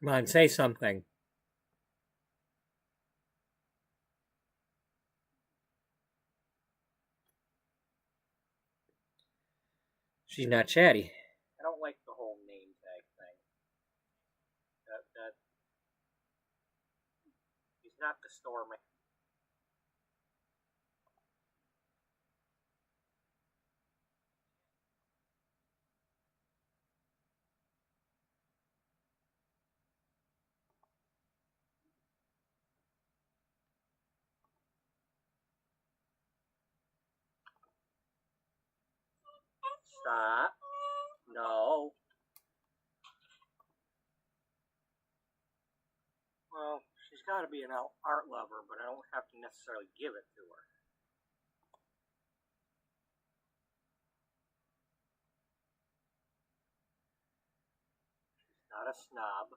come on, say something. She's not chatty. I don't like the whole name tag thing. That he's not the Stormy. Stop. No. Well, she's got to be an art lover, but I don't have to necessarily give it to her. She's not a snob.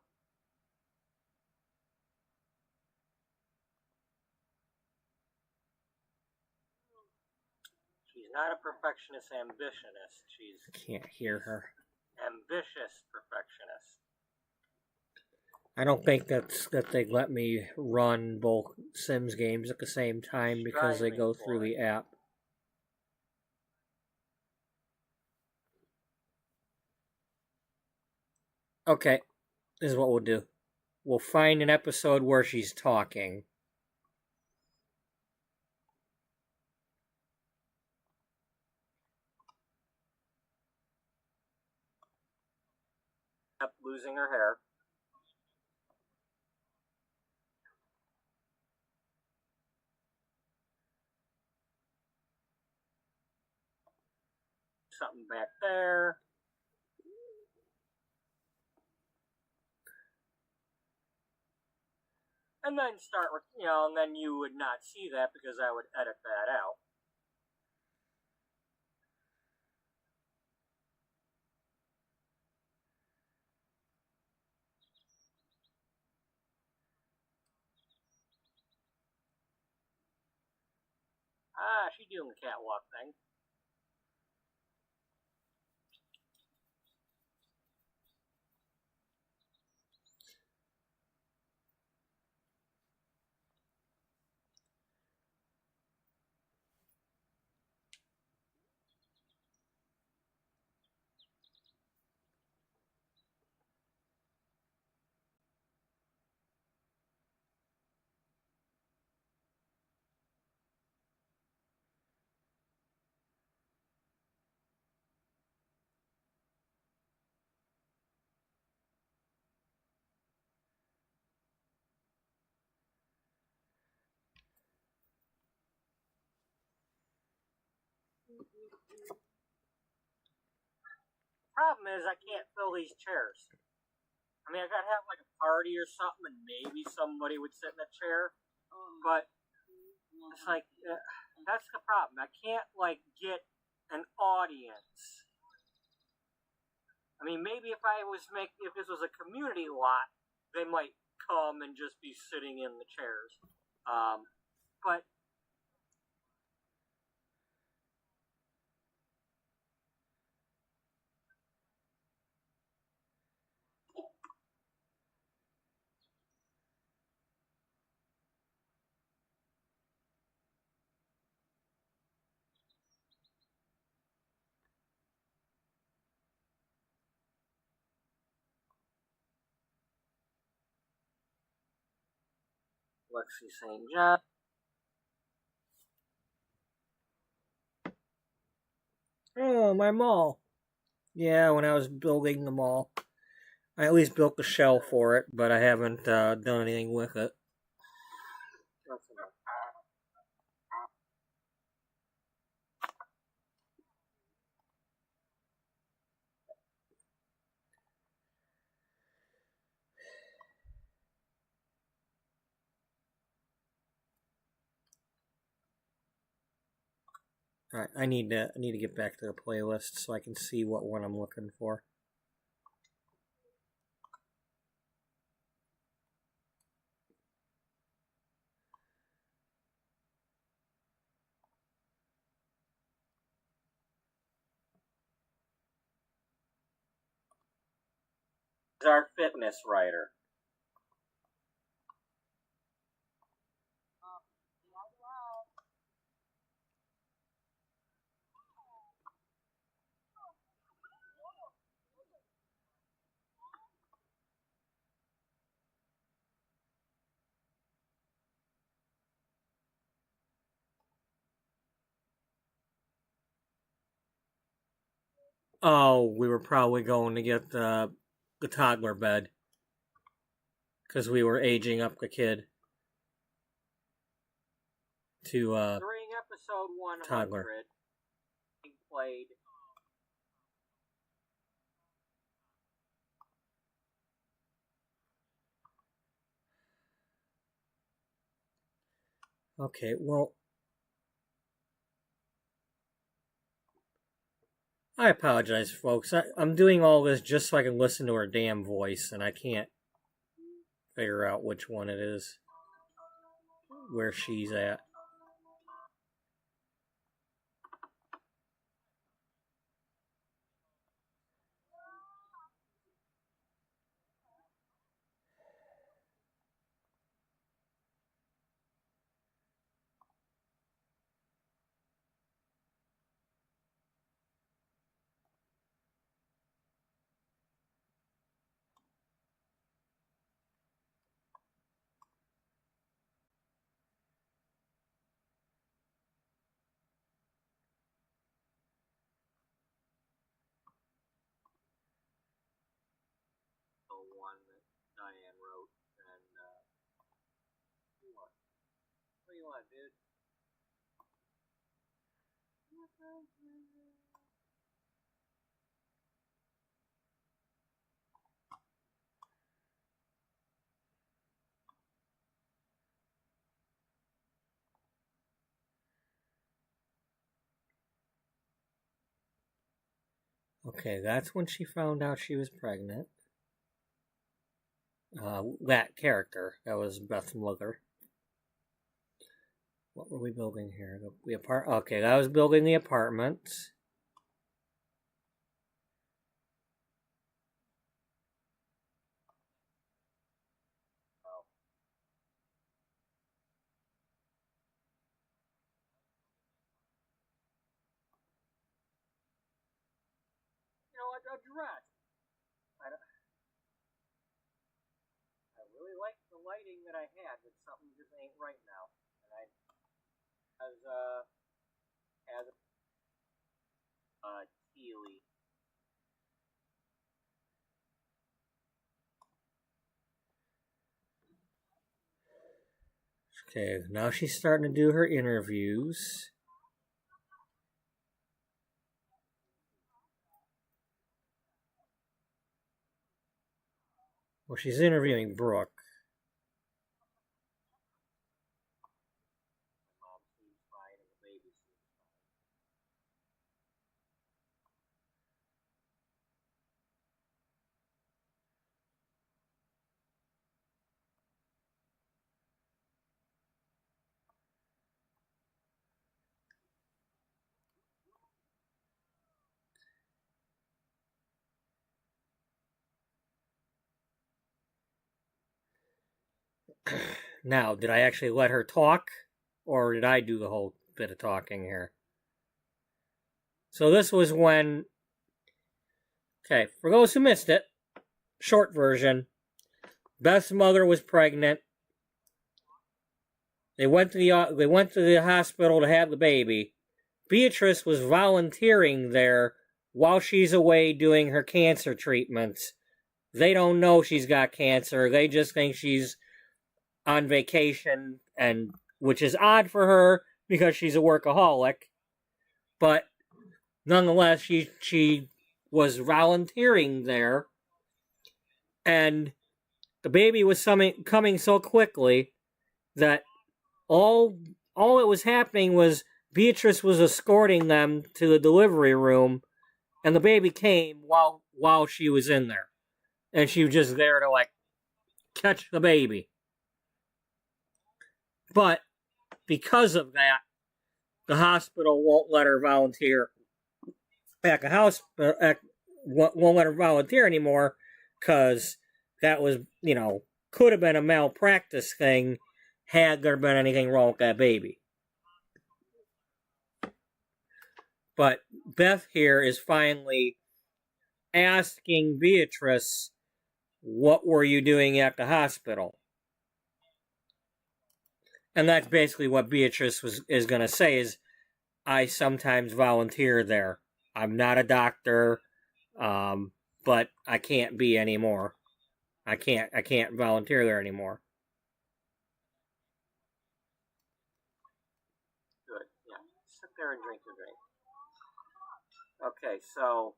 She's not a perfectionist ambitionist. She's... I can't hear her. Ambitious perfectionist. I don't think that they let me run both Sims games at the same time because they go through the app. Okay, this is what we'll do. We'll find an episode where she's talking. Up losing her hair. Something back there. and then start, and then you would not see that because I would edit that out. Ah, she's doing the catwalk thing. Problem is, I can't fill these chairs. I mean, I gotta have like a party or something, and maybe somebody would sit in a chair. But it's like that's the problem. I can't like get an audience. I mean, maybe if this was a community lot, they might come and just be sitting in the chairs. But Lexi St. John. Oh, my mall. Yeah, when I was building the mall. I at least built the shell for it, but I haven't done anything with it. Alright, I need to get back to the playlist so I can see what one I'm looking for. Our fitness writer. Oh, we were probably going to get the toddler bed because we were aging up the kid to during episode 100 toddler. Played. Okay, well, I apologize, folks. I'm doing all this just so I can listen to her damn voice, and I can't figure out which one it is, where she's at. The one that Diane wrote, and what do you want, dude? Okay, that's when she found out she was pregnant. That character, that was Beth's mother. What were we building here? Okay, that was building the apartments. You know, a dress. I really like the lighting that I had, but something just ain't right now. And as Tealy. Okay, now she's starting to do her interviews. Well, she's interviewing Brooke. Mom seems fine and the baby seems fine. Now, did I actually let her talk? Or did I do the whole bit of talking here? So this was when... Okay, for those who missed it, short version, Beth's mother was pregnant. They went to the hospital to have the baby. Beatrice was volunteering there while she's away doing her cancer treatments. They don't know she's got cancer. They just think she's on vacation, and which is odd for her because she's a workaholic. But nonetheless, she was volunteering there, and the baby was coming so quickly that all it was happening was Beatrice was escorting them to the delivery room, and the baby came while she was in there, and she was just there to like catch the baby. But because of that, the hospital won't let her volunteer at the house. Won't let her volunteer anymore because that was, could have been a malpractice thing had there been anything wrong with that baby. But Beth here is finally asking Beatrice, what were you doing at the hospital? And that's basically what Beatrice is going to say is, I sometimes volunteer there. I'm not a doctor, but I can't be anymore. I can't volunteer there anymore. Good, yeah. Sit there and drink your drink. Okay, so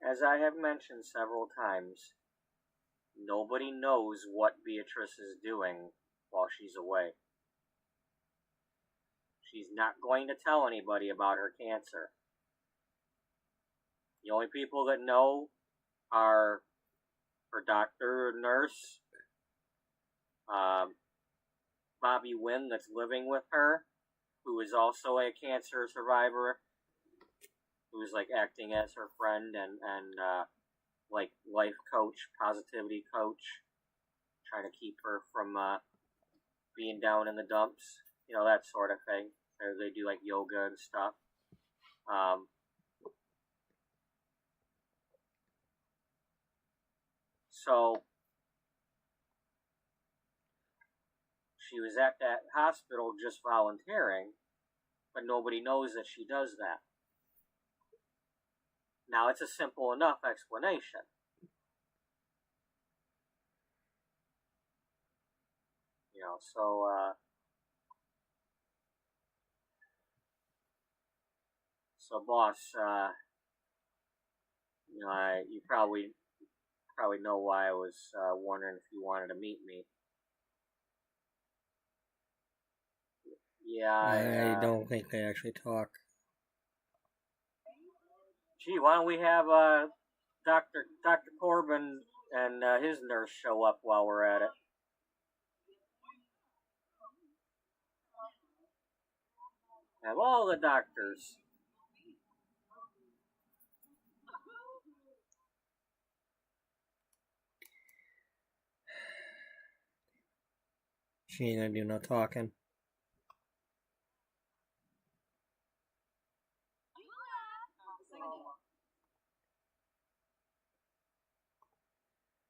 as I have mentioned several times, nobody knows what Beatrice is doing while she's away. She's not going to tell anybody about her cancer. The only people that know are her doctor or nurse, Bobby Wynn that's living with her, who is also a cancer survivor, who's like acting as her friend and like life coach, positivity coach, trying to keep her from being down in the dumps. you know, that sort of thing. Or they do like yoga and stuff. So she was at that hospital just volunteering, but nobody knows that she does that. Now, it's a simple enough explanation. You know, so boss, you know, you probably know why I was wondering if you wanted to meet me. Yeah, I don't think they actually talk. Gee, why don't we have Dr. Corbin and his nurse show up while we're at it? Have all the doctors. She ain't gonna do no talking.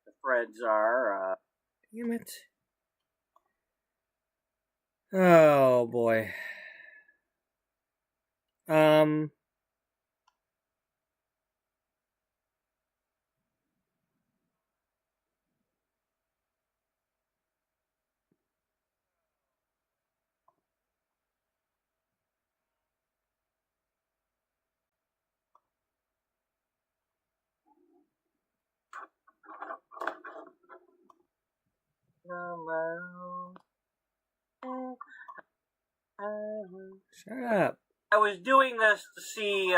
The Freds are. Damn it. Oh boy. Shut up. I was doing this to see.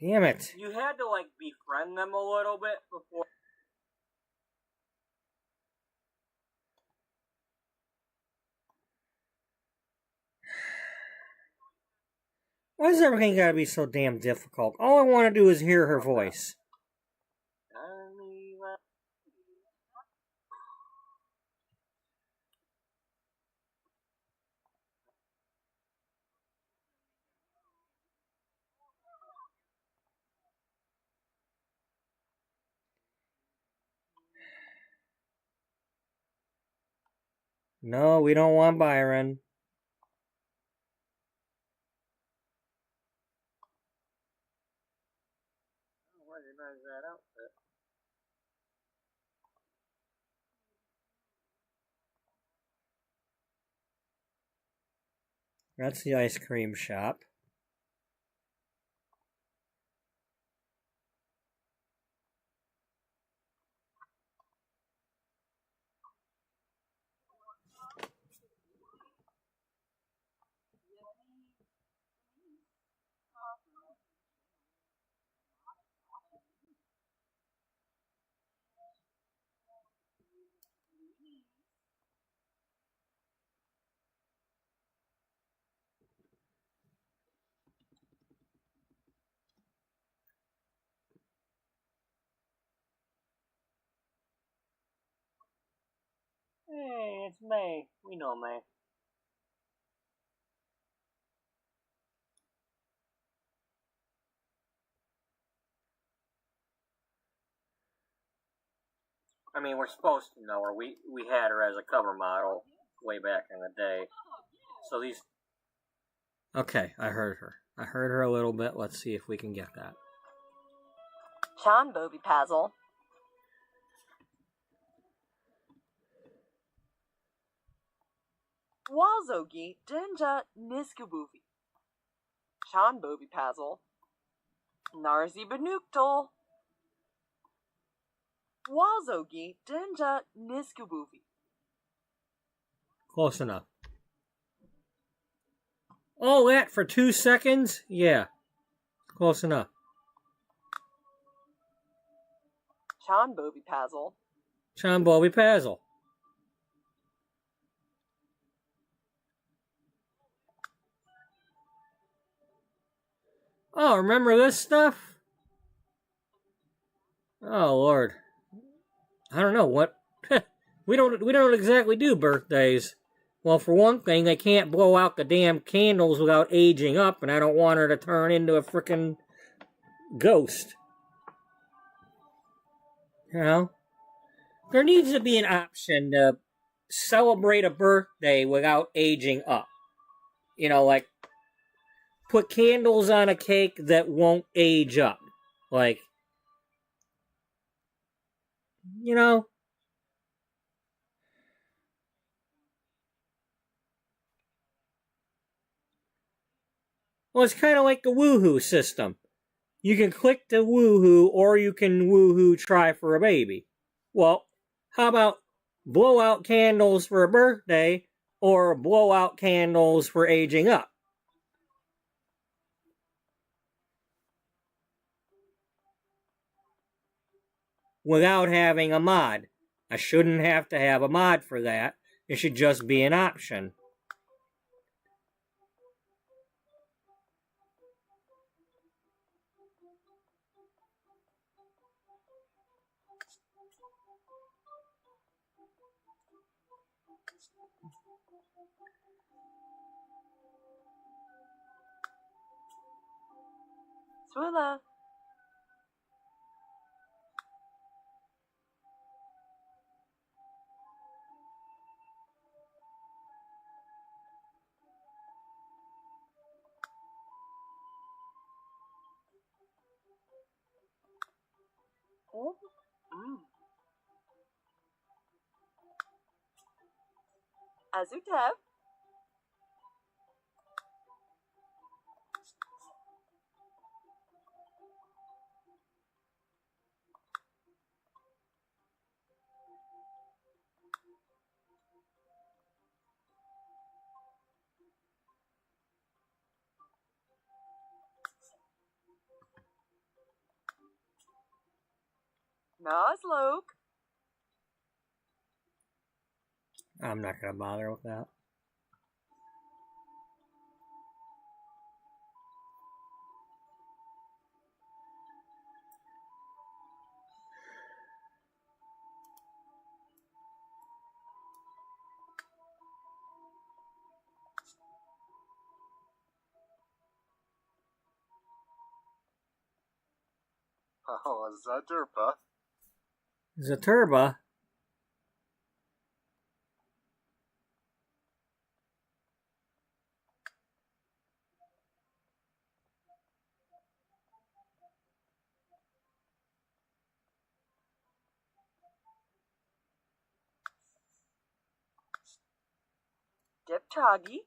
Damn it. You had to like befriend them a little bit before. Why is everything gotta be so damn difficult? All I want to do is hear her voice. No, we don't want Byron. Recognize that outfit. That's the ice cream shop. Hey, it's May. We know May. I mean, we're supposed to know her. We had her as a cover model way back in the day. So these. Okay, I heard her. I heard her a little bit. Let's see if we can get that. Sean Bobby Pazzle. Wazogi Dinja Niskabuvi. Sean Bobby Pazzle. Narzi Banuktal. Wazogi Dinja Niskabuvi. Close enough. All that for 2 seconds? Yeah. Close enough. Sean Bobby Pazzle. Sean Bobby Pazzle. Oh, remember this stuff? Oh Lord. I don't know what we don't exactly do birthdays. Well, for one thing, they can't blow out the damn candles without aging up, and I don't want her to turn into a frickin' ghost. You know? There needs to be an option to celebrate a birthday without aging up. You know, like, put candles on a cake that won't age up. Like, you know? Well, it's kind of like the woohoo system. You can click the woohoo, or you can woohoo try for a baby. Well, how about blow out candles for a birthday, or blow out candles for aging up? Without having a mod. I shouldn't have to have a mod for that. It should just be an option. Swilla. Oh. Azutev. Noslok. I'm not going to bother with that. Oh, Zadurpa. Zaturba. Diptagi.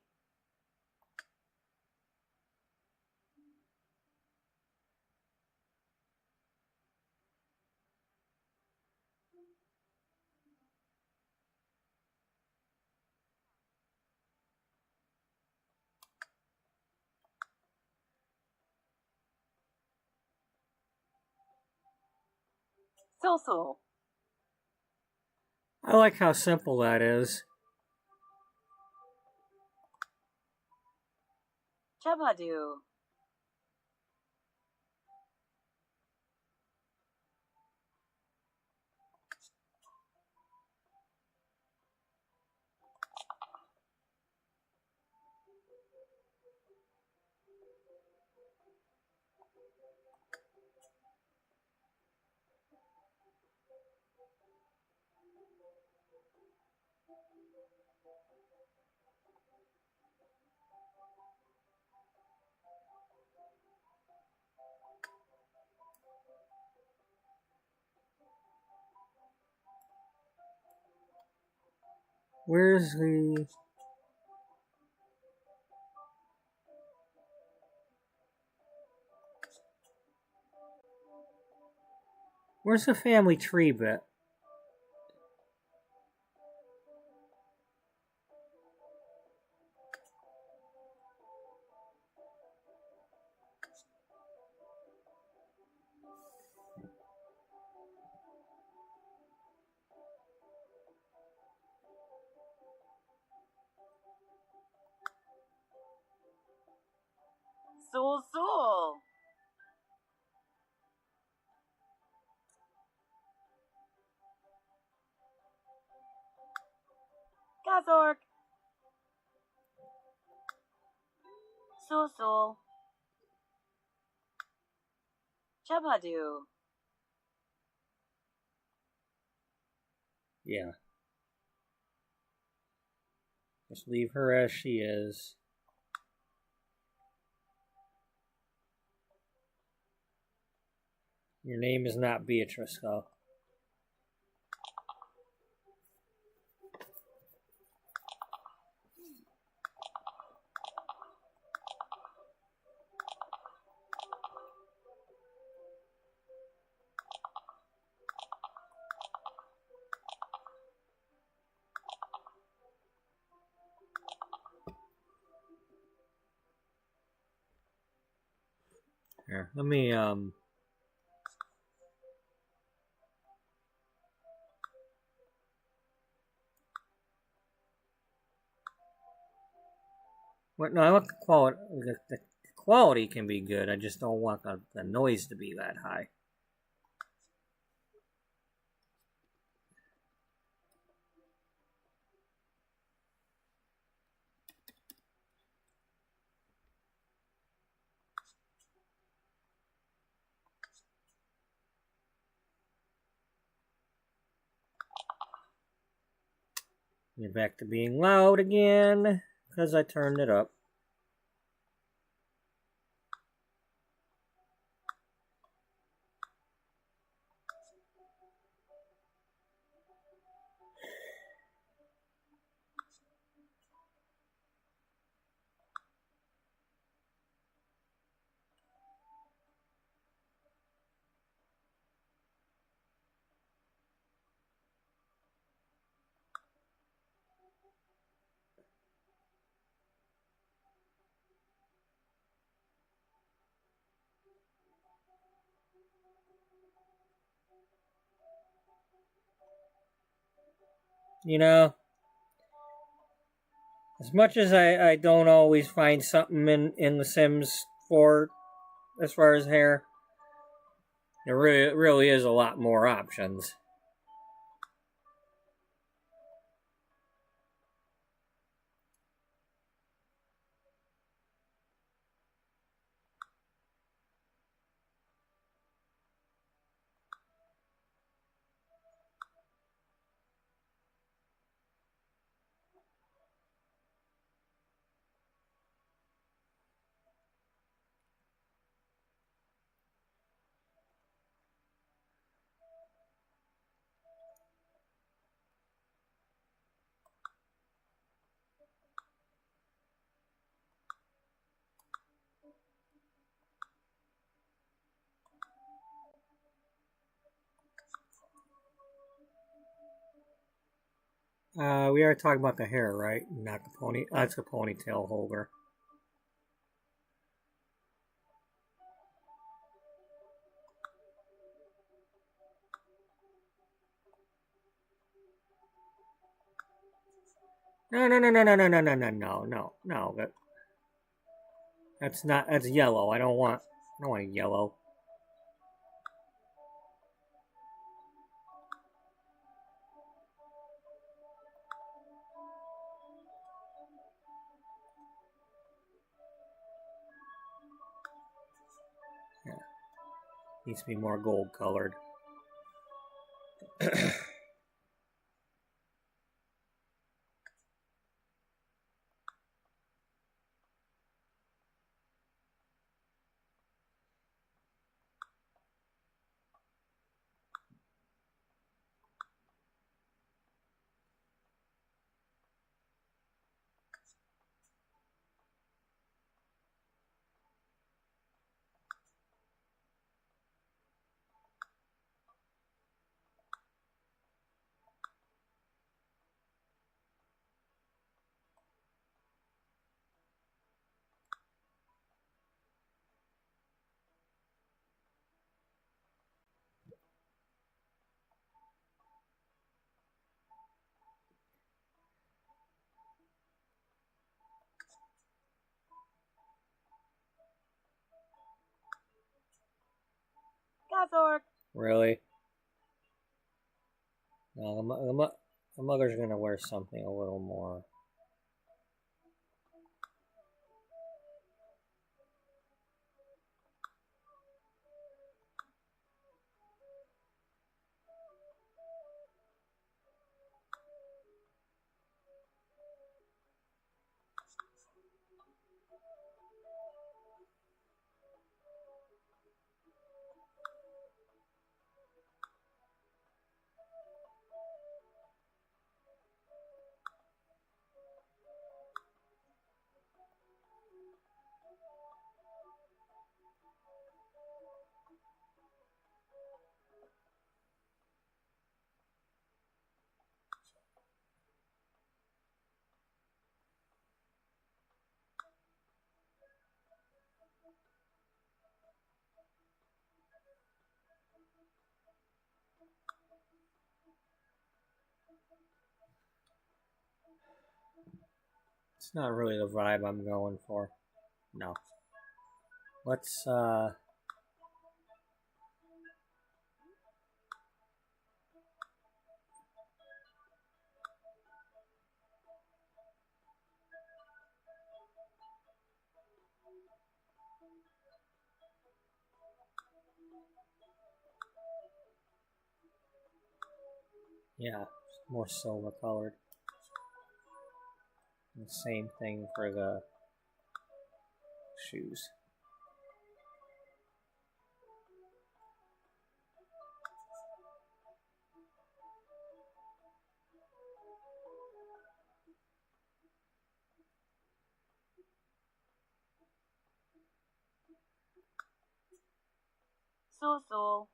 Silsul. I like how simple that is. Chabadu. Where's the... Where's the family tree bit? Sul. Gazork. Sul. Chabadu. Yeah. Just leave her as she is. Your name is not Beatrice, though. Here, let me, Well, no, I want the quality. The quality can be good. I just don't want the noise to be that high. Get back to being loud again because I turned it up. You know, as much as I don't always find something in The Sims 4 as far as hair, there really is a lot more options. We are talking about the hair, right? Not the pony. That's the ponytail holder. No. That's not. That's yellow. I don't want yellow. Yeah, needs to be more gold colored. Gazork. Really? No, the mother's gonna wear something a little more. It's not really the vibe I'm going for. No. Let's, yeah, more silver colored. The same thing for the shoes. So.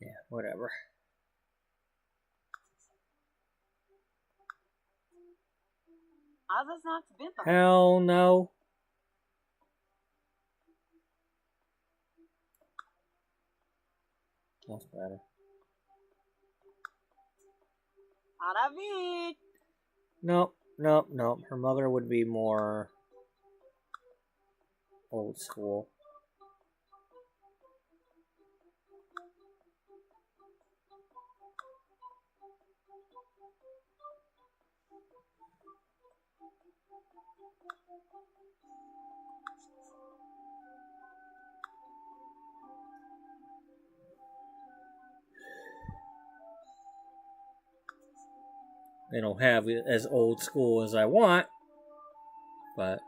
Yeah, whatever. Alles not bimpa. Hell no. That's better. Aravid. Nope, nope, nope. Her mother would be more old school. They don't have it as old school as I want, but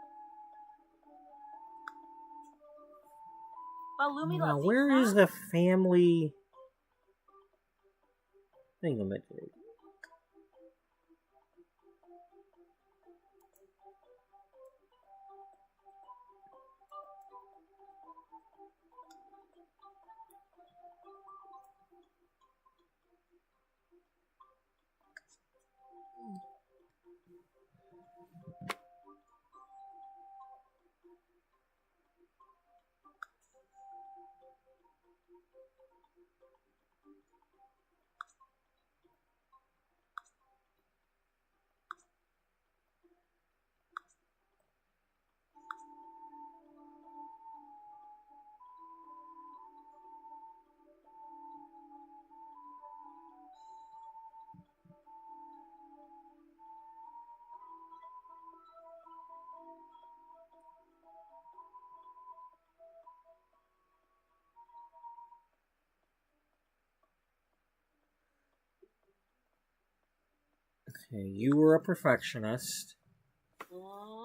now where is the family thingamajig? Okay, you were a perfectionist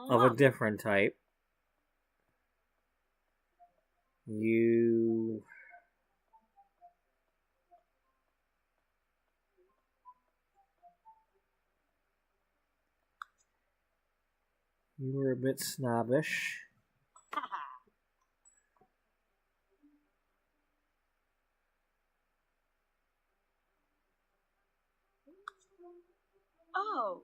of a different type. You were a bit snobbish. Oh.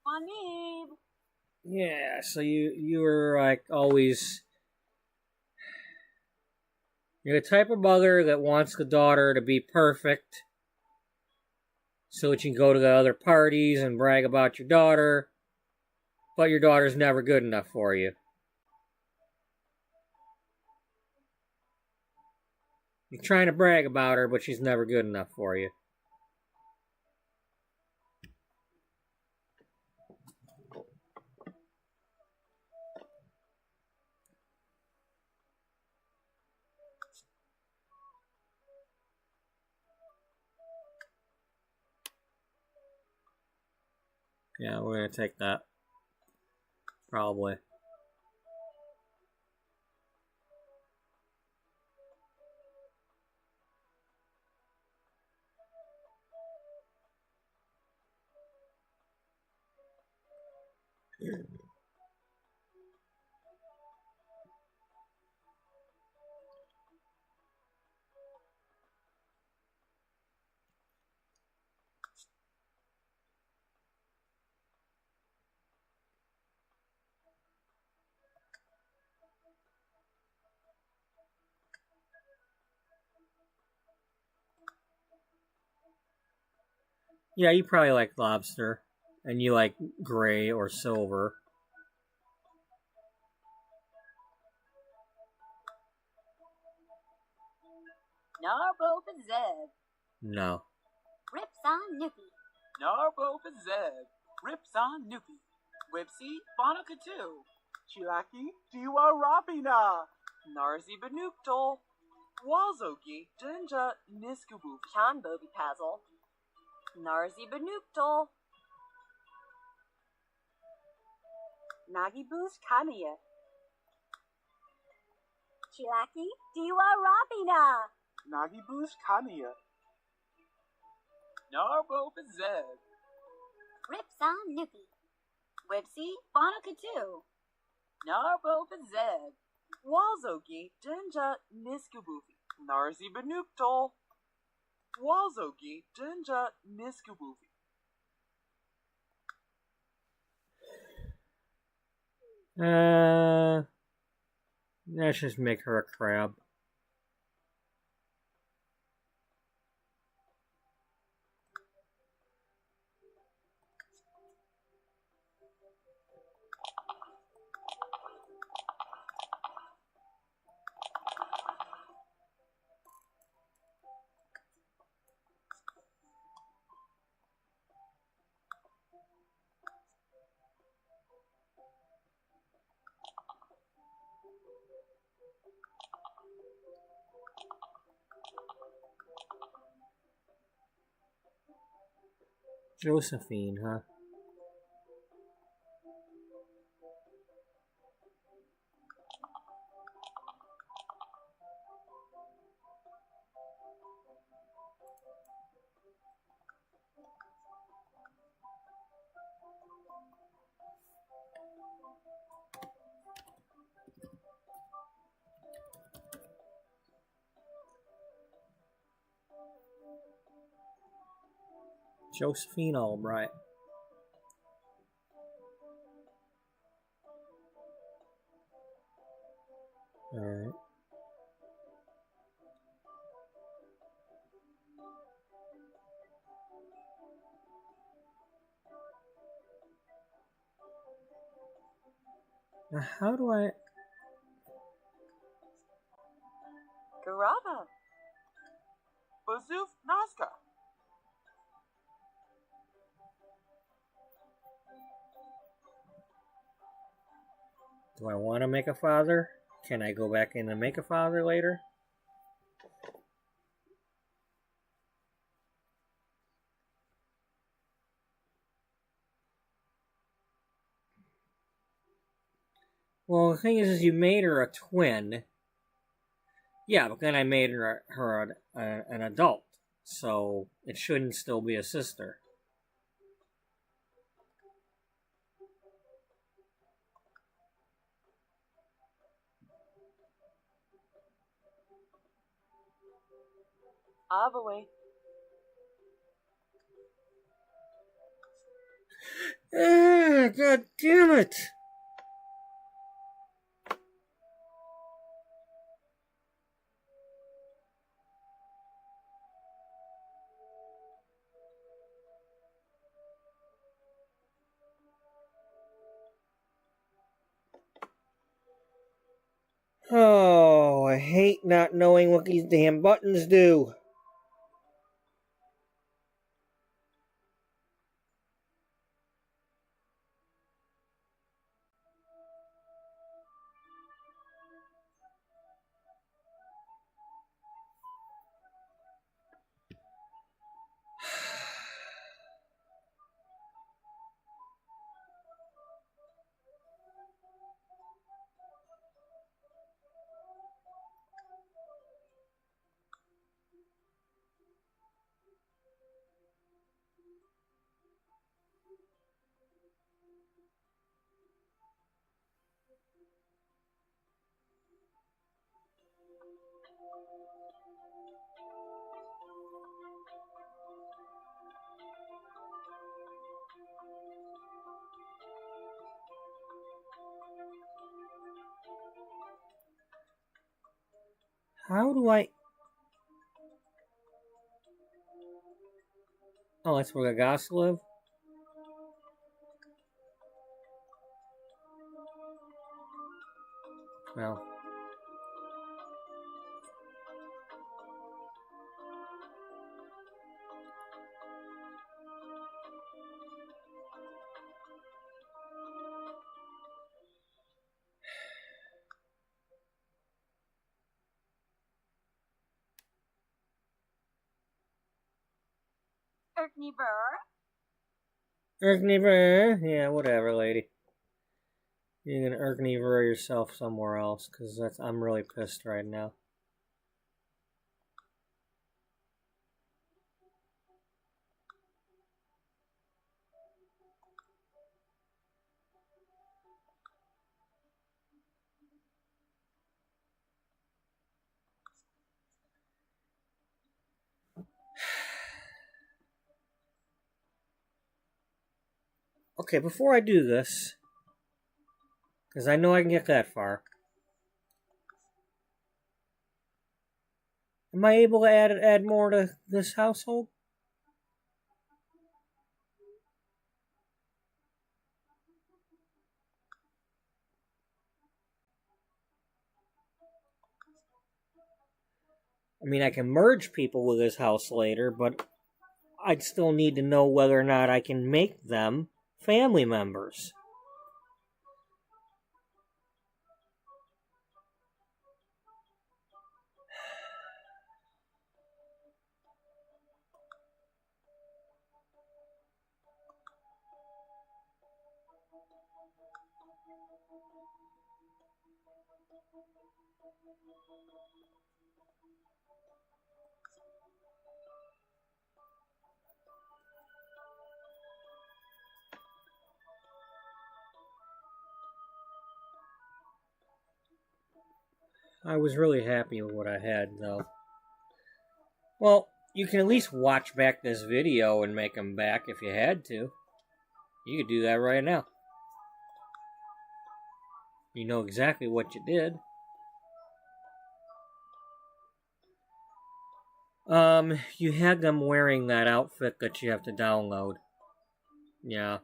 Funny. Yeah, so you were like always. You're the type of mother that wants the daughter to be perfect so that you can go to the other parties and brag about your daughter, but your daughter's never good enough for you. You're trying to brag about her, but she's never good enough for you. Yeah, we're gonna take that. Probably. Yeah, you probably like lobster. And you like gray or silver. Narbo for Zeb. No. Rips on Nookie. Narbo for Zeb. Rips on Nuki. Whipsy Bonakatu. Chilaki Diwa Rapina. Narzi Banuktal. Wazogi Dinja Niskubu. Chan Bobi Pazzle. Narzi Banuktal. Nagi Boost Kamiya. Chilaki Diwa Rapina. Nagi Boost Kamiya. Narbo for Zeb. Rips on Nookie. Whipsy Bonakatu. Narbo for Zeb. Wazogi Dinja Niskubufi. Narzi Banuktal. Wazogi Dinja Niskubufi. Let's just make her a crab. Josephine, huh? Josephine Ullbright. Alright. Now, how do I... Garava. Bazoof Nazca. Do I want to make a father? Can I go back in and make a father later? Well, the thing is you made her a twin. Yeah, but then I made her an adult, so it shouldn't still be a sister. Avaway. God damn it! Oh, I hate not knowing what these damn buttons do. How do I... Oh, that's where the goths live? Well... Erkniver. Yeah, whatever, lady. You're gonna Erkniver yourself somewhere else, because I'm really pissed right now. Okay, before I do this, because I know I can get that far, am I able to add more to this household? I mean, I can merge people with this house later, but I'd still need to know whether or not I can make them family members. I was really happy with what I had, though. Well, you can at least watch back this video and make them back if you had to. You could do that right now. You know exactly what you did. You had them wearing that outfit that you have to download. Yeah.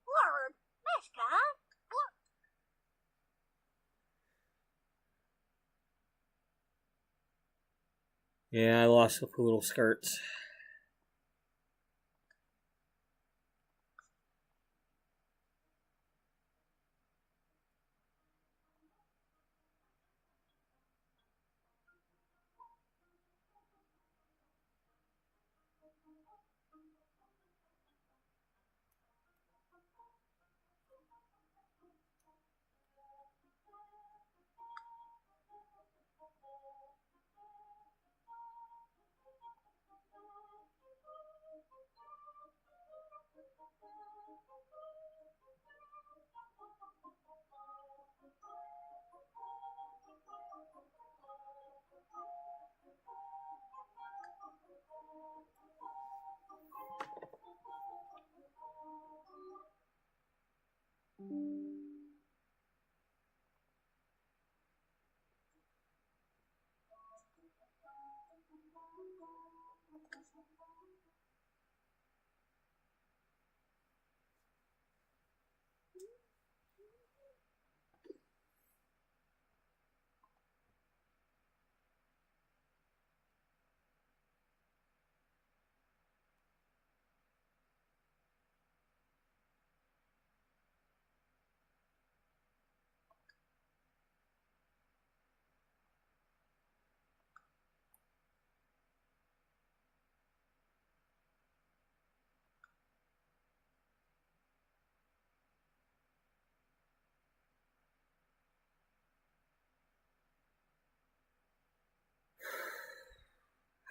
Lord, Mishka. Yeah, I lost the poodle skirts.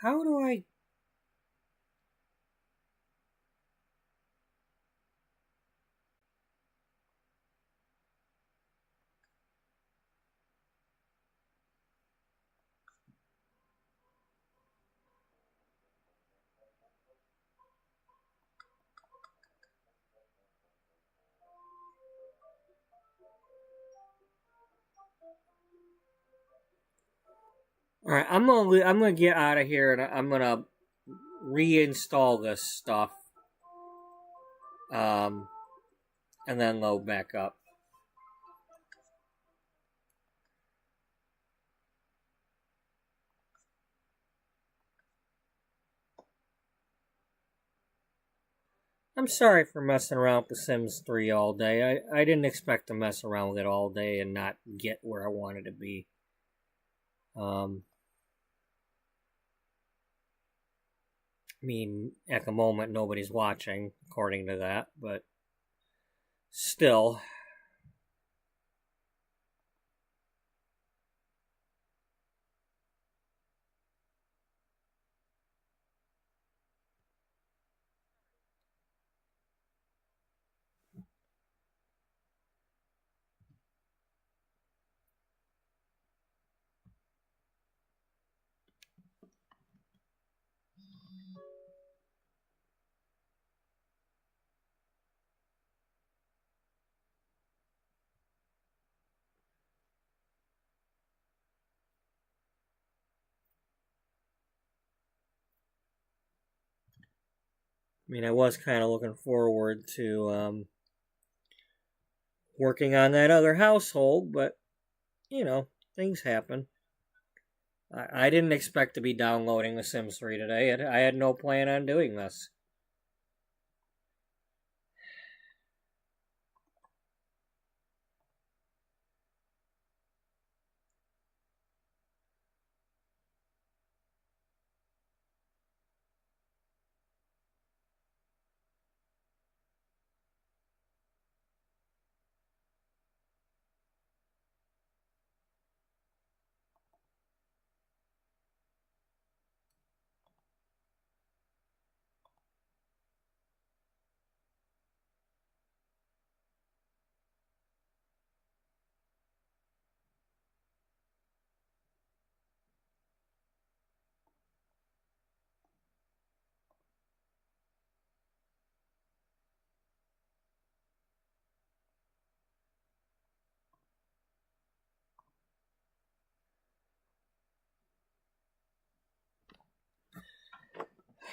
How do I... Alright, I'm gonna get out of here and I'm gonna reinstall this stuff. And then load back up. I'm sorry for messing around with The Sims 3 all day. I didn't expect to mess around with it all day and not get where I wanted to be. I mean, at the moment, nobody's watching, according to that, but still. I mean, I was kind of looking forward to working on that other household, but, you know, things happen. I didn't expect to be downloading The Sims 3 today. I had no plan on doing this.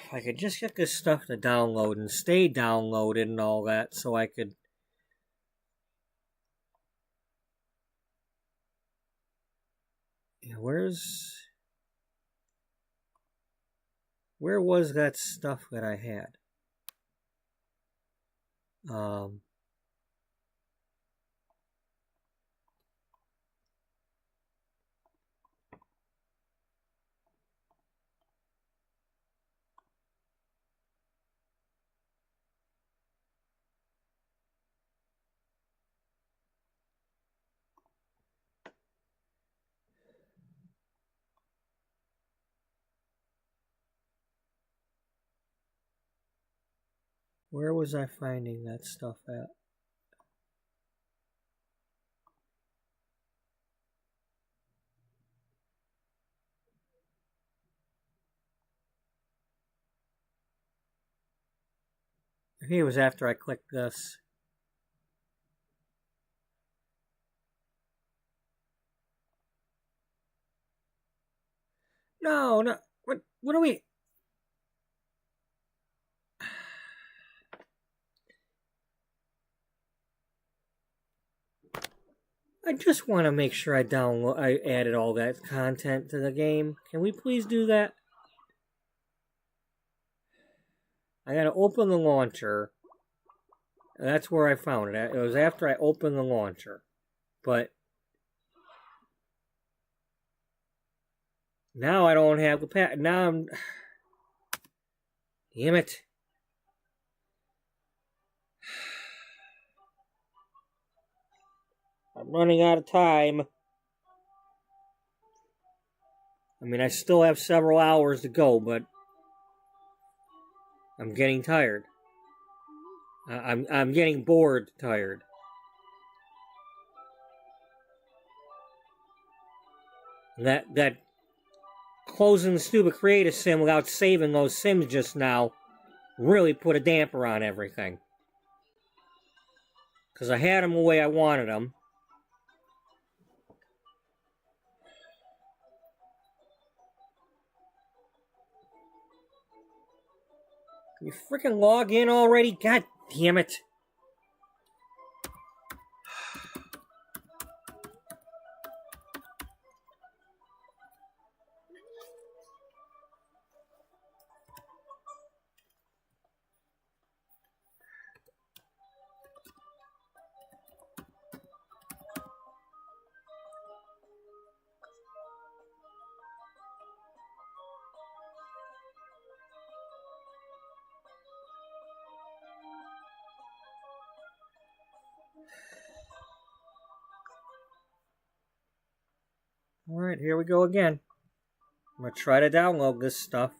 If I could just get this stuff to download and stay downloaded and all that so I could... Yeah, where was that stuff that I had? Where was I finding that stuff at? I think it was after I clicked this. No. What are we... I just want to make sure I added all that content to the game. Can we please do that? I gotta open the launcher. That's where I found it. It was after I opened the launcher. But now I don't have the now I'm... Damn it. I'm running out of time. I mean, I still have several hours to go, but I'm getting tired. I'm getting bored tired. That closing the stupid creative sim without saving those sims just now really put a damper on everything. Because I had them the way I wanted them. Can you freaking log in already? God damn it. Alright, here we go again. I'm going to try to download this stuff.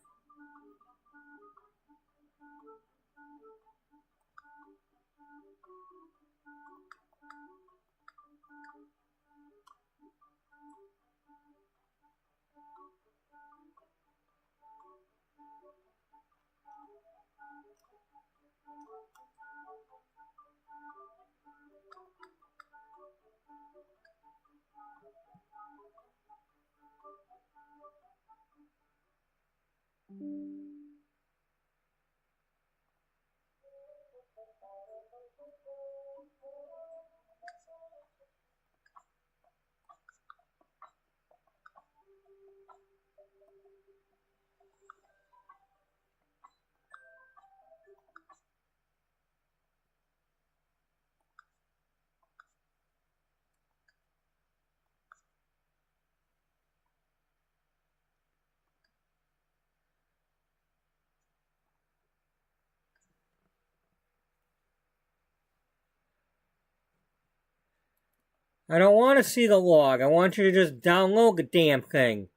I don't want to see the log. I want you to just download the damn thing.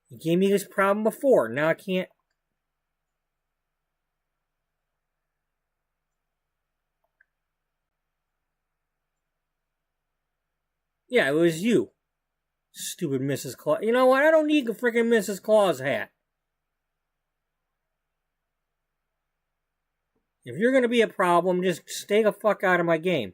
You gave me this problem before. Now I can't. Yeah, it was you. Stupid Mrs. Claus. You know what? I don't need the freaking Mrs. Claus hat. If you're going to be a problem, just stay the fuck out of my game.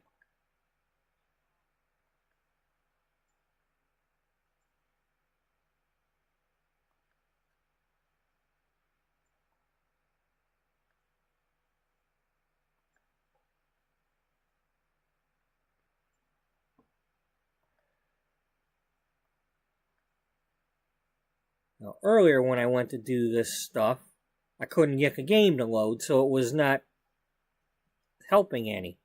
Now, earlier when I went to do this stuff, I couldn't get the game to load, so it was not helping any.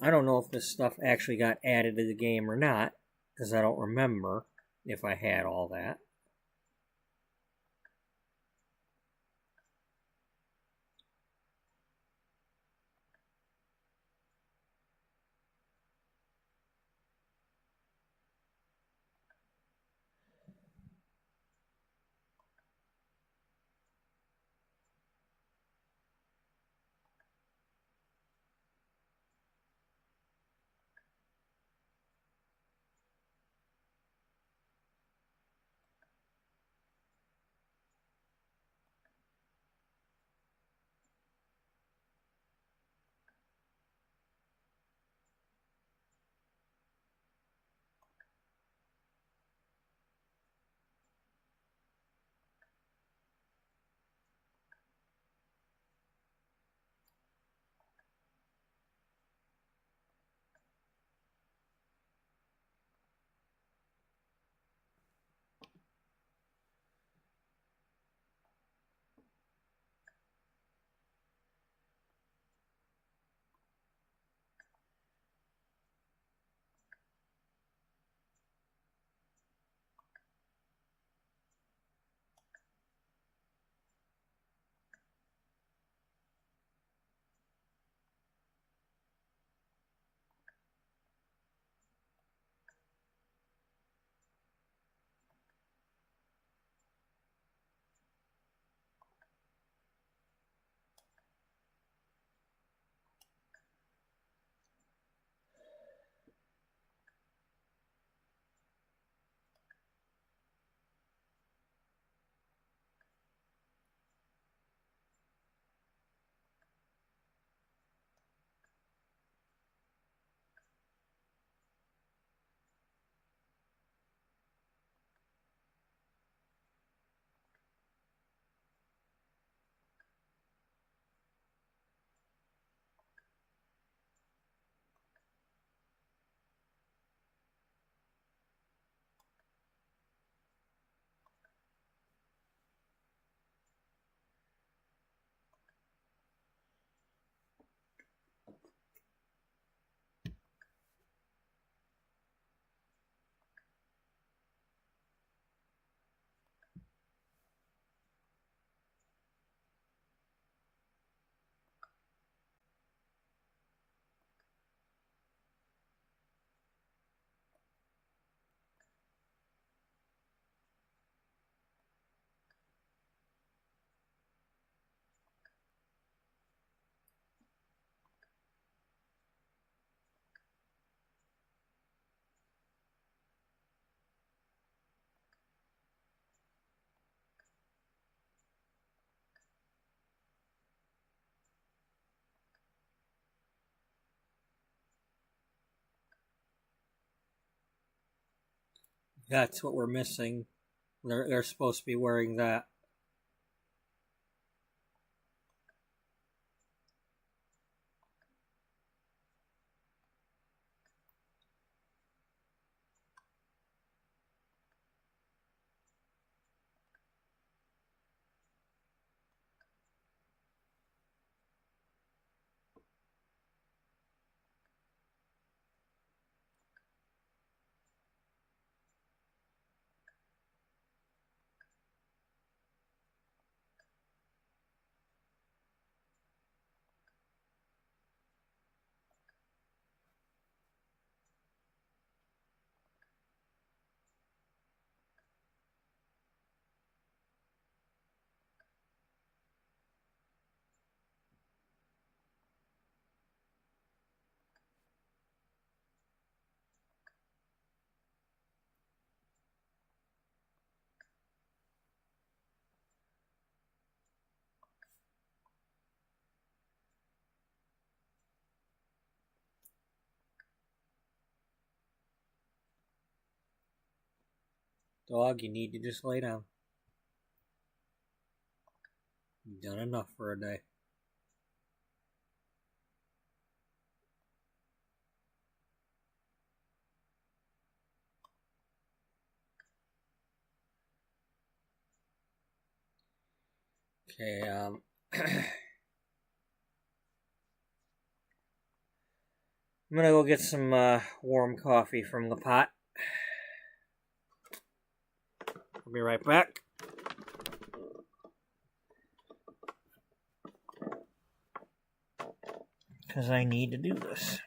I don't know if this stuff actually got added to the game or not, because I don't remember if I had all that. That's what we're missing. They're supposed to be wearing that. Dog, you need to just lay down. You've done enough for a day. Okay, I'm gonna go get some warm coffee from the pot. I'll be right back. Because I need to do this.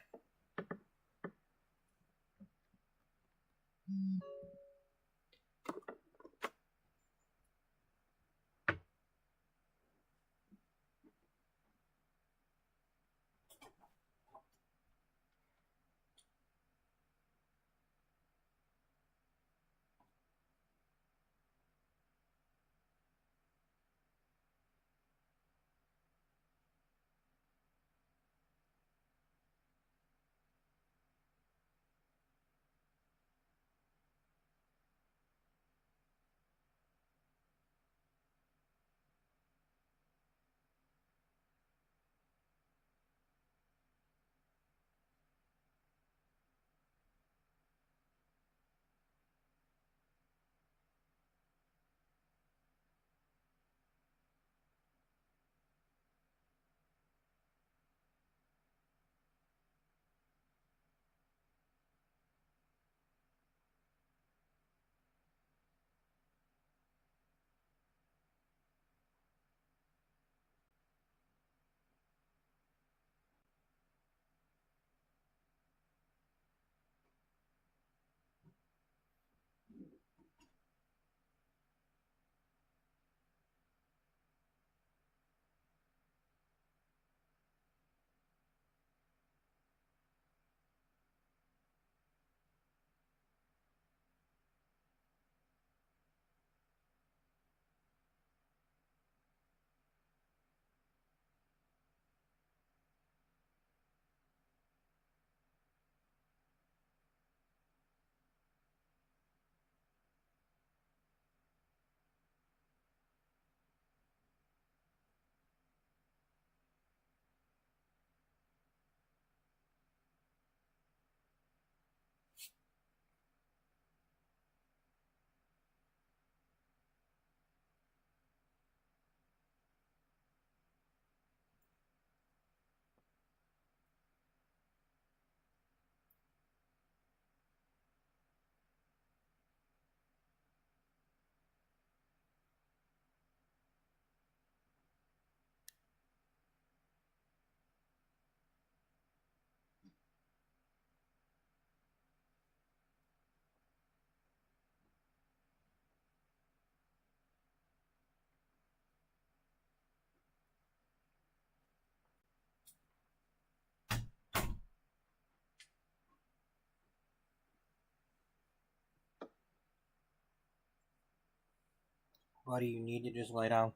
Buddy, you need to just lay down.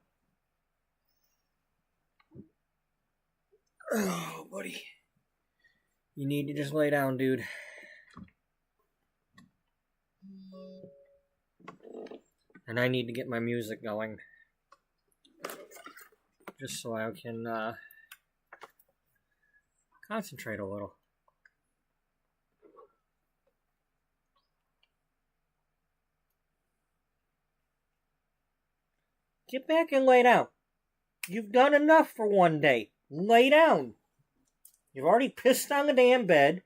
Oh, buddy. You need to just lay down, dude. And I need to get my music going. Just so I can concentrate a little. Get back and lay down. You've done enough for one day. Lay down. You've already pissed on the damn bed.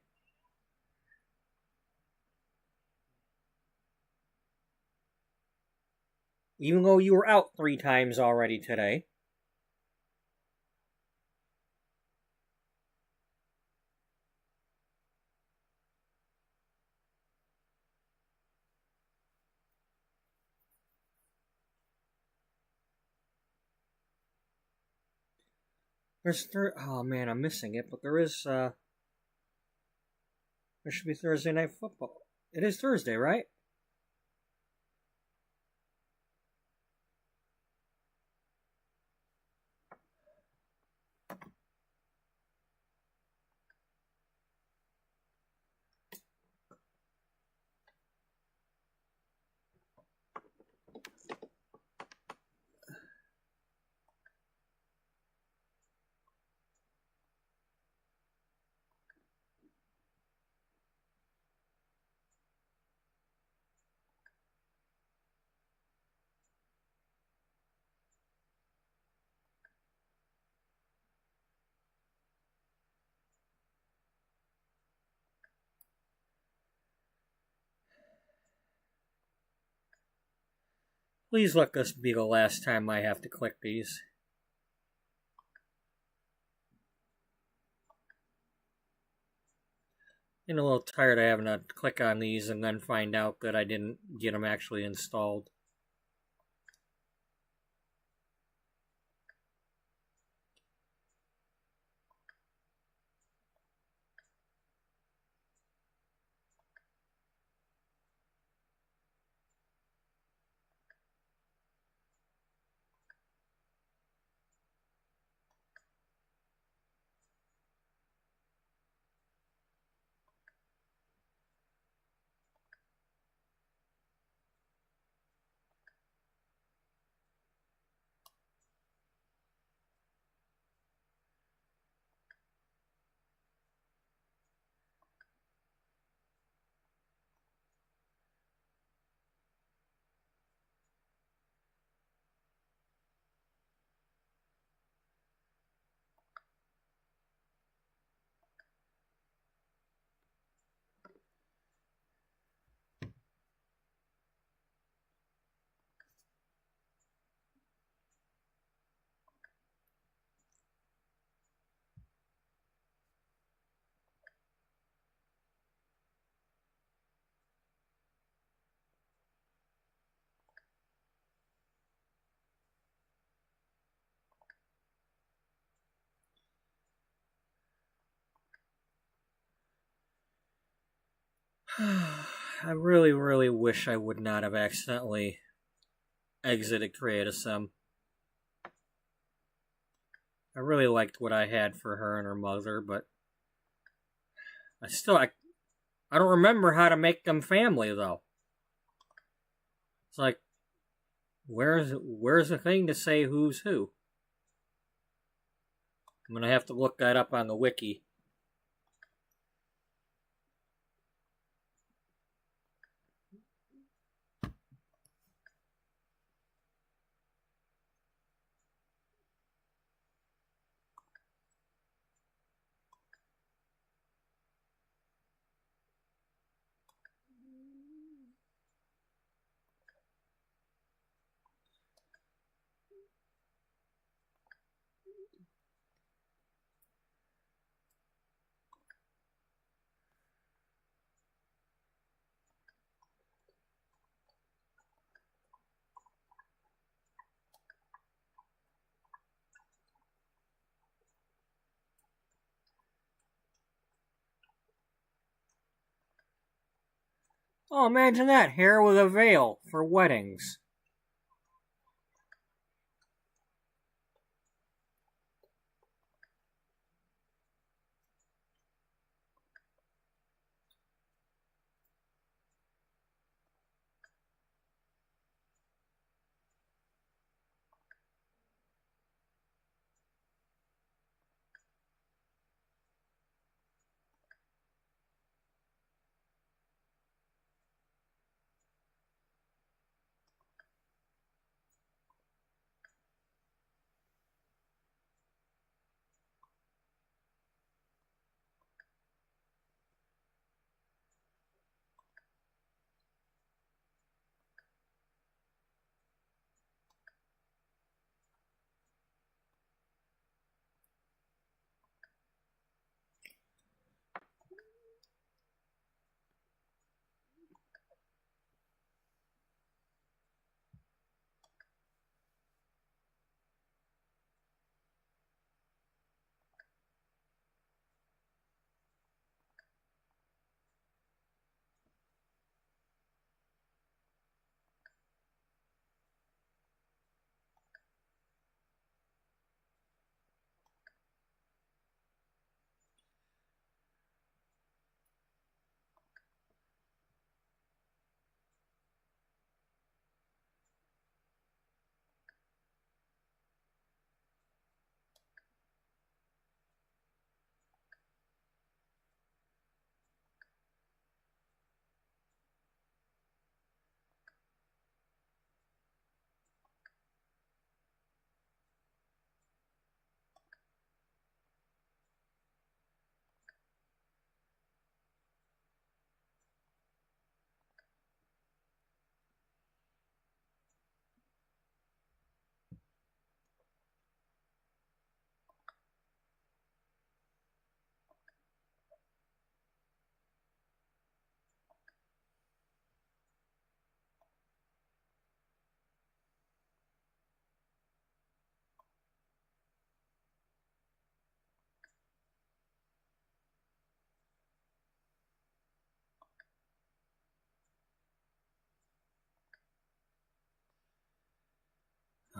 Even though you were out 3 times already today. Oh man, I'm missing it, but there is, there should be Thursday Night Football. It is Thursday, right? Please let this be the last time I have to click these. I'm a little tired of having to click on these and then find out that I didn't get them actually installed. I really, really wish I would not have accidentally exited Create a Sim. I really liked what I had for her and her mother, but I don't remember how to make them family, though. It's like, where's the thing to say who's who? I'm gonna have to look that up on the wiki. Oh, imagine that. Hair with a veil for weddings.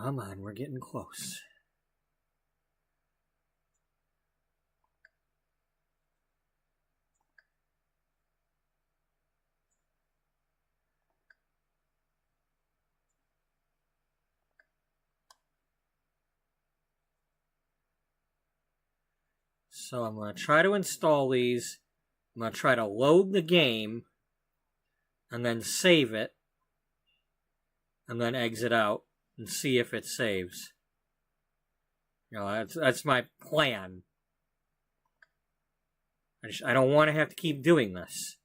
Come on, we're getting close. So I'm going to try to install these. I'm going to try to load the game and then save it and then exit out and see if it saves. You know, that's my plan. I don't want to have to keep doing this.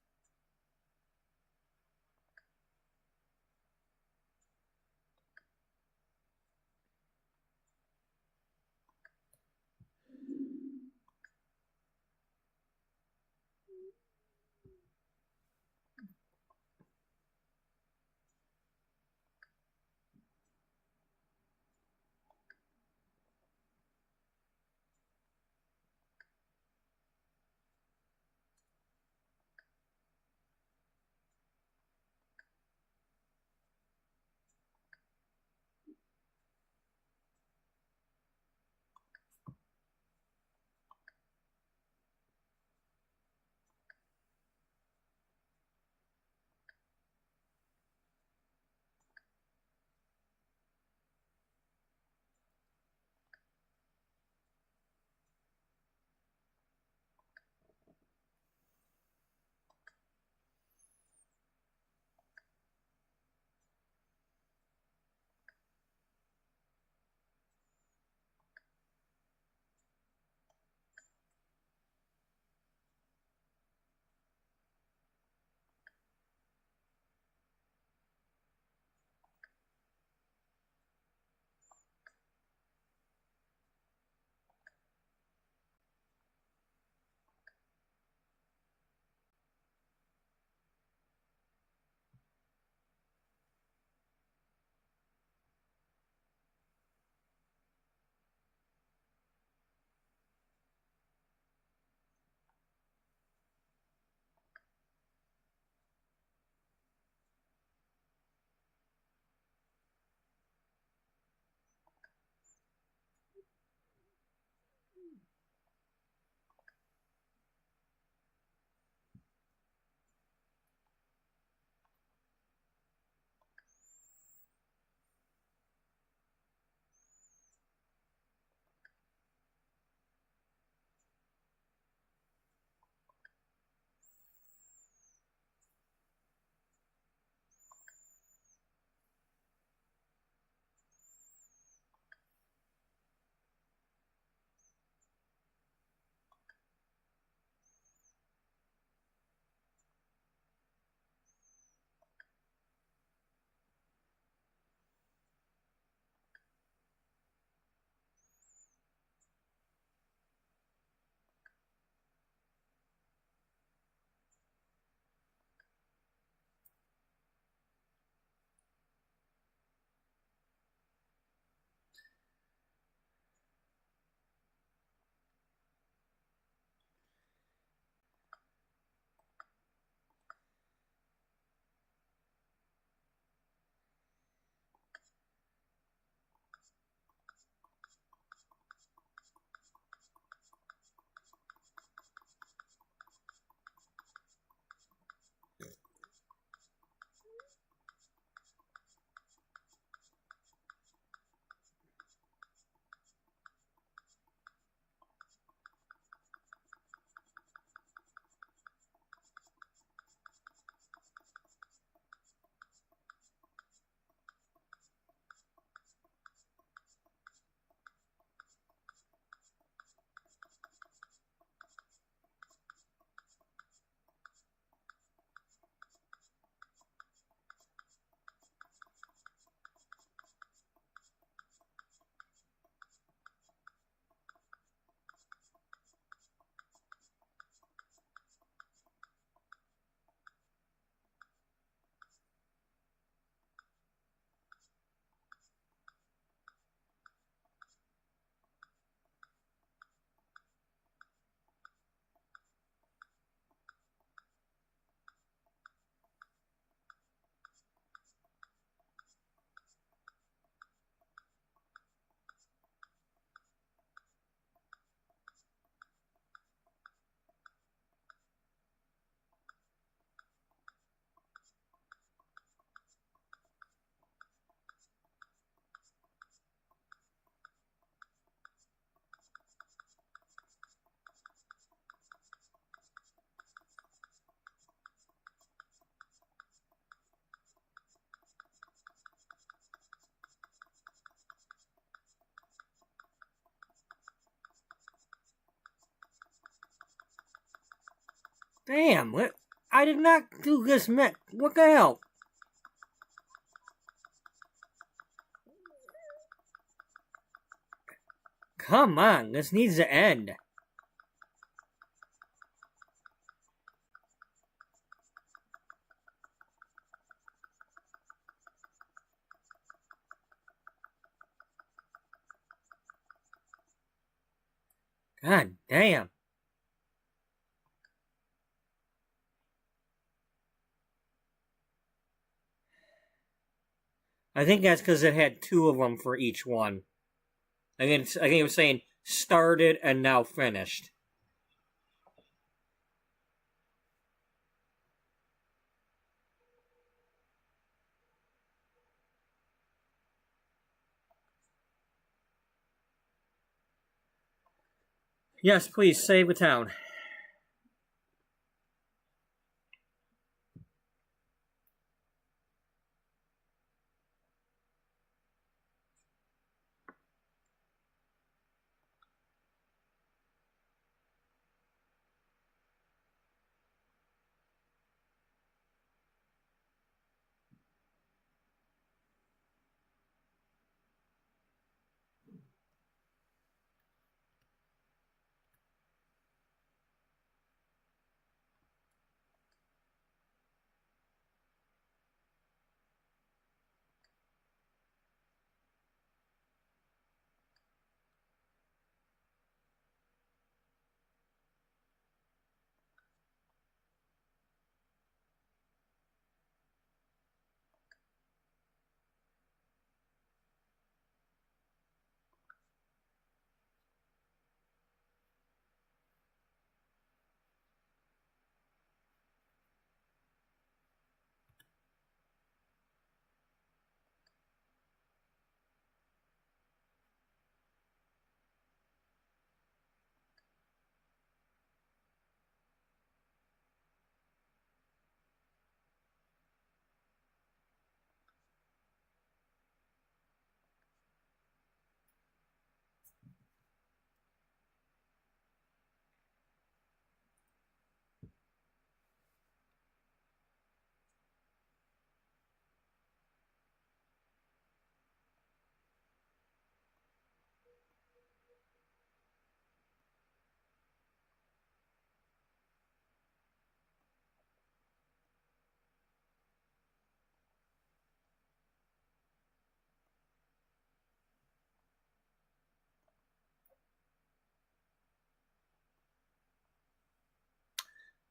Damn, I did not do this mix. What the hell? Come on, this needs to end. God damn. I think that's because it had 2 of them for each one. I think it was saying started and now finished. Yes, please, save the town.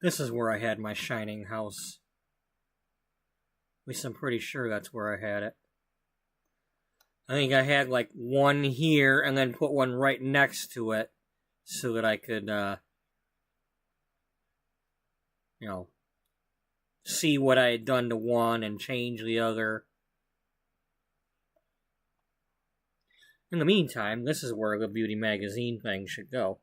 This is where I had my shining house. At least I'm pretty sure that's where I had it. I think I had like one here and then put one right next to it so that I could, see what I had done to one and change the other. In the meantime, this is where the beauty magazine thing should go.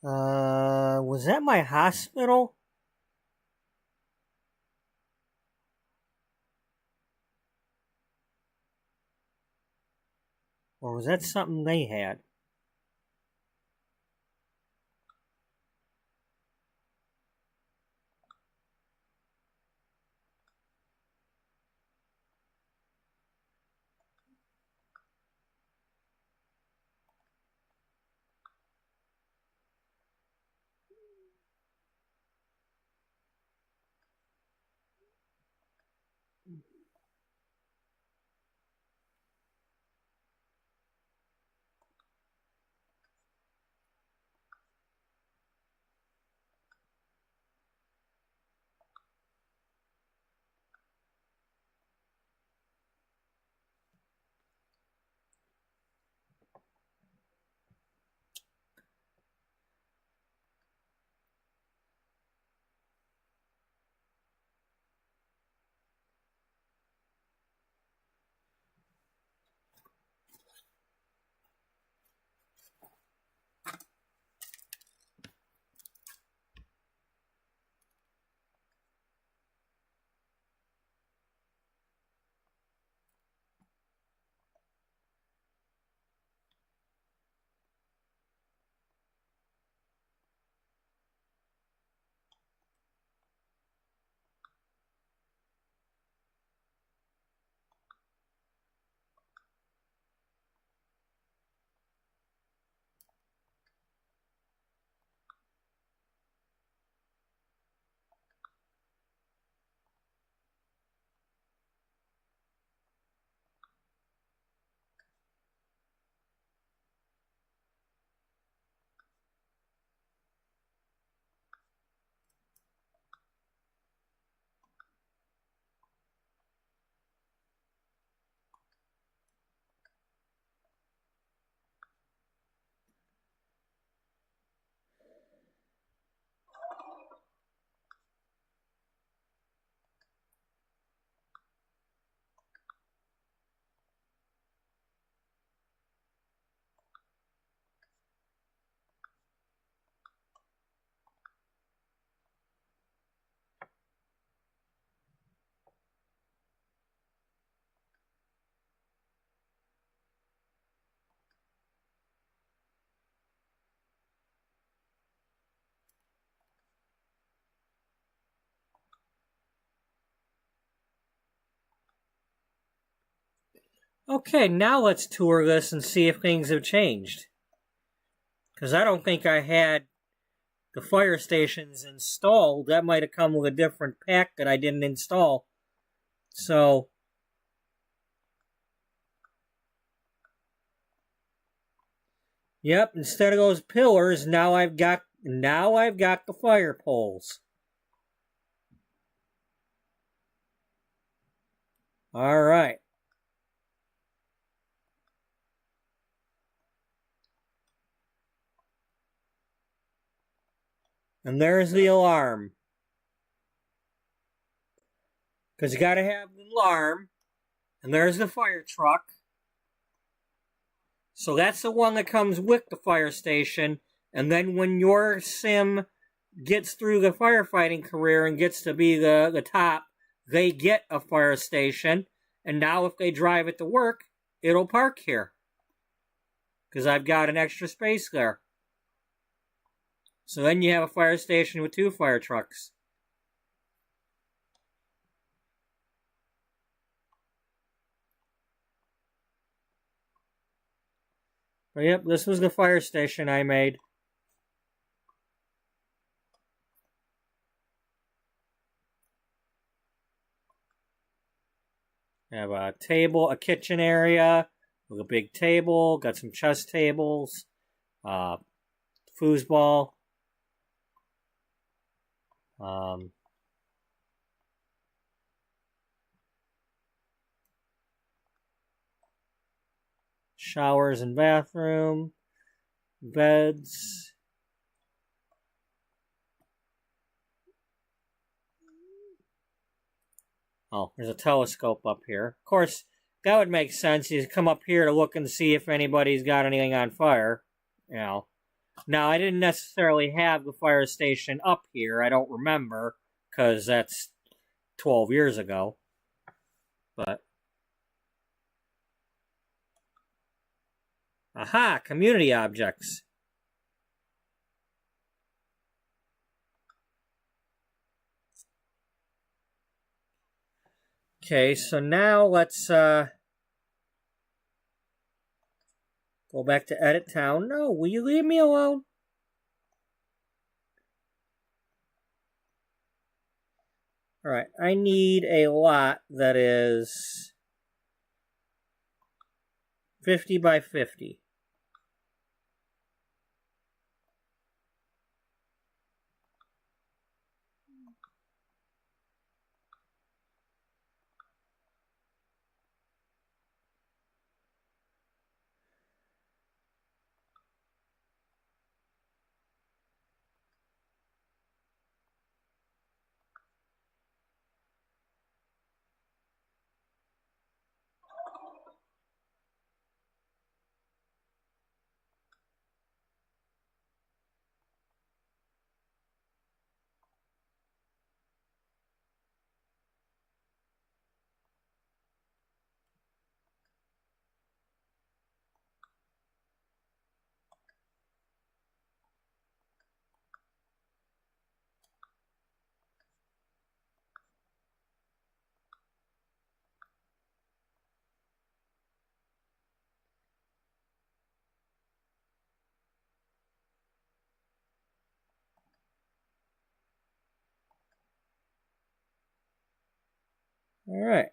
Was that my hospital? Or was that something they had? Okay, now let's tour this and see if things have changed. Because I don't think I had the fire stations installed. That might have come with a different pack that I didn't install. So, yep, instead of those pillars, now I've got the fire poles. All right. And there's the alarm. Because you got to have the alarm. And there's the fire truck. So that's the one that comes with the fire station. And then when your sim gets through the firefighting career and gets to be the top, they get a fire station. And now if they drive it to work, it'll park here. Because I've got an extra space there. So then you have a fire station with 2 fire trucks. But yep, this was the fire station I made. I have a table, a kitchen area with a big table, got some chess tables, foosball. Showers and bathroom, beds. Oh, there's a telescope up here. Of course, that would make sense. You come up here to look and see if anybody's got anything on fire. You know. Now, I didn't necessarily have the fire station up here. I don't remember, because that's 12 years ago. But. Aha! Community objects. Okay, so now let's go back to Edit Town. No, will you leave me alone? Alright, I need a lot that is 50 by 50. Alright.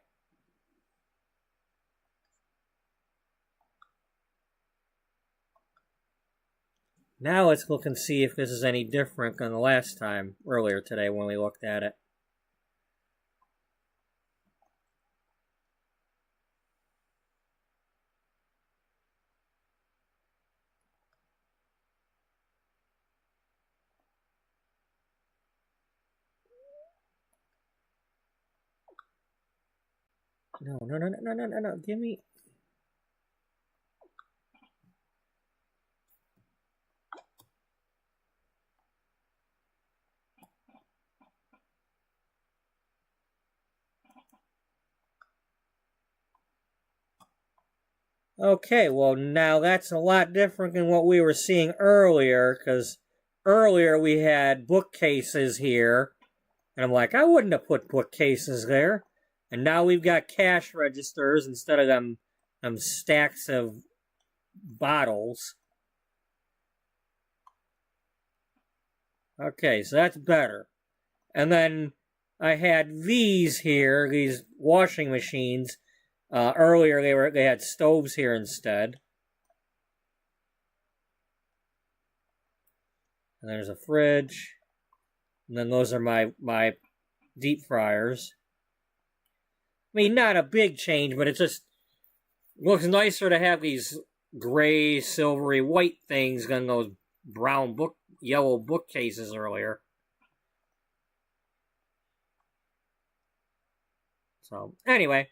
Now let's look and see if this is any different than the last time, earlier today when we looked at it. No, give me... Okay, well now that's a lot different than what we were seeing earlier, because earlier we had bookcases here, and I'm like, I wouldn't have put bookcases there. And now we've got cash registers instead of them stacks of bottles. Okay, so that's better. And then I had these here, these washing machines. Earlier they had stoves here instead. And there's a fridge. And then those are my deep fryers. I mean, not a big change, but it just looks nicer to have these gray, silvery, white things than those brown yellow bookcases earlier. So, anyway,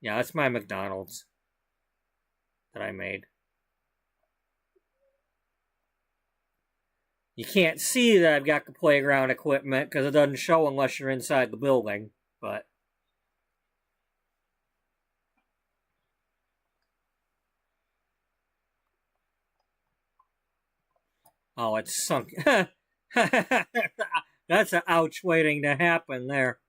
yeah, that's my McDonald's that I made. You can't see that I've got the playground equipment because it doesn't show unless you're inside the building, but... Oh, it's sunk. That's an ouch waiting to happen there.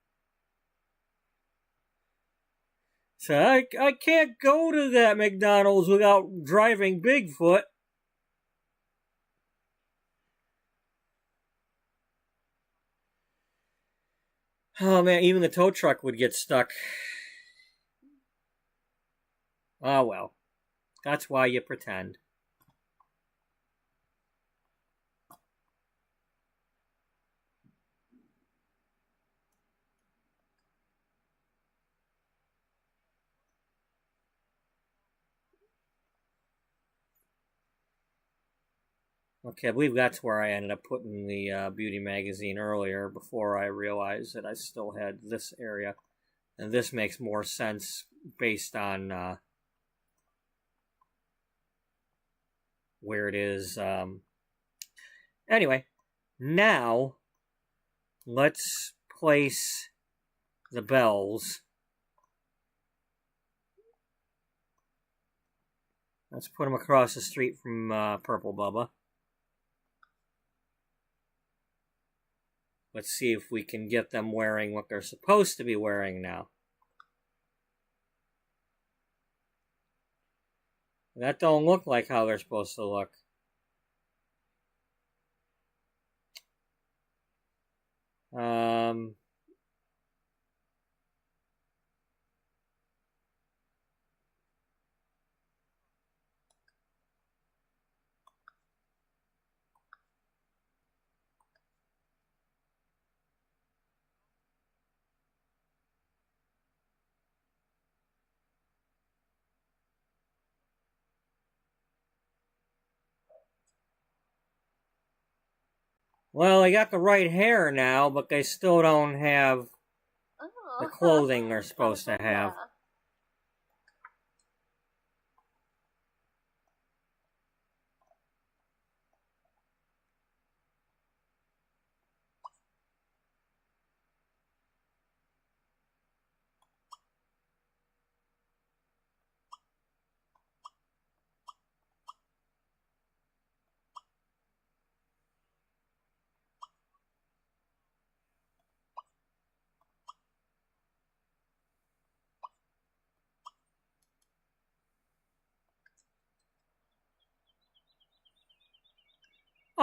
So I can't go to that McDonald's without driving Bigfoot. Oh man, even the tow truck would get stuck. Oh well. That's why you pretend. Okay, I believe that's where I ended up putting the beauty magazine earlier before I realized that I still had this area. And this makes more sense based on where it is. Anyway, now let's place the bells. Let's put them across the street from Purple Bubba. Let's see if we can get them wearing what they're supposed to be wearing now. That don't look like how they're supposed to look. Well, they got the right hair now, but they still don't have the clothing they're supposed to have.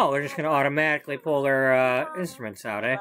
Oh, they're just going to automatically pull their instruments out, eh?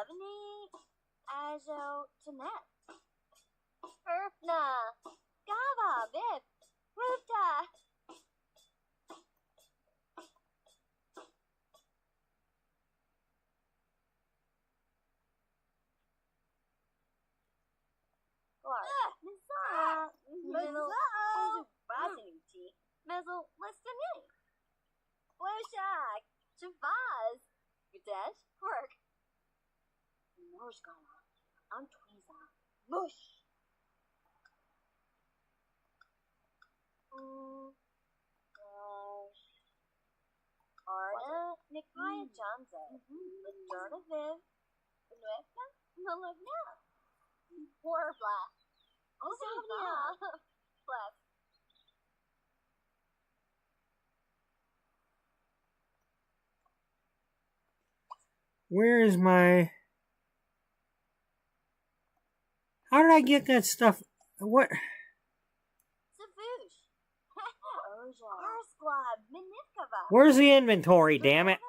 Where is my... How did I get that stuff? What? Where's the inventory, damn it?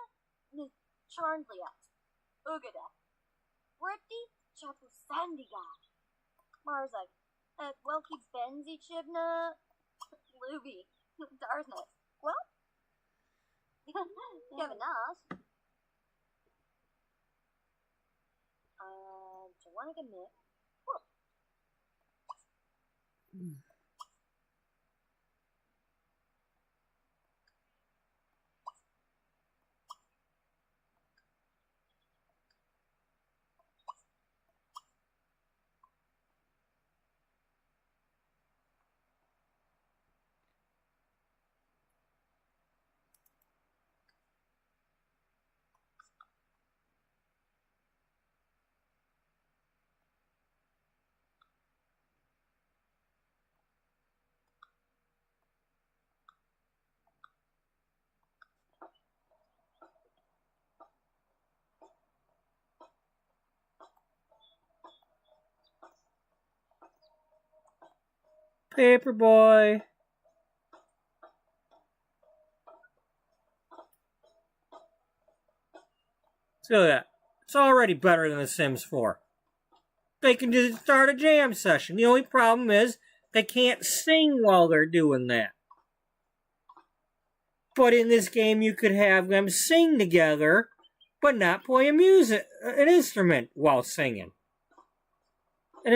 Charnliat. Ugada. Ripti Chapusandiga. Marzak. Welky Benzi Chibna. Luby. Darsness. What? Kevinas. Jawanika Nick. Paperboy. So that it's already better than The Sims 4. They can just start a jam session. The only problem is they can't sing while they're doing that. But in this game, you could have them sing together, but not play an instrument while singing. And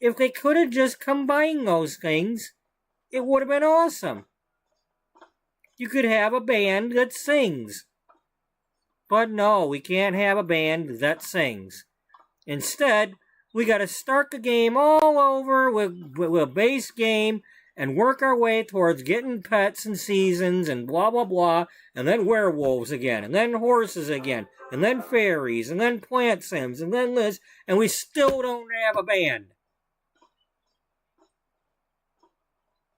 if they could have just combined those things, it would have been awesome. You could have a band that sings. But no, we can't have a band that sings. Instead, we got to start the game all over with a base game and work our way towards getting pets and seasons and blah, blah, blah, and then werewolves again, and then horses again, and then fairies, and then plant sims, and then this, and we still don't have a band.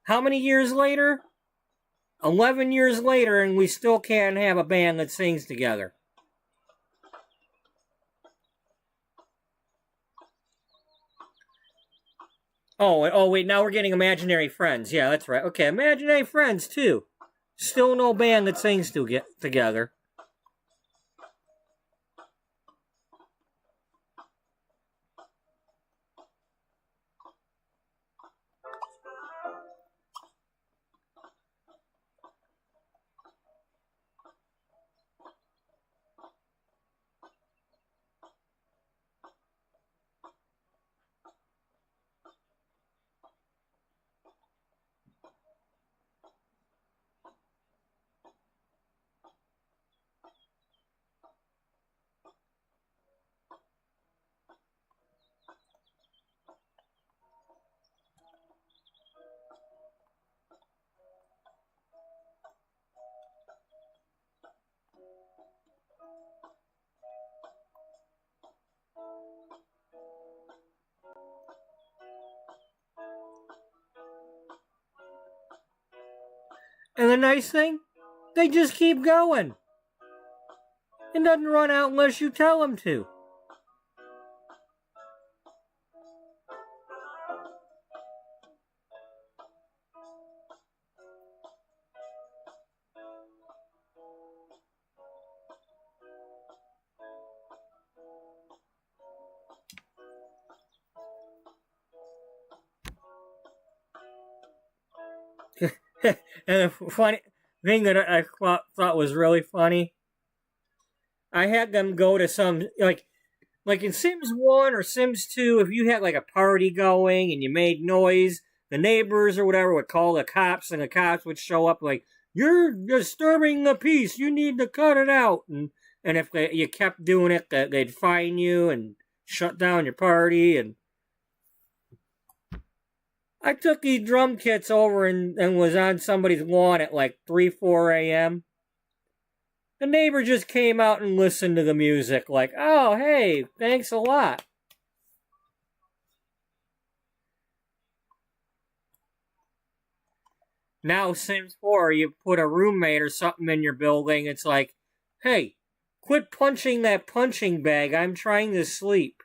How many years later? 11 years later, and we still can't have a band that sings together. Oh, wait, now we're getting imaginary friends. Yeah, that's right. Okay, imaginary friends, too. Still no band that sings together. And the nice thing, they just keep going. It doesn't run out unless you tell them to. And the funny thing that I thought was really funny, I had them go to some, like in Sims 1 or Sims 2, if you had like a party going and you made noise, the neighbors or whatever would call the cops, and the cops would show up like, "You're disturbing the peace, you need to cut it out." And if you kept doing it, they'd fine you and shut down your party. And I took these drum kits over and was on somebody's lawn at like 3, 4 a.m. The neighbor just came out and listened to the music like, "Oh, hey, thanks a lot." Now, Sims 4, you put a roommate or something in your building, it's like, "Hey, quit punching that punching bag, I'm trying to sleep."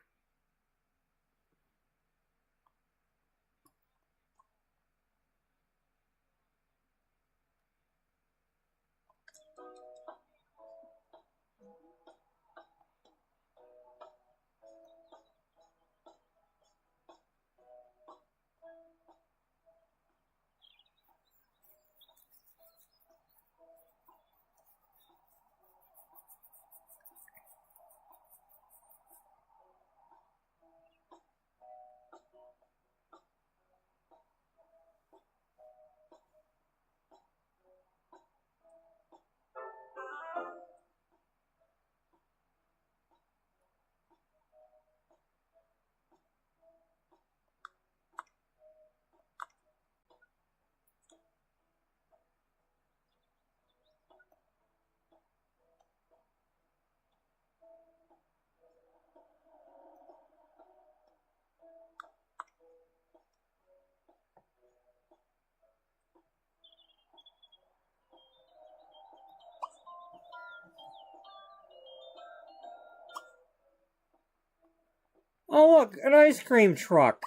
Oh, look, an ice cream truck.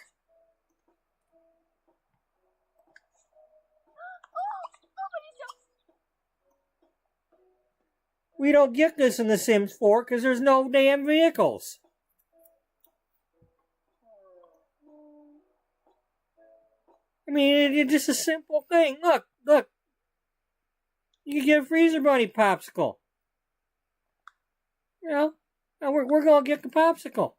We don't get this in The Sims 4 because there's no damn vehicles. I mean, it's just a simple thing. Look, look. You can get a freezer bunny popsicle. You know, and we're gonna get the popsicle.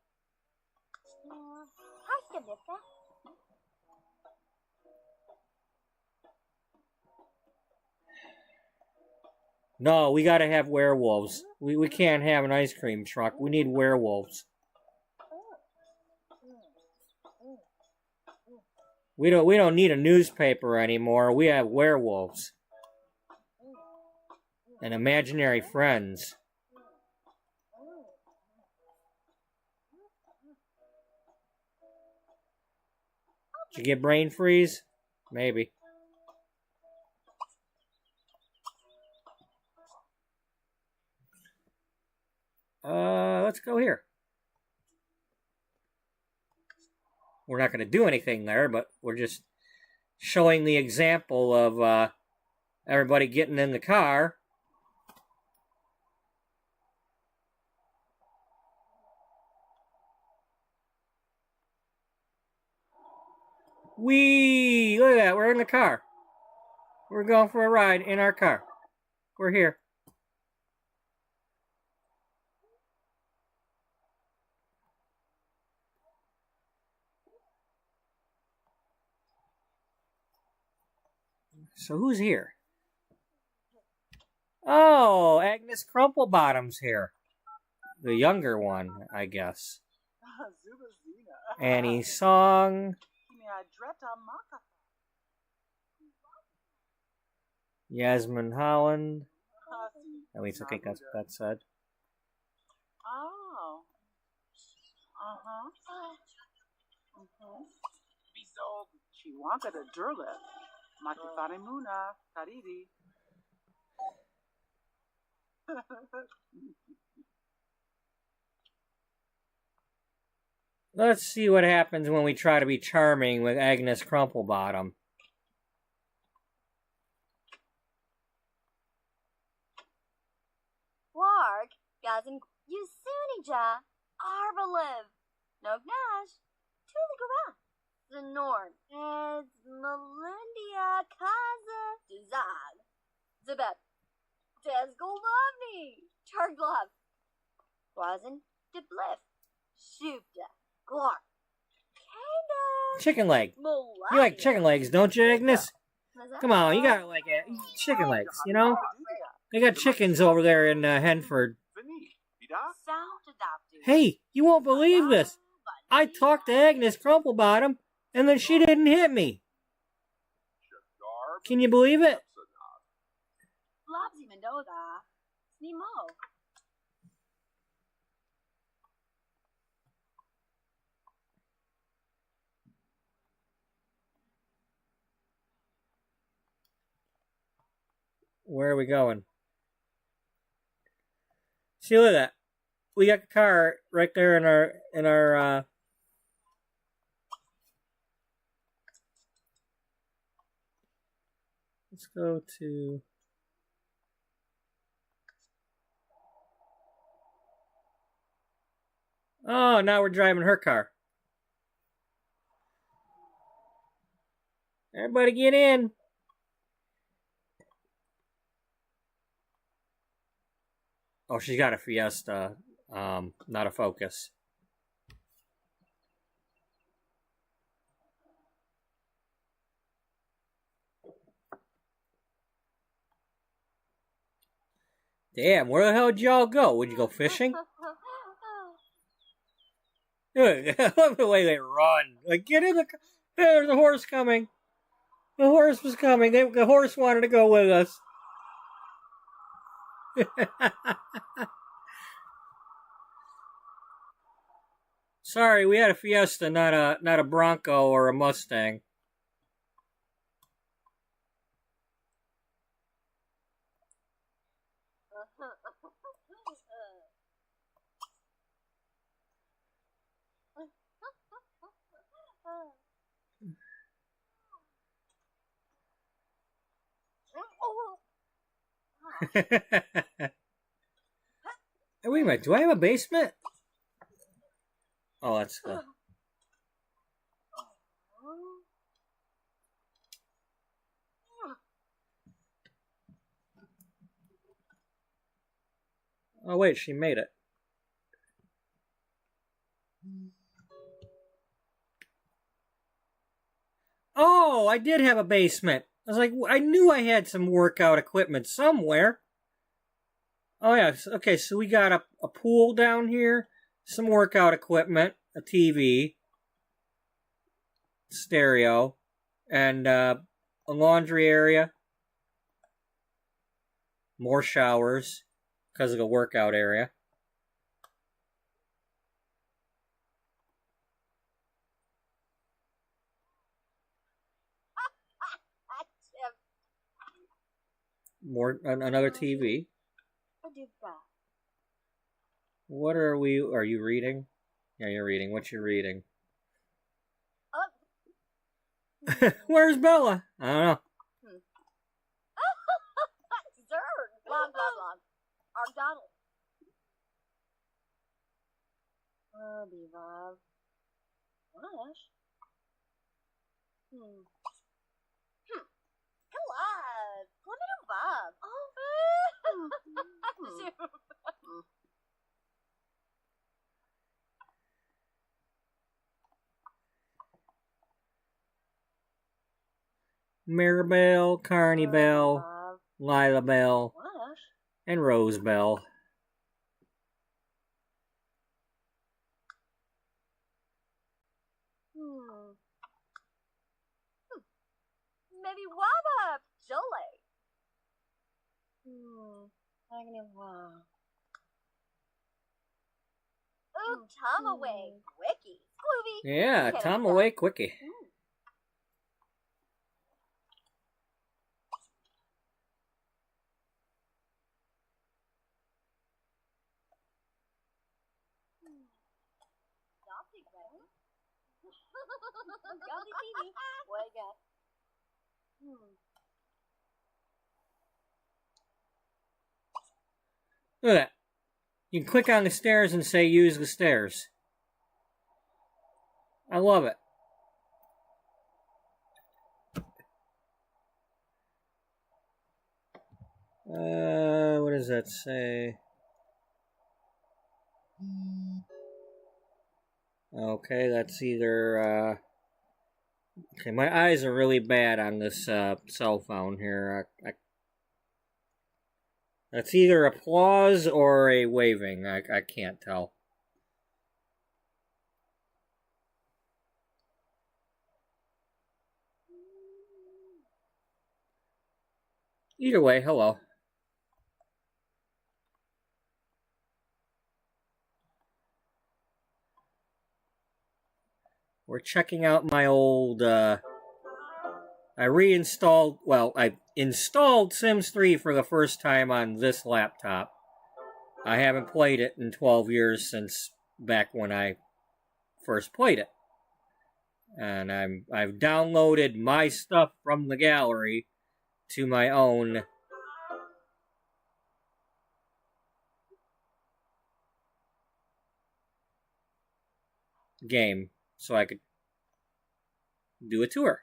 No, we gotta have werewolves. We can't have an ice cream truck. We need werewolves. We don't need a newspaper anymore. We have werewolves. And imaginary friends. Did you get brain freeze? Maybe. Let's go here. We're not going to do anything there, but we're just showing the example of everybody getting in the car. Look at that, we're in the car. We're going for a ride in our car. We're here. So who's here? Oh, Agnes Crumplebottom's here. The younger one, I guess. Annie Song. Yasmin Holland. At least I think that's what that said. Oh. Bisog, Chiwanka de Durlip. Makifare Muna, Karidi. Let's see what happens when we try to be charming with Agnes Crumplebottom. Lark, Gazin, Yusunija, Arbalev, Nognash, Tuligara, the Norn, as Melindia Kaza, Dizag, Zebet, Tezgolovni, Turglov, Wazin, Deblif, Shubda, Glark, Kanda, Chicken leg. You like chicken legs, don't you, Agnes? Come on, you gotta like it. Chicken legs, you know? They got chickens over there in Henford. Hey, you won't believe this. I talked to Agnes Crumplebottom, and then she didn't hit me. Can you believe it? Flopsy Mendoza, Snimo. Where are we going? See, look at that. We got the car right there in our let's go to oh, now we're driving her car. Everybody get in. Oh, she's got a Fiesta, not a Focus. Damn, where the hell did y'all go? Would you go fishing? Look at the way they run. Like, get in the car. There's a horse coming. The horse was coming. The horse wanted to go with us. Sorry, we had a Fiesta, not a Bronco or a Mustang. Hey, wait a minute. Do I have a basement? Oh, that's good. Oh, wait. She made it. Oh, I did have a basement. I was like, I knew I had some workout equipment somewhere. Oh, yeah. Okay, so we got a pool down here, some workout equipment, a TV, stereo, and a laundry area. More showers because of the workout area. More another TV. What are we? Are you reading? Yeah, you're reading. What you reading? Where's Bella? I don't know. Zerd. Blah, blah, blah. Our Donald. Bevav. Gosh. Collab. Lemon Bob. Oh. Maribel, Carney Bell, Lila Bell, Gosh. and Rose Bell. Maybe Wabba. Jole. Ooh, Tom away. Wiki. Scooby. Yeah, Tom away quickie. Gandhi TV. What you got? Look at that. You can click on the stairs and say use the stairs. I love it. What does that say? Okay, that's either, okay, my eyes are really bad on this, cell phone here. That's either applause or a waving. I can't tell. Either way, hello. We're checking out my old, I installed Sims 3 for the first time on this laptop. I haven't played it in 12 years since back when I first played it. And I've downloaded my stuff from the gallery to my own game so I could do a tour.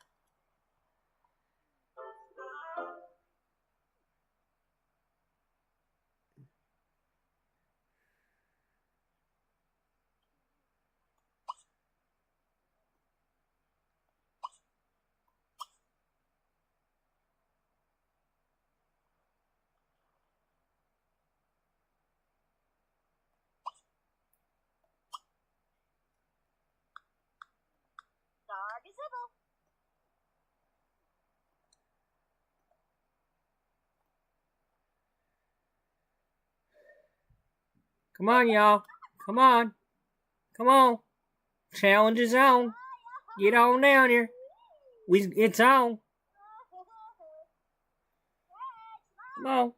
Dog is civil. Come on, y'all. Come on. Come on. Challenge is on. Get on down here. It's on. Come on.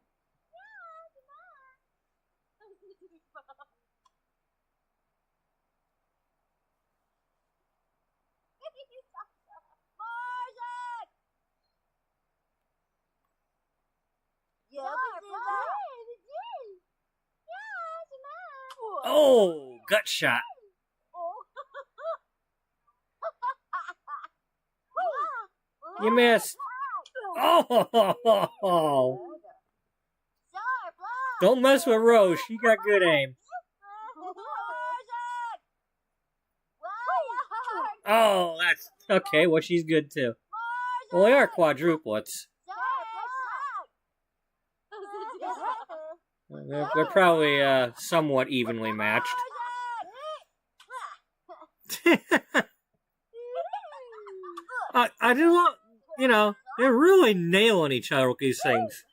Oh, gut shot. You missed. Oh, don't mess with Rose. She got good aim. Oh, that's okay. Well, she's good too. Well, they are quadruplets. They're probably somewhat evenly matched. I do want, they're really nailing each other with these things.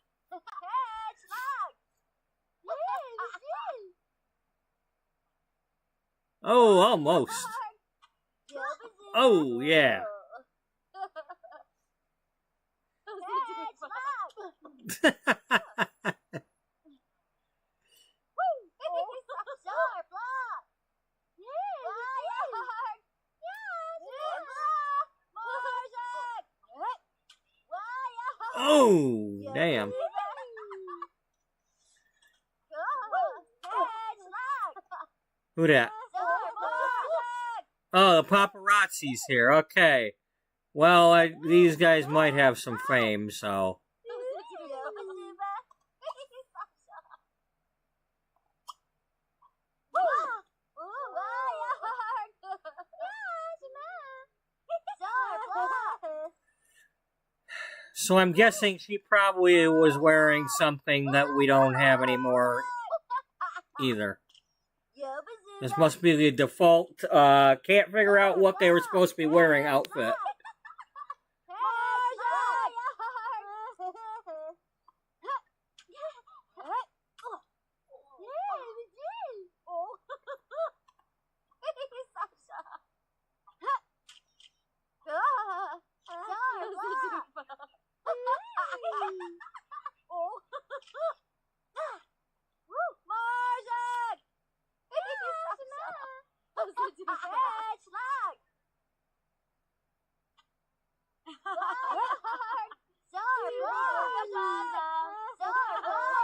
Oh, almost. Oh, yeah. Oh, damn. Who that? Oh, the paparazzi's here. Okay. Well, these guys might have some fame, so. So I'm guessing she probably was wearing something that we don't have anymore either. This must be the default, can't figure out what they were supposed to be wearing outfit.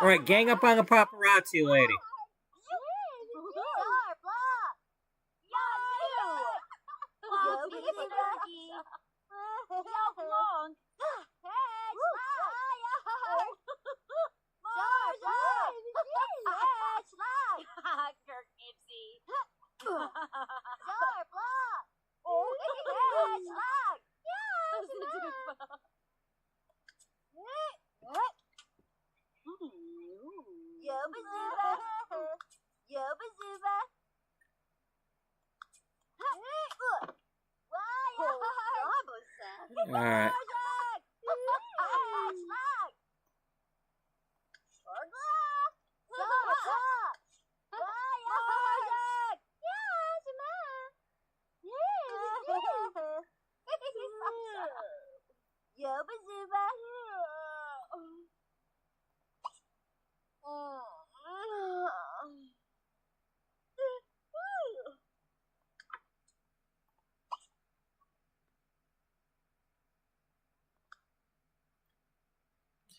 Alright, gang up on the paparazzi lady. Alright.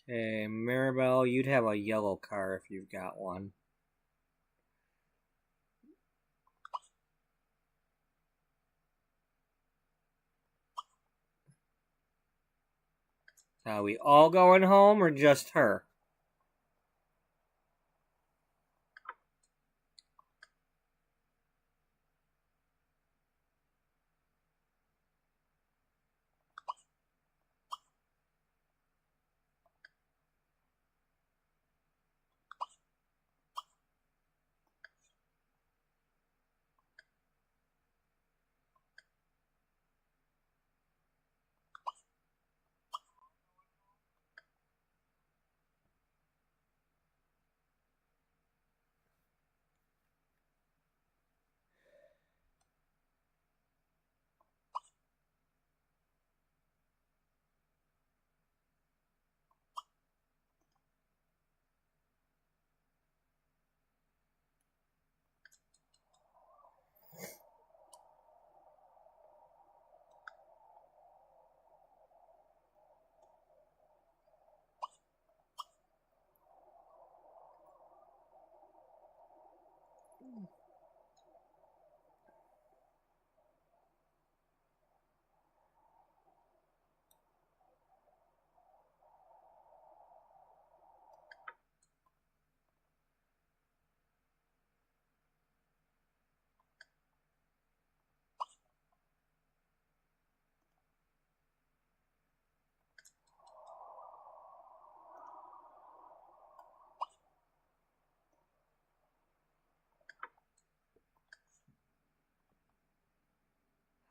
Okay, Maribel, you'd have a yellow car if you've got one. Are we all going home or just her?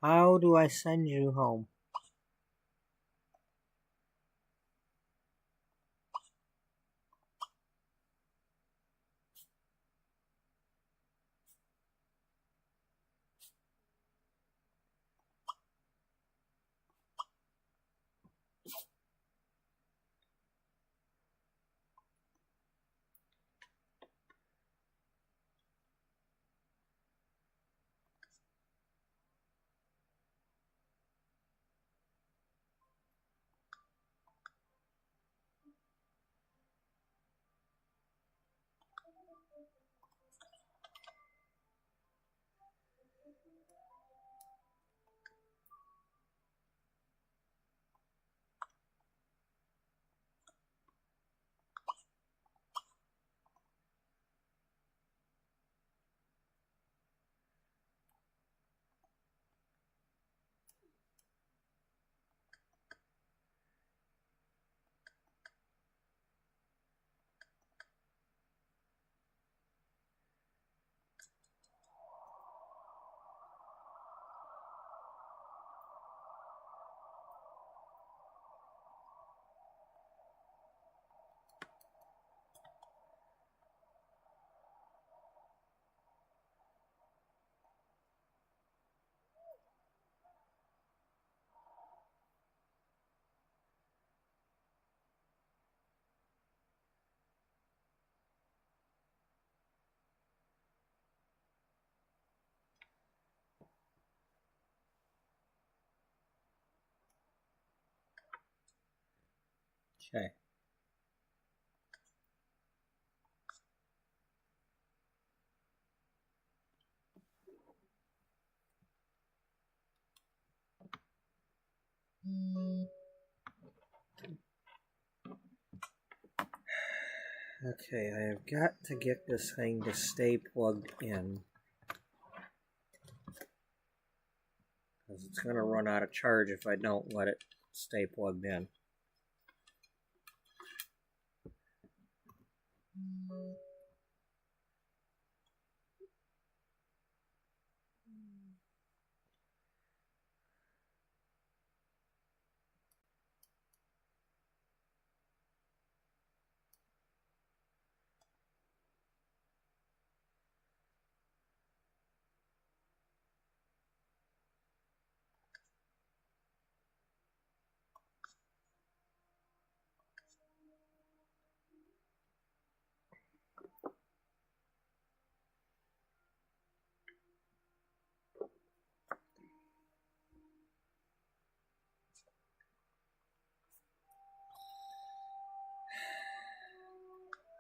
How do I send you home? Okay. Okay, I have got to get this thing to stay plugged in. Because it's going to run out of charge if I don't let it stay plugged in.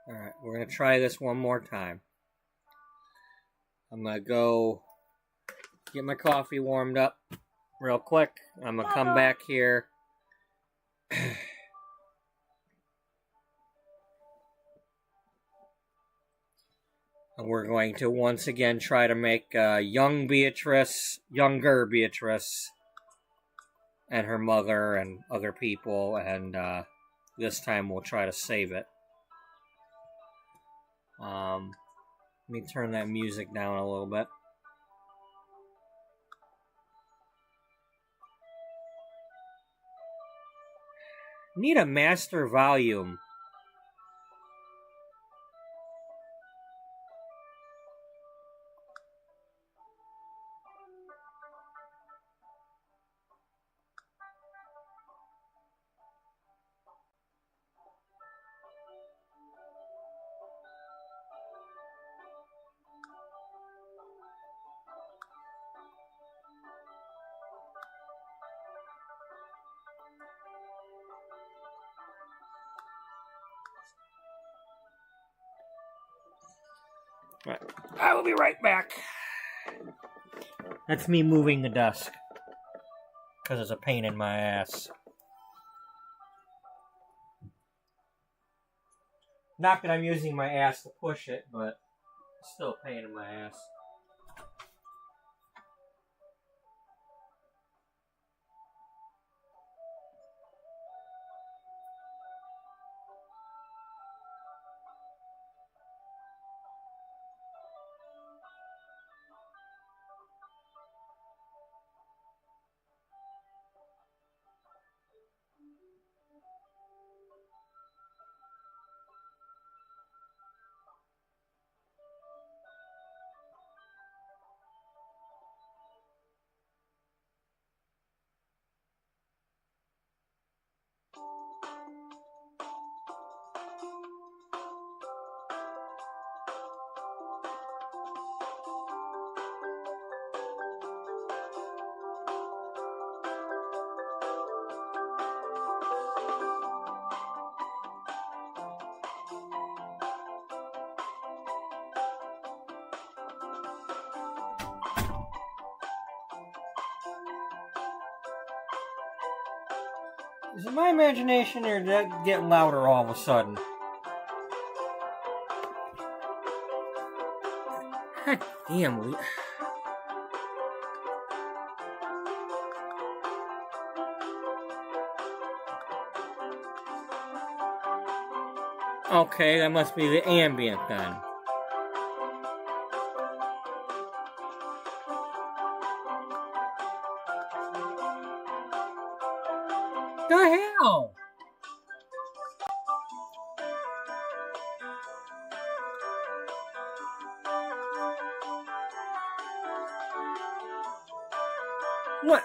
Alright, we're going to try this one more time. I'm going to go get my coffee warmed up real quick. I'm going to come back here. And we're going to once again try to make younger Beatrice, and her mother and other people, and this time we'll try to save it. Let me turn that music down a little bit. Need a master volume. Right. I will be right back. That's me moving the desk. Because it's a pain in my ass. Not that I'm using my ass to push it, but it's still a pain in my ass. Is it my imagination or is that getting louder all of a sudden? God damn, okay, that must be the ambient then. The hell? What?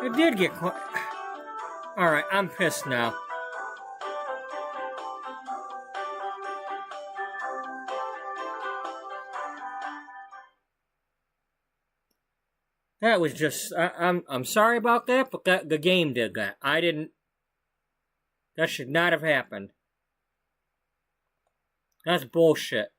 It did get quiet. Alright, I'm pissed now. That was just... I'm sorry about that, but the game did that. I didn't... That should not have happened. That's bullshit.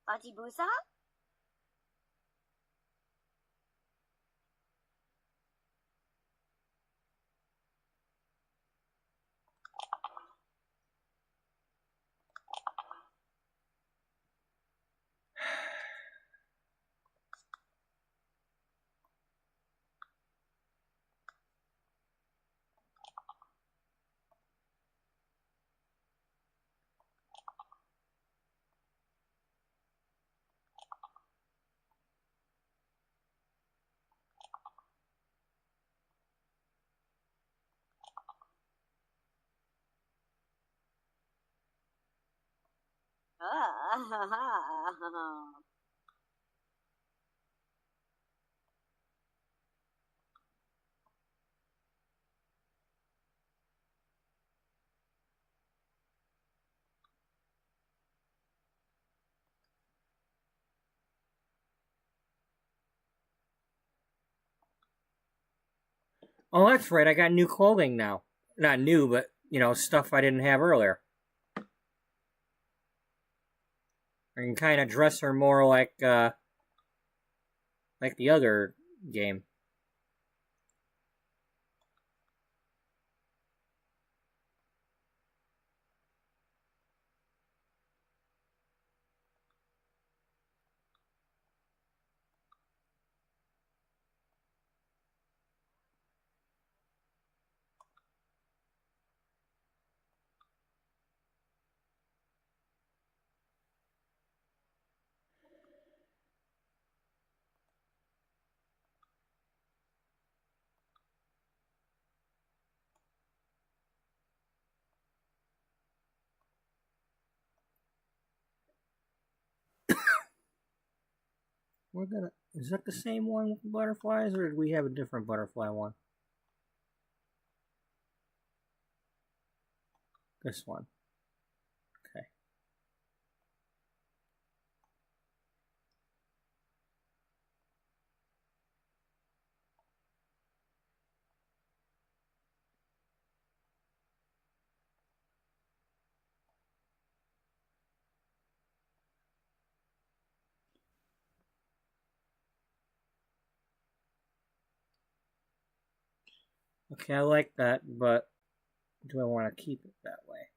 Batibusa? Oh, that's right, I got new clothing now. Not new, but, you know, stuff I didn't have earlier. I can kind of dress her more like the other game. We're gonna... Is that the same one with the butterflies, or do we have a different butterfly one? This one. Okay. Okay, I like that, but do I want to keep it that way?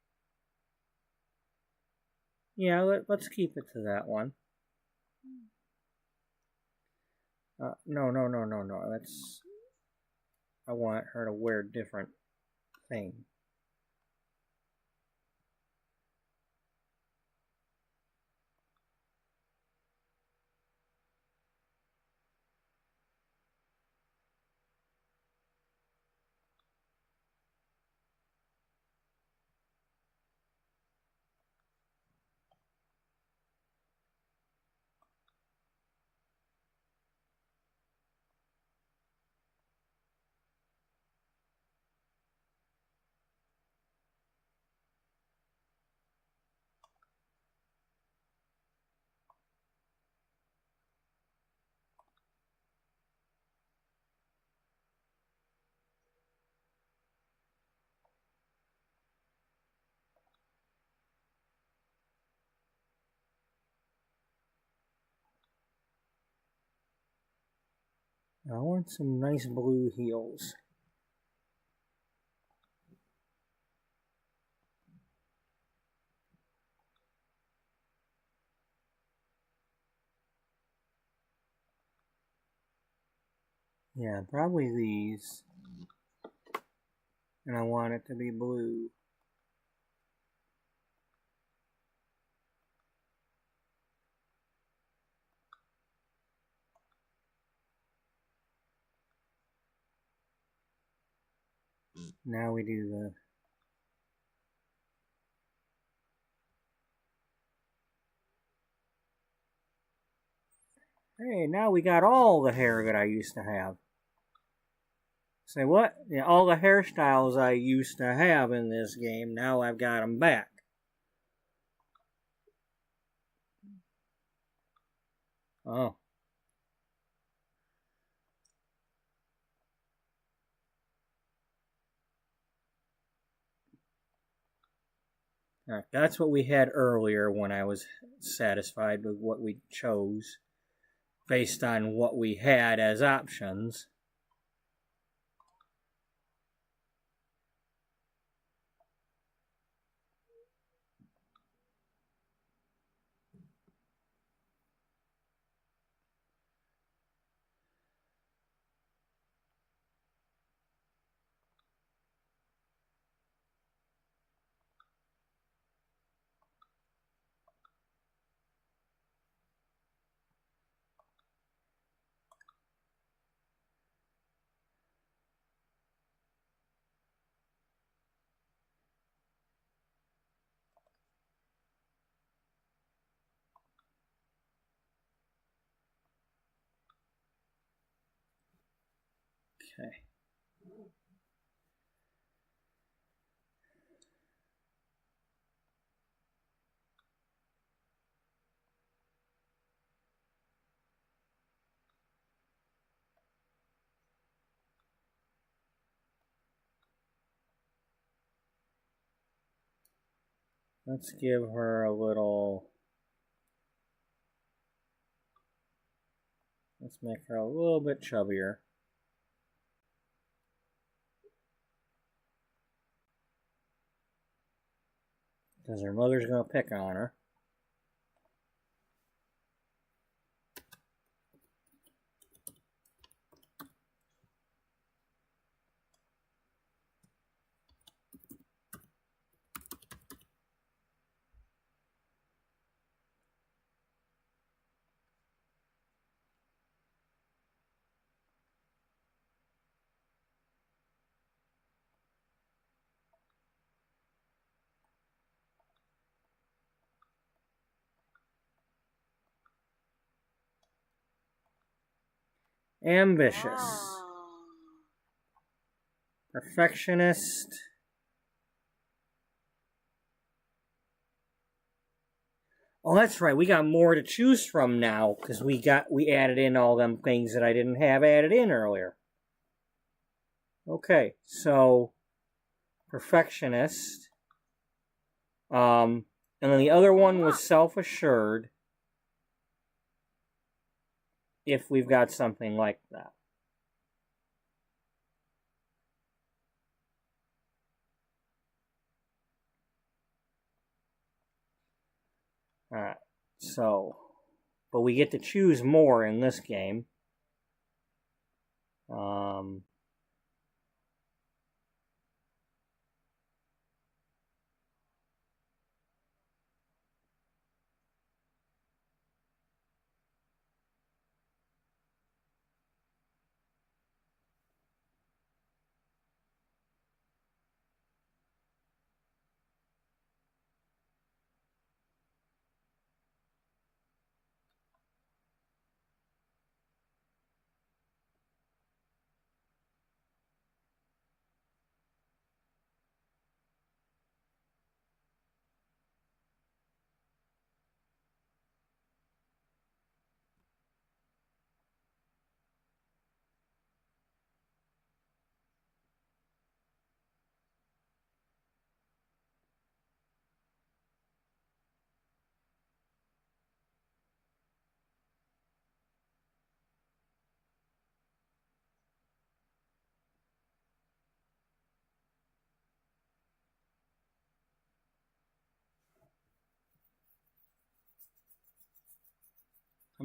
Yeah, let's keep it to that one. No. That's... I want her to wear a different thing. I want some nice blue heels. Yeah, probably these. And I want it to be blue. Now we do the... Hey, now we got all the hair that I used to have. Say what? Yeah, all the hairstyles I used to have in this game, now I've got them back. Oh. Alright, that's what we had earlier when I was satisfied with what we chose based on what we had as options. Okay. Let's give her a little... Let's make her a little bit chubbier. Because her mother's going to pick on her. Ambitious. Perfectionist. Oh, that's right. We got more to choose from now because we added in all them things that I didn't have added in earlier. Okay, so perfectionist. And then the other one was self-assured. If we've got something like that. Alright, so, but we get to choose more in this game.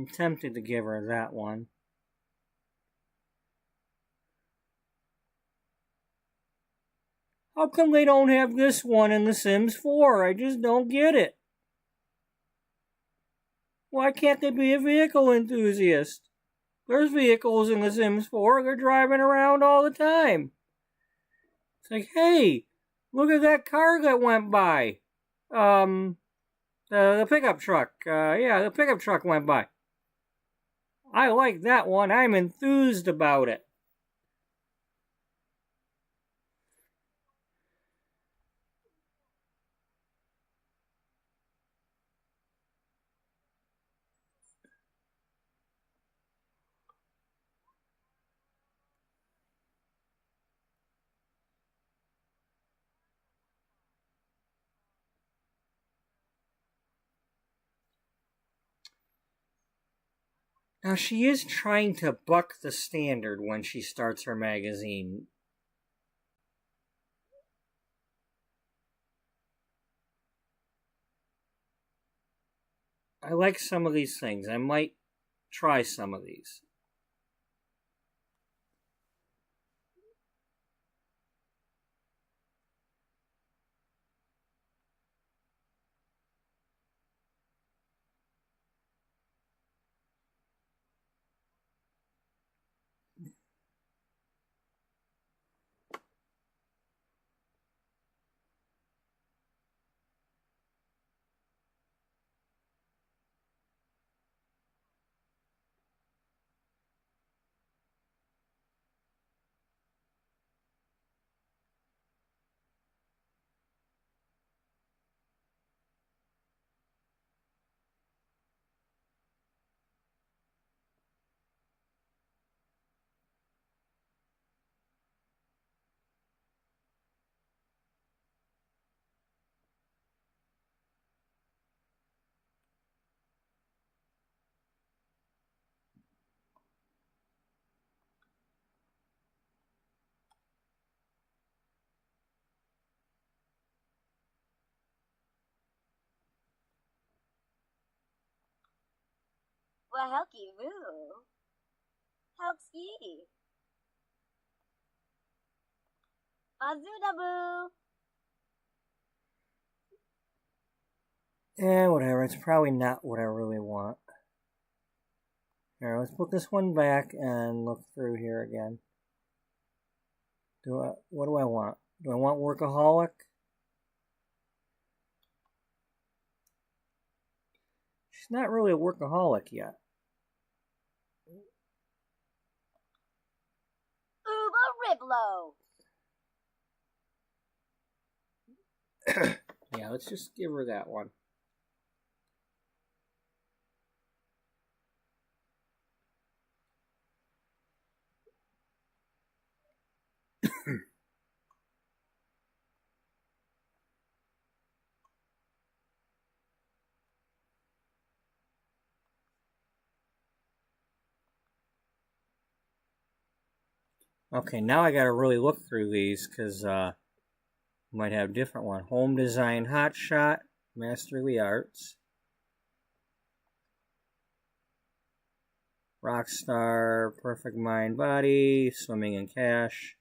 I'm tempted to give her that one. How come they don't have this one in The Sims 4? I just don't get it. Why can't they be a vehicle enthusiast? There's vehicles in The Sims 4. They're driving around all the time. It's like, hey, look at that car that went by. The pickup truck. The pickup truck went by. I like that one. I'm enthused about it. Now, she is trying to buck the standard when she starts her magazine. I like some of these things. I might try some of these. Wahelki Voo. Helps ye. Bazoodabu. Yeah, whatever. It's probably not what I really want. Here, let's put this one back and look through here again. What do I want? Do I want workaholic? She's not really a workaholic yet. Uba Riblo. Yeah, let's just give her that one. Okay, now I gotta really look through these because might have a different one. Home Design Hotshot, Masterly Arts, Rockstar, Perfect Mind Body, Swimming in Cash.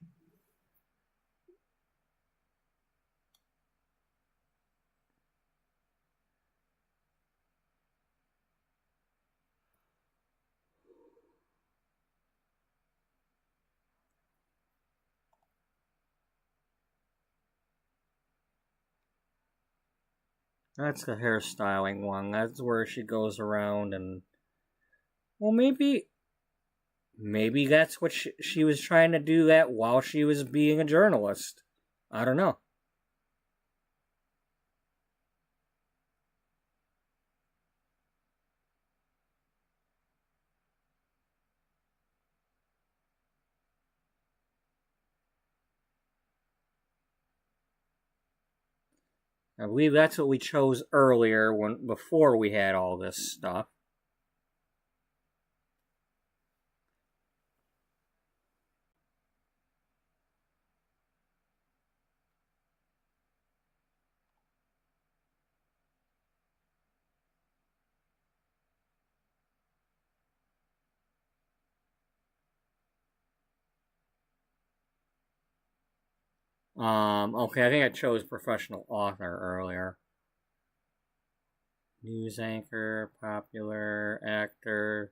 That's the hairstyling one. That's where she goes around and... Well, maybe that's what she was trying to do that while she was being a journalist. I don't know. I believe that's what we chose earlier before we had all this stuff. Okay, I think I chose professional author earlier. News anchor, popular actor.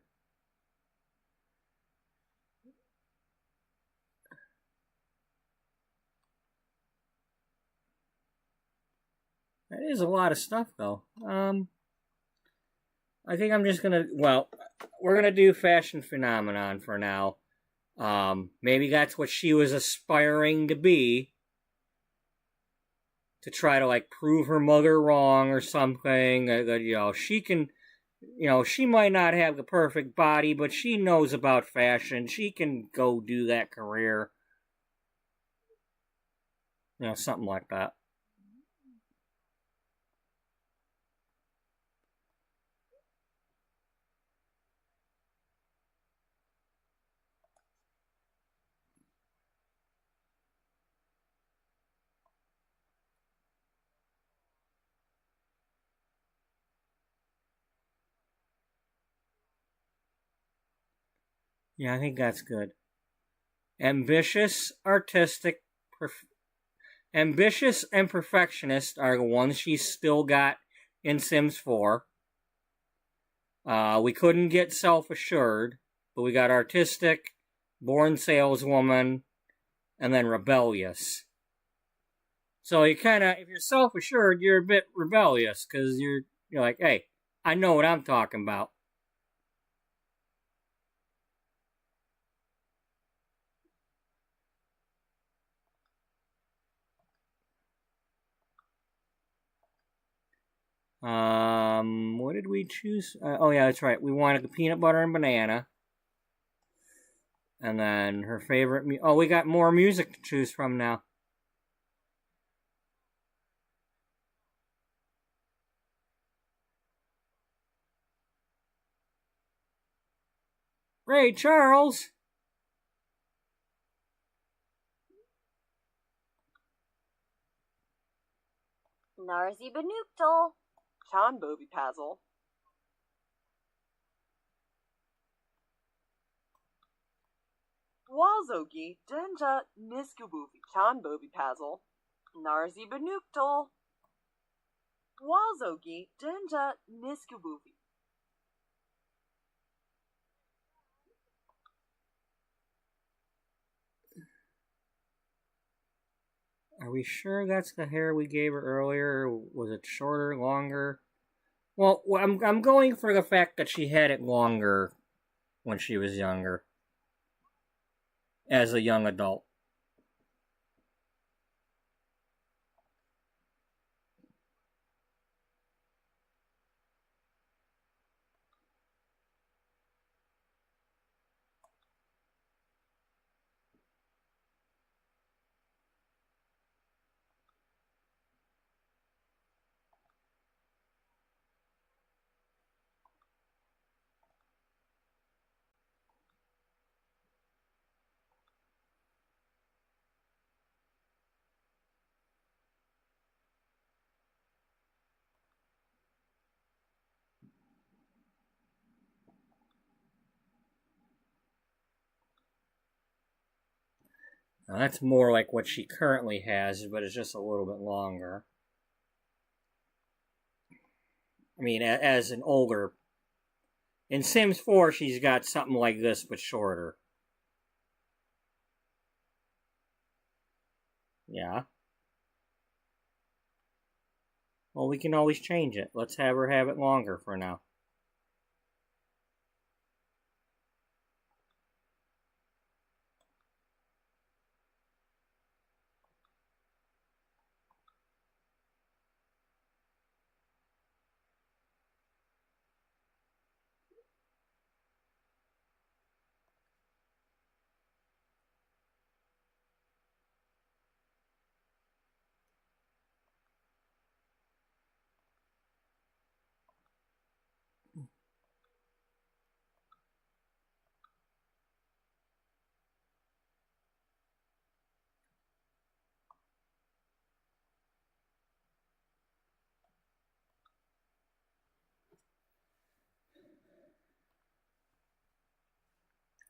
That is a lot of stuff, though. I think I'm just gonna, well, we're gonna do fashion phenomenon for now. Maybe that's what she was aspiring to be. To try to, like, prove her mother wrong or something. That, you know, she can, you know, she might not have the perfect body, but she knows about fashion. She can go do that career. You know, something like that. Yeah, I think that's good. Ambitious, artistic, ambitious and perfectionist are the ones she's still got in Sims 4. We couldn't get self-assured, but we got artistic, born saleswoman, and then rebellious. So you kind of, if you're self-assured, you're a bit rebellious because you're like, hey, I know what I'm talking about. What did we choose? Oh yeah, that's right. We wanted the peanut butter and banana. And then her favorite oh, we got more music to choose from now. Ray Charles! Narzi Benuktal. Chan Bobi Pazzle. Walzogi Denja Niskubuvi. Chan Bobi Pazzle. Narzi Benuktal. Walzogi Denja Niskubuvi. Are we sure that's the hair we gave her earlier? Or was it shorter, longer? Well, I'm going for the fact that she had it longer when she was younger. As a young adult. Now that's more like what she currently has, but it's just a little bit longer. I mean, as an older... In Sims 4, she's got something like this, but shorter. Yeah. Well, we can always change it. Let's have her have it longer for now.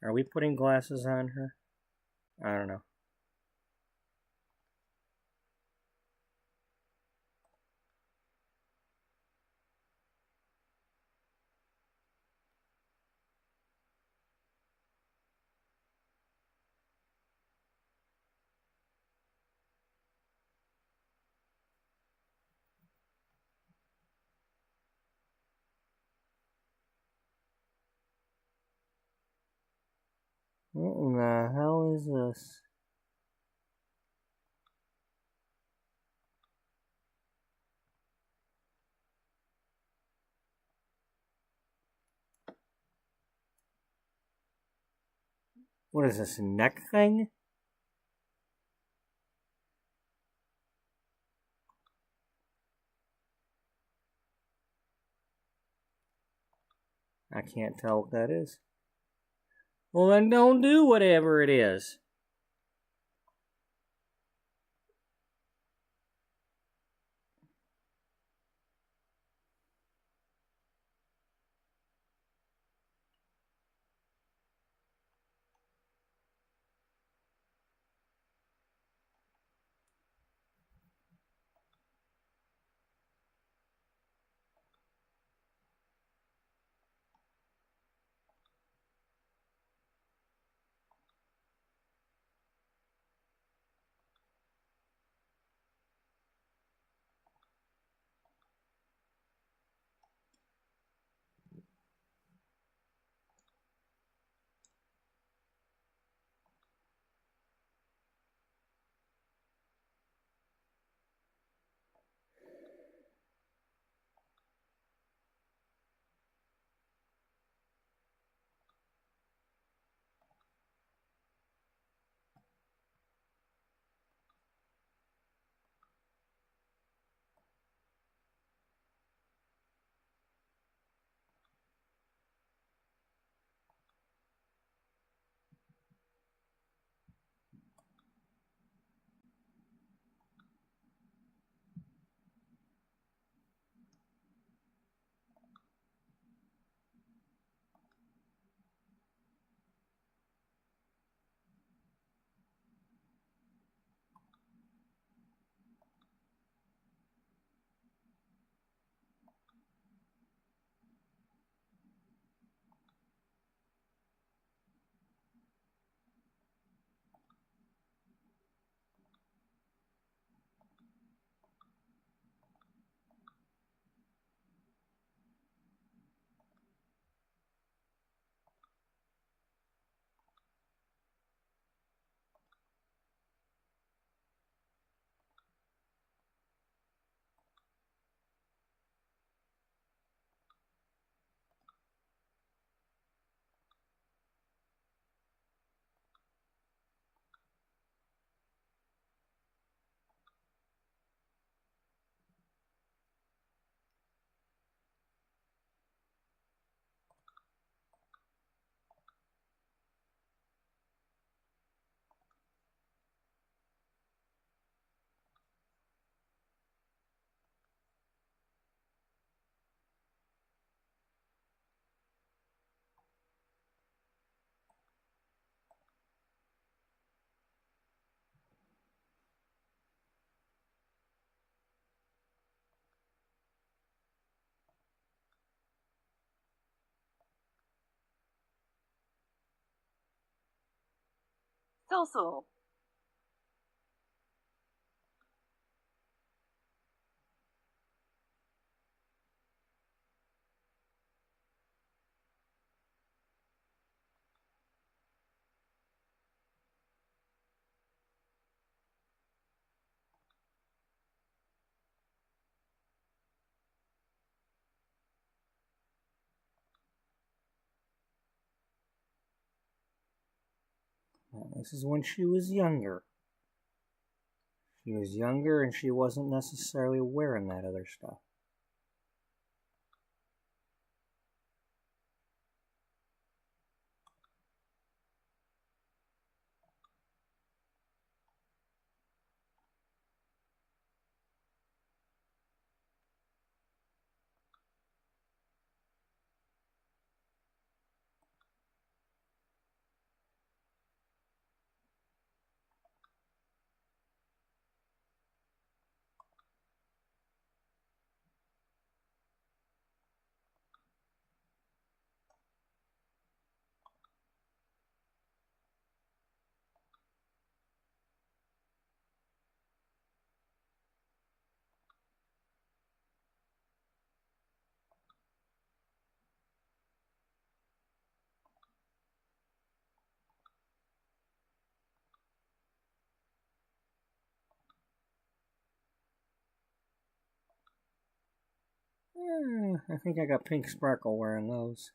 Are we putting glasses on her? I don't know. What in the hell is this? What is this, a neck thing? I can't tell what that is. Well, then don't do whatever it is. So. Well, this is when she was younger. She was younger and she wasn't necessarily wearing that other stuff. I think I got pink sparkle wearing those.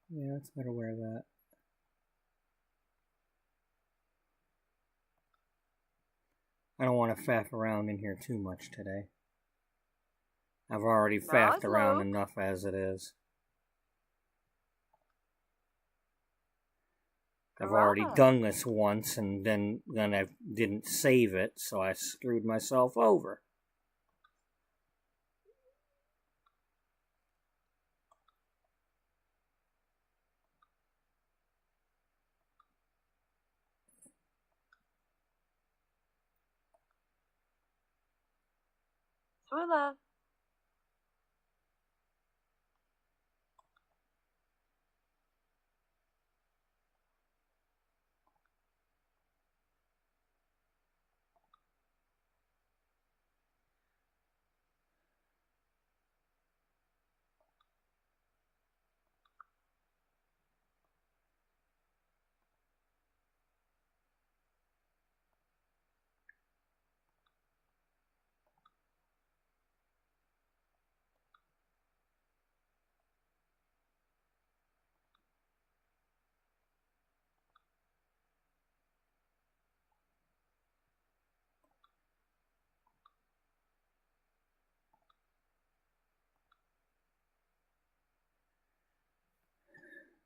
Yeah, it's better wear that. I don't want to faff around in here too much today. I've already faffed around enough as it is. I've already done this once, and then I didn't save it, so I screwed myself over. Swilla.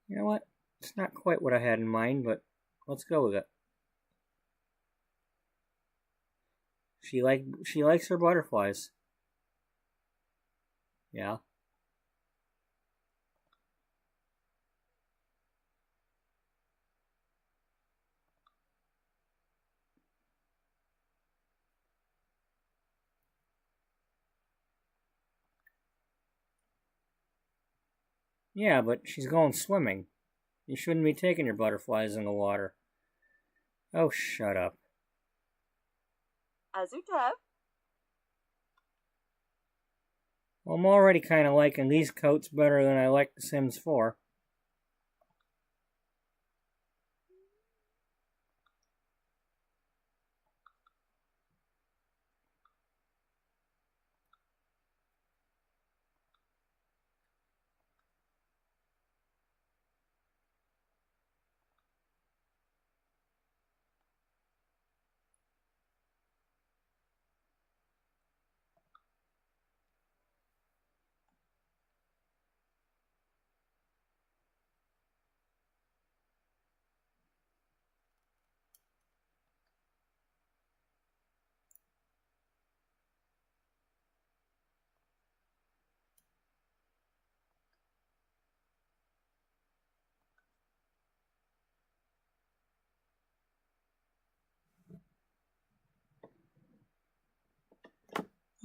You know what? It's not quite what I had in mind, but let's go with it. She likes her butterflies. Yeah. Yeah, but she's going swimming. You shouldn't be taking your butterflies in the water. Oh, shut up. Azutev. Well, I'm already kind of liking these coats better than I like The Sims 4.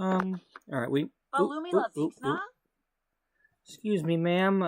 Alright, Balumi Laziksna? Excuse me, ma'am,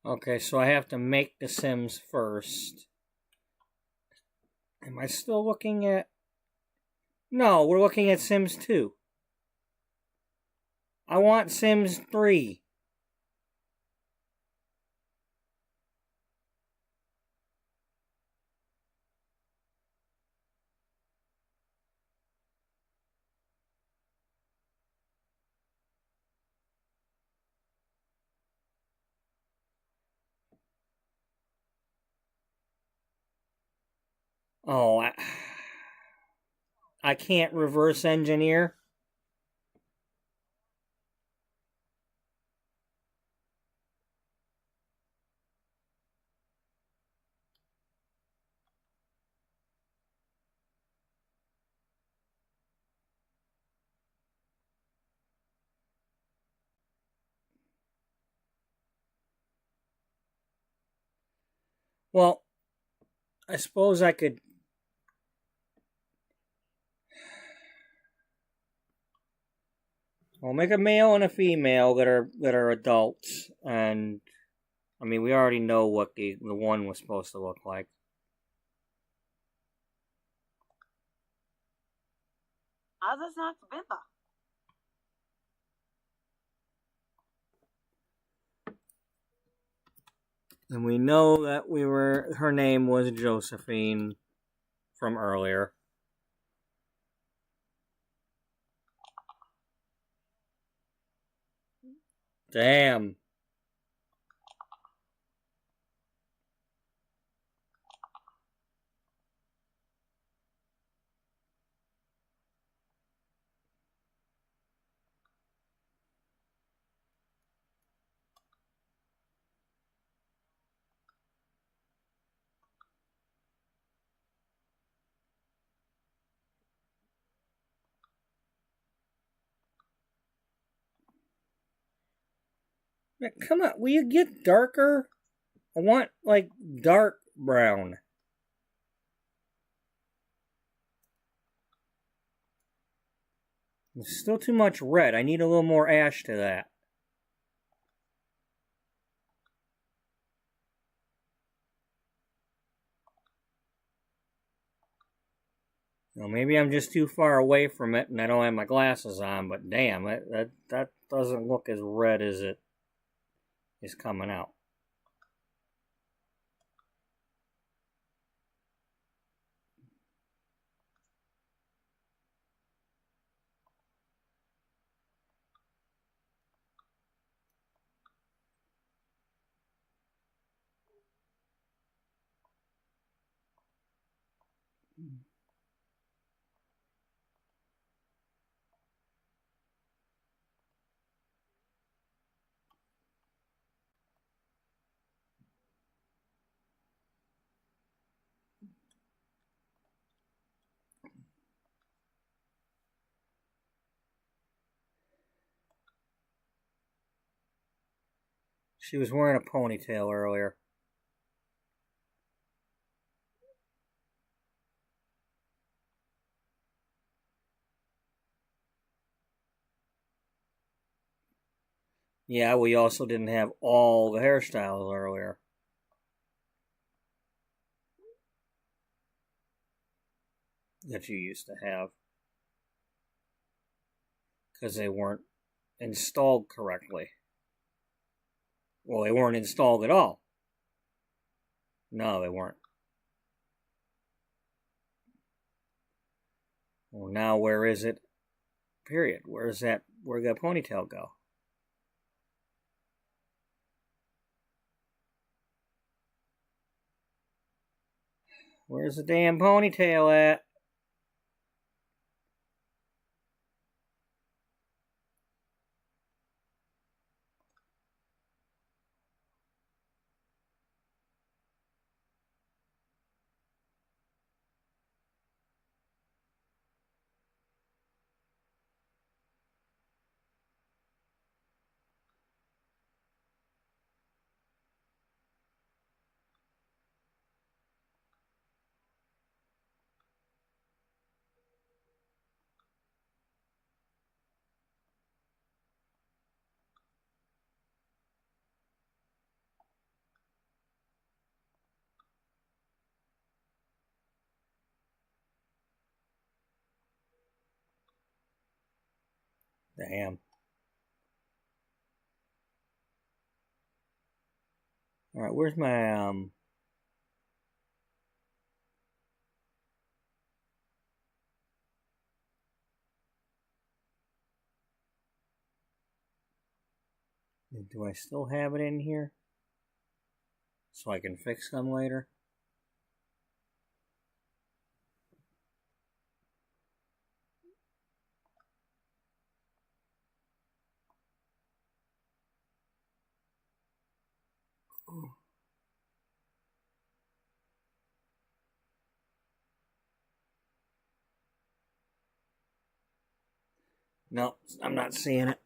Okay, so I have to make The Sims first. Am I still looking at... No, we're looking at Sims 2. I want Sims 3. Oh, I can't reverse engineer. Well, I suppose I could. I'll make a male and a female that are adults, and I mean we already know what the one was supposed to look like. Others not Bimba. And we know that her name was Josephine from earlier. Damn. Man, come on, will you get darker? I want, like, dark brown. There's still too much red. I need a little more ash to that. Well, maybe I'm just too far away from it and I don't have my glasses on, but damn, that doesn't look as red as it is coming out. She was wearing a ponytail earlier. Yeah, we also didn't have all the hairstyles earlier. That you used to have. Because they weren't installed correctly. Well, they weren't installed at all. No, they weren't. Well, now where is it? Period. Where'd that ponytail go? Where's the damn ponytail at? Damn. Alright, where's my, do I still have it in here? So I can fix them later? No, I'm not seeing it.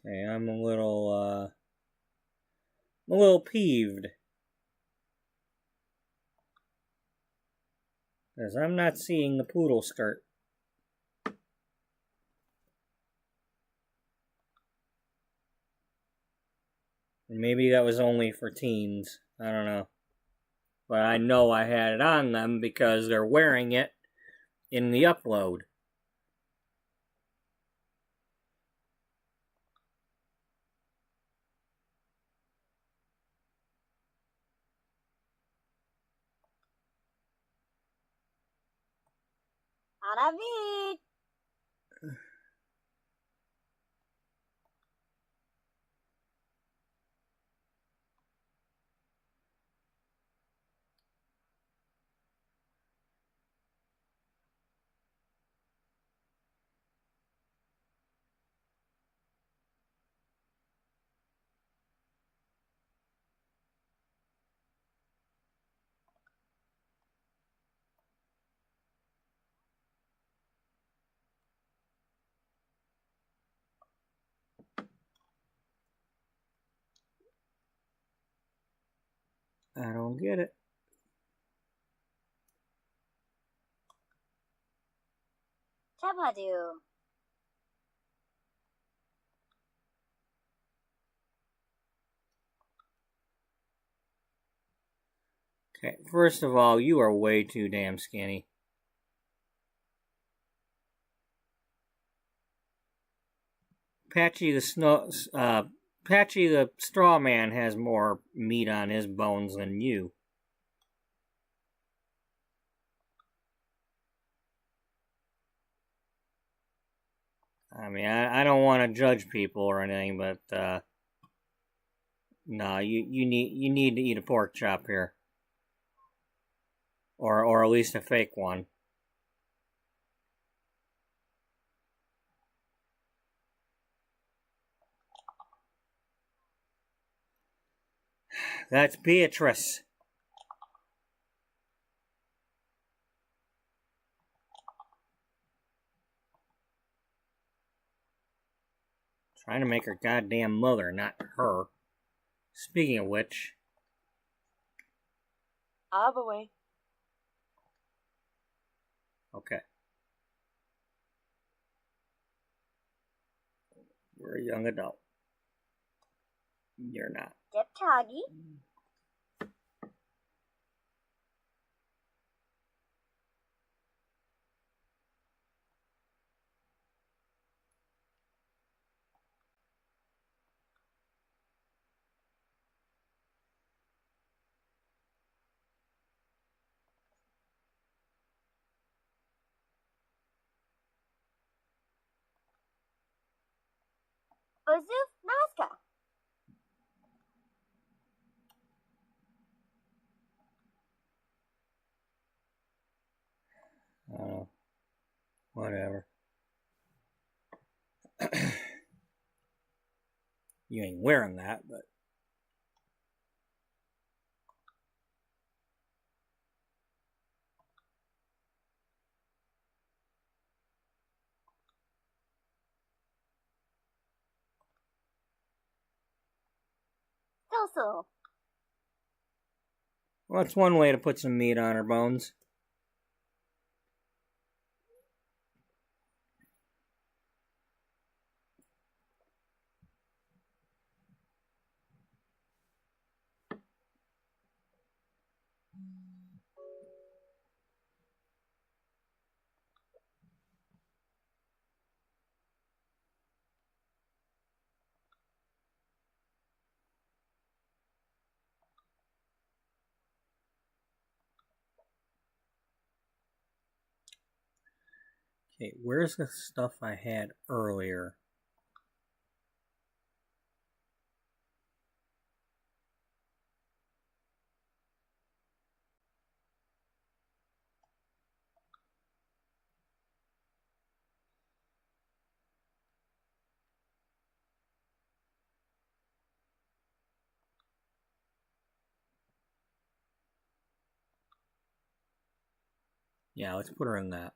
Okay, I'm a little peeved. Because I'm not seeing the poodle skirt. And maybe that was only for teens. I don't know. But I know I had it on them because they're wearing it in the upload. Aravid. I don't get it. Tabadu. Okay, first of all, you are way too damn skinny. Patchy the straw man has more meat on his bones than you. I mean, I don't want to judge people or anything, but no, you need to eat a pork chop here, or at least a fake one. That's Beatrice. Trying to make her goddamn mother, not her. Speaking of which. Abaway. Okay. You're a young adult. You're not. Dip Toggy. Ozuf Nazca. Whatever. You ain't wearing that, but... So. Well, that's one way to put some meat on her bones. Okay, where's the stuff I had earlier? Yeah, let's put her in that.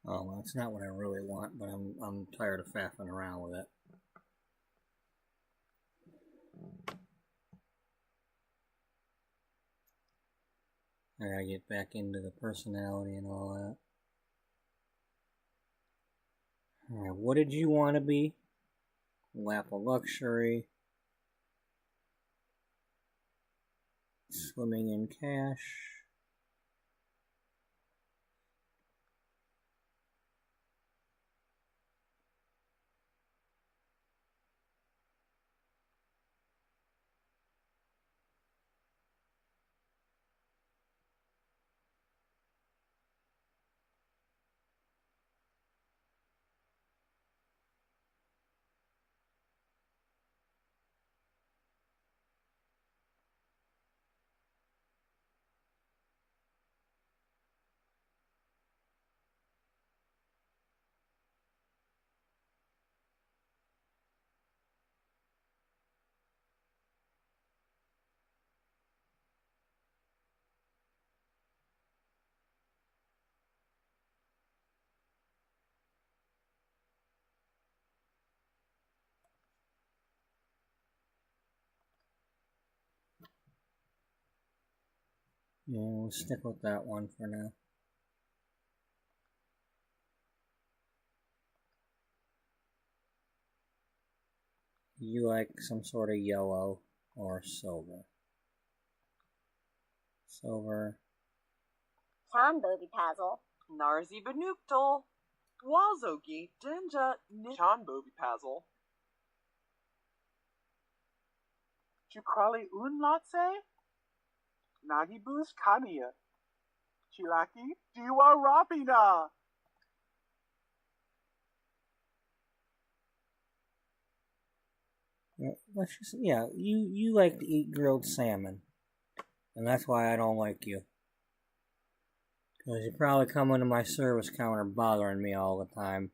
Oh, well, that's not what I really want, but I'm tired of faffing around with it. I gotta get back into the personality and all that. Alright, what did you want to be? Lap of luxury. Swimming in cash. Yeah, we'll stick with that one for now. You like some sort of yellow or silver? Silver. Chan Booby Pazzle. Narzi Banuktal. Wazogi Dinja Nichan Bobi Pazzle. Chukrali Unlatse? Nagibus Kania. Chilaki Diwa Rapina. Let's just, yeah, you like to eat grilled salmon. And that's why I don't like you. Because you probably come into my service counter bothering me all the time.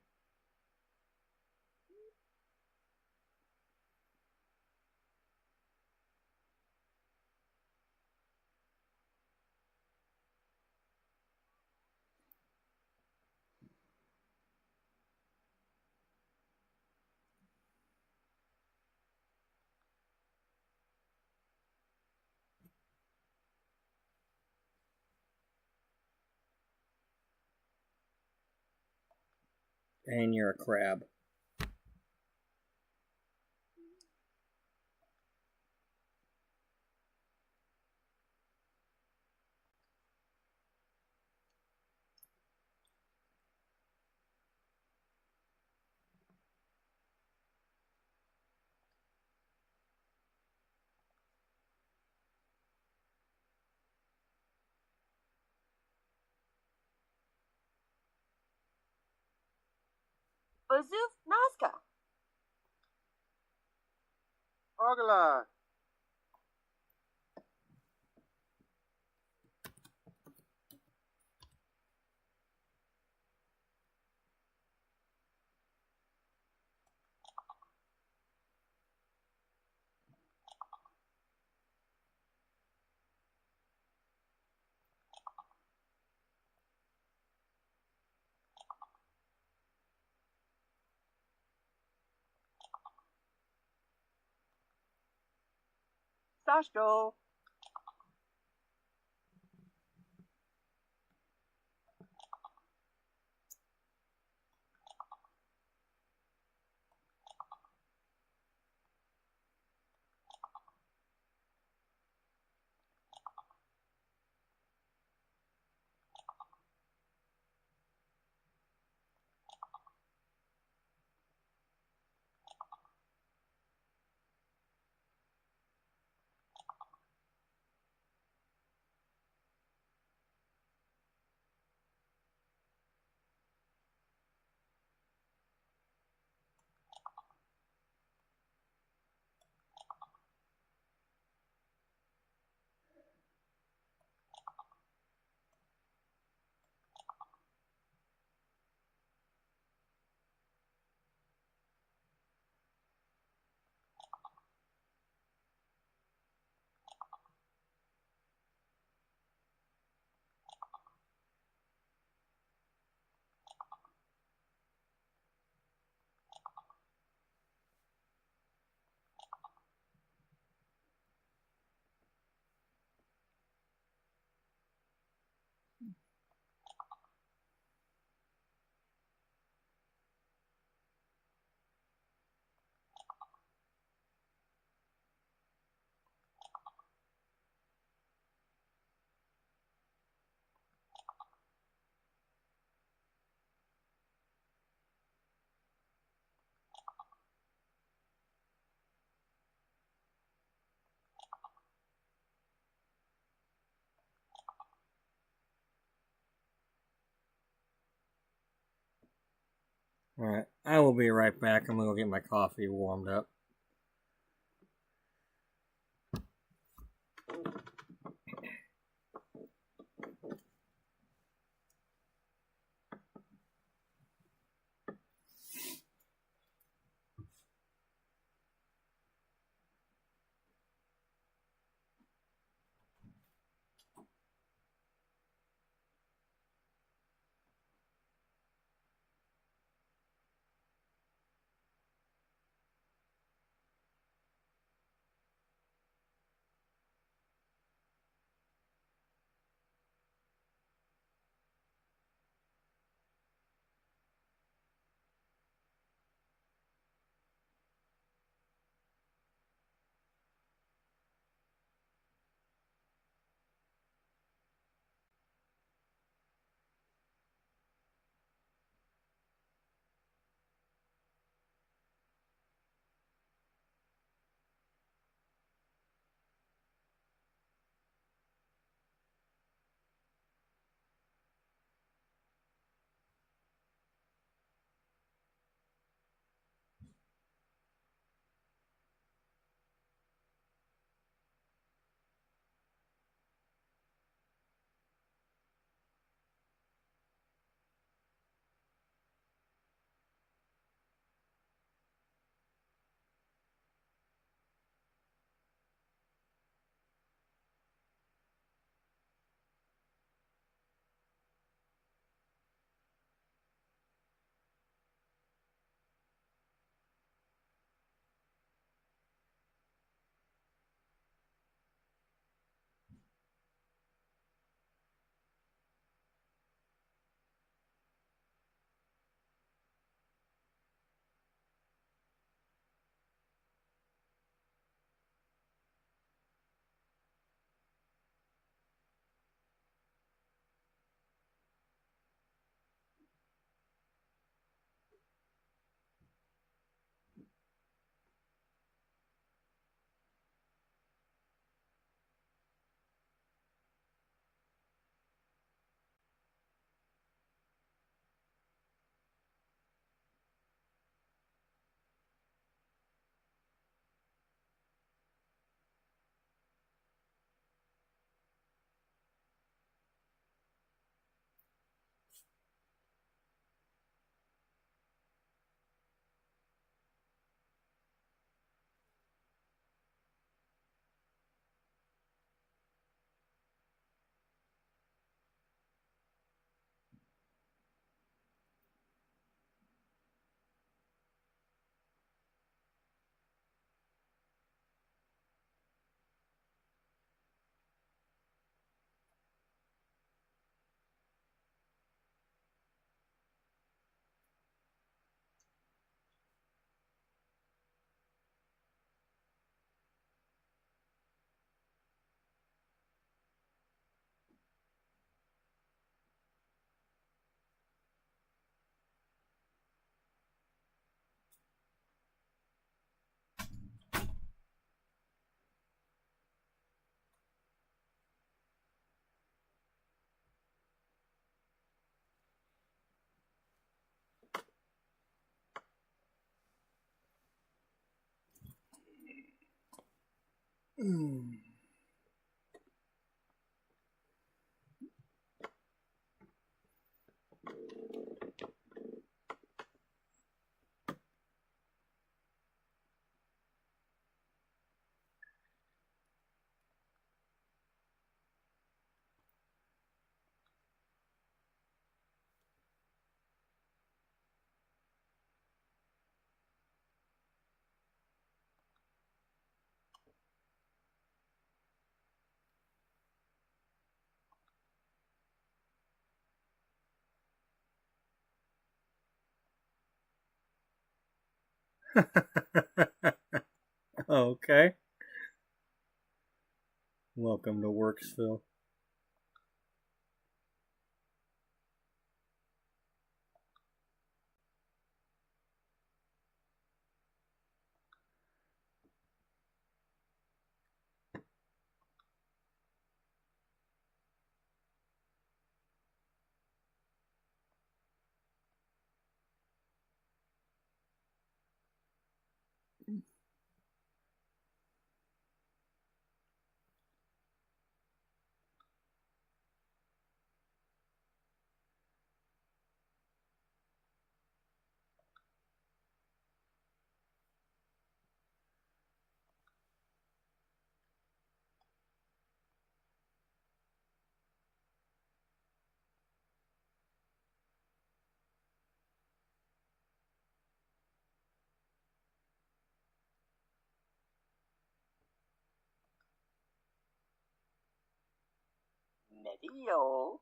And you're a crab. Bazoof Nazca. Ogla. Sashko. Alright, I will be right back. I'm going to go get my coffee warmed up. Okay. Welcome to Worksville. Medio.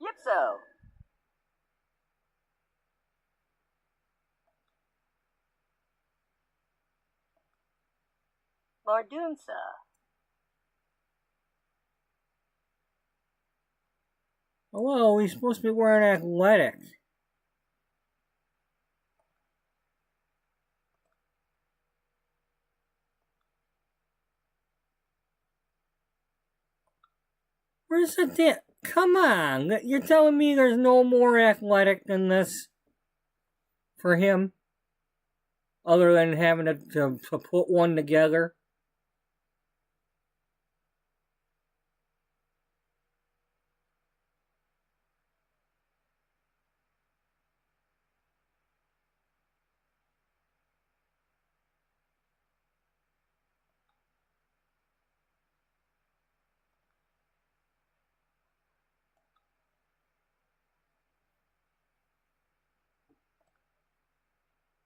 Yipso. Mardunsa. Hello, he's supposed to be wearing athletic. Where's the damn... Come on! You're telling me there's no more athletic than this for him? Other than having to put one together?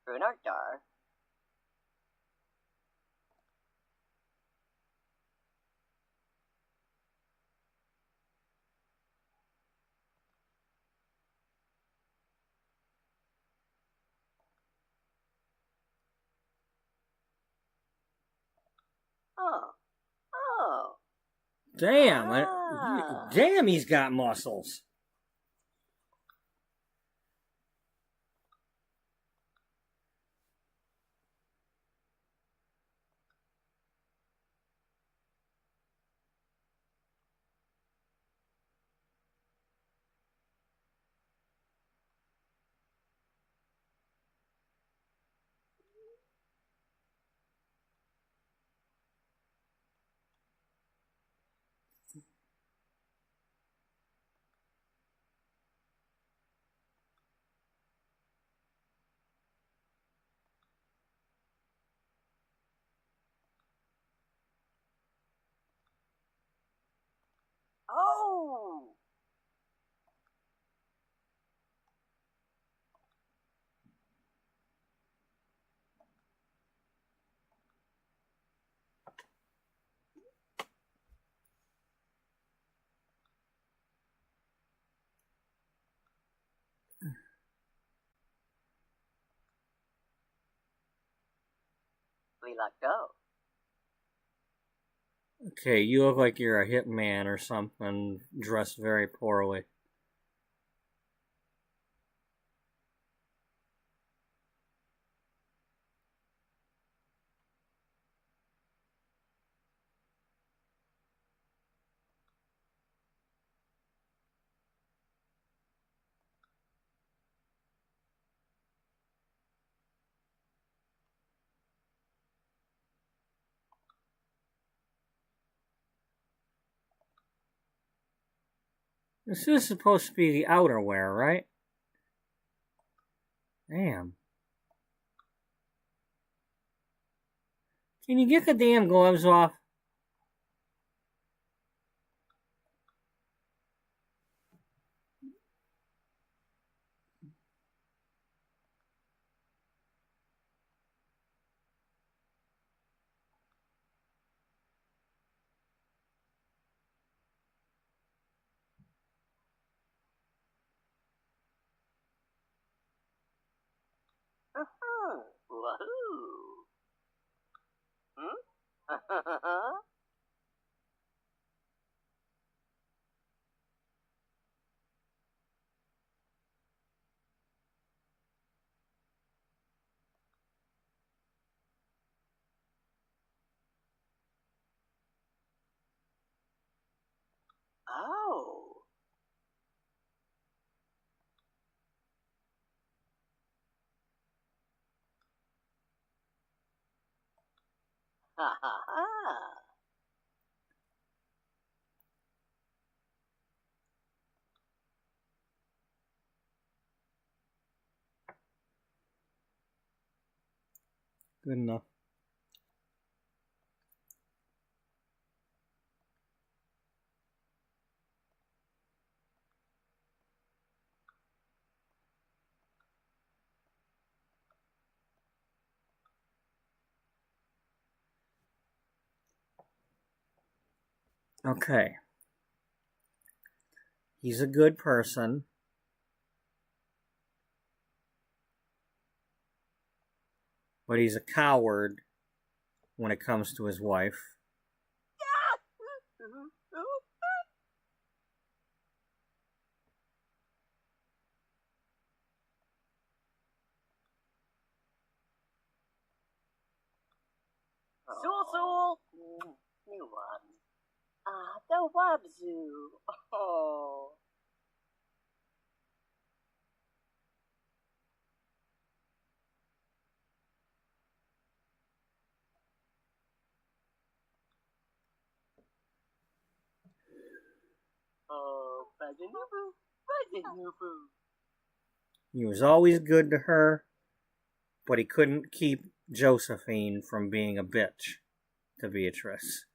Brunartar. Oh. Oh. Damn, Ah. damn, he's got muscles. Oh. We let go. Okay, you look like you're a hitman or something, dressed very poorly. This is supposed to be the outerwear, right? Damn. Can you get the damn gloves off? Wahoo! Hmm? Oh. Ha ha ha. Good enough. Okay. He's a good person. But he's a coward when it comes to his wife. Sul. New one. Ah, the Wabzu. Oh. Oh, Bajanubu. He was always good to her, but he couldn't keep Josephine from being a bitch to Beatrice.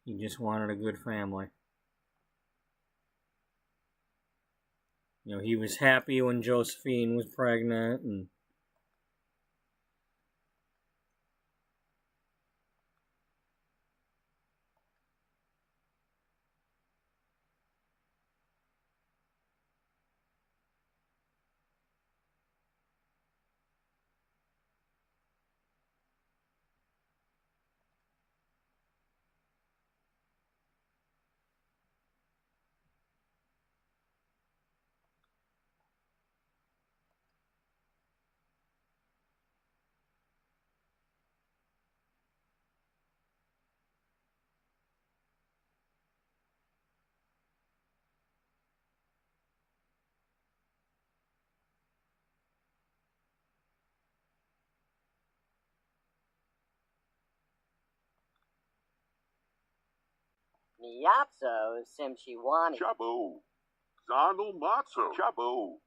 He just wanted a good family. You know, he was happy when Josephine was pregnant, and Miyapso Simchiwani. Chabu. Zanu Matsu. Chabu.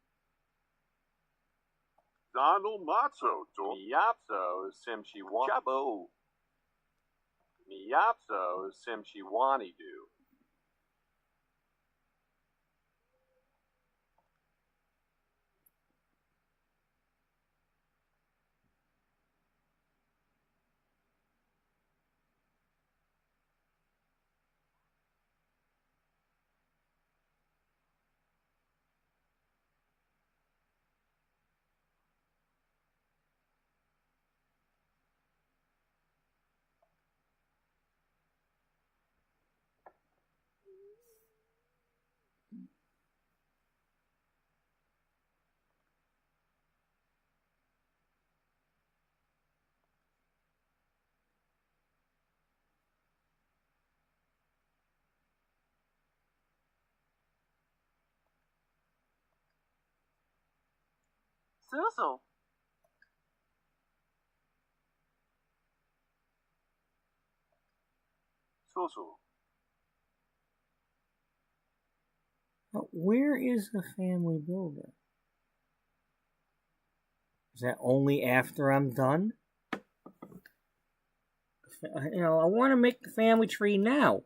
Zanu Matsu. Miyapso Simchiwani. Chabu. Miyapso Simchiwani do. Susu. Susu. But where is the family builder? Is that only after I'm done? You know, I want to make the family tree now.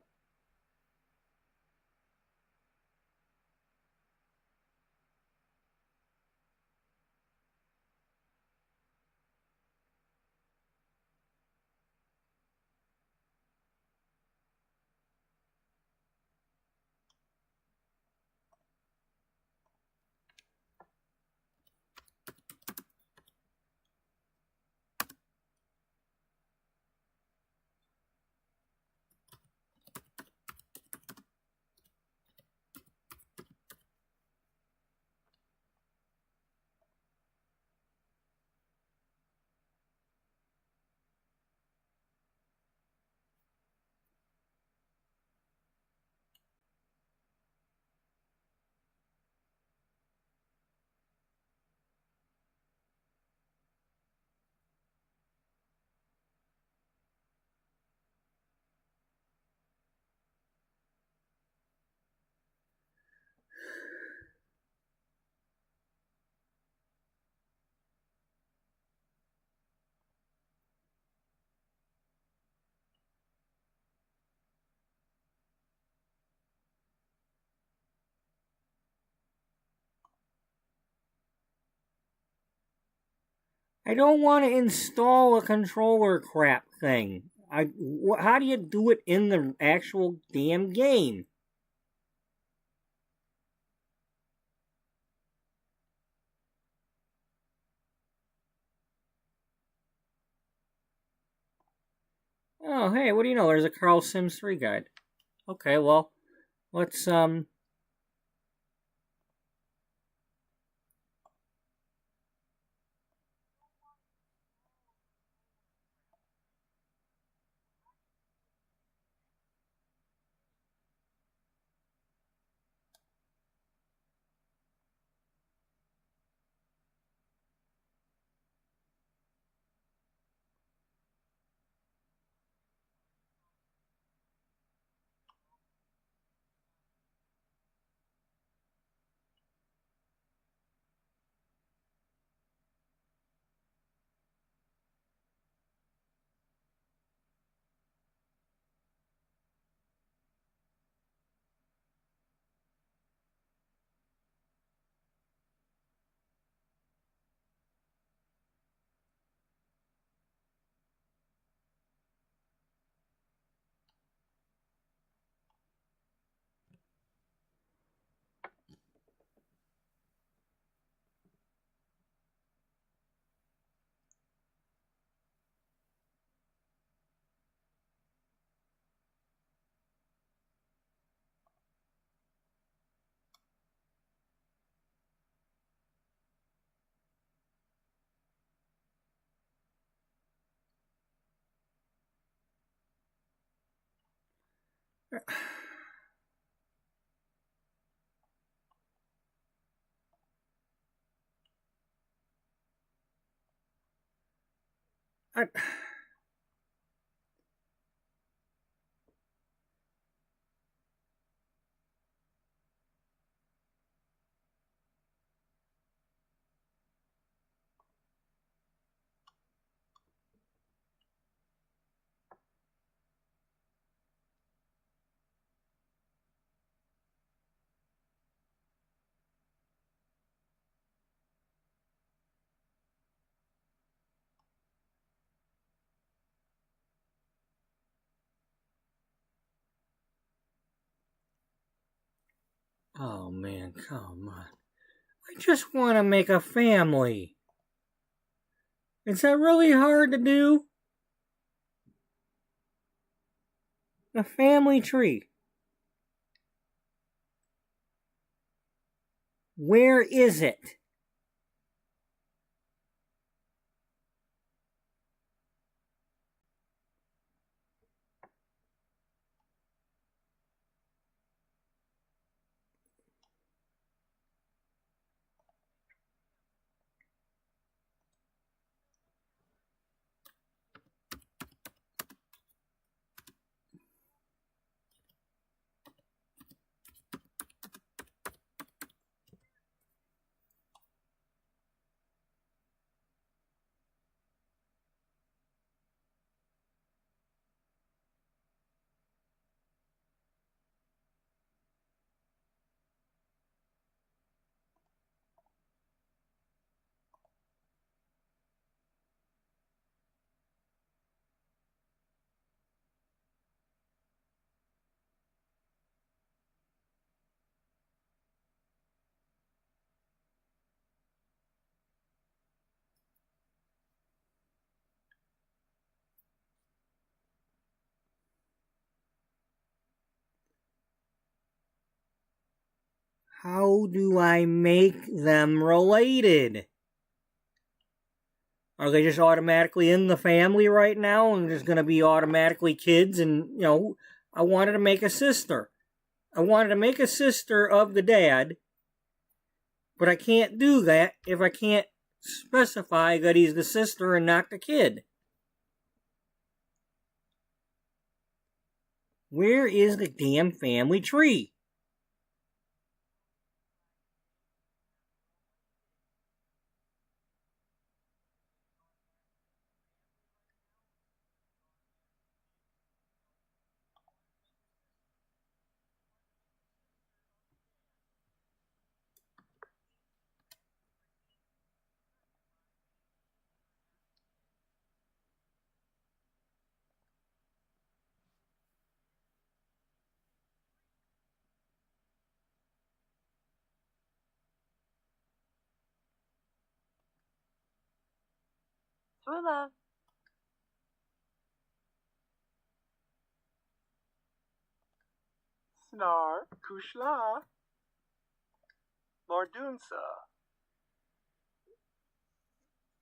I don't want to install a controller crap thing. How do you do it in the actual damn game? Oh, hey, what do you know? There's a Carl Sims 3 guide. Okay, well, let's, I, oh man, come on. I just want to make a family. Is that really hard to do? A family tree. Where is it? How do I make them related? Are they just automatically in the family right now and just going to be automatically kids? And, you know, I wanted to make a sister. I wanted to make a sister of the dad, but I can't do that if I can't specify that he's the sister and not the kid. Where is the damn family tree? Twila. Snar, Kushla, Mardunsa.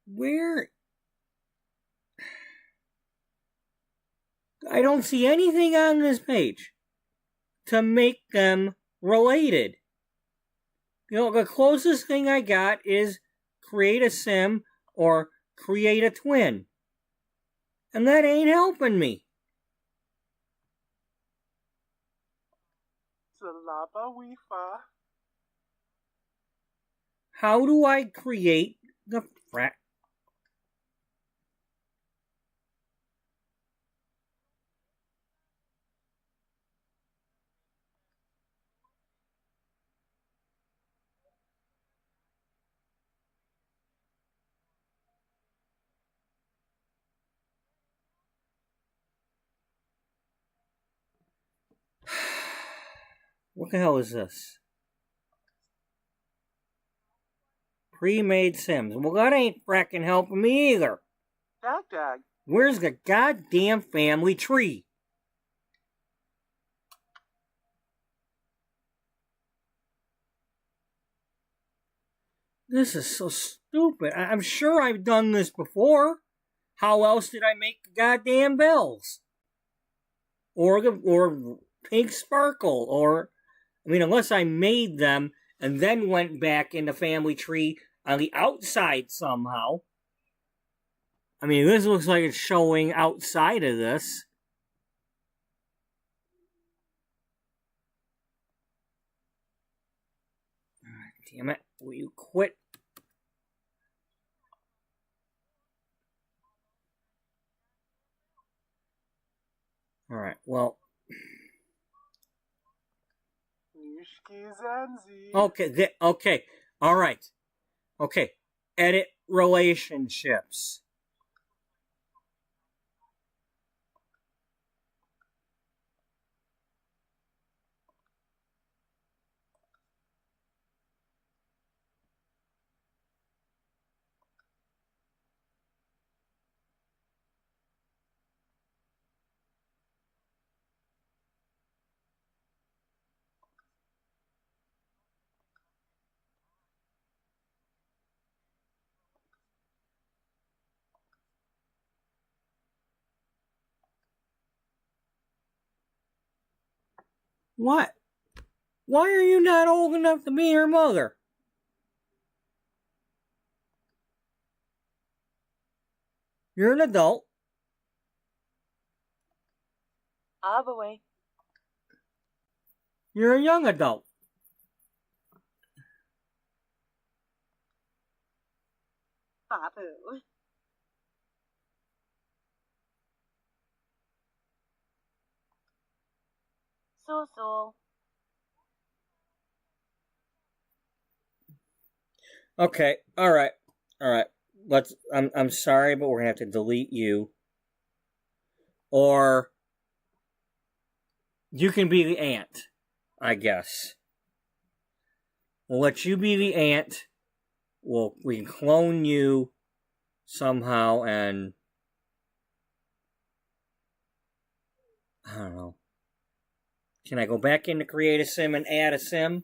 Where? I don't see anything on this page to make them related. You know, the closest thing I got is create a sim or create a twin. And that ain't helping me. Zalaba Wifa. How do I create the frat? What the hell is this? Pre-made sims. Well, that ain't fracking helping me either. Dag Dag. Where's the goddamn family tree? This is so stupid. I'm sure I've done this before. How else did I make the goddamn bells? Or pink sparkle, or... I mean, unless I made them and then went back in the family tree on the outside somehow. I mean, this looks like it's showing outside of this. Damn it. Will you quit? Alright, well... Okay, alright. Okay, edit relationships. What? Why are you not old enough to be her mother? You're an adult. Abaway. You're a young adult. Babu. So. Okay, alright. Let's I'm sorry, but we're gonna have to delete you. Or you can be the aunt, I guess. We'll let you be the aunt. We can clone you somehow, and I don't know. Can I go back into create a sim and add a sim?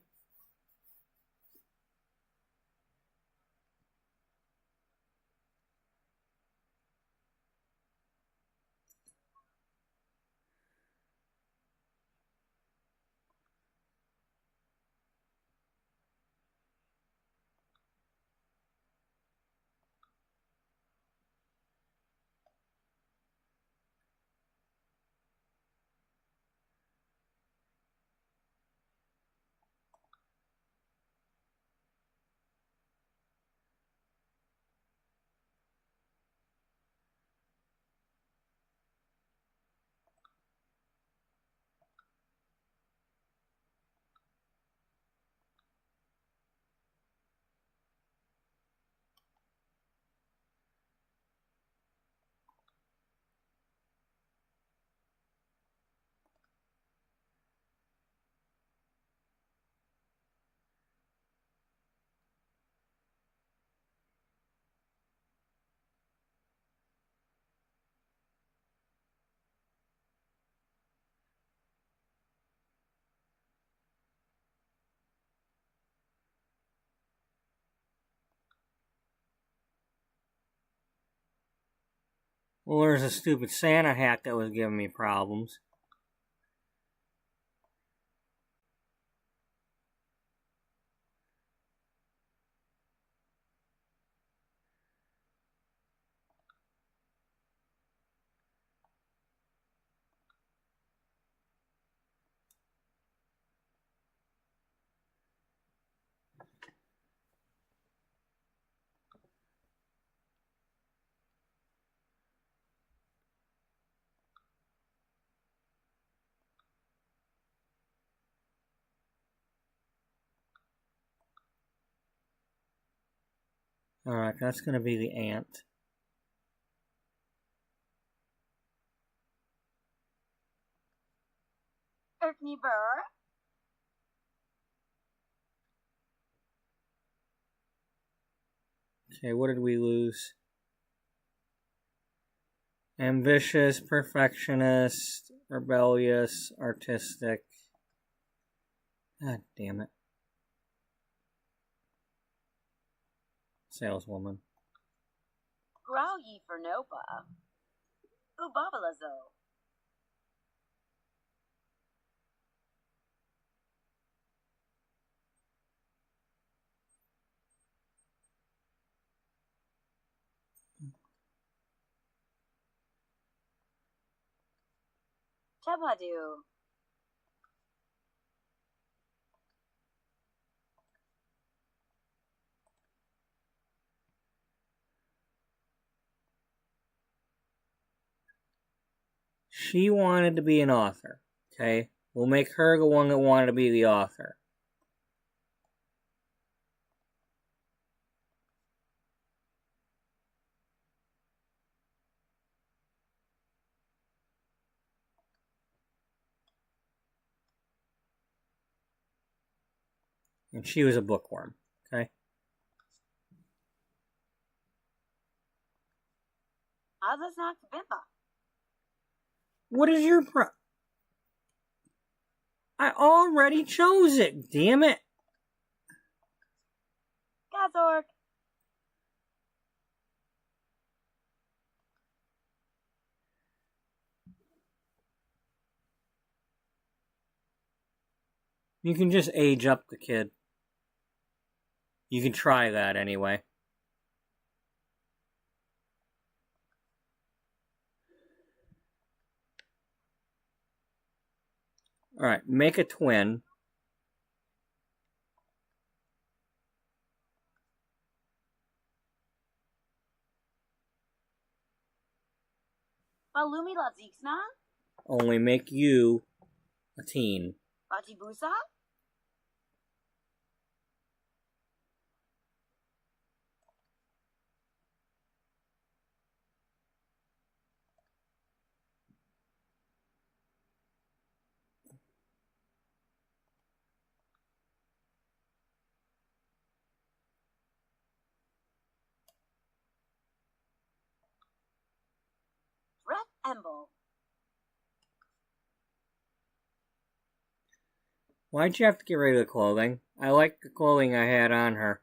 Well, there's a stupid Santa hat that was giving me problems. Alright, that's going to be the ant. Erkney Burr. Okay, what did we lose? Ambitious, perfectionist, rebellious, artistic. God damn it. Saleswoman. Grow ye for Nopa. Ubabalazo. Tabadu. She wanted to be an author, okay? We'll make her the one that wanted to be the author. And she was a bookworm, okay? Azaznak Bimba. What is your I already chose it, damn it! Gazorg. You can just age up the kid. You can try that anyway. Alright, make a twin. Balumi Lazixna. Only make you a teen. Batibusa. Red Emble. Why'd you have to get rid of the clothing? I like the clothing I had on her.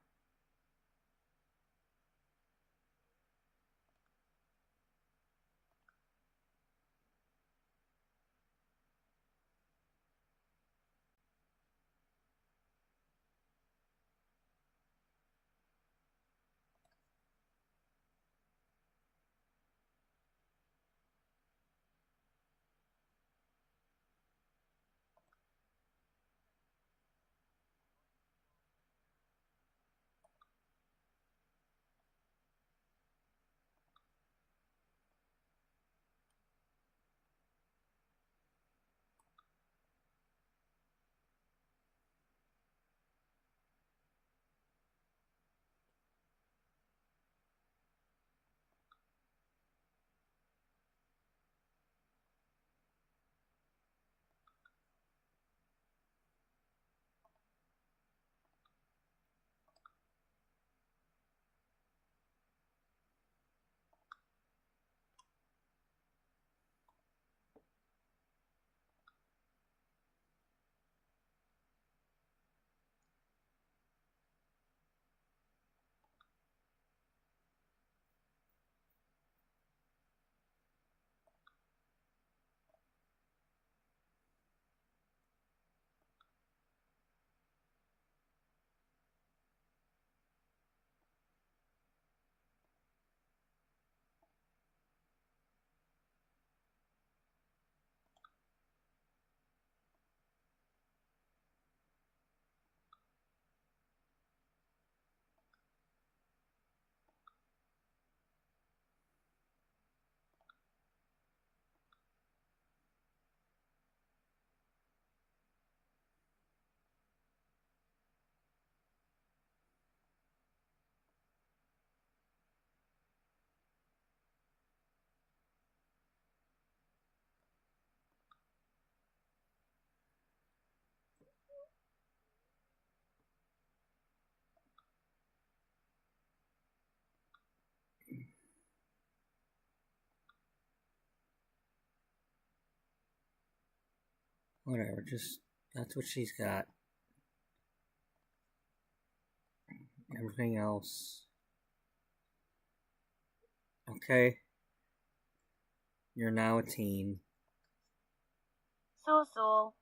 Whatever, just, that's what she's got. Everything else. Okay. You're now a teen. So.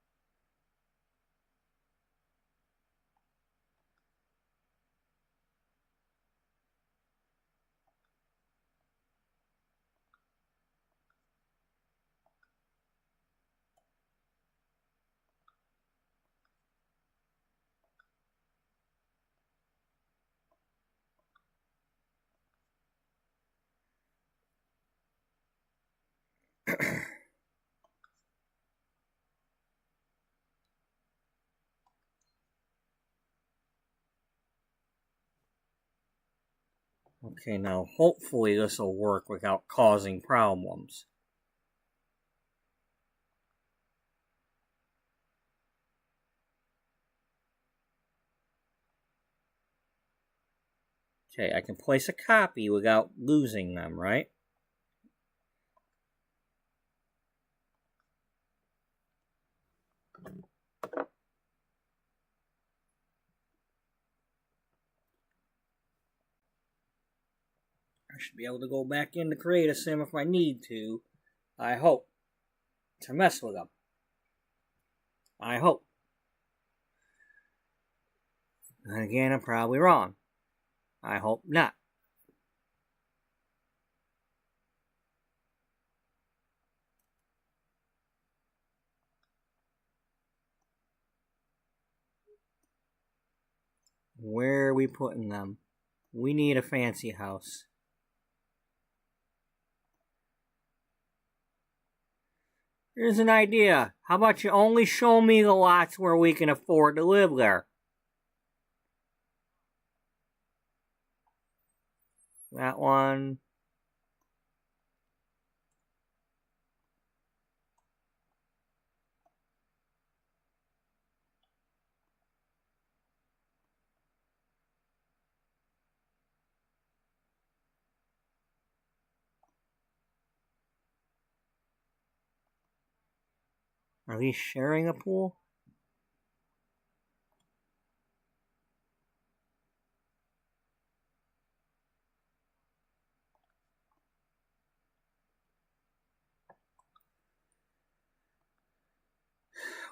Okay, now hopefully this will work without causing problems. Okay, I can place a copy without losing them, right? I should be able to go back in to create a sim if I need to. I hope. To mess with them. I hope. And again, I'm probably wrong. I hope not. Where are we putting them? We need a fancy house. Here's an idea. How about you only show me the lots where we can afford to live there? That one. Are these sharing a pool?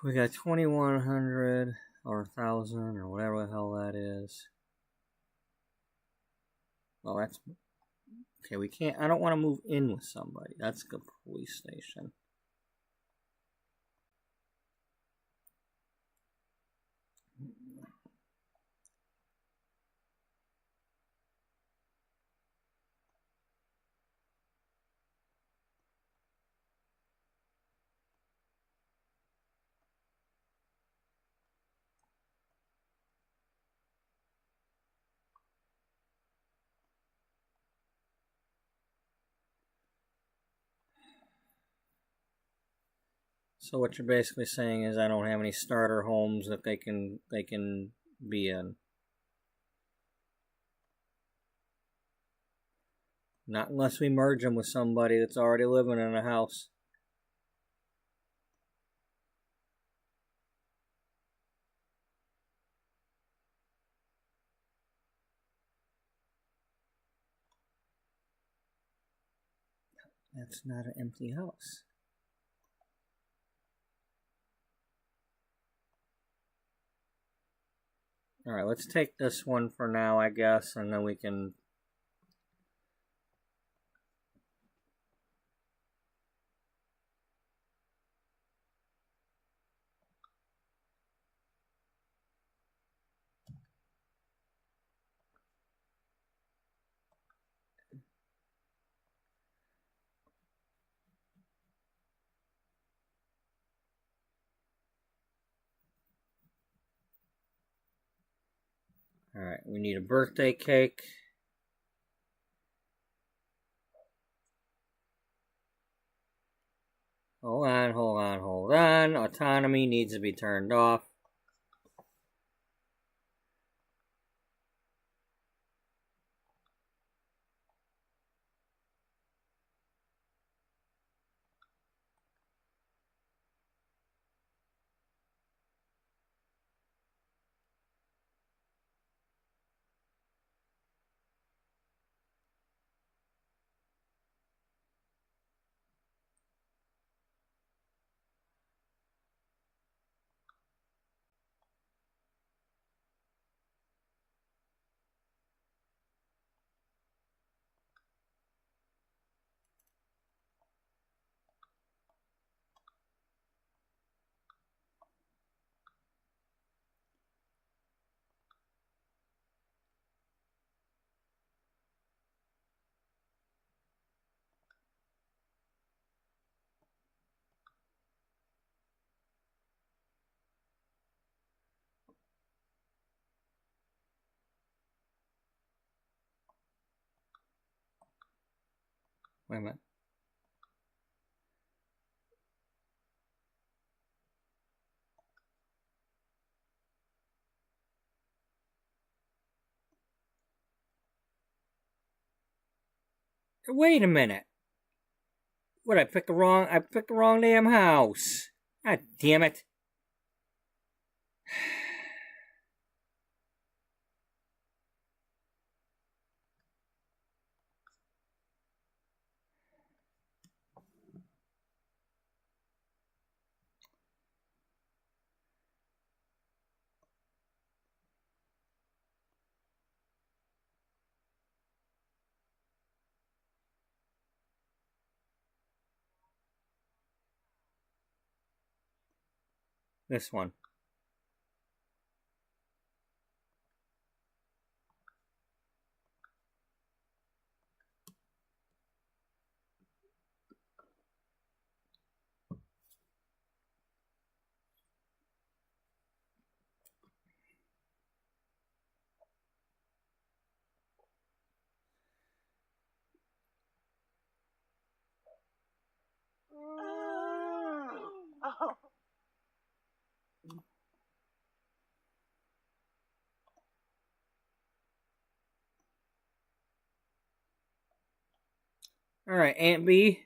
We got 2,100 or 1,000 or whatever the hell that is. Well, that's... Okay, we can't... I don't want to move in with somebody. That's the police station. So what you're basically saying is I don't have any starter homes that they can be in. Not unless we merge them with somebody that's already living in a house. That's not an empty house. Alright, let's take this one for now, I guess, and then we can... Alright, we need a birthday cake. Hold on. Autonomy needs to be turned off. Wait a minute. Wait a minute. What, I picked the wrong damn house. God damn it. This one. Oh. Alright, Aunt B.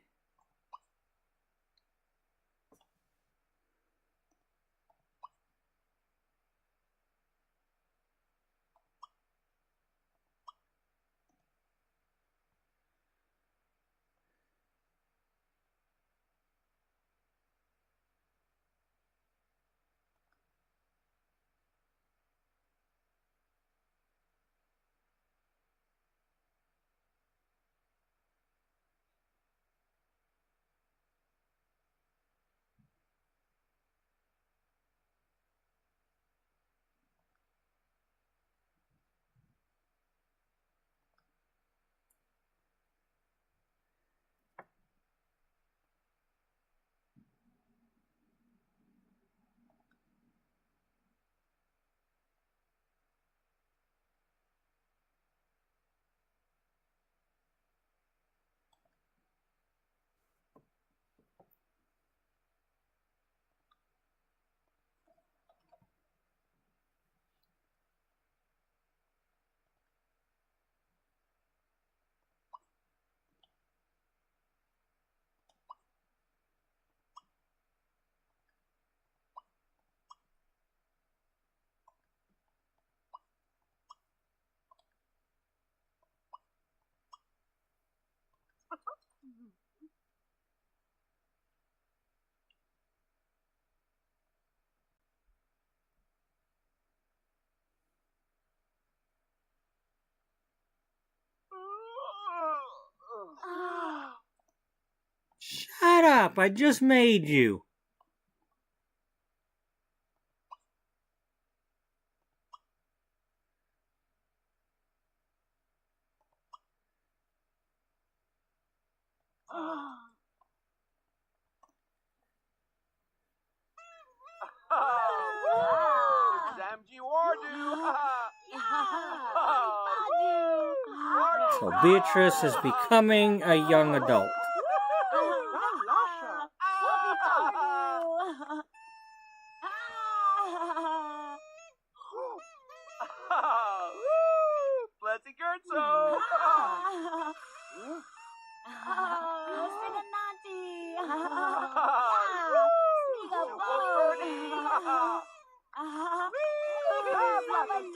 Shut up! I just made you. So Beatrice is becoming a young adult.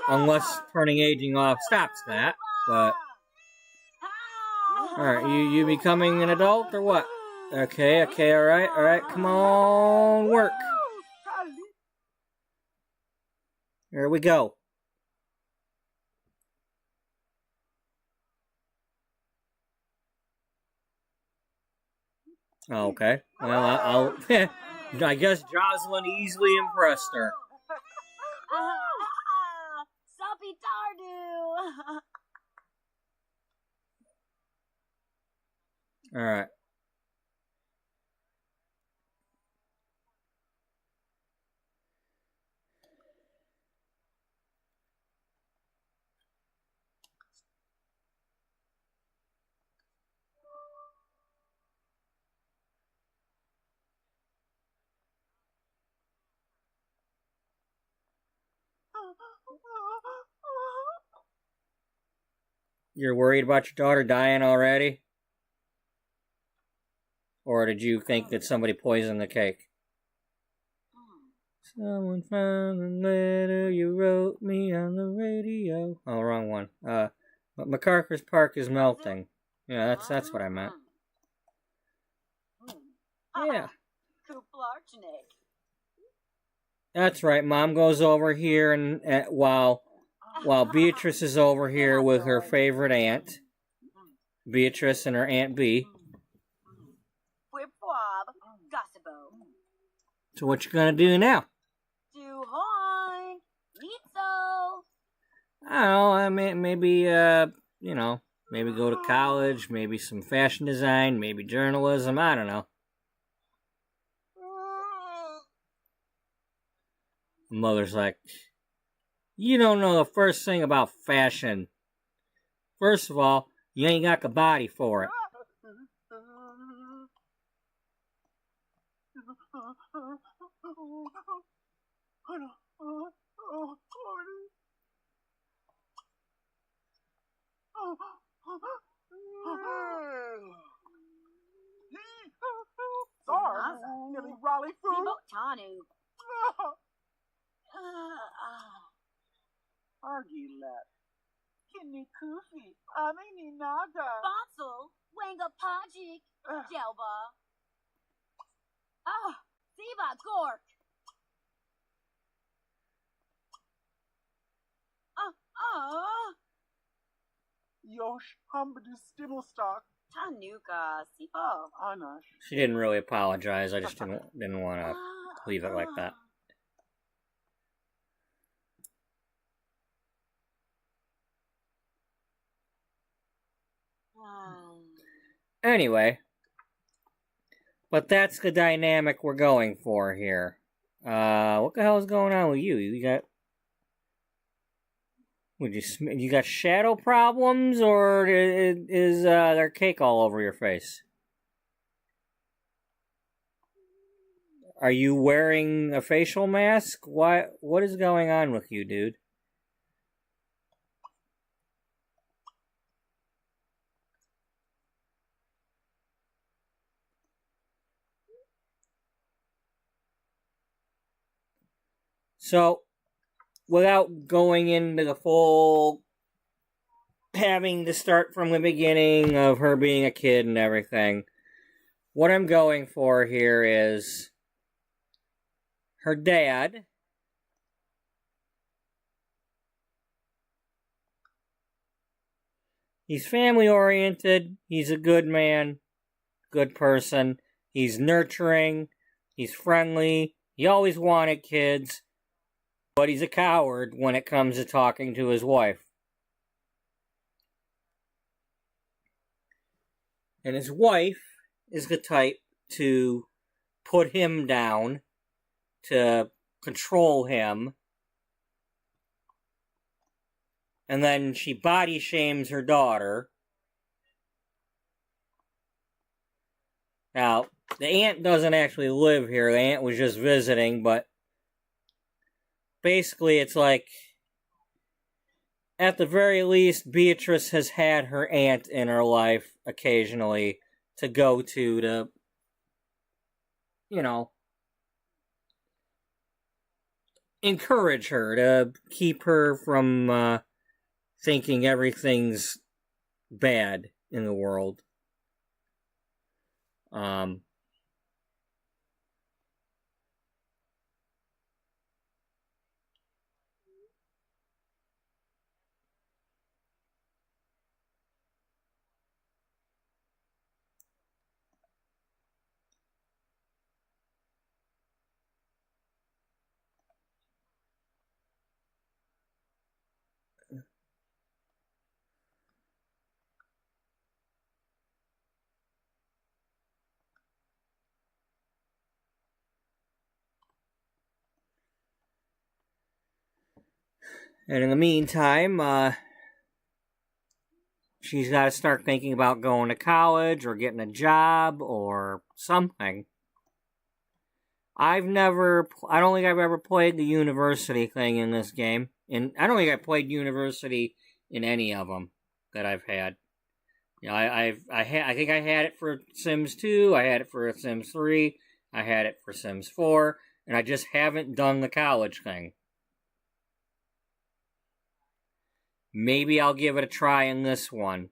Unless turning aging off stops that, but... Alright, you becoming an adult or what? Okay, alright, come on, work. Here we go. Okay, well, I guess Jocelyn easily impressed her. Soppy Tardu! Alright. You're worried about your daughter dying already? Or did you think that somebody poisoned the cake? Someone found the letter you wrote me on the radio. Oh, wrong one. But MacArthur's Park is melting. Yeah, that's what I meant. Yeah. That's right. Mom goes over here and while Beatrice is over here with her favorite aunt, Beatrice and her Aunt Bea. So what you gonna do now? I don't know. I mean, maybe maybe go to college, maybe some fashion design, maybe journalism. I don't know. Mother's like, you don't know the first thing about fashion. First of all, you ain't got the body for it. Argilat. Kini kufi. Amini naga. Bonsal, wanga pajik, jelba. Siva gork. Yosh humbadu stimelstock. Tanuka, Siva. Anash. She didn't really apologize. I just didn't want to leave it like that. Anyway, but that's the dynamic we're going for here. What the hell is going on with you? You got you got shadow problems, or is there cake all over your face? Are you wearing a facial mask? What is going on with you, dude? So, without going into the full having to start from the beginning of her being a kid and everything, what I'm going for here is her dad he's family oriented, he's a good man, good person, he's nurturing, he's friendly, he always wanted kids. But he's a coward when it comes to talking to his wife. And his wife is the type to put him down, to control him. And then she body shames her daughter. Now, the aunt doesn't actually live here. The aunt was just visiting, but basically, it's like, at the very least, Beatrice has had her aunt in her life occasionally to go to, encourage her, to keep her from thinking everything's bad in the world. And in the meantime, she's got to start thinking about going to college or getting a job or something. I don't think I've ever played the university thing in this game. And I don't think I played University in any of them that I've had. You know, I think I had it for Sims 2, I had it for Sims 3, I had it for Sims 4, and I just haven't done the college thing. Maybe I'll give it a try in this one.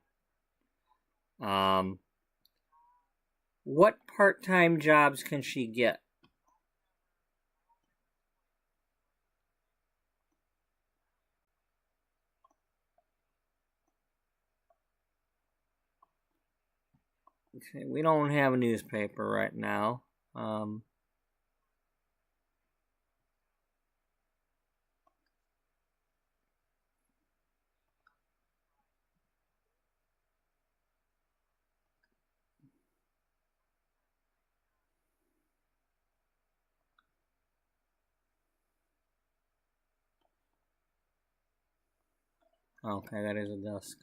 What part-time jobs can she get? Okay, we don't have a newspaper right now. Okay, that is a desk.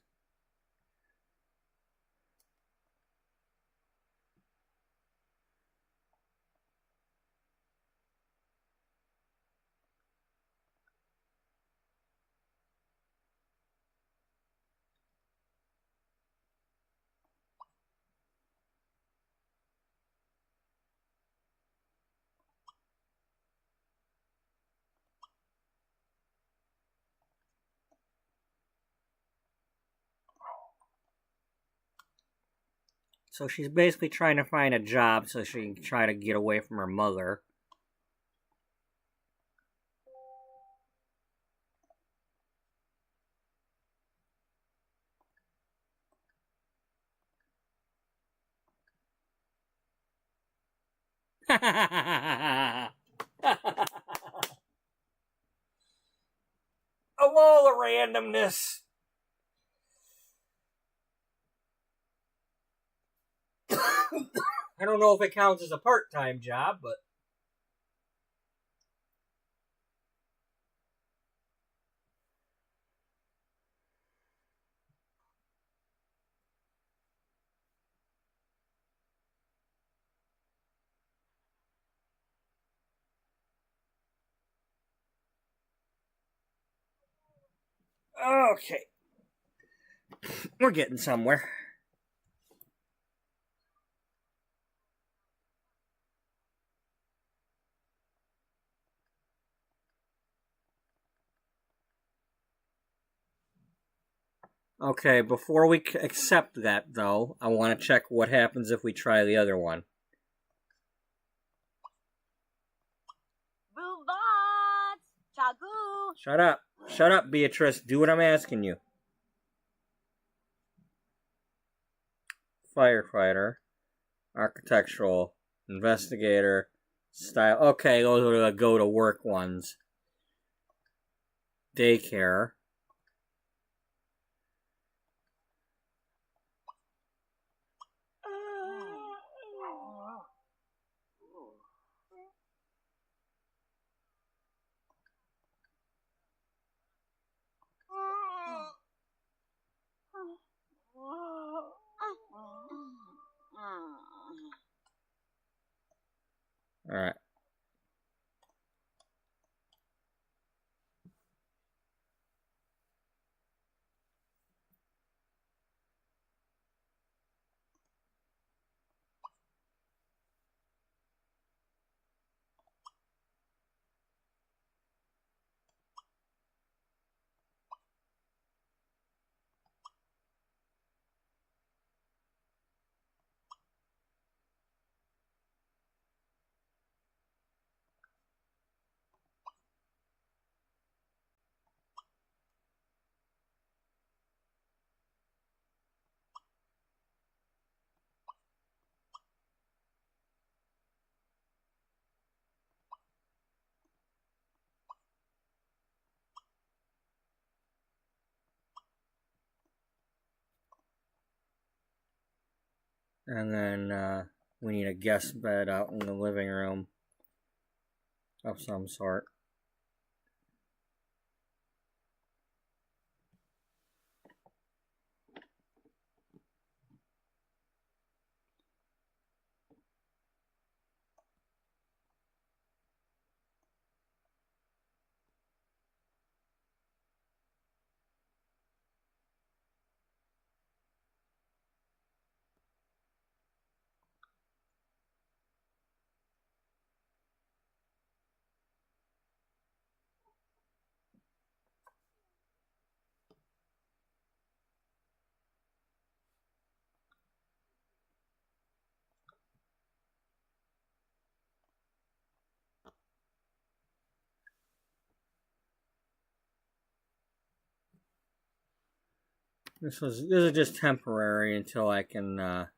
So she's basically trying to find a job so she can try to get away from her mother. Of all the randomness. I don't know if it counts as a part-time job, but... Okay. We're getting somewhere. Okay, before we accept that, though, I want to check what happens if we try the other one. Robot! Chagu! Shut up. Shut up, Beatrice. Do what I'm asking you. Firefighter. Architectural. Investigator. Style. Okay, those are the go-to-work ones. Daycare. Alright. And then we need a guest bed out in the living room of some sort. This is just temporary until I can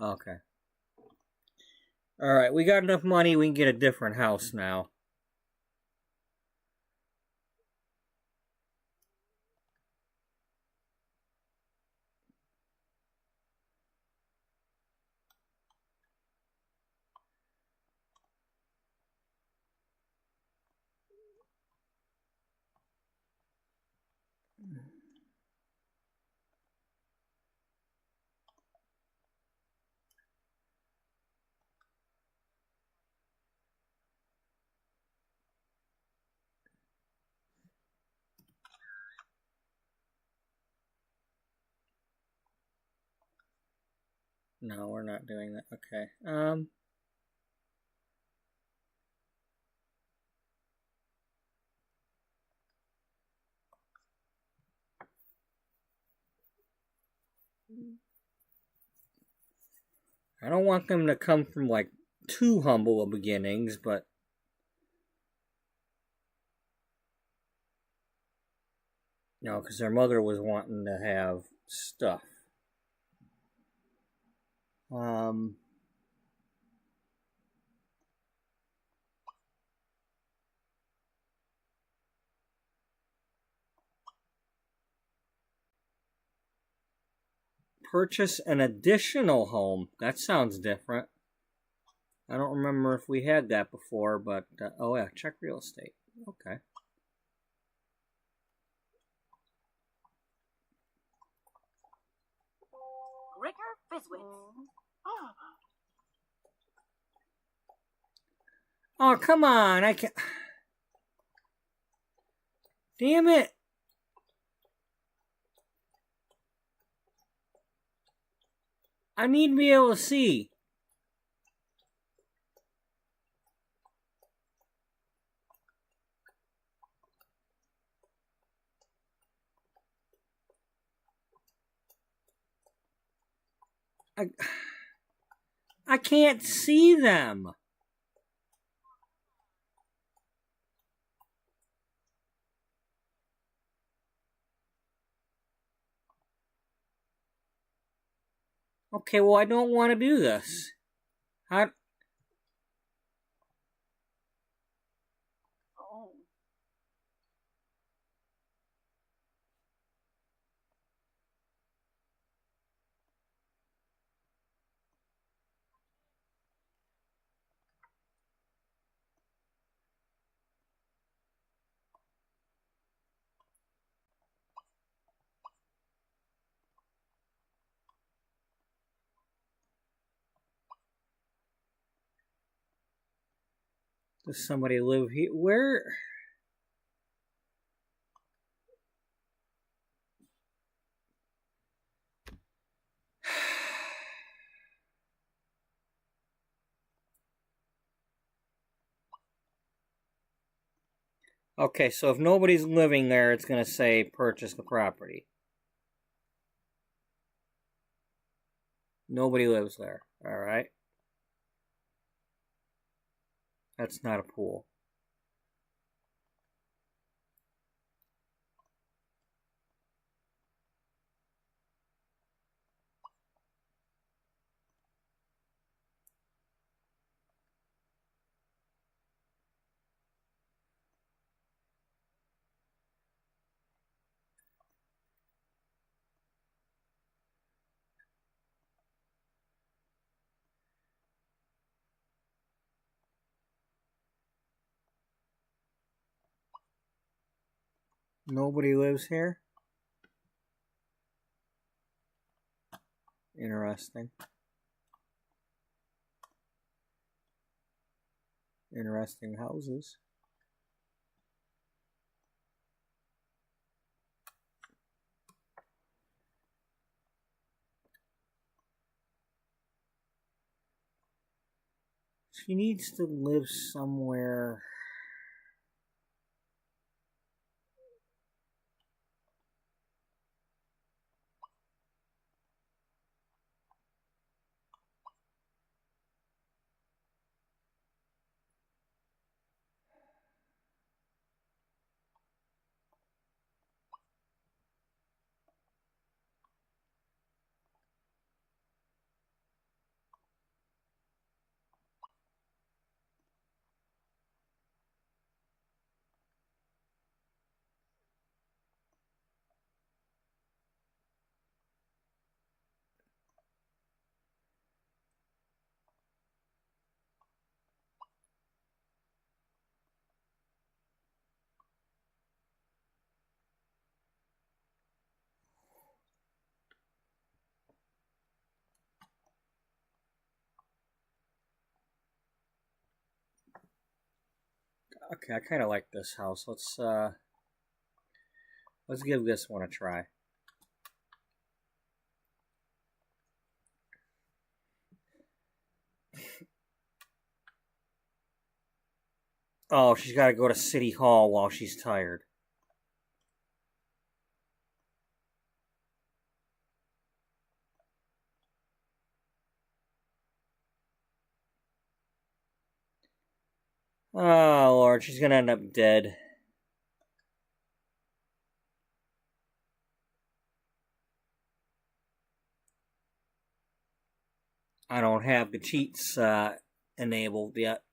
Okay. Alright, we got enough money, we can get a different house now. No, we're not doing that. Okay. I don't want them to come from like too humble of beginnings, but no, because their mother was wanting to have stuff. Purchase an additional home. That sounds different. I don't remember if we had that before, but oh yeah, check real estate. Okay. Ricker Biswitz. Oh, come on. I can't. Damn it. I need to be able to see. I can't see them. Okay, well, I don't want to do this. How? Oh. Does somebody live here? Where? Okay, so if nobody's living there, it's going to say purchase the property. Nobody lives there. All right. That's not a pool. Nobody lives here? Interesting. Interesting houses. She needs to live somewhere. Okay, I kind of like this house. Let's give this one a try. Oh, she's got to go to City Hall while she's tired. Oh, Lord, she's gonna end up dead. I don't have the cheats enabled yet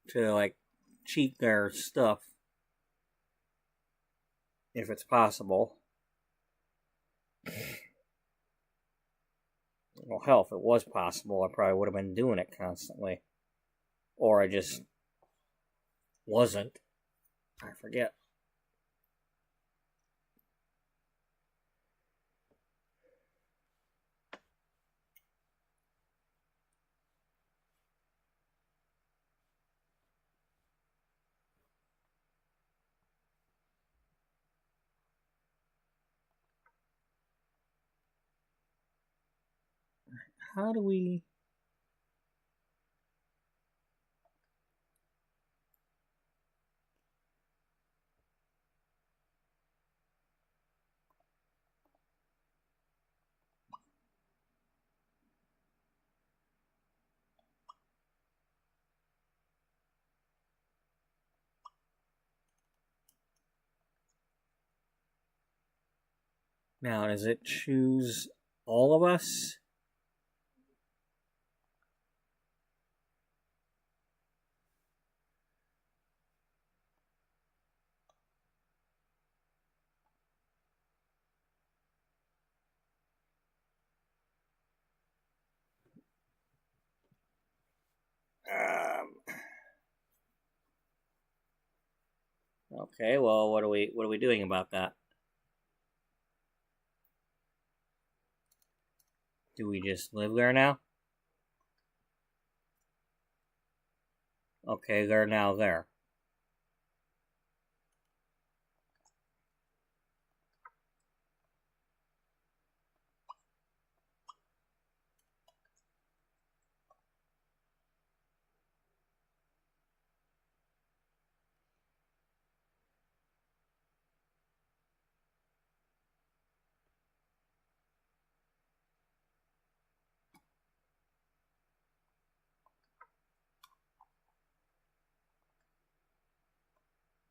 to, like, cheat their stuff. If it's possible. Well, hell, if it was possible, I probably would have been doing it constantly. Or I just wasn't. I forget. How do we... Now, does it choose all of us? Okay, well, what are we doing about that? Do we just live there now? Okay, they're now there.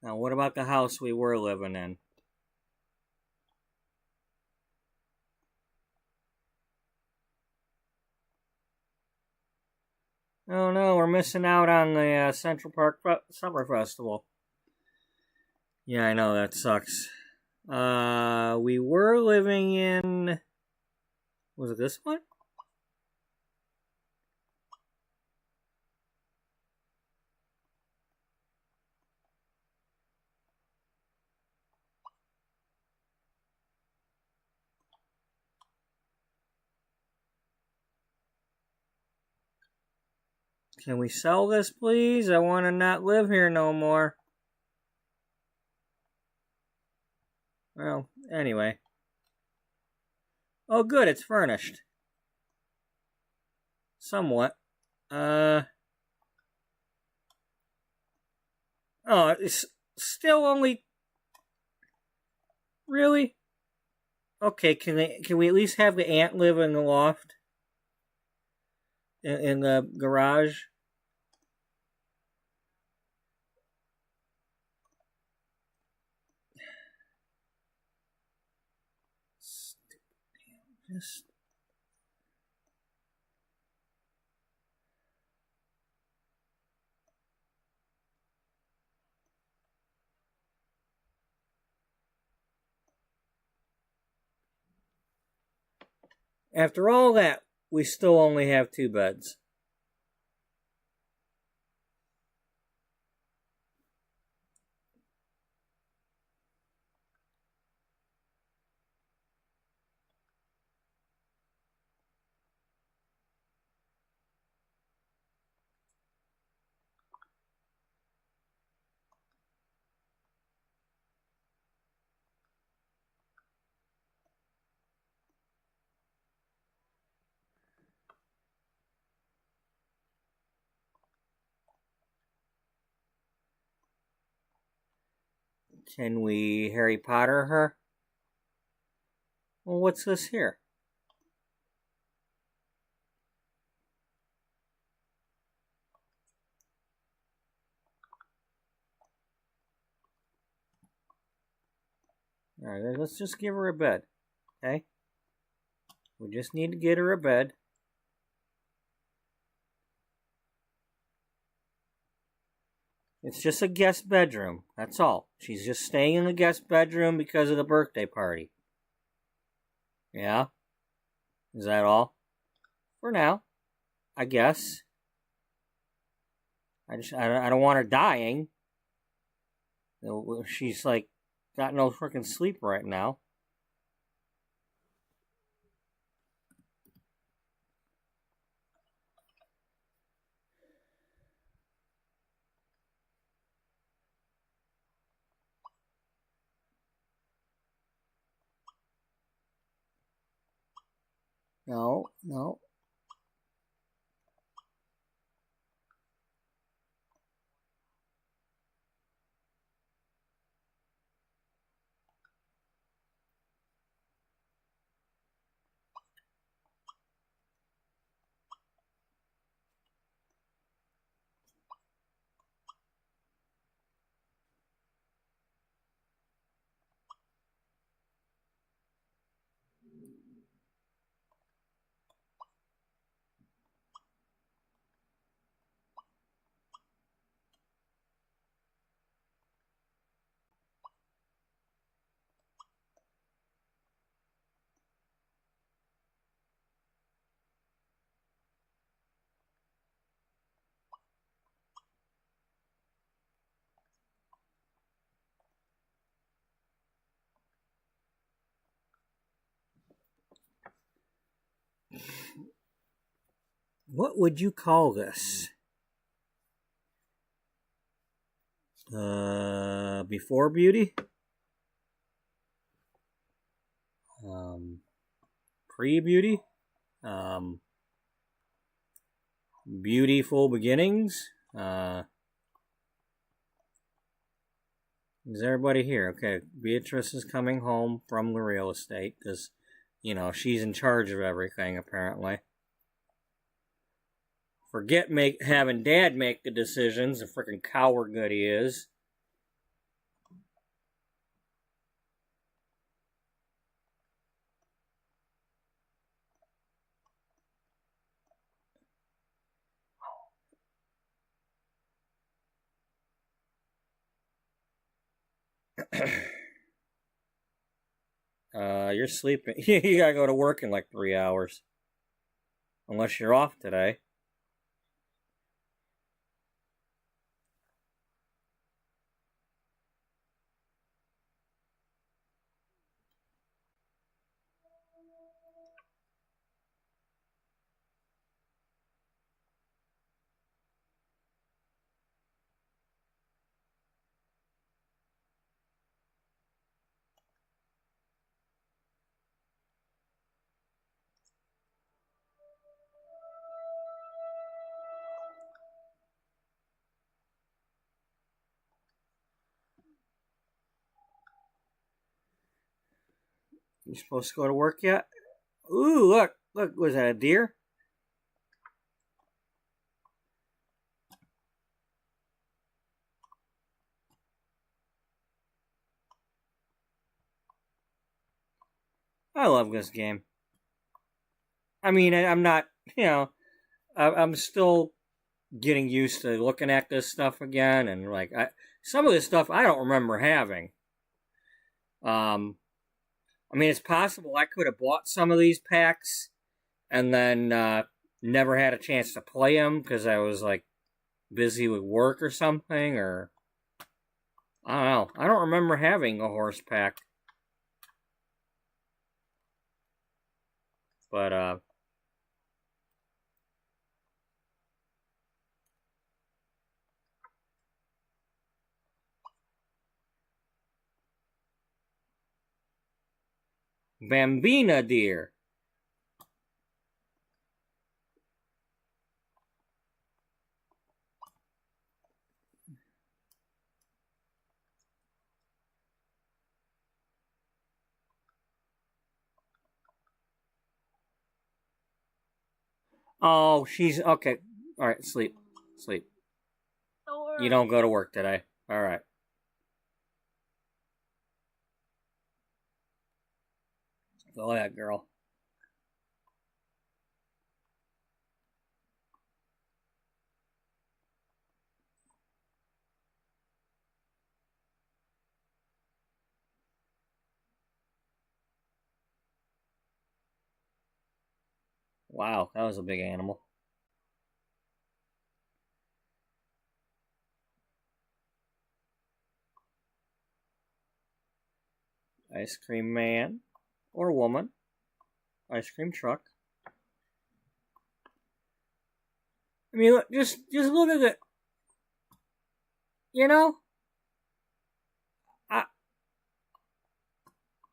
Now, what about the house we were living in? Oh no, we're missing out on the Central Park Summer Festival. Yeah, I know, that sucks. We were living in... Was it this one? Can we sell this, please? I want to not live here no more. Well, anyway. Oh, good, it's furnished. Somewhat. Oh, it's still only... Really? Okay, can we at least have the ant live in the loft? In the garage? Just... After all that, we still only have 2 beds. Can we Harry Potter her? Well, what's this here? Alright, let's just give her a bed. Okay? We just need to get her a bed. It's just a guest bedroom. That's all. She's just staying in the guest bedroom because of the birthday party. Yeah? Is that all? For now. I guess. I don't want her dying. She's like got no freaking sleep right now. No, no. What would you call this? Before beauty? Pre-beauty? Beautiful beginnings? Is everybody here? Okay, Beatrice is coming home from the real estate because, you know, she's in charge of everything apparently. Forget having Dad make the decisions, the freaking coward that he is. You're sleeping. You gotta go to work in like 3 hours. Unless you're off today. You supposed to go to work yet? Ooh, look. Look, was that a deer? I love this game. I mean, I'm not, I'm still getting used to looking at this stuff again, and like, some of this stuff I don't remember having. I mean, it's possible I could have bought some of these packs and then never had a chance to play them because I was like busy with work or something, or I don't know. I don't remember having a horse pack. But Bambina deer. Oh, she's okay. All right, sleep. You don't go to work today. All right. Go ahead, girl. Wow, that was a big animal. Ice cream man or woman. Ice cream truck. I mean, look, just look at it. You know,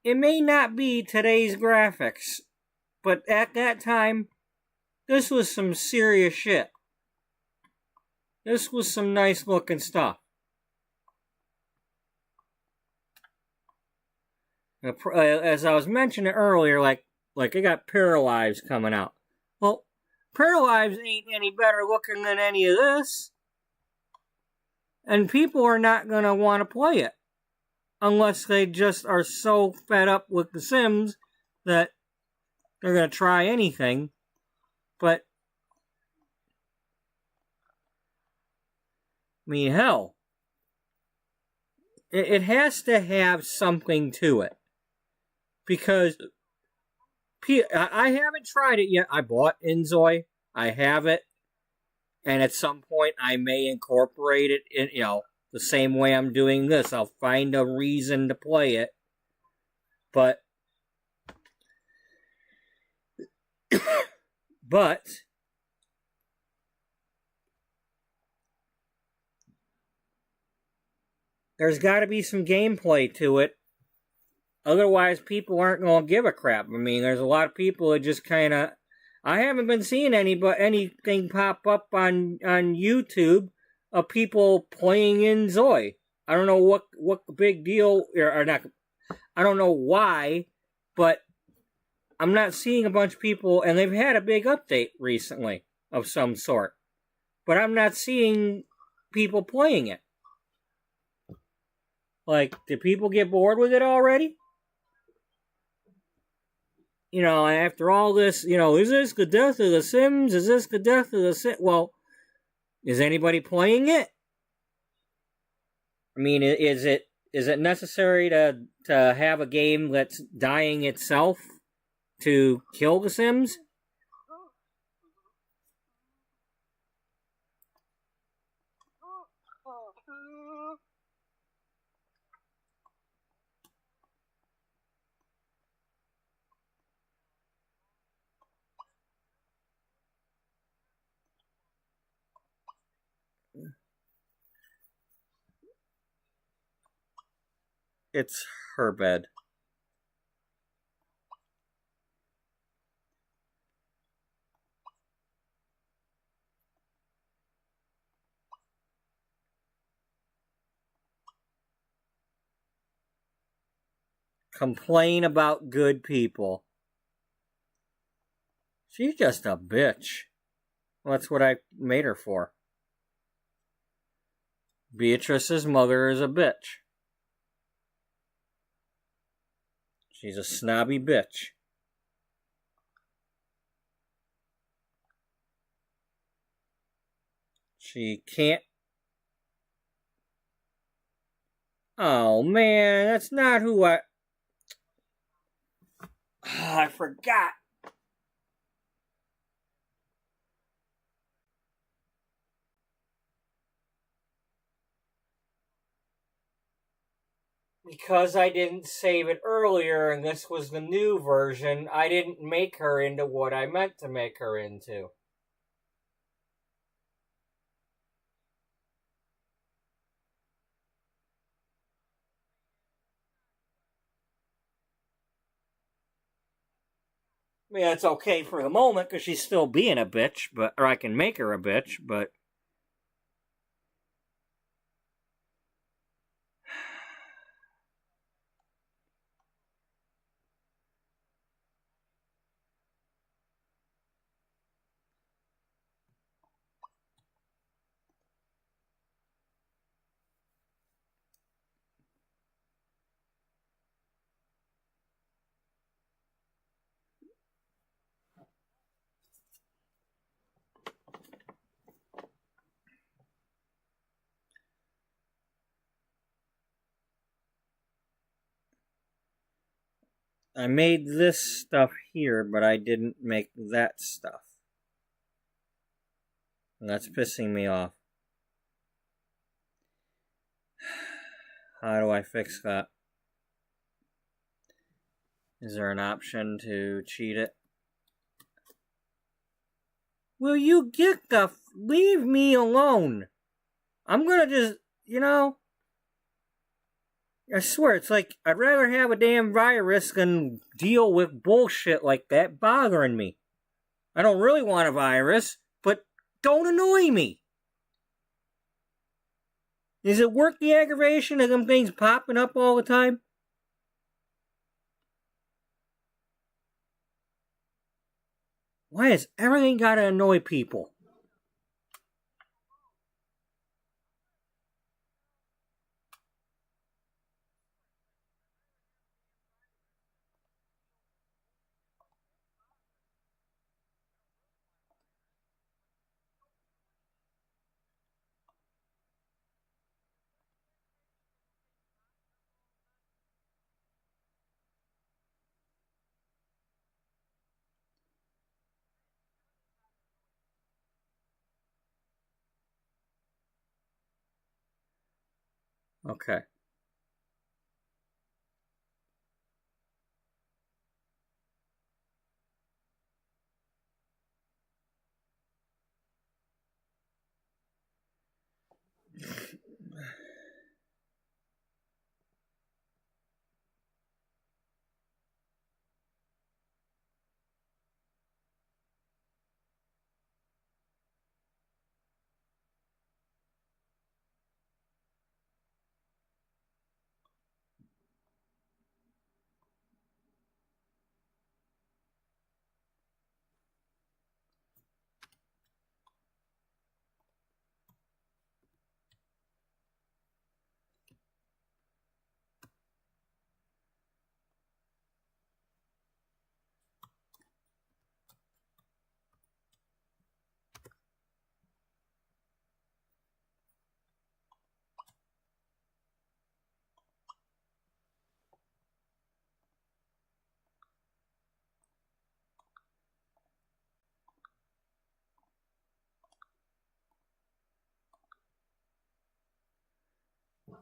it may not be today's graphics, but at that time, this was some serious shit. This was some nice looking stuff. As I was mentioning earlier, like I got Paralives coming out. Well, Paralives ain't any better looking than any of this. And people are not going to want to play it. Unless they just are so fed up with The Sims that they're going to try anything. But, I mean, hell. It has to have something to it. Because I haven't tried it yet. I bought Inzoi. I have it. And at some point, I may incorporate it in, the same way I'm doing this. I'll find a reason to play it. But there's got to be some gameplay to it. Otherwise, people aren't going to give a crap. I mean, there's a lot of people that just kind of... I haven't been seeing anything pop up on YouTube of people playing in Zoe. I don't know what the big deal... Or not... I don't know why, but I'm not seeing a bunch of people... And they've had a big update recently of some sort. But I'm not seeing people playing it. Like, did people get bored with it already? After all this, is this the death of The Sims? Is this the death of The Sims? Well, is anybody playing it? I mean, is it necessary to have a game that's dying itself to kill The Sims? It's her bed. Complain about good people. She's just a bitch. Well, that's what I made her for. Beatrice's mother is a bitch. She's a snobby bitch. She can't... Oh, man, that's not who I... I forgot. Because I didn't save it earlier and this was the new version, I didn't make her into what I meant to make her into. I mean, it's okay for the moment because she's still being a bitch, or I can make her a bitch, but... I made this stuff here, but I didn't make that stuff. And that's pissing me off. How do I fix that? Is there an option to cheat it? Will you get the... Leave me alone. I'm gonna just, I swear, it's like, I'd rather have a damn virus than deal with bullshit like that bothering me. I don't really want a virus, but don't annoy me. Is it worth the aggravation of them things popping up all the time? Why has everything gotta annoy people? Okay.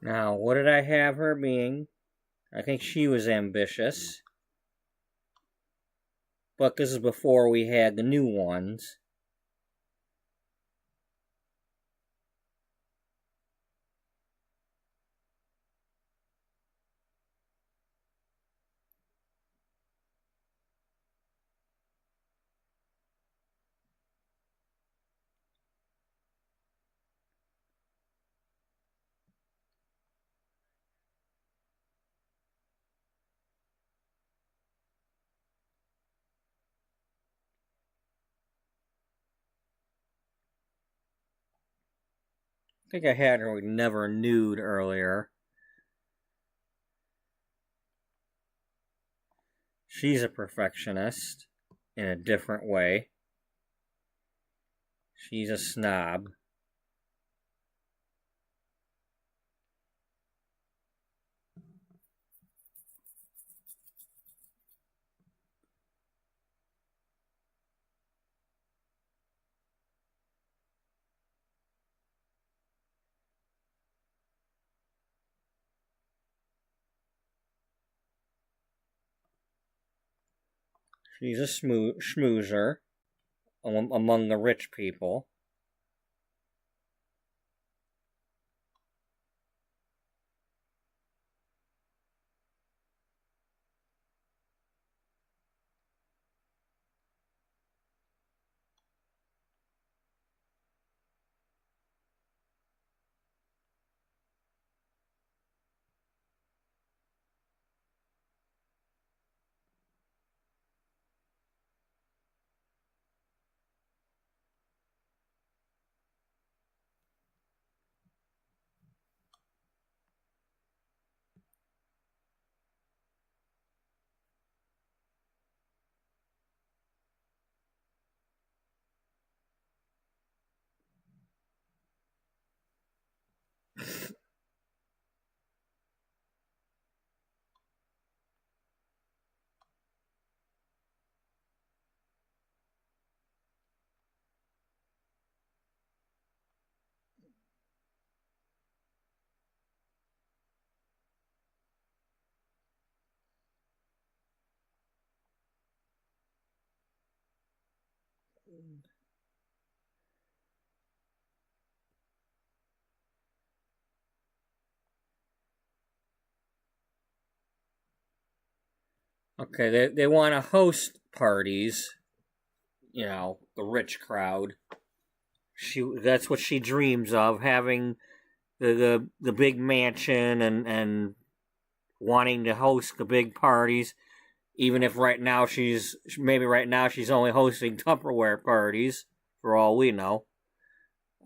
Now, what did I have her being? I think she was ambitious. But this is before we had the new ones. think I had her never nude earlier. She's a perfectionist in a different way. She's a snob. She's a schmoozer among the rich people. Okay, they want to host parties, you know, the rich crowd. That's what she dreams of, having the big mansion and wanting to host the big parties. Even if right now she's only hosting Tupperware parties, for all we know.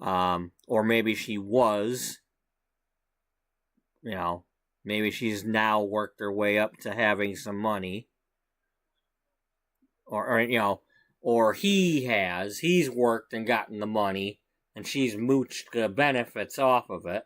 Or maybe she was, you know, maybe she's now worked her way up to having some money. Or you know, or he's worked and gotten the money, and she's mooched the benefits off of it.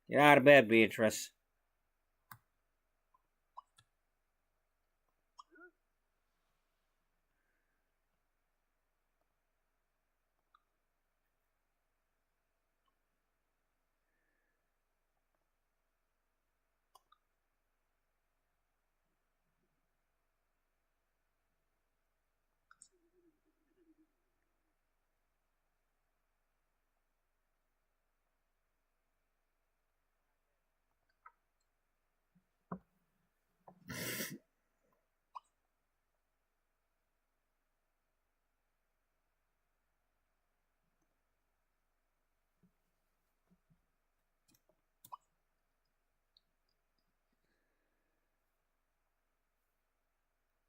Get out of bed, Beatrice.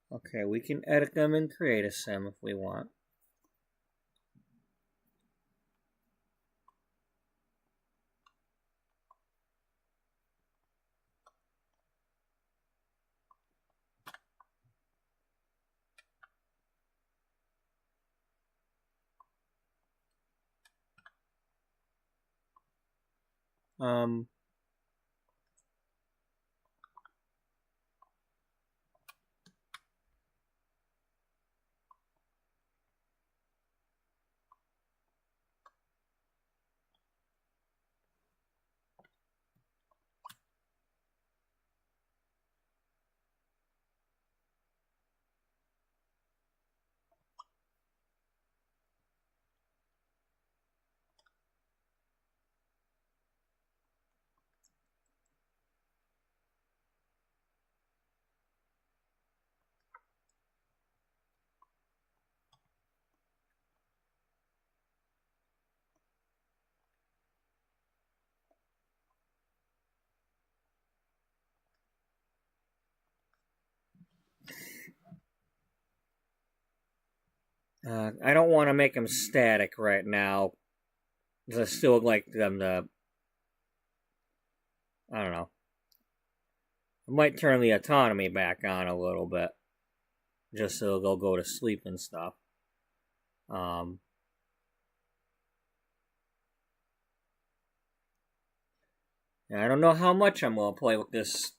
Okay, we can edit them and create a sim if we want. Um, I don't want to make them static right now, because I still like them to, I don't know. I might turn the autonomy back on a little bit, just so they'll go to sleep and stuff. I don't know how much I'm going to play with this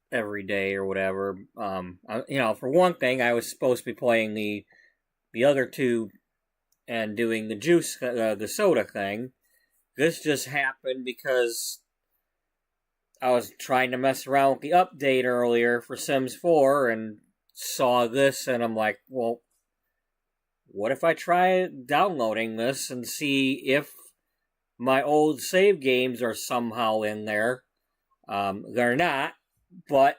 every day or whatever. For one thing, I was supposed to be playing the other two and doing the juice, the soda thing. This just happened because I was trying to mess around with the update earlier for Sims 4 and saw this, and I'm like, well, what if I try downloading this and see if my old save games are somehow in there? They're not, but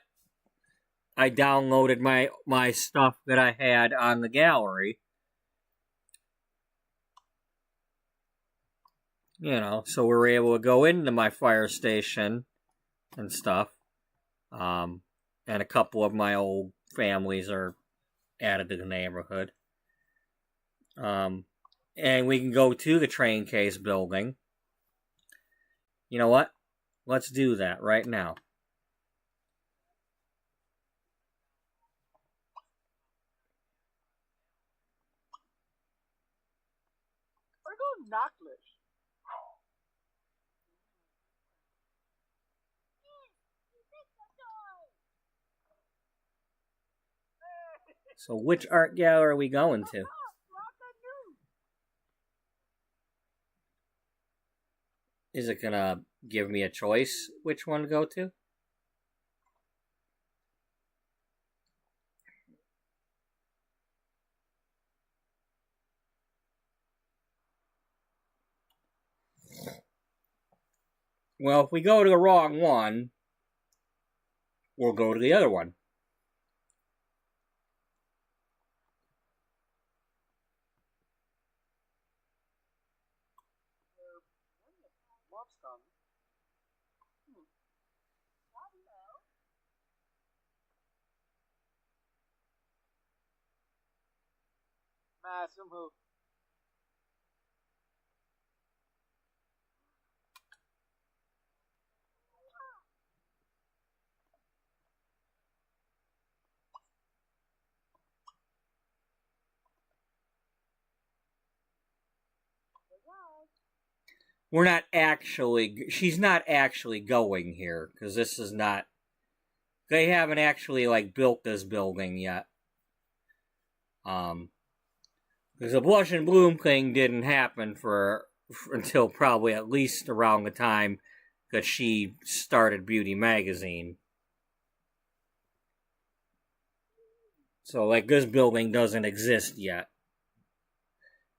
I downloaded my stuff that I had on the gallery. So we were able to go into my fire station and stuff. And a couple of my old families are added to the neighborhood. And we can go to the train case building. You know what? Let's do that right now. Or go knocklish. So which art gallery are we going to? Is it gonna give me a choice which one to go to? Well, if we go to the wrong one, we'll go to the other one. Máximo. She's not actually going here, because this is not, they haven't actually, built this building yet. Because the Blush and Bloom thing didn't happen until probably at least around the time that she started Beauty Magazine. So, this building doesn't exist yet.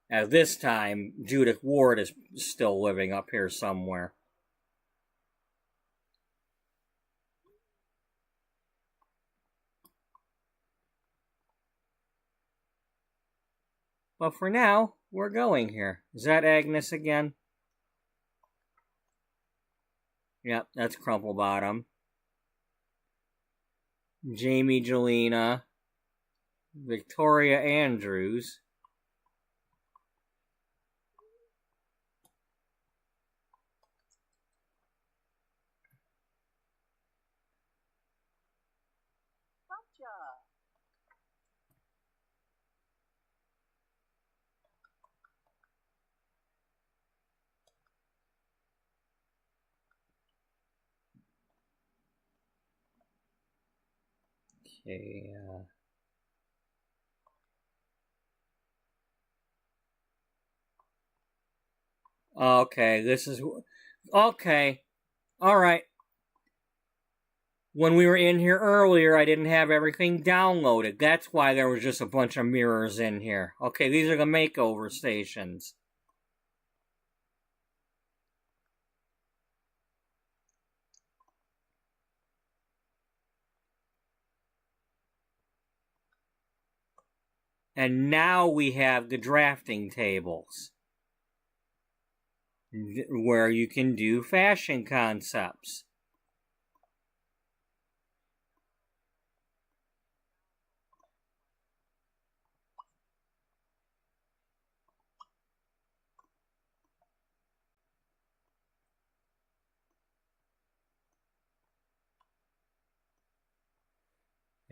At this time, Judith Ward is still living up here somewhere. But for now, we're going here. Is that Agnes again? Yep, that's Crumplebottom. Jamie Jelena. Victoria Andrews. Okay, okay, this is... Okay, alright. When we were in here earlier, I didn't have everything downloaded. That's why there was just a bunch of mirrors in here. Okay, these are the makeover stations. And now we have the drafting tables, where you can do fashion concepts.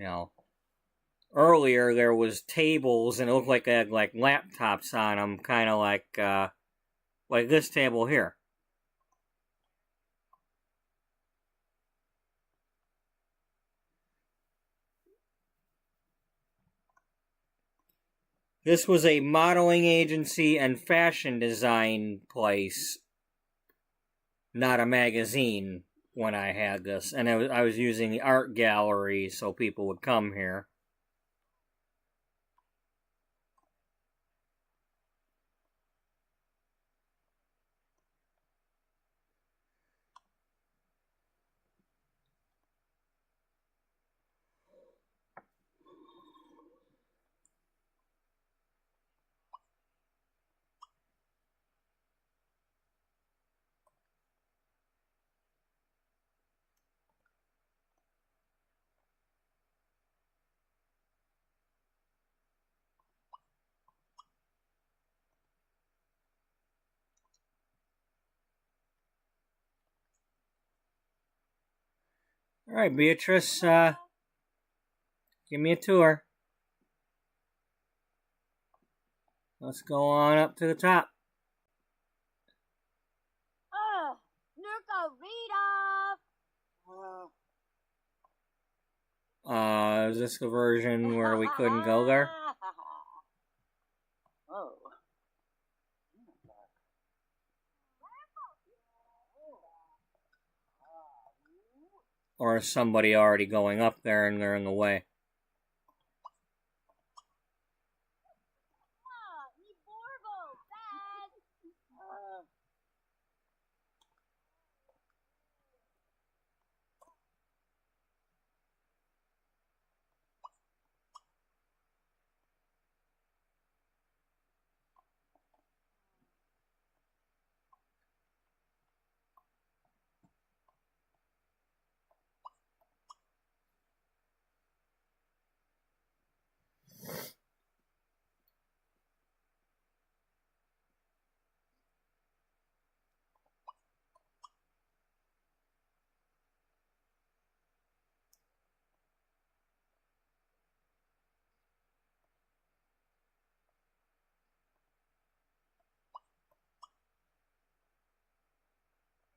you know, earlier there was tables and it looked like they had like laptops on them, kind of like this table here. This was a modeling agency and fashion design place, not a magazine when I had this. And I was using the art gallery so people would come here. All right, Beatrice, give me a tour. Let's go on up to the top. Nurka, read off. Is this the version where we couldn't go there? Oh. Or is somebody already going up there and they're in the way?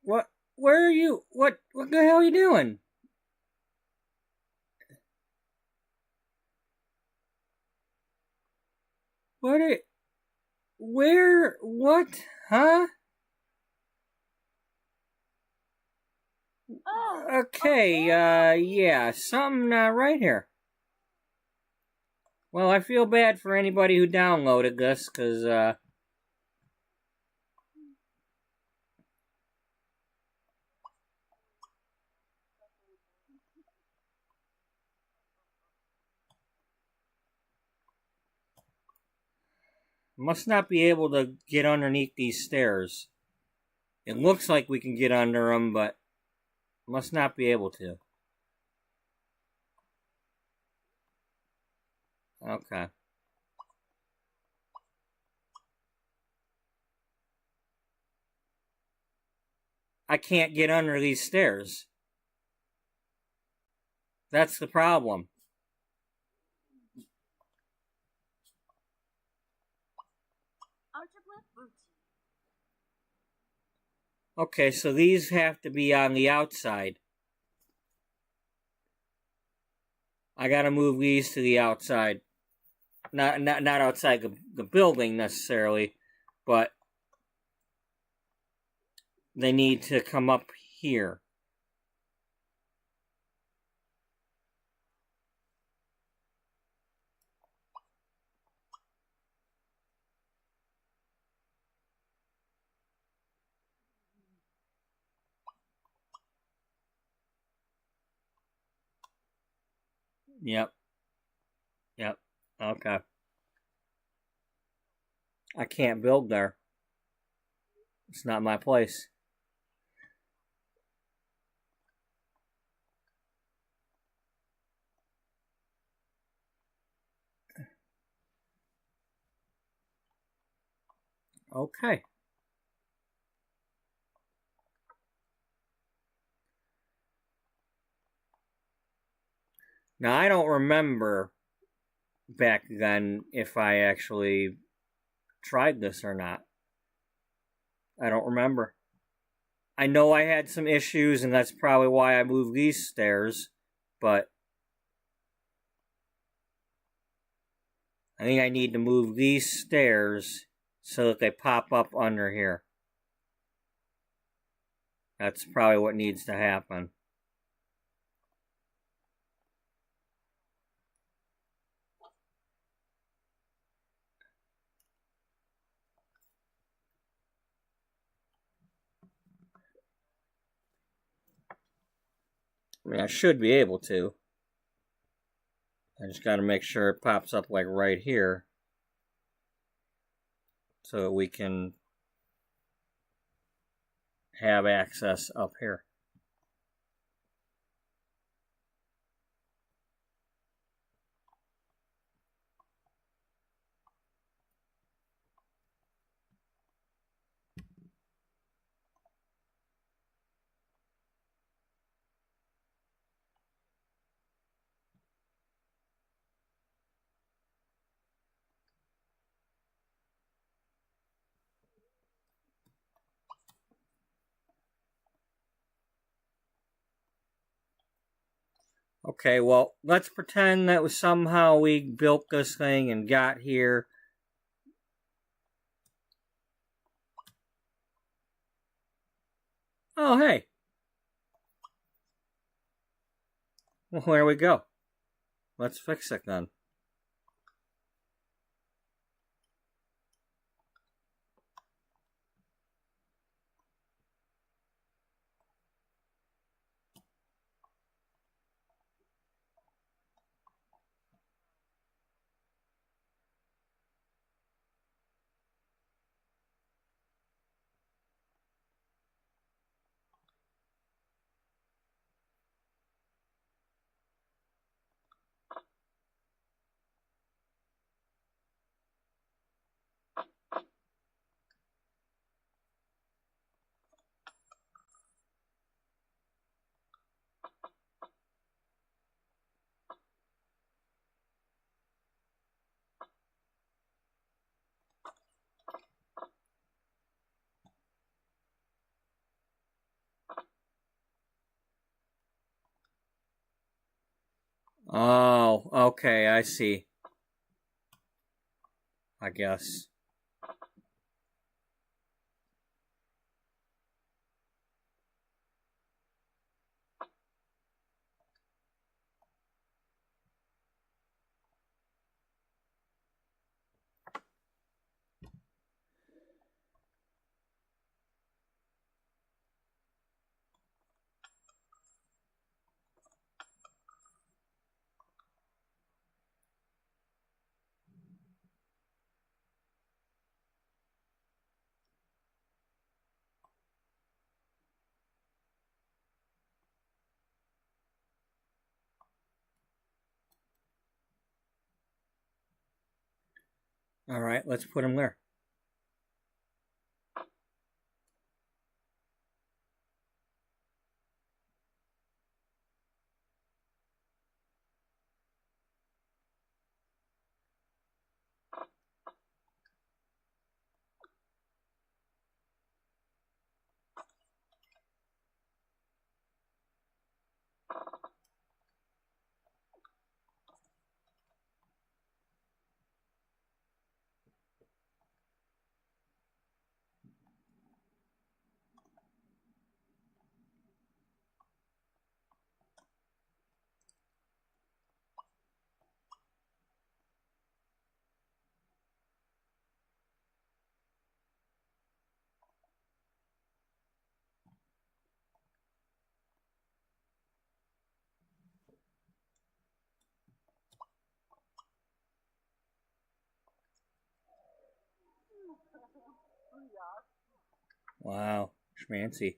What? Where are you? What the hell are you doing? What? Huh? Okay, yeah, something not right here. Well, I feel bad for anybody who downloaded this, because, must not be able to get underneath these stairs. It looks like we can get under them, but must not be able to. Okay. I can't get under these stairs. That's the problem. Okay, so these have to be on the outside. I gotta move these to the outside. Not outside the building necessarily, but they need to come up here. Yep. Okay. I can't build there. It's not my place. Okay. Now, I don't remember back then if I actually tried this or not. I don't remember. I know I had some issues, and that's probably why I moved these stairs, but I think I need to move these stairs so that they pop up under here. That's probably what needs to happen. I mean, I should be able to. I just got to make sure it pops up like right here so that we can have access up here. Okay, well, let's pretend that was somehow we built this thing and got here. Oh, hey. Well, there we go. Let's fix it then. Oh, okay, I see. I guess. All right, let's put them there. Wow, schmancy.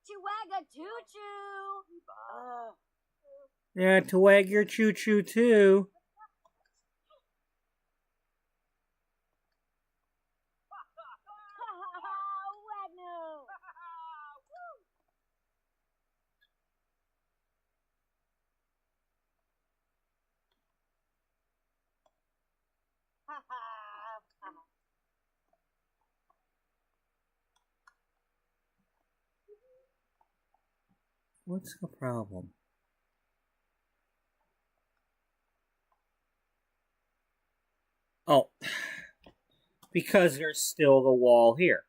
Chihuahua choo-choo. Yeah, to wag your choo-choo too. Wagner. What's the problem? Oh, because there's still the wall here.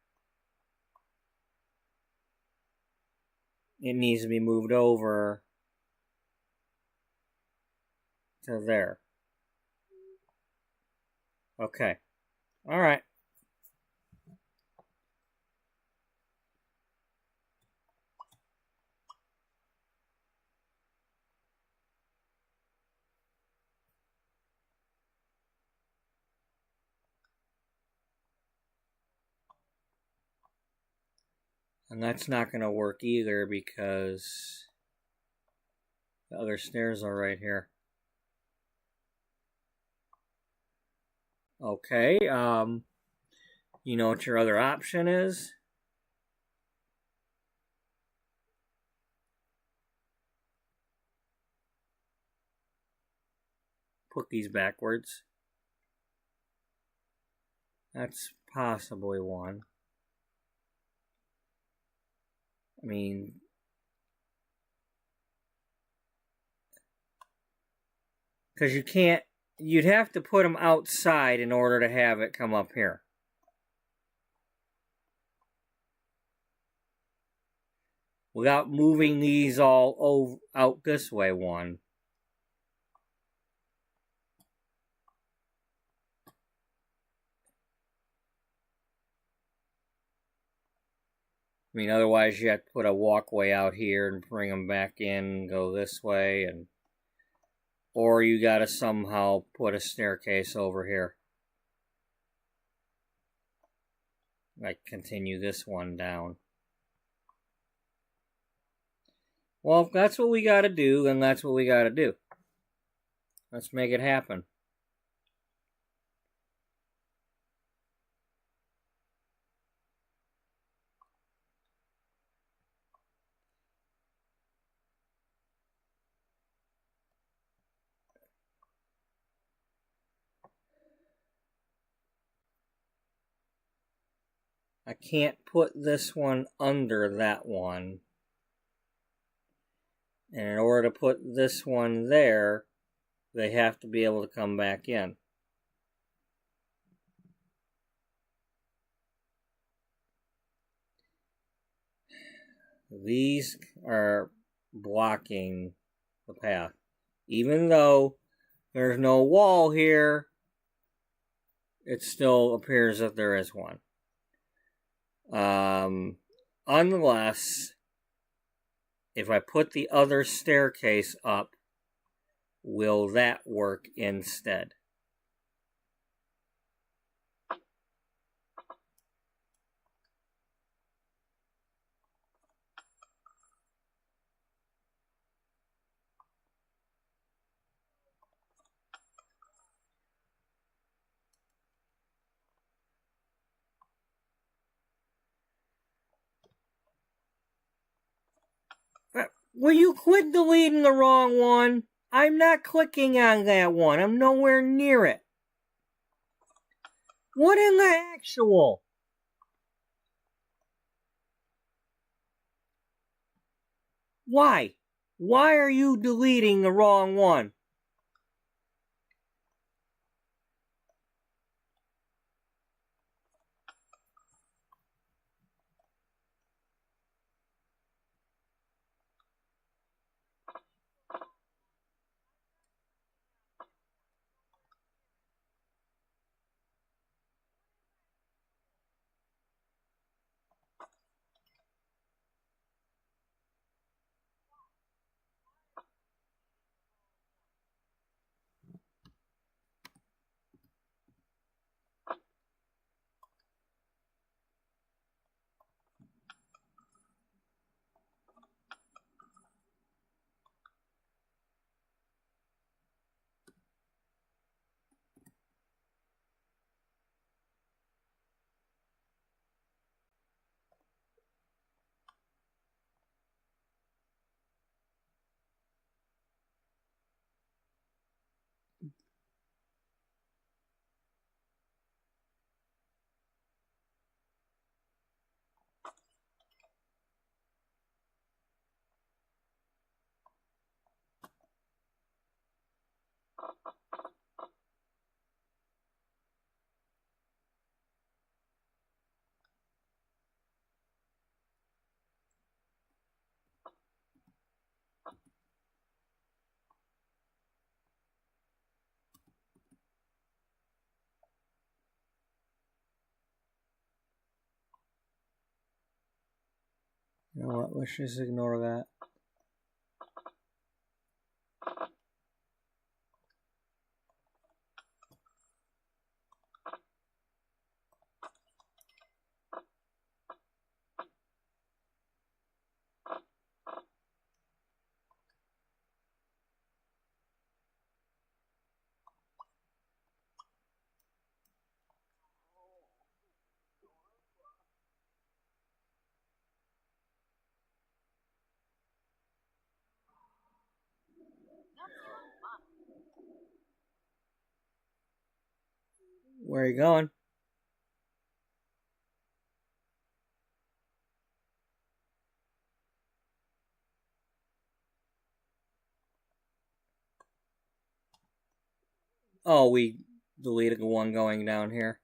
It needs to be moved over to there. Okay. All right. And that's not going to work either because the other stairs are right here. Okay, you know what your other option is? Put these backwards. That's possibly one. I mean, because you can't, you'd have to put them outside in order to have it come up here. Without moving these all out this way one. I mean, otherwise you have to put a walkway out here and bring them back in, go this way, and or you gotta somehow put a staircase over here. Like continue this one down. Well, if that's what we gotta do, then that's what we gotta do. Let's make it happen. I can't put this one under that one. And in order to put this one there, they have to be able to come back in. These are blocking the path. Even though there's no wall here, it still appears that there is one. Unless, if I put the other staircase up, will that work instead? Will you quit deleting the wrong one? I'm not clicking on that one. I'm nowhere near it. What in the actual? Why? Why are you deleting the wrong one? You know what? Let's just ignore that. Where are you going? Oh, we deleted the one going down here.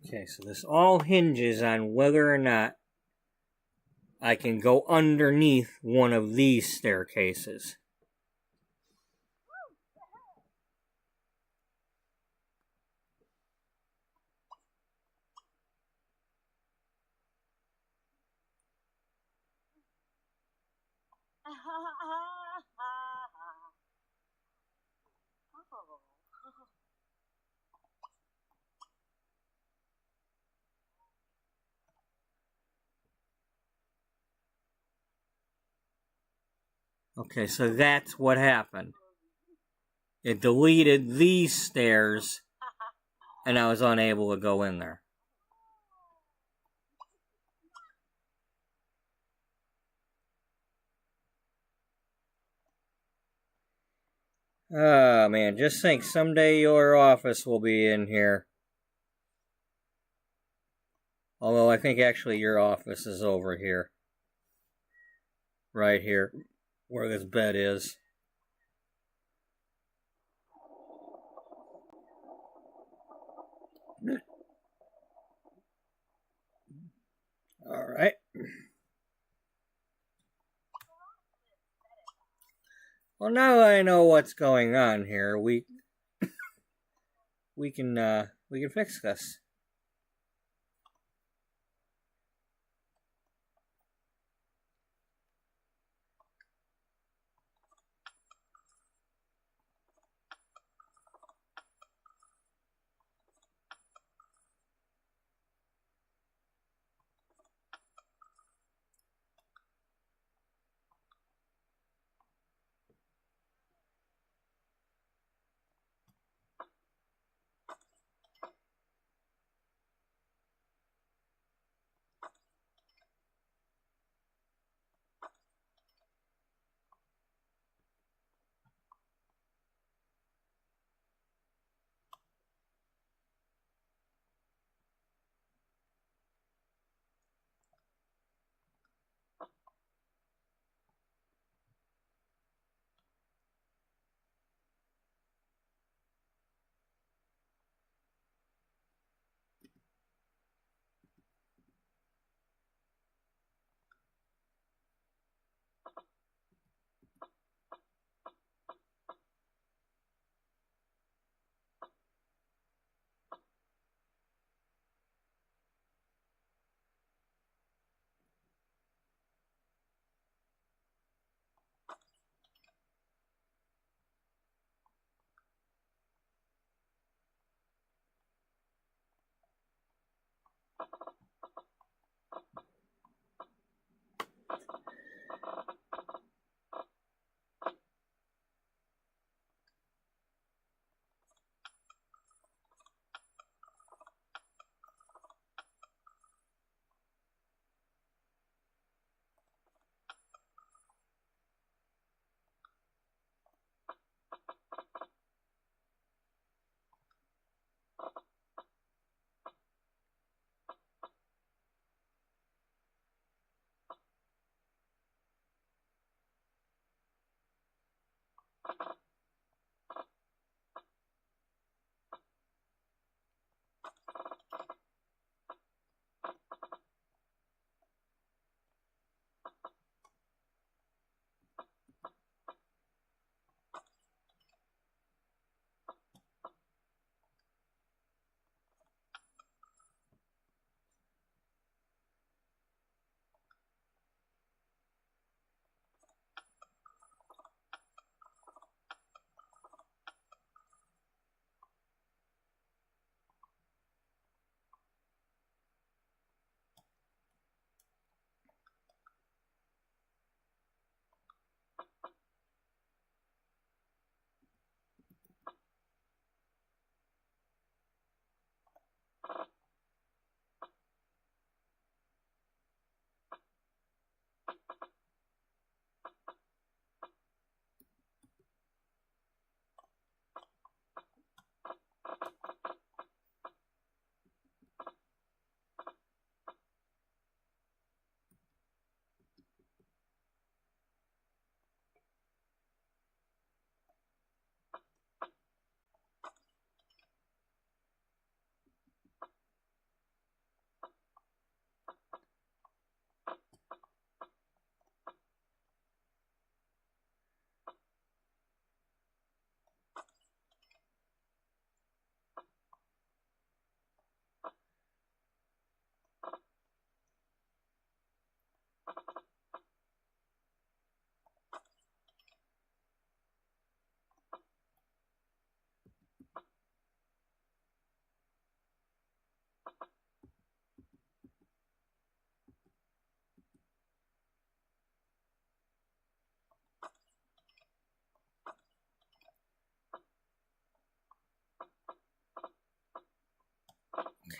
Okay, so this all hinges on whether or not I can go underneath one of these staircases. Okay, so that's what happened. It deleted these stairs, and I was unable to go in there. Oh, man, just think someday your office will be in here. Although I think actually your office is over here. Right here, where this bed is. Alright. Well, now that I know what's going on here, we can fix this.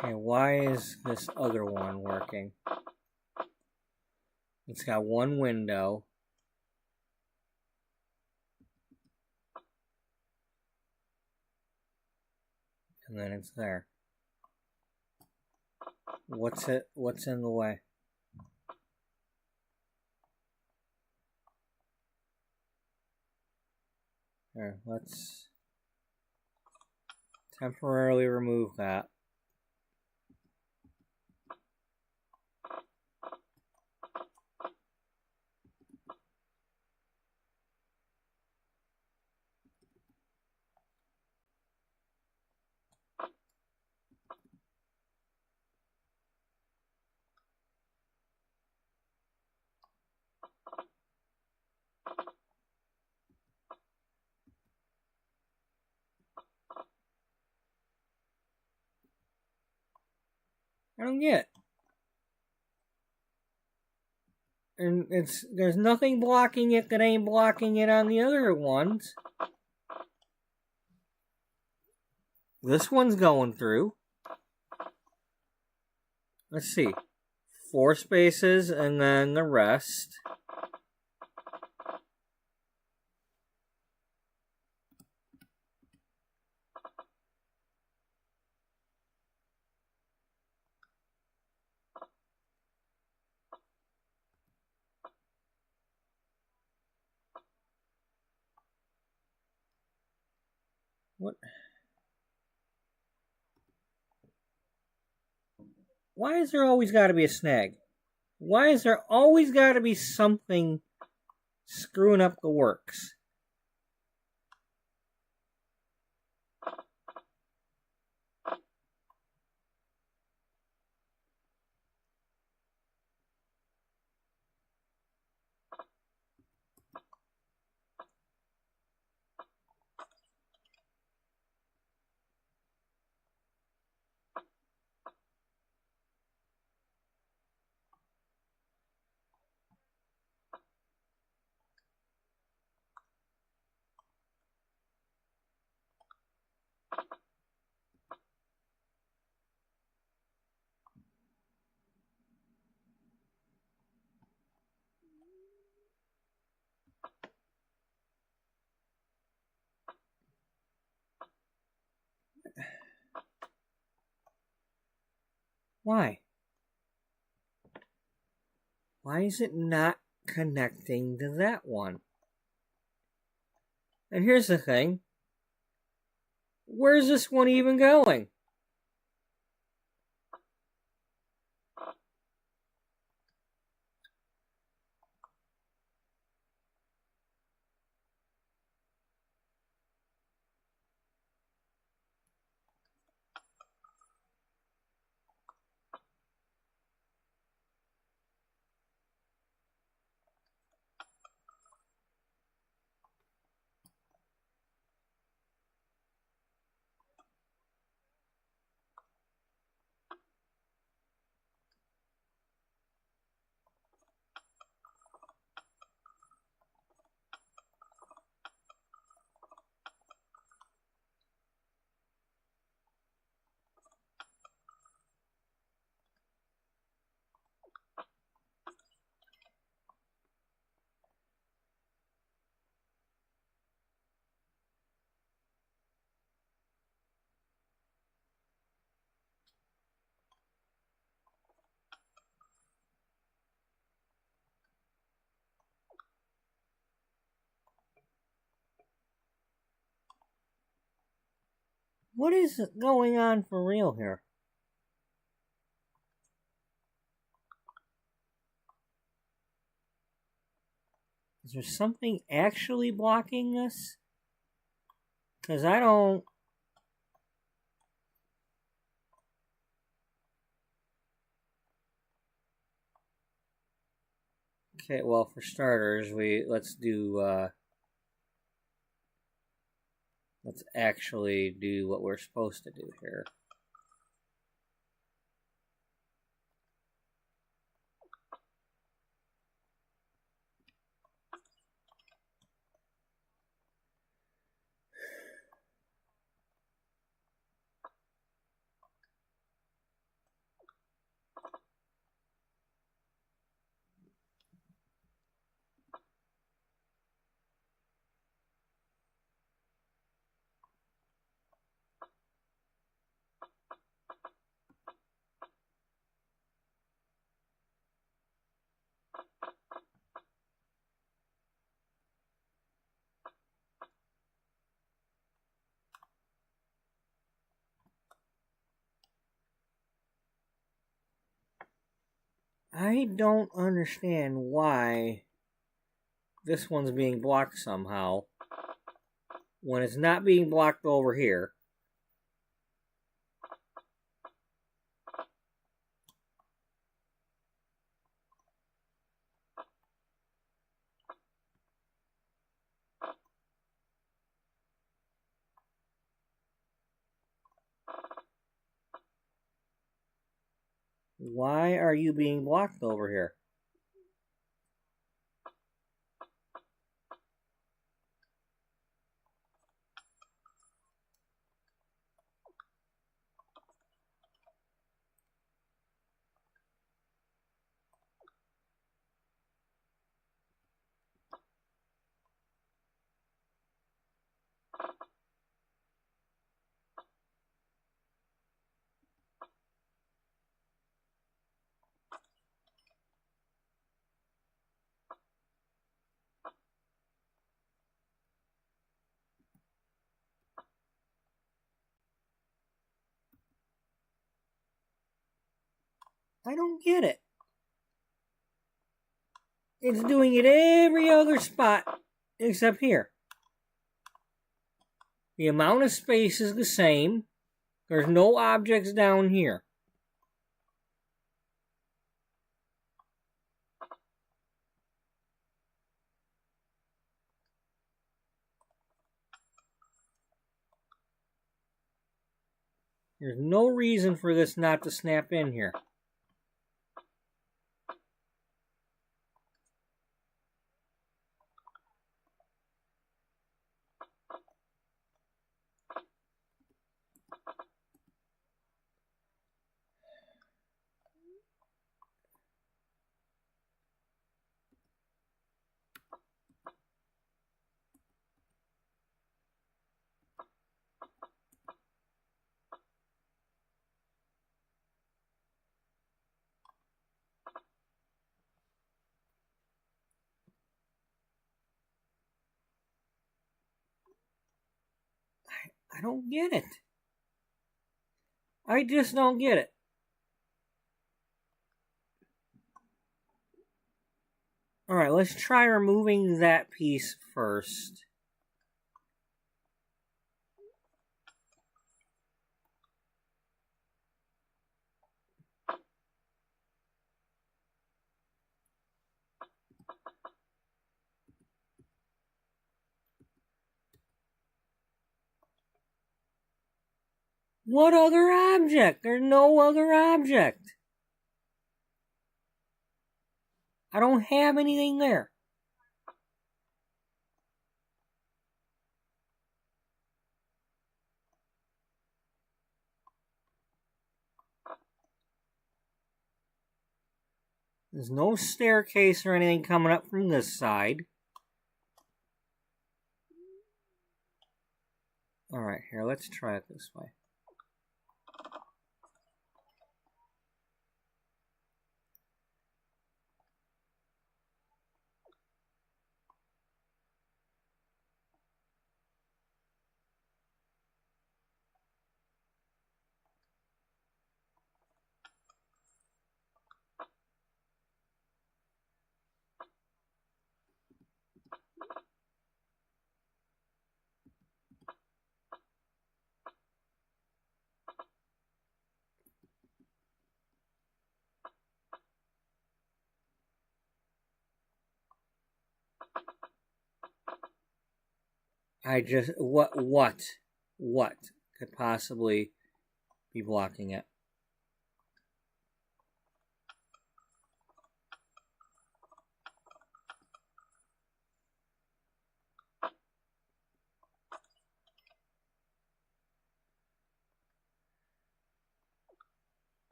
Okay, why is this other one working? It's got one window. And then it's there. What's in the way? Here, let's temporarily remove that. I don't get it. And there's nothing blocking it that ain't blocking it on the other ones. This one's going through. Let's see. 4 spaces and then the rest. What? Why is there always got to be a snag? Why is there always got to be something screwing up the works? Why? Why is it not connecting to that one? And here's the thing. Where's this one even going? What is going on for real here? Is there something actually blocking this? Because I don't... Okay, well, for starters, let's actually do what we're supposed to do here. I don't understand why this one's being blocked somehow when it's not being blocked over here. Why are you being blocked over here? I don't get it. It's doing it every other spot except here. The amount of space is the same. There's no objects down here. There's no reason for this not to snap in here. I don't get it. I just don't get it. Alright, let's try removing that piece first. What other object? There's no other object. I don't have anything there. There's no staircase or anything coming up from this side. Alright, here, let's try it this way. What could possibly be blocking it?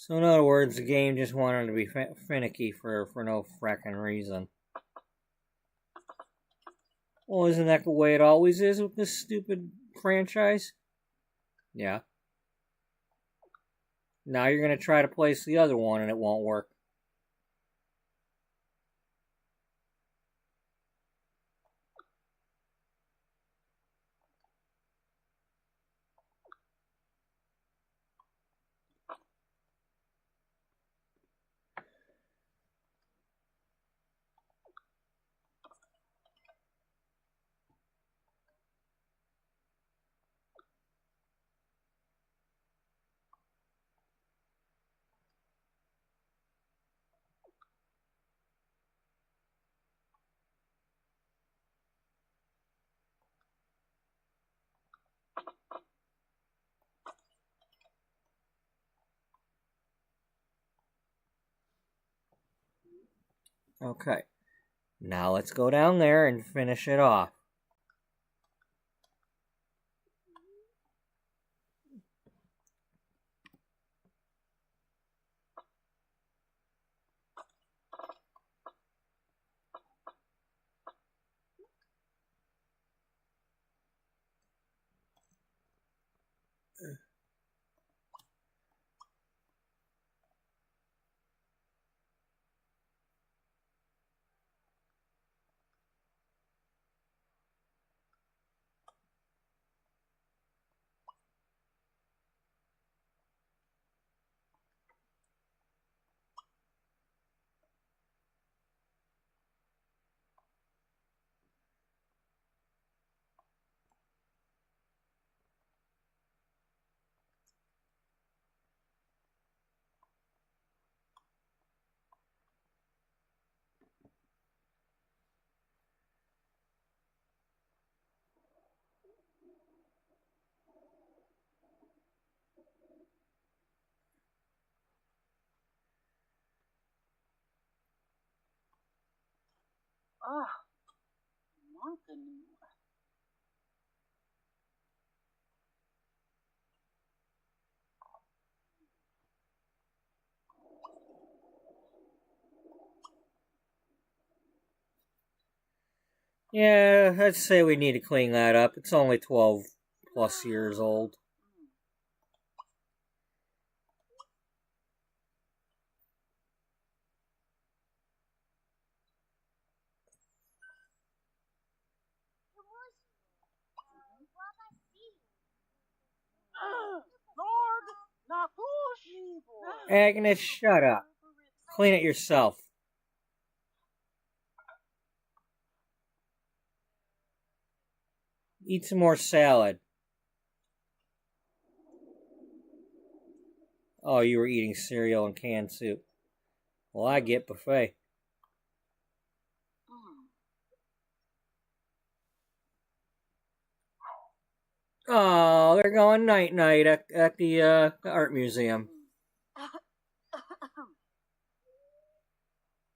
So in other words, the game just wanted to be finicky for no fracking reason. Well, isn't that the way it always is with this stupid franchise? Yeah. Now you're going to try to place the other one and it won't work. Okay. Now let's go down there and finish it off. Ah, Montanu. Yeah, I'd say we need to clean that up. It's only 12 plus years old. Lord, Nakushibo. Agnes, shut up. Clean it yourself. Eat some more salad. Oh, you were eating cereal and canned soup. Well, I get buffet. Oh, they're going night-night at the art museum.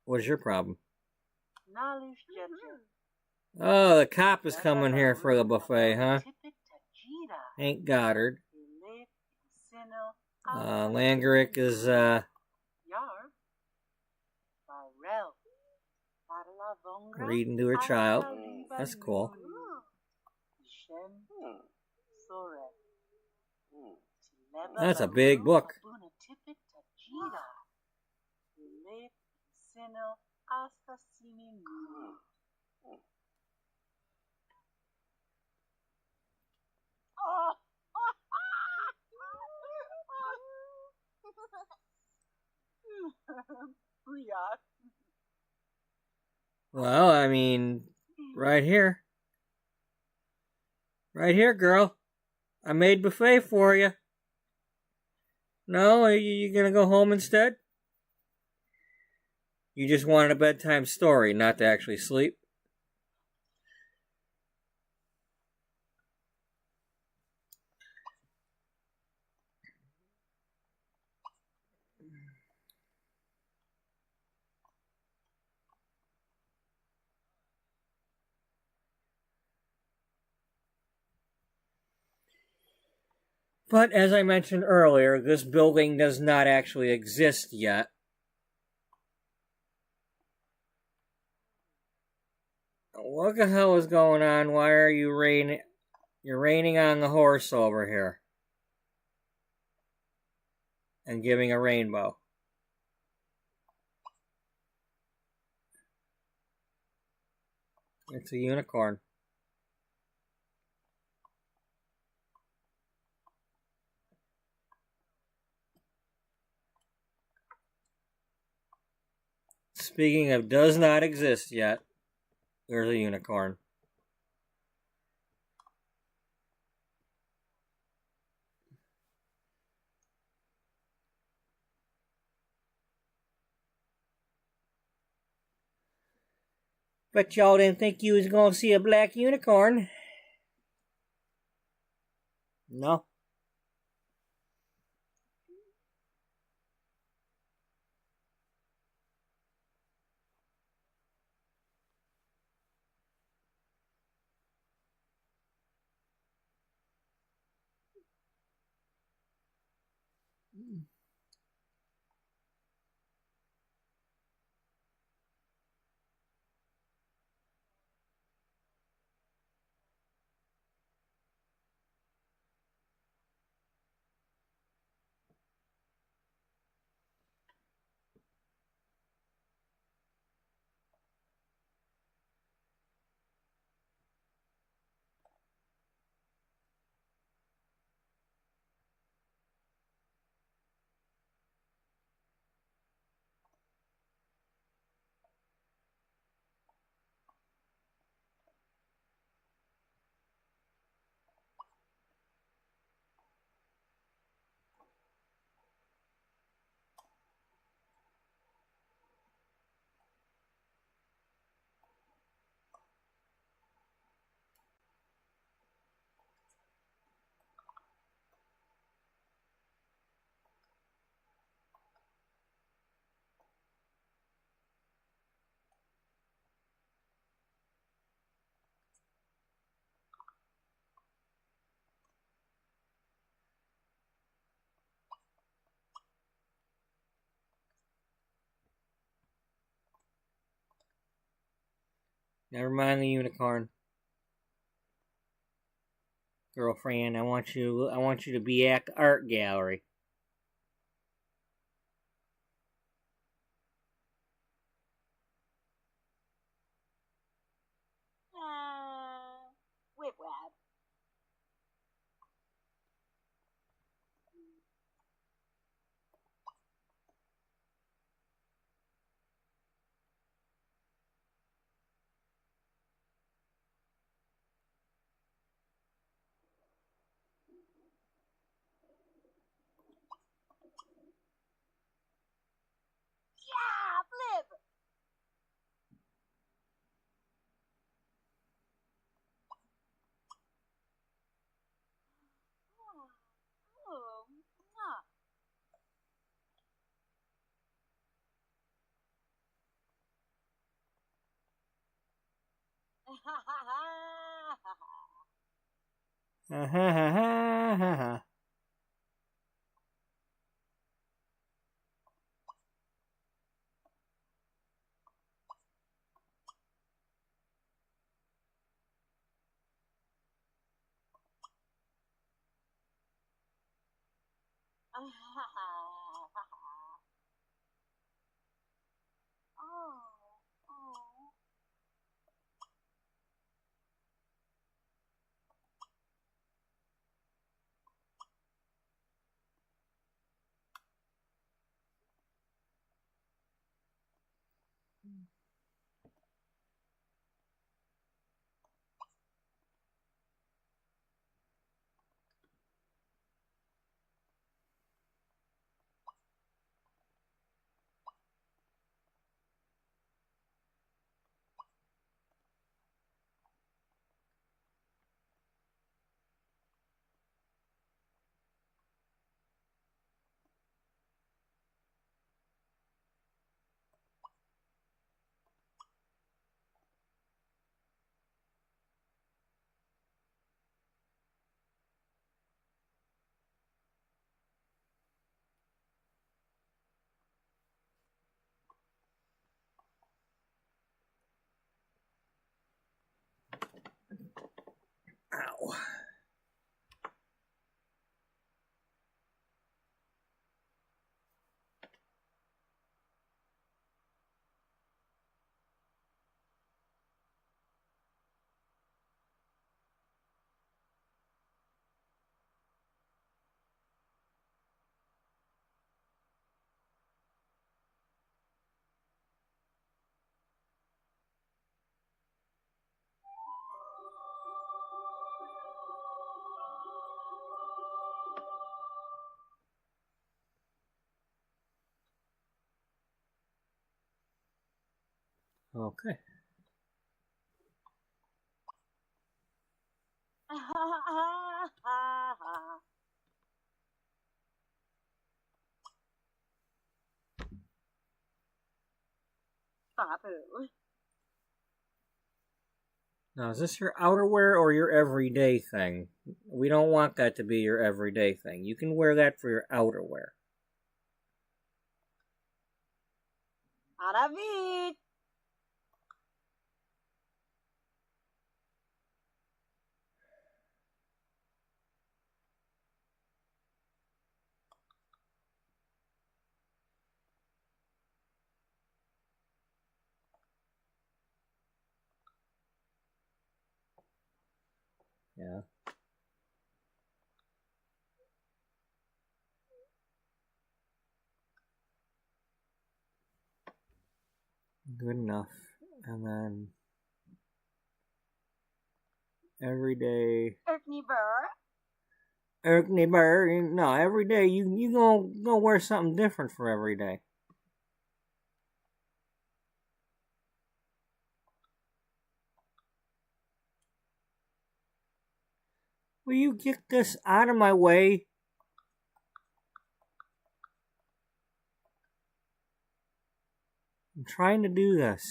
What's your problem? Oh, the cop is coming here for the buffet, huh? Ain't Goddard. Langerick is, reading to her child. That's cool. That's a big book. Well, I mean, right here. Right here, girl. I made buffet for you. No, are you gonna go home instead? You just wanted a bedtime story, not to actually sleep? But as I mentioned earlier, this building does not actually exist yet. What the hell is going on? Why are you raining? You're raining on the horse over here. And giving a rainbow. It's a unicorn. Speaking of does not exist yet, there's a unicorn. But y'all didn't think you was gonna see a black unicorn. No. Never mind the unicorn. Girlfriend, I want you to be at the art gallery. Whip wab. Yeah, flip. Oh, mwah. Ha ha ha ha ha ha. Oh, oh. Okay. Babu. Now, is this your outerwear or your everyday thing? We don't want that to be your everyday thing. You can wear that for your outerwear. Aravit. Yeah. Good enough. And then everyday. Erkney Burr. Erkney Burr. No, every day you gonna wear something different for every day. Will you get this out of my way? I'm trying to do this.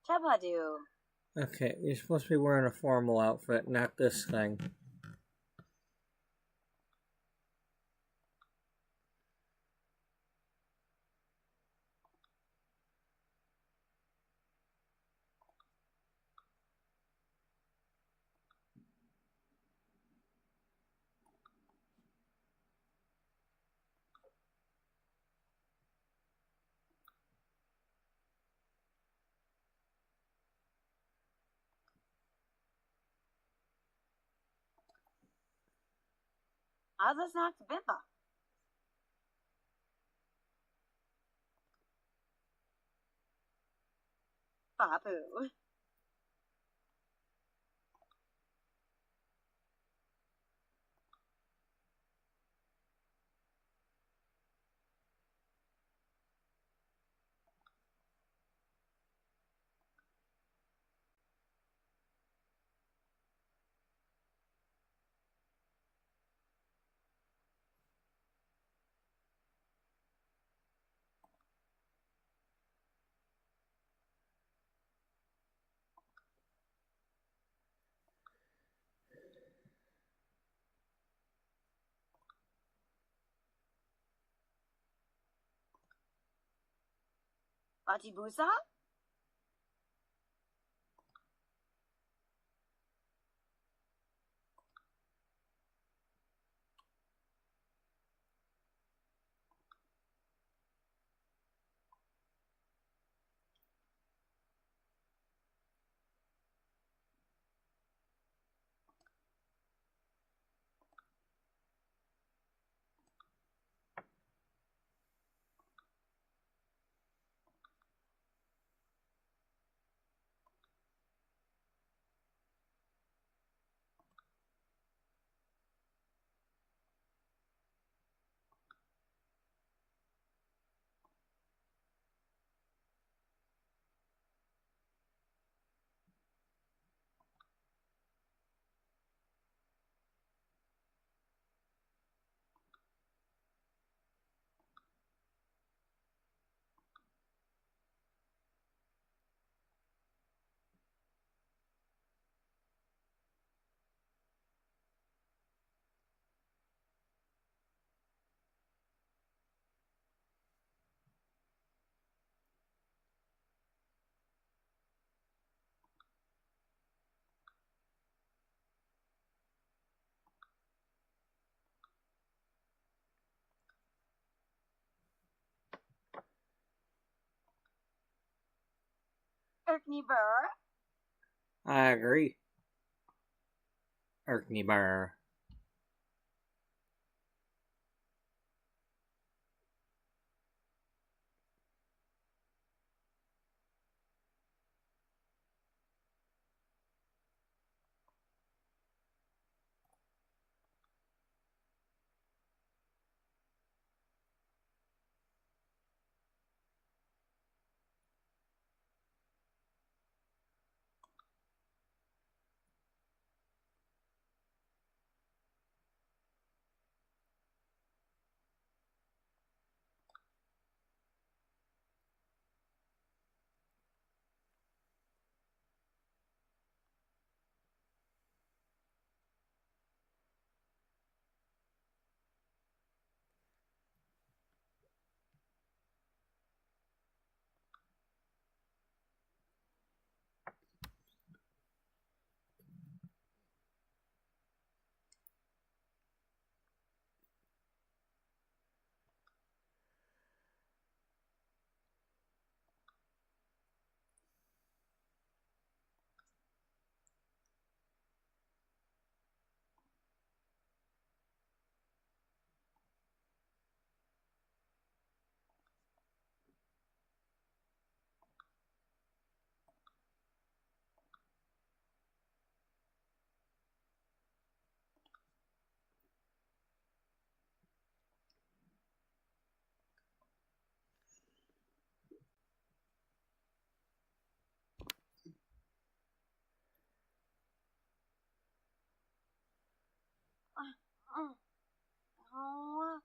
Chabadu. Okay, you're supposed to be wearing a formal outfit, not this thing. Azaznak Bimba. Babu. Batibusa. Erkney Burr. I agree. Erkney Burr. Oh.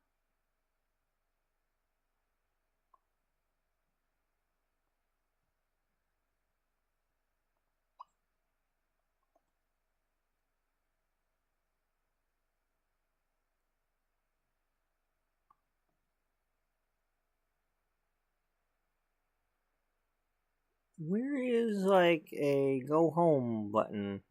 Where is like a go home button?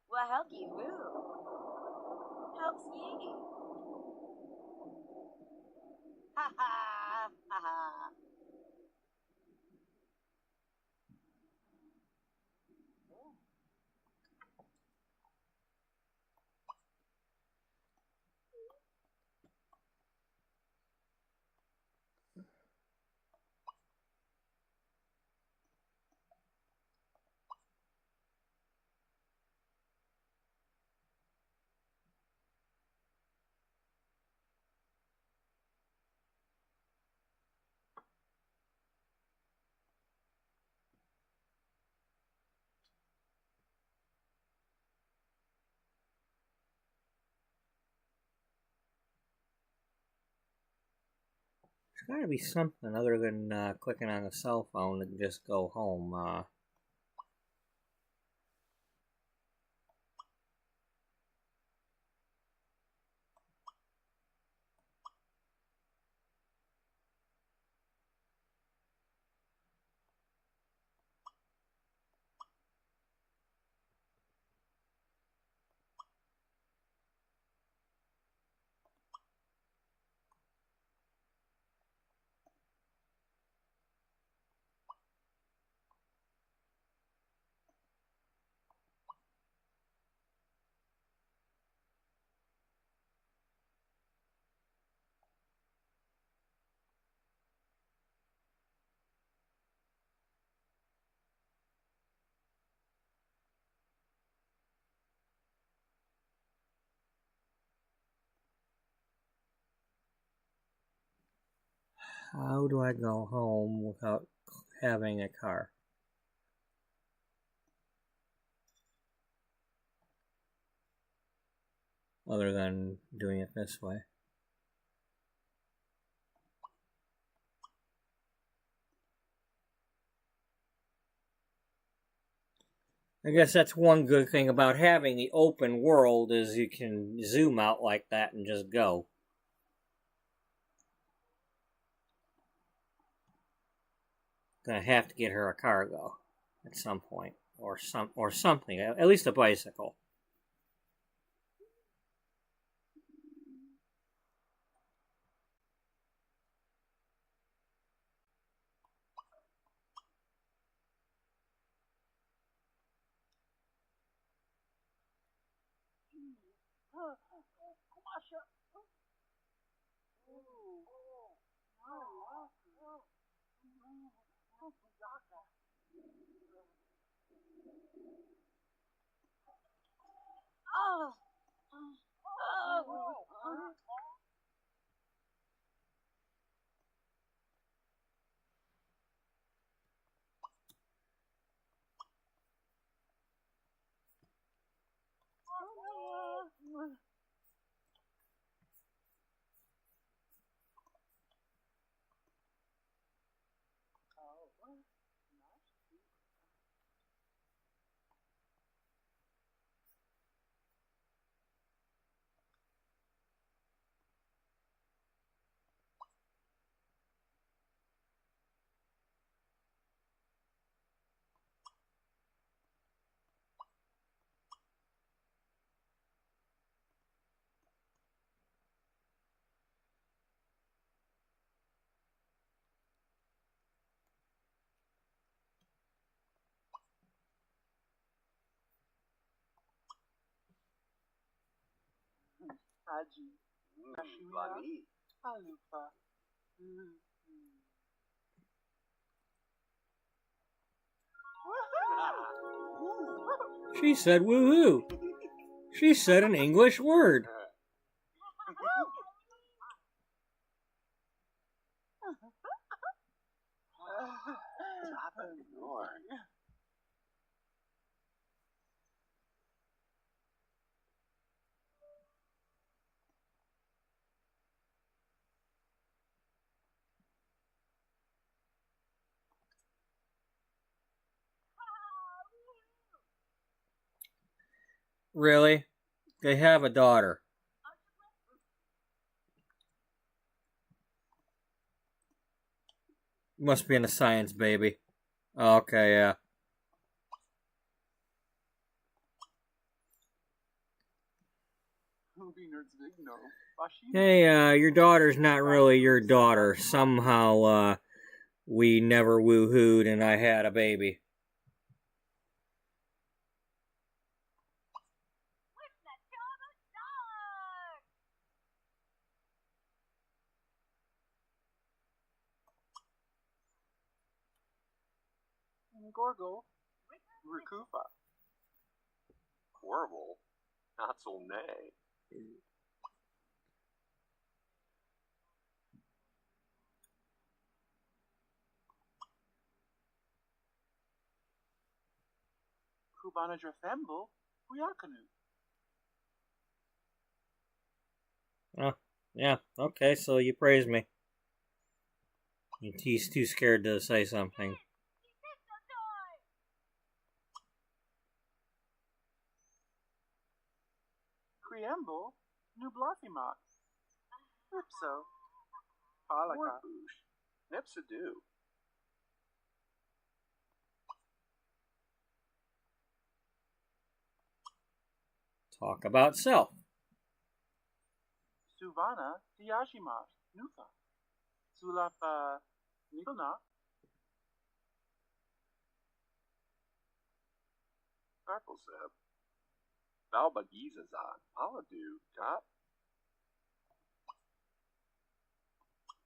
Well, helgi woo. Helps ye. Ha ha ha ha. There's got to be something other than clicking on the cell phone to just go home. How do I go home without having a car? Other than doing it this way. I guess that's one good thing about having the open world is you can zoom out like that and just go. Gonna have to get her a cargo at some point, or something. At least a bicycle. Haji. Lani. Alupa. She said woohoo. She said an English word. Really? They have a daughter. Must be in a science baby. Okay, yeah. Hey, your daughter's not really your daughter. Somehow, we never woohooed and I had a baby. Gorgo. Rikupa. Horrible. Not so nay. Kubana Drafembo. Huyakanu. Oh, yeah, okay, so you praise me. He's too scared to say something. Criembo. Nublasimat. Ipso. Palaka. Warboosh. Nipsadu. Talk about self. Suvana Diashimat. Nufa. Sulapa. Nigona. Arpelseb. Valbagizazan. Paladu. Top.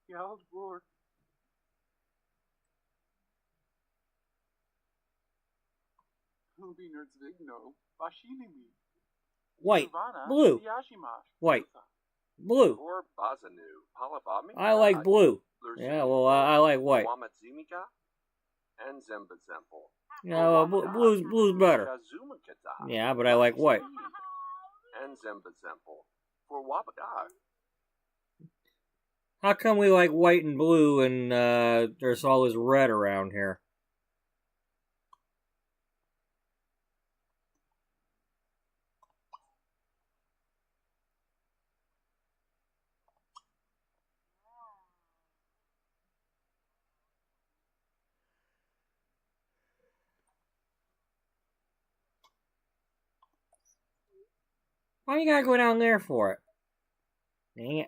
Yald Ward. Hubi Nerdzvigno. Bashilimi. White. Suvana Blue. Diashimat. White. Nufa. Blue. Or Bazanu. Palafami. I like blue. Yeah, well, I like white. Wamatzimika. And Zembazemple. Yeah, well, blue's better. Shazumakata. Yeah, but I like white. And Zembazemple. For Wabadag. How come we like white and blue and there's all this red around here? Why you gotta go down there for it? Dang it.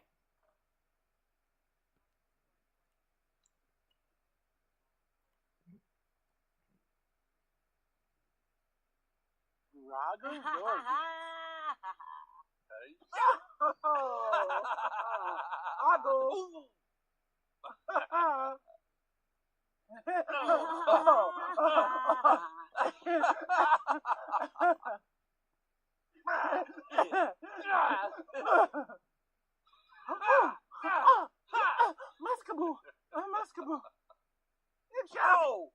Raga Dorothy. Maskaboo! Maskaboo! Joe!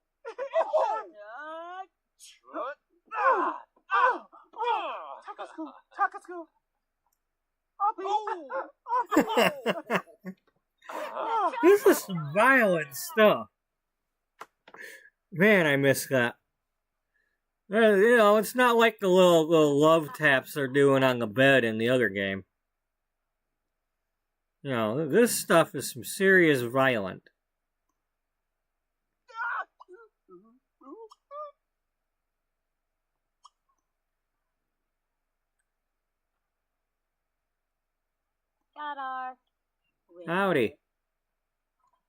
Takasku! This is some violent stuff. Man, I miss that. You know, it's not like the little love taps they're doing on the bed in the other game. You know, this stuff is some serious violent. Gadar. Howdy.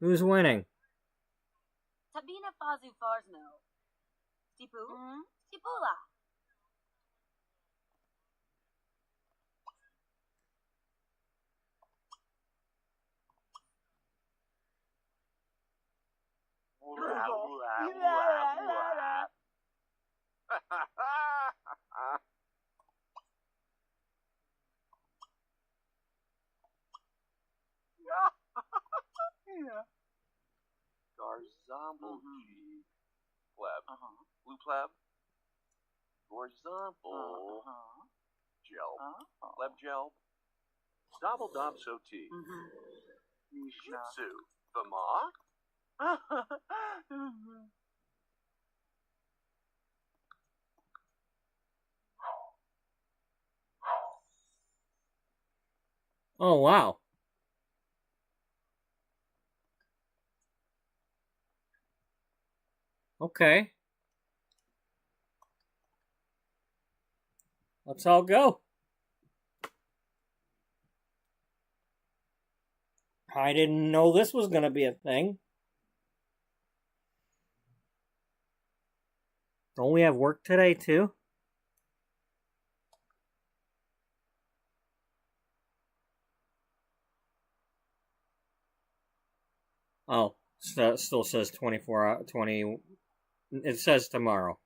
Who's winning? Tabina Fazu Farzno. Stipu? Stipula. Garzamble pleb. Blue pleb. Garzamble. Gelb. Pleb gelb. Dobble dob so tea. Shitsu. Vama. Oh, wow. Okay. Let's all go. I didn't know this was going to be a thing. Don't we have work today, too? Oh, still says 20. It says tomorrow.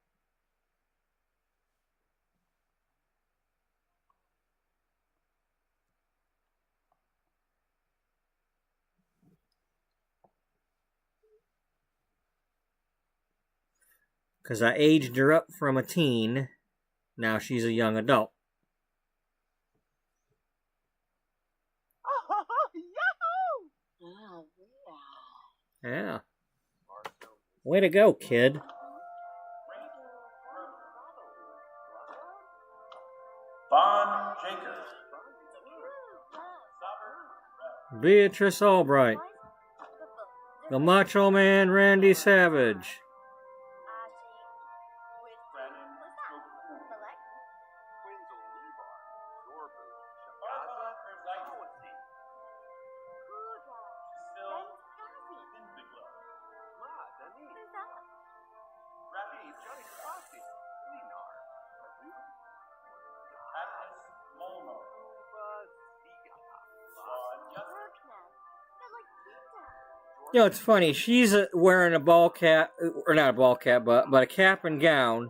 Because I aged her up from a teen. Now she's a young adult. Yeah. Way to go, kid. Von Jacobs. Beatrice Ullbright. The Macho Man Randy Savage. You know, it's funny. She's wearing a ball cap, or not a ball cap, but a cap and gown,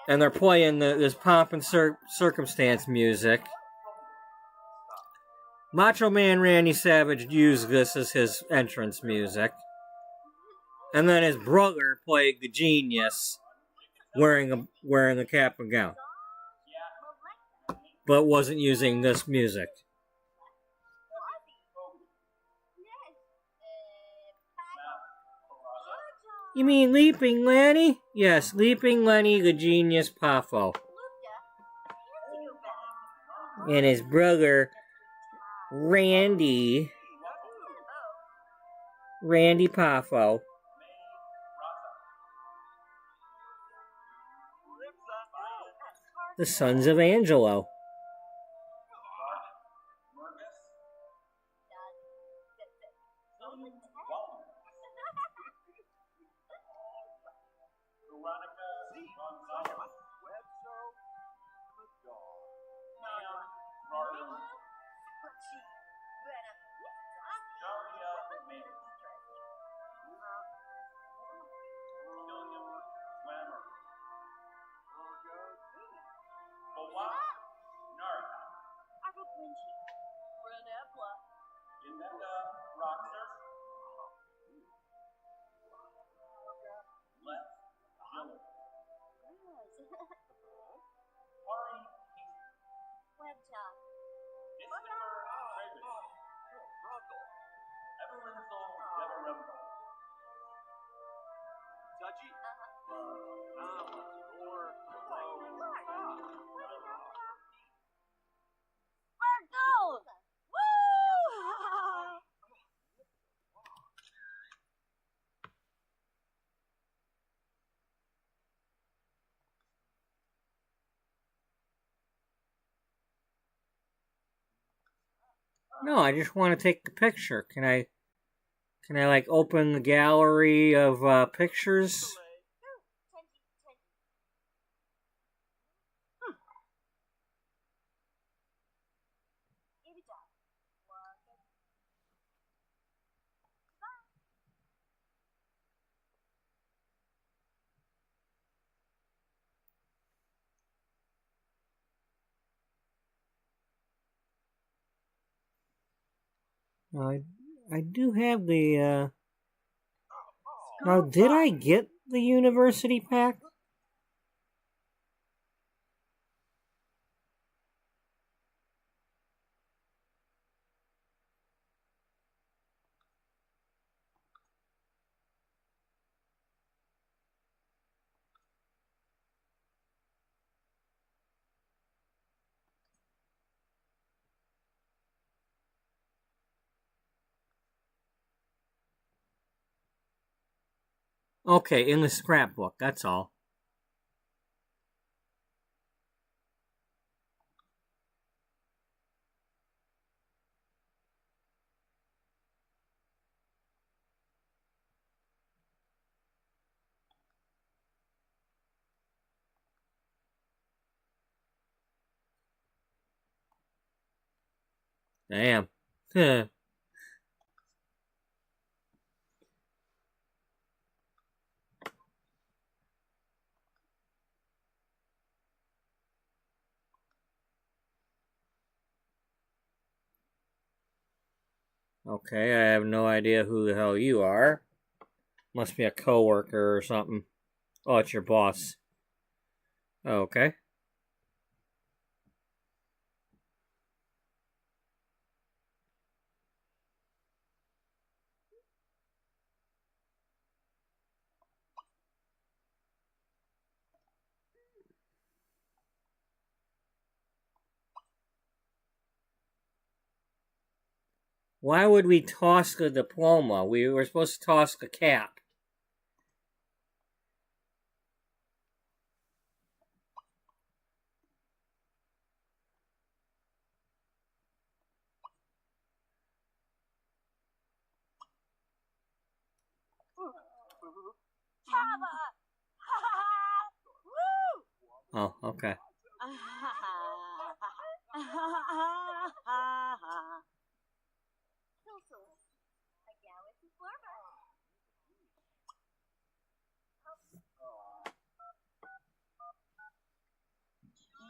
and they're playing this pomp and circumstance music. Macho Man Randy Savage used this as his entrance music, and then his brother played the genius, wearing the cap and gown, but wasn't using this music. You mean Leaping Lenny? Yes, Leaping Lenny, the genius Poffo. And his brother, Randy Poffo. The Sons of Angelo. Glamour. Veronica Gonzalez. Web show. The dog. Pam Rarden. Daria Mays. William Glamour. Bea Narda. Yaneka Roxer. Les Gillard. Hari Christopher Travis. Everenzel Deverembo. Touchy. No, I just want to take the picture. Can I like open the gallery of pictures? I do have the. Now, did I get the university pack? Okay, in the scrapbook, that's all. Damn. Okay, I have no idea who the hell you are. Must be a coworker or something. Oh, it's your boss. Okay. Why would we toss the diploma? We were supposed to toss the cap. Oh, okay.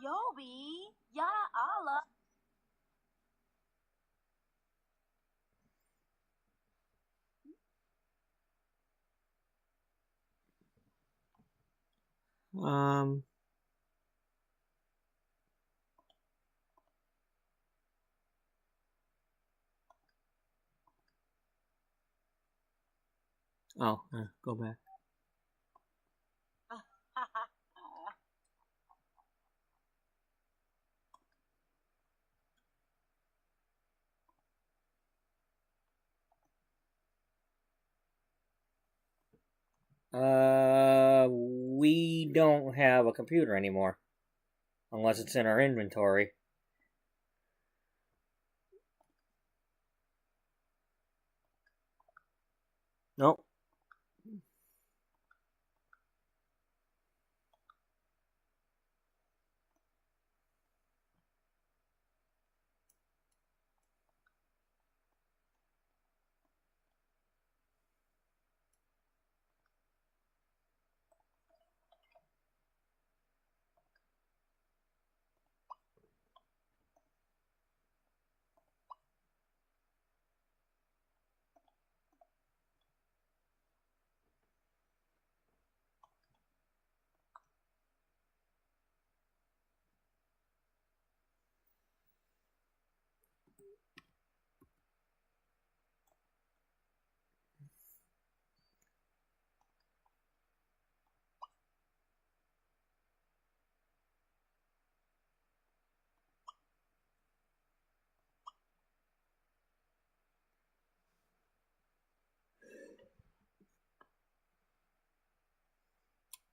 Yobi, Yana Allah. Um. Oh, go back. We don't have a computer anymore. Unless it's in our inventory. Nope.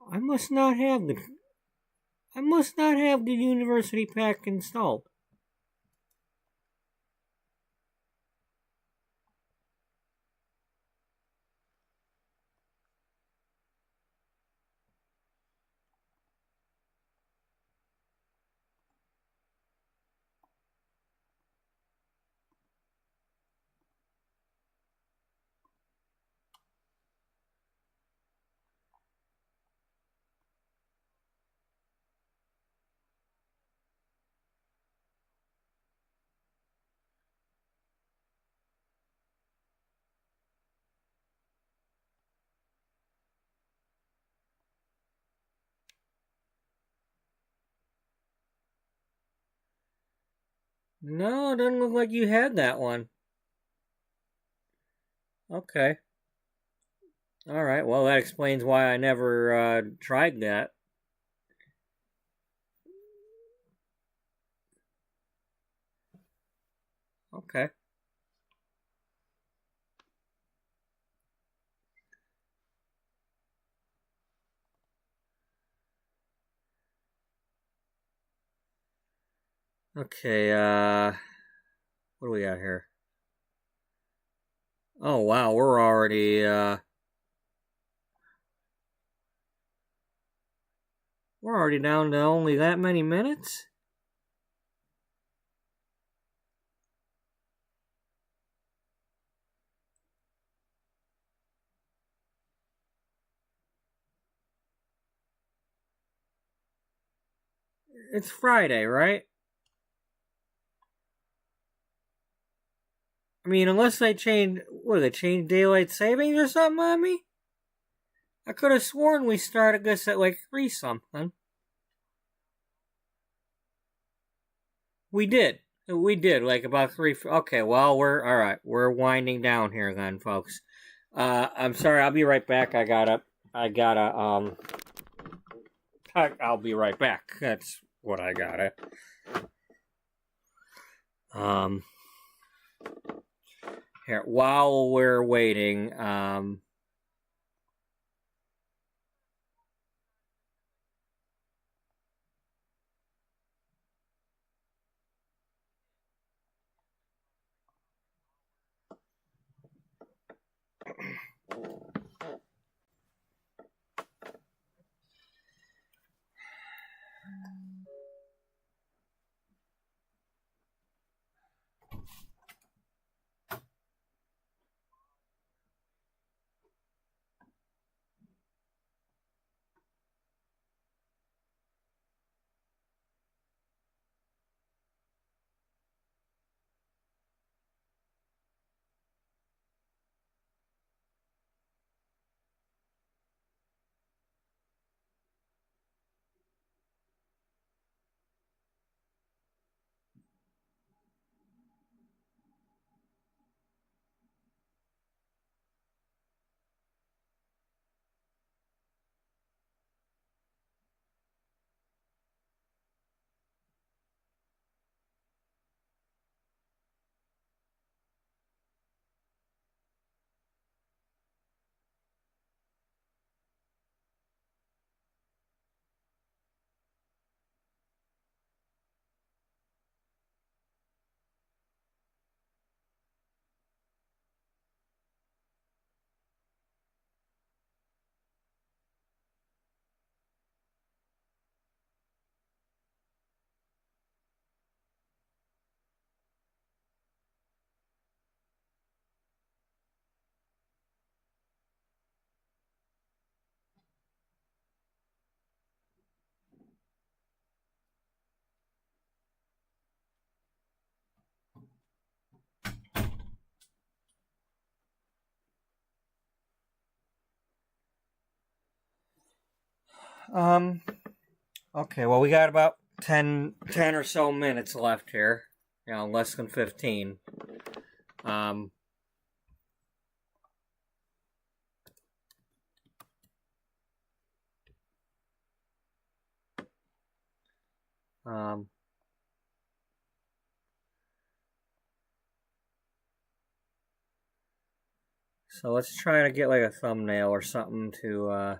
I must not have the university pack installed. No, it doesn't look like you had that one. Okay. Alright, well, that explains why I never tried that. Okay. Okay, what do we got here? Oh, wow, we're already down to only that many minutes? It's Friday, right? I mean, unless they change, what, they change daylight savings or something on me? I could have sworn we started this at like 3 something. We did. We did, like about 3. Okay, well, alright. We're winding down here then, folks. I'm sorry, I'll be right back. I'll be right back. That's what I gotta. Here, while we're waiting, Okay, well, we got about 10 or so minutes left here. You know, less than 15. Um, so let's try to get like a thumbnail or something to,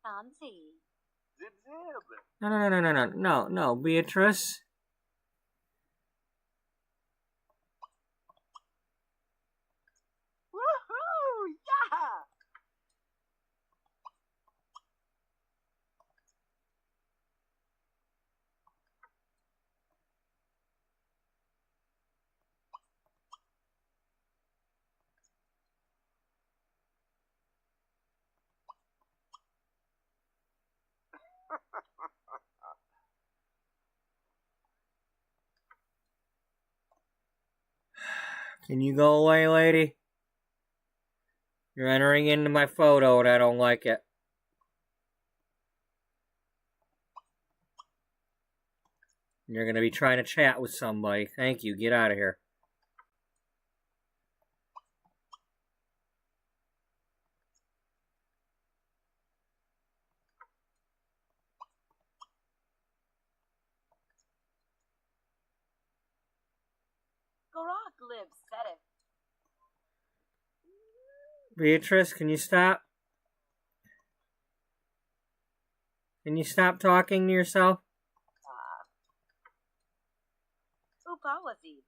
Fancy. Zip zip. no, Beatrice. Woohoo! Yeah! Can you go away, lady? You're entering into my photo and I don't like it. You're going to be trying to chat with somebody. Thank you. Get out of here. Gorak lives said it. Beatrice, can you stop? Can you stop talking to yourself? Upawazid.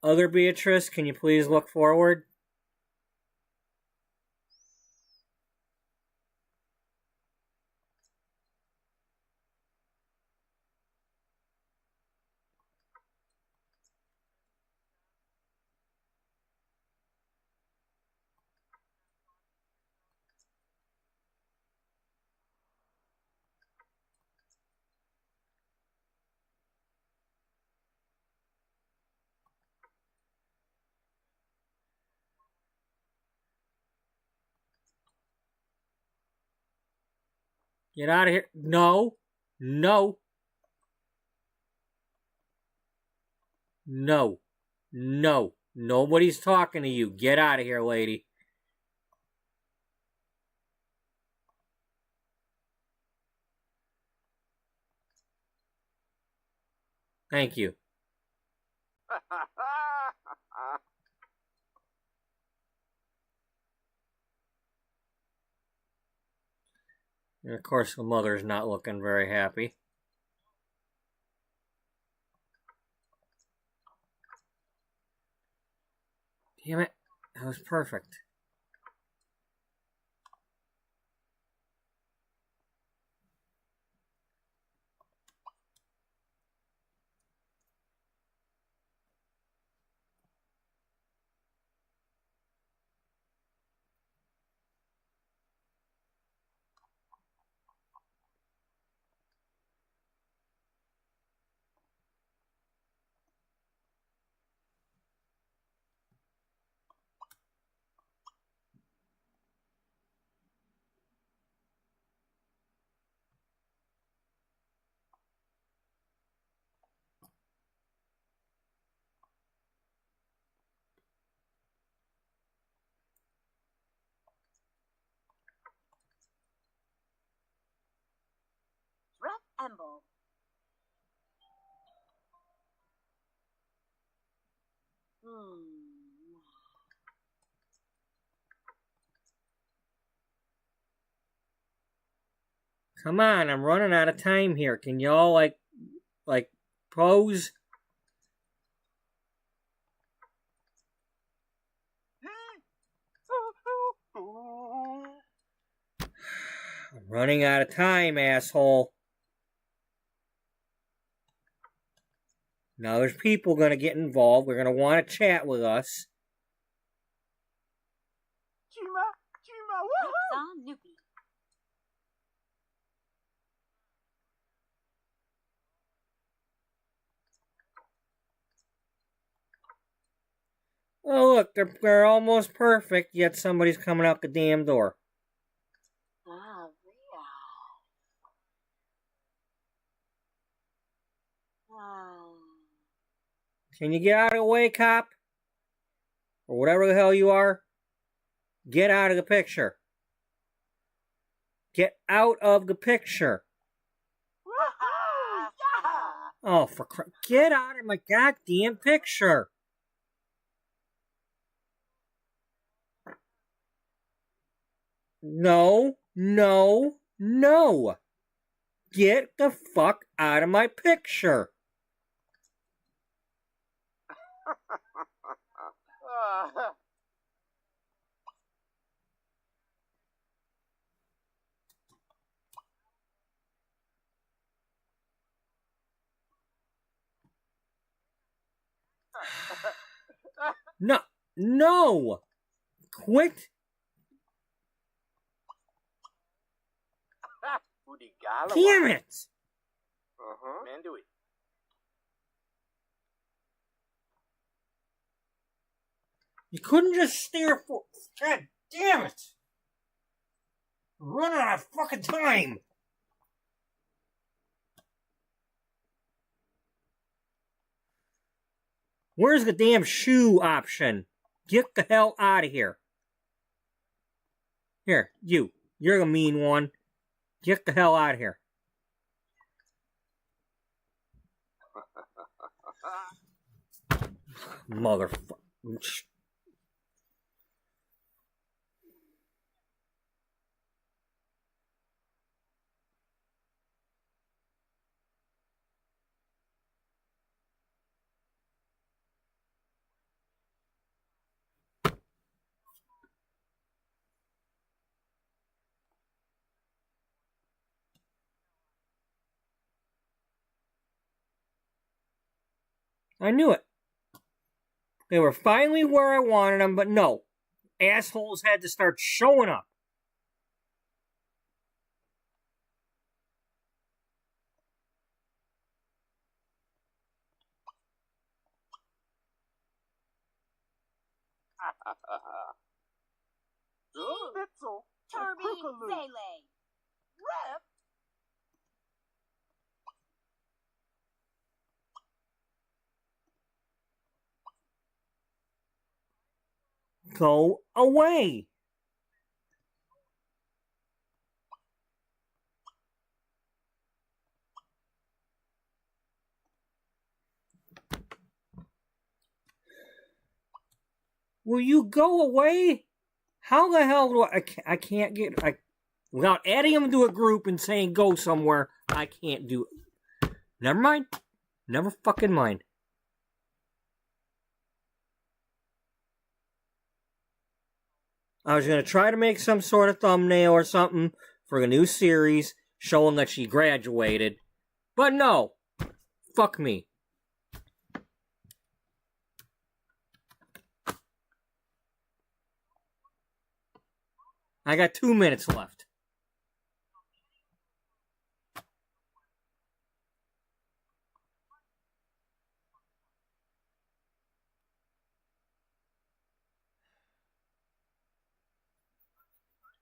Other Beatrice, can you please look forward? Get out of here. No. No. No. No. Nobody's talking to you. Get out of here, lady. Thank you. And of course, the mother's not looking very happy. Damn it. That was perfect. Rep Emble. Come on, I'm running out of time here. Can y'all, like, pose? I'm running out of time, asshole. Now there's people going to get involved. They're going to want to chat with us. Chima, Chima, Rips woohoo! on Noopy. Oh, look, they're almost perfect, yet somebody's coming out the damn door. Ah, Bea. Ah. Can you get out of the way, cop? Or whatever the hell you are? Get out of the picture. Get out of the picture. Woohoo! Yeah! Oh, get out of my goddamn picture. No, no, no. Get the fuck out of my picture. No, no. Quit. Udigala. Damn it. Mandui. You couldn't just stare for... God damn it. I'm running out of fucking time. Where's the damn shoe option? Get the hell out of here. Here, you. You're the mean one. Get the hell out of here. Motherfucker. I knew it. They were finally where I wanted them, but no. Assholes had to start showing up. Spitzel, Turby Pookaloo. Zele. Rip. Go away. Will you go away? How the hell do I can't get... without adding them to a group and saying go somewhere, I can't do it. Never mind. Never fucking mind. I was going to try to make some sort of thumbnail or something for the new series showing that she graduated. But no. Fuck me. I got 2 minutes left.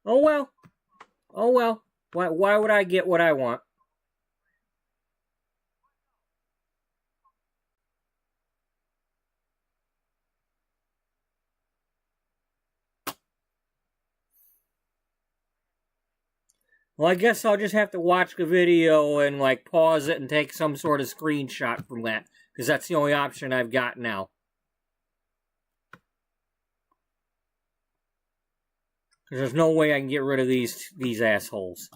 Oh well. Oh well. Why would I get what I want? Well, I guess I'll just have to watch the video and, like, pause it and take some sort of screenshot from that. Because that's the only option I've got now. Because there's no way I can get rid of these assholes.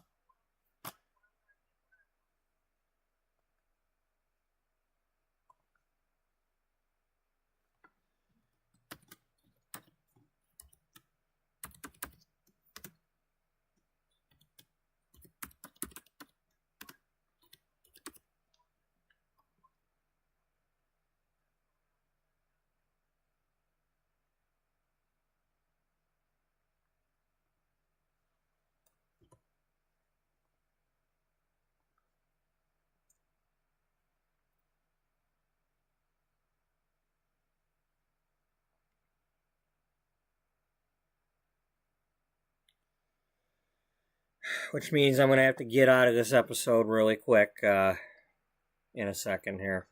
which means I'm going to have to get out of this episode really quick in a second here.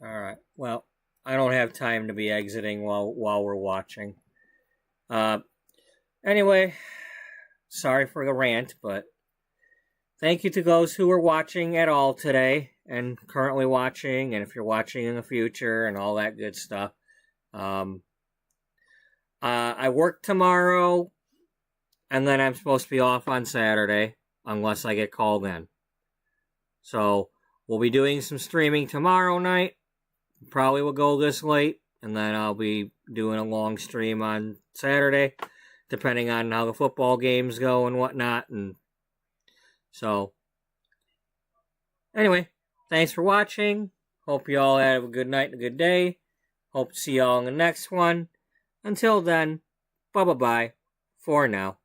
All right. Well, I don't have time to be exiting while we're watching. Anyway, sorry for the rant, but thank you to those who are watching at all today and currently watching, and if you're watching in the future and all that good stuff. I work tomorrow, and then I'm supposed to be off on Saturday, unless I get called in. So, we'll be doing some streaming tomorrow night. Probably will go this late, and then I'll be doing a long stream on Saturday, depending on how the football games go and whatnot. And so, anyway, thanks for watching. Hope you all have a good night and a good day. Hope to see you all in the next one. Until then, bye-bye for now.